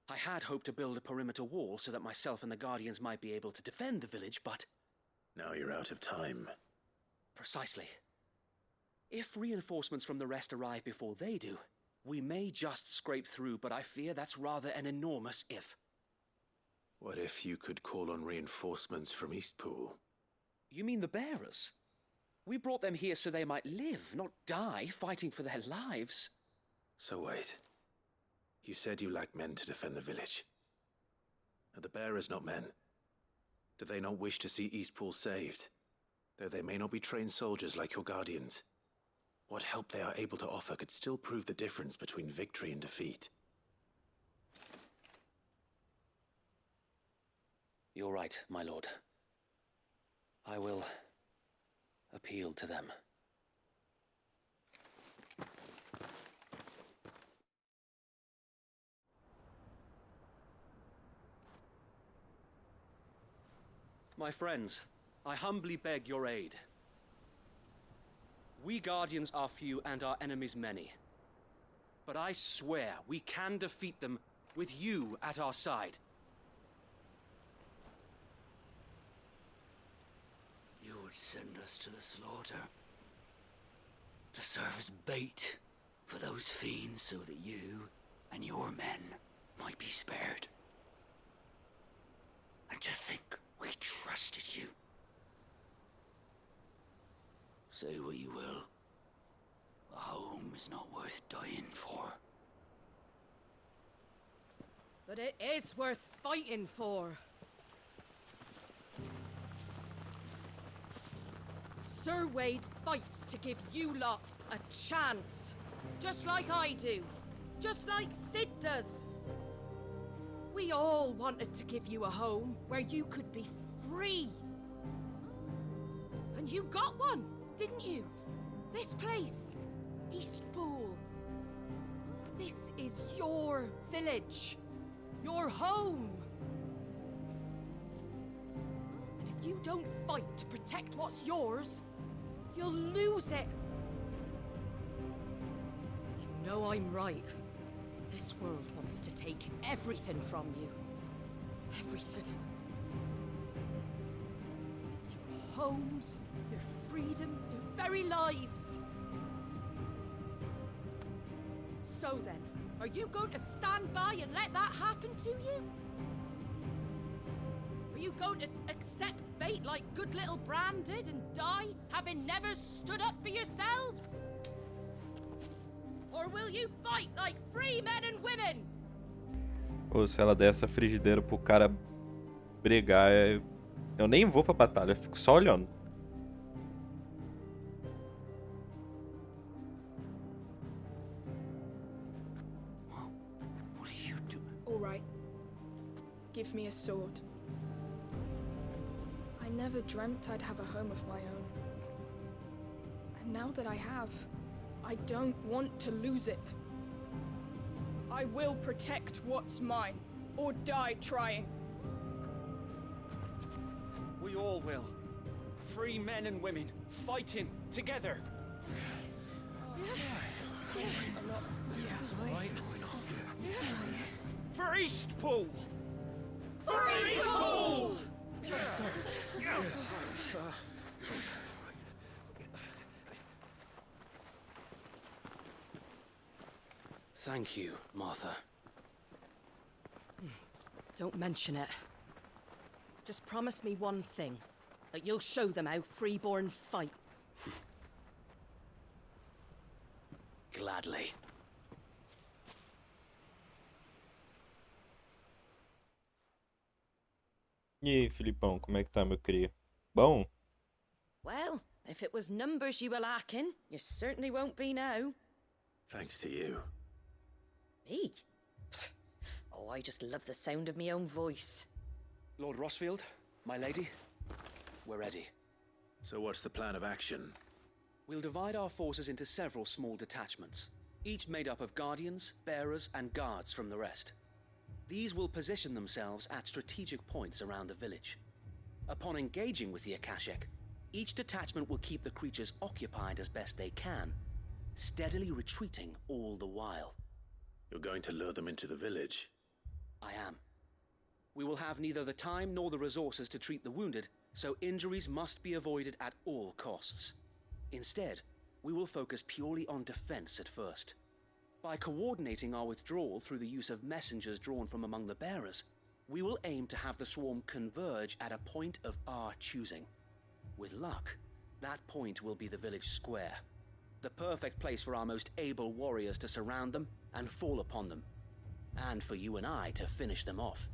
I had hoped to build a perimeter wall so that myself and the Guardians might be able to defend the village, but... Now you're out of time. Precisely. If reinforcements from the rest arrive before they do, we may just scrape through, but I fear that's rather an enormous if. What if you could call on reinforcements from Eastpool? You mean the bearers? We brought them here so they might live, not die fighting for their lives. So wait. You said you lack men to defend the village. Are the bearers not men? Do they not wish to see Eastpool saved? Though they may not be trained soldiers like your Guardians. What help they are able to offer could still prove the difference between victory and defeat. You're right, my lord. I will appeal to them. My friends, I humbly beg your aid. We Guardians are few and our enemies many. But I swear we can defeat them with you at our side. You would send us to the slaughter, to serve as bait for those fiends so that you and your men might be spared. And to think we trusted you. Say what you will, a home is not worth dying for. But it is worth fighting for. Sir Wade fights to give you lot a chance. Just like I do. Just like Sid does. We all wanted to give you a home where you could be free. And you got one, didn't you? This place, Eastpool. This is your village. Your home. And if you don't fight to protect what's yours, you'll lose it. You know I'm right. This world wants to take everything from you. Everything. Your homes, your freedom, your very lives. So then, are you going to stand by and let that happen to you? Are you going to accept fate like good little Bran did and die, having never stood up for yourselves? Or will you fight like free men and women? Ou se ela der essa frigideira pro cara brigar, eu nem vou pra batalha, eu fico só olhando. What are you doing? All right. Give me a sword. I never dreamt I'd have a home of my own. And now that I have, I don't want to lose it. I will protect what's mine, or die trying. We all will. Free men and women, fighting together. For Eastpool! For Eastpool! Thank you, Martha. Don't mention it. Just promise me one thing. That you'll show them how freeborn fight. Gladly. E aí, Filipão, como é que tá, meu cria? Bom? Well, if it was numbers you were lacking, you certainly won't be now. Thanks to you. Me? Oh, I just love the sound of my own voice. Lord Rossfield, my lady, we're ready. So what's the plan of action? We'll divide our forces into several small detachments, each made up of guardians, bearers, and guards from the rest. These will position themselves at strategic points around the village. Upon engaging with the Akashic, each detachment will keep the creatures occupied as best they can, steadily retreating all the while. You're going to lure them into the village? I am. We will have neither the time nor the resources to treat the wounded, so injuries must be avoided at all costs. Instead, we will focus purely on defense at first. By coordinating our withdrawal through the use of messengers drawn from among the bearers, we will aim to have the swarm converge at a point of our choosing. With luck, that point will be the village square, the perfect place for our most able warriors to surround them and fall upon them, and for you and I to finish them off.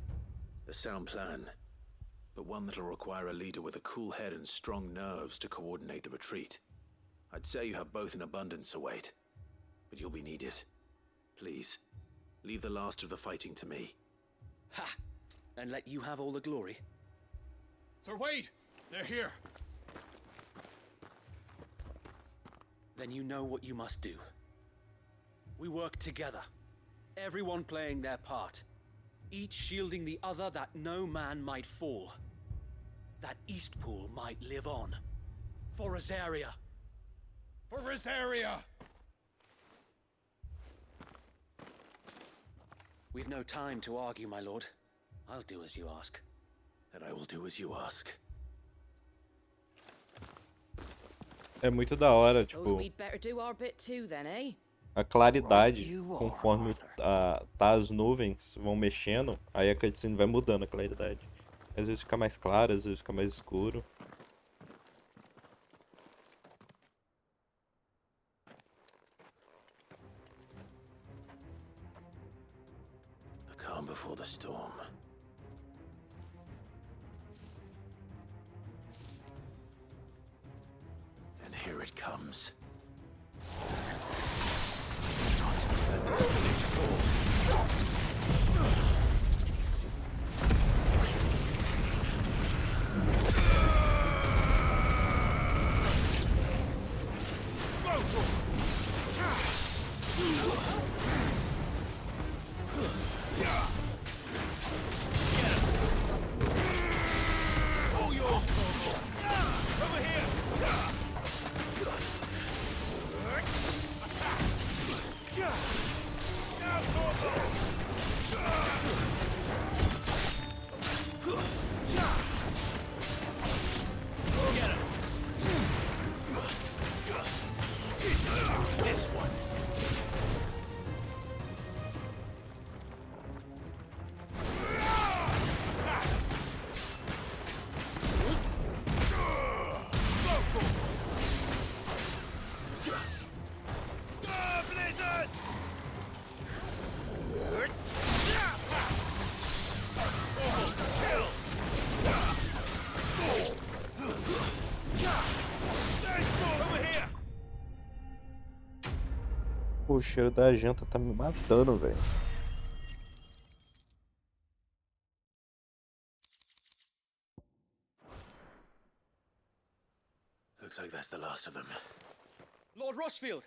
A sound plan, but one that'll require a leader with a cool head and strong nerves to coordinate the retreat. I'd say you have both in abundance, Wade, but you'll be needed. Please, leave the last of the fighting to me. Ha! And let you have all the glory. Sir Wade! They're here! Then you know what you must do. We work together, everyone playing their part, each shielding the other that no man might fall, that Eastpool might live on. For Rosaria! For Rosaria! We've no time to argue, my lord. I'll do as you ask. And I will do as you ask. É muito da hora, Suppose tipo, we'd better do our bit too then, eh? a claridade, conforme tá as nuvens vão mexendo, aí a cutscene vai mudando a claridade. Às vezes fica mais claro, às vezes fica mais escuro. The calm before the storm. And here it comes. Not let this village fall. All yours, over here! Get him! This one. Blizzard! Pô, o cheiro da janta tá me matando, velho. Looks like that's the last of them. Lord Rossfield,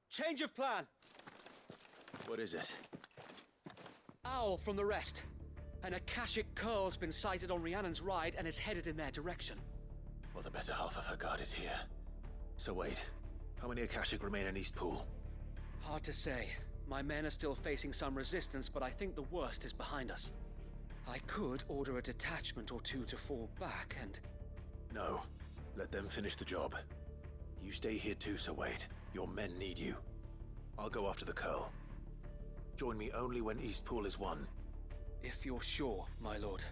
change of plan. What is it? Owl from the rest. An Akashic curl's been sighted on Rhiannon's ride and is headed in their direction. Well, the better half of her guard is here. So wait, how many Akashic remain in Eastpool? Hard to say. My men are still facing some resistance, but I think the worst is behind us. I could order a detachment or two to fall back and... No. Let them finish the job. You stay here too, Sir Wade. Your men need you. I'll go after the Curl. Join me only when Eastpool is won. If you're sure, my lord.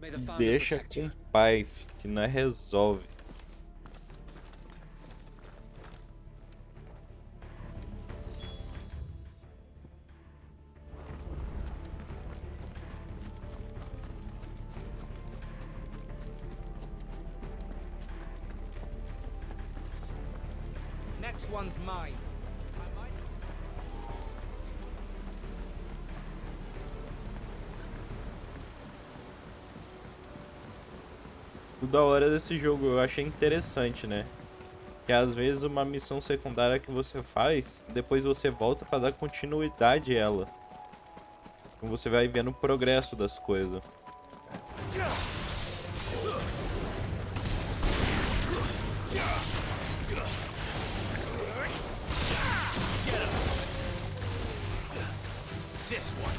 May the founder Deixa protect com you. o pai, que não resolve. Next one's mine. O da hora desse jogo, eu achei interessante, né? Que às vezes uma missão secundária que você faz, depois você volta pra dar continuidade a ela. Então você vai vendo o progresso das coisas. This one.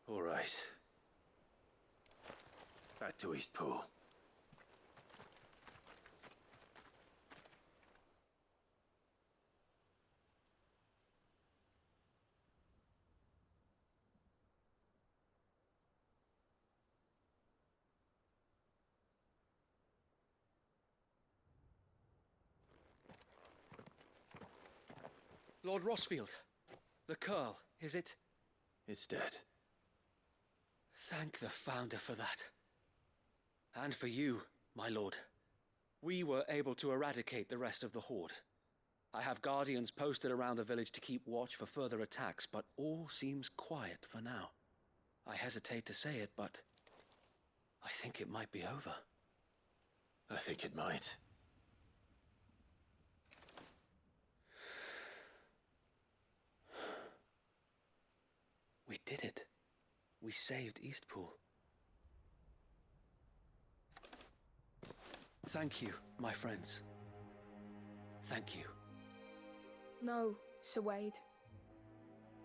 All right. Back to Eastpool. Lord Rossfield, the Curl, is it? It's dead. Thank the Founder for that. And for you, my lord. We were able to eradicate the rest of the Horde. I have guardians posted around the village to keep watch for further attacks, but all seems quiet for now. I hesitate to say it, but I think it might be over. I think it might. We did it. We saved Eastpool. Thank you, my friends. Thank you. No, Sir Wade.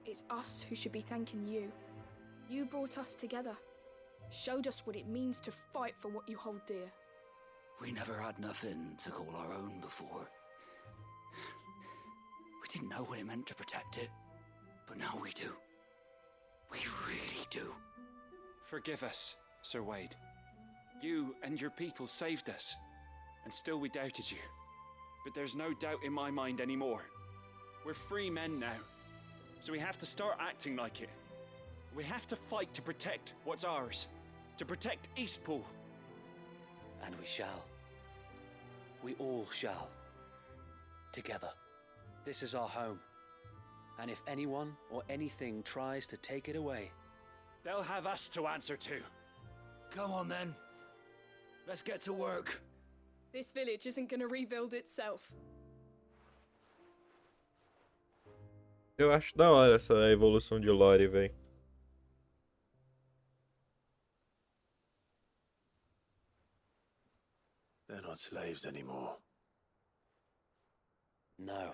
It's us who should be thanking you. You brought us together. Showed us what it means to fight for what you hold dear. We never had nothing to call our own before. We didn't know what it meant to protect it, but now we do. We really do. Forgive us, Sir Wade. You and your people saved us, and still we doubted you. But there's no doubt in my mind anymore. We're free men now. So we have to start acting like it. We have to fight to protect what's ours. To protect Eastpool. And we shall. We all shall. Together. This is our home. And if anyone or anything tries to take it away, they'll have us to answer to. Come on then. Let's get to work. This village isn't gonna rebuild itself. Eu acho da hora essa evolução de lore, velho. They're not slaves anymore. no.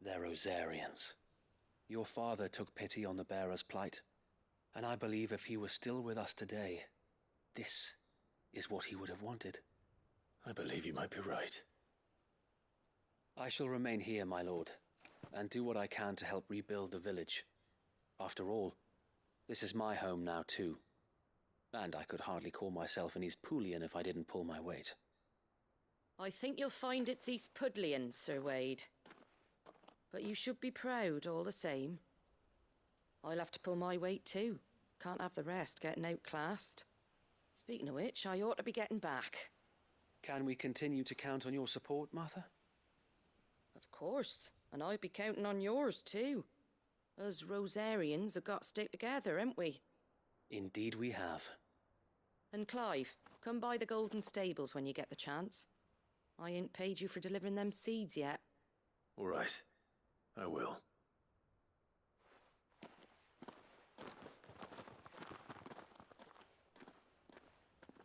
They're Rosarians. Your father took pity on the bearer's plight, and I believe if he was still with us today, this is what he would have wanted. I believe you might be right. I shall remain here, my lord, and do what I can to help rebuild the village. After all, this is my home now too, and I could hardly call myself an Eastpoolian if I didn't pull my weight. I think you'll find it's Eastpudlian, Sir Wade. But you should be proud all the same. I'll have to pull my weight too. Can't have the rest getting outclassed. Speaking of which, I ought to be getting back. Can we continue to count on your support, Martha? Of course, and I'll be counting on yours too. Us Rosarians have got to stick together, haven't we? Indeed we have. And Clive, come by the Golden Stables when you get the chance. I ain't paid you for delivering them seeds yet. All right. I will.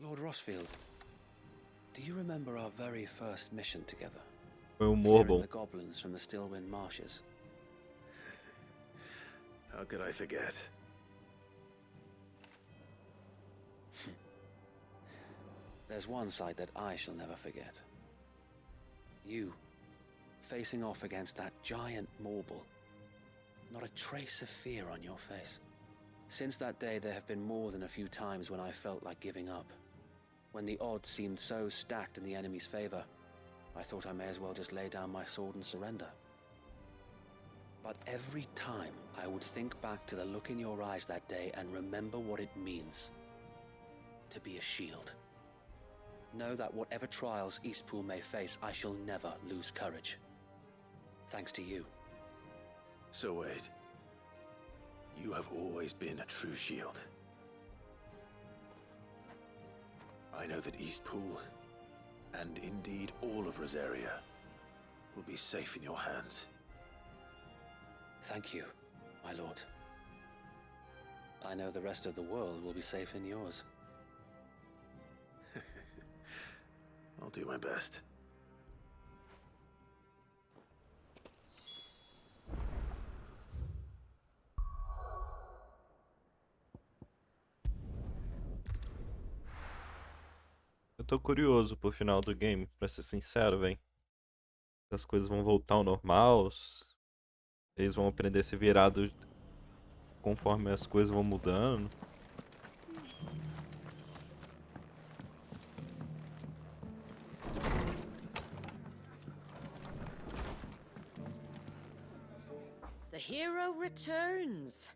Lord Rossfield, do you remember our very first mission together? Foi Clearing the goblins from the Stillwind marshes. How could I forget? There's one sight that I shall never forget. You, facing off against that giant Morble. Not a trace of fear on your face. Since that day, there have been more than a few times when I felt like giving up. When the odds seemed so stacked in the enemy's favor, I thought I may as well just lay down my sword and surrender. But every time, I would think back to the look in your eyes that day and remember what it means to be a shield. Know that whatever trials Eastpool may face, I shall never lose courage. Thanks to you. So Wade, you have always been a true shield. I know that Eastpool, and indeed all of Rosaria, will be safe in your hands. Thank you, my lord. I know the rest of the world will be safe in yours. I'll do my best. Eu tô curioso pro final do game, pra ser sincero, velho. As coisas vão voltar ao normal. Eles vão aprender a se virar conforme as coisas vão mudando. The hero returns.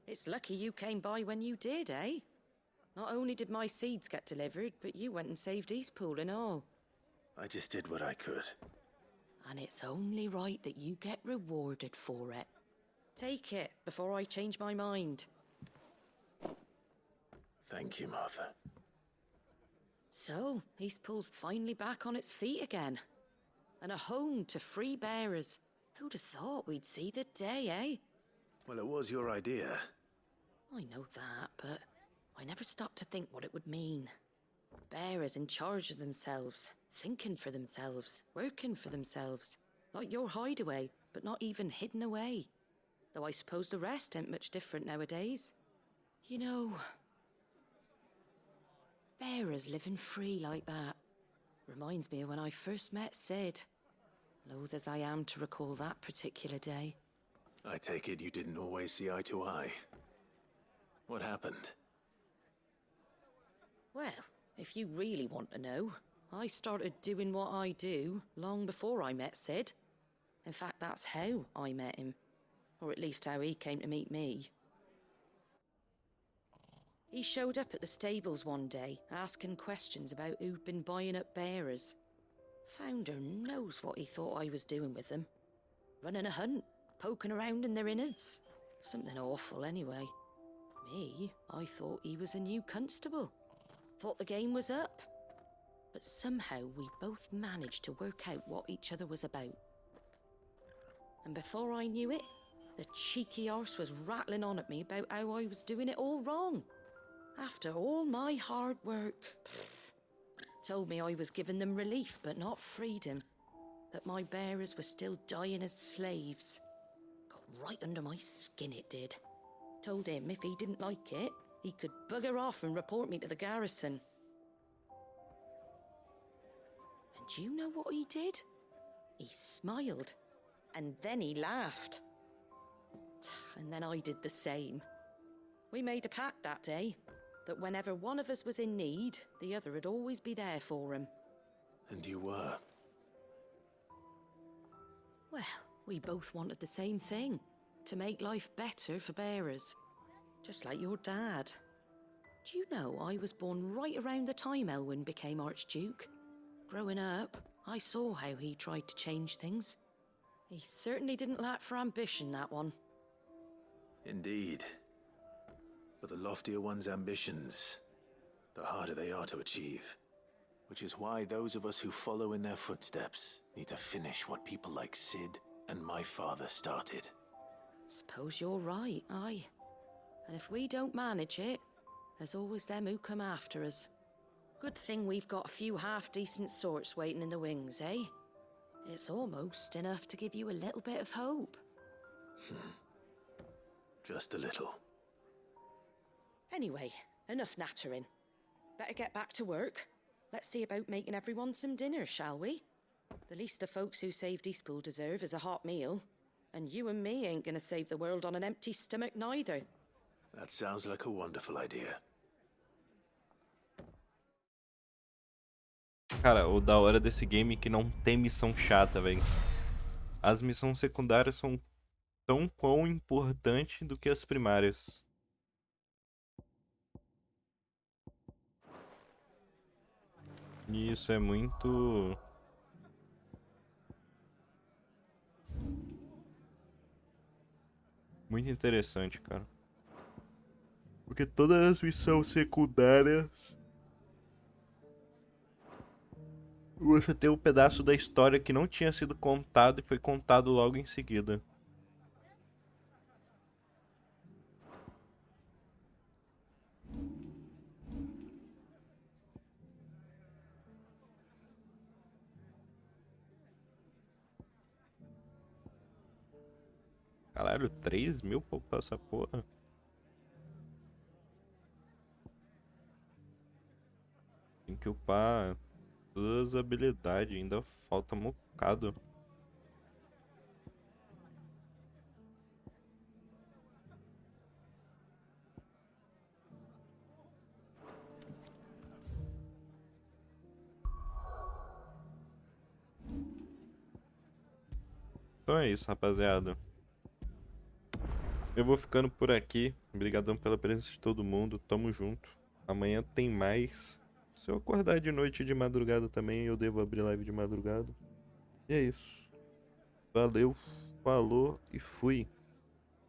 It's lucky you came by when you did, eh? Not only did my seeds get delivered, but you went and saved Eastpool and all. I just did what I could. And it's only right that you get rewarded for it. Take it before I change my mind. Thank you, Martha. So, Eastpool's finally back on its feet again. And a home to free bearers. Who'd have thought we'd see the day, eh? Well, it was your idea. I know that, but I never stopped to think what it would mean. Bearers in charge of themselves, thinking for themselves, working for themselves. Like your hideaway, but not even hidden away. Though I suppose the rest ain't much different nowadays. You know, bearers living free like that reminds me of when I first met Sid. Loath as I am to recall that particular day. I take it you didn't always see eye to eye. What happened? Well, if you really want to know, I started doing what I do long before I met Sid. In fact, that's how I met him. Or at least how he came to meet me. He showed up at the stables one day, asking questions about who'd been buying up bearers. Founder knows what he thought I was doing with them. Running a hunt, poking around in their innards. Something awful anyway. Me, I thought he was a new constable. Thought the game was up. But somehow we both managed to work out what each other was about. And before I knew it, the cheeky arse was rattling on at me about how I was doing it all wrong. After all my hard work. Told me I was giving them relief, but not freedom. That my bearers were still dying as slaves. Got right under my skin, it did. Told him if he didn't like it, he could bugger off and report me to the garrison. And do you know what he did? He smiled. And then he laughed. And then I did the same. We made a pact that day, that whenever one of us was in need, the other would always be there for him. And you were? Well, we both wanted the same thing. To make life better for bearers. Just like your dad. Do you know I was born right around the time Elwyn became Archduke? Growing up, I saw how he tried to change things. He certainly didn't lack for ambition, that one. Indeed. But the loftier one's ambitions, the harder they are to achieve. Which is why those of us who follow in their footsteps need to finish what people like Sid and my father started. Suppose you're right, aye. And if we don't manage it, there's always them who come after us. Good thing we've got a few half-decent sorts waiting in the wings, eh? It's almost enough to give you a little bit of hope. Just a little. Anyway, enough nattering. Better get back to work. Let's see about making everyone some dinner, shall we? The least the folks who saved Eastpool deserve is a hot meal. And you and me ain't gonna save the world on an empty stomach neither. That sounds like a wonderful idea. Cara, o da hora desse game é que não tem missão chata, velho. As missões secundárias são tão quão importantes do que as primárias. E isso é muito... muito interessante, cara. Porque todas as missões secundárias... você tem um pedaço da história que não tinha sido contado e foi contado logo em seguida. Caralho, 3.000 pra essa porra. Tem que upar todas as habilidades, ainda falta um bocado. Então é isso, rapaziada. Eu vou ficando por aqui. Obrigadão pela presença de todo mundo. Tamo junto. Amanhã tem mais. Se eu acordar de noite e de madrugada também, eu devo abrir live de madrugada. E é isso. Valeu, falou e fui.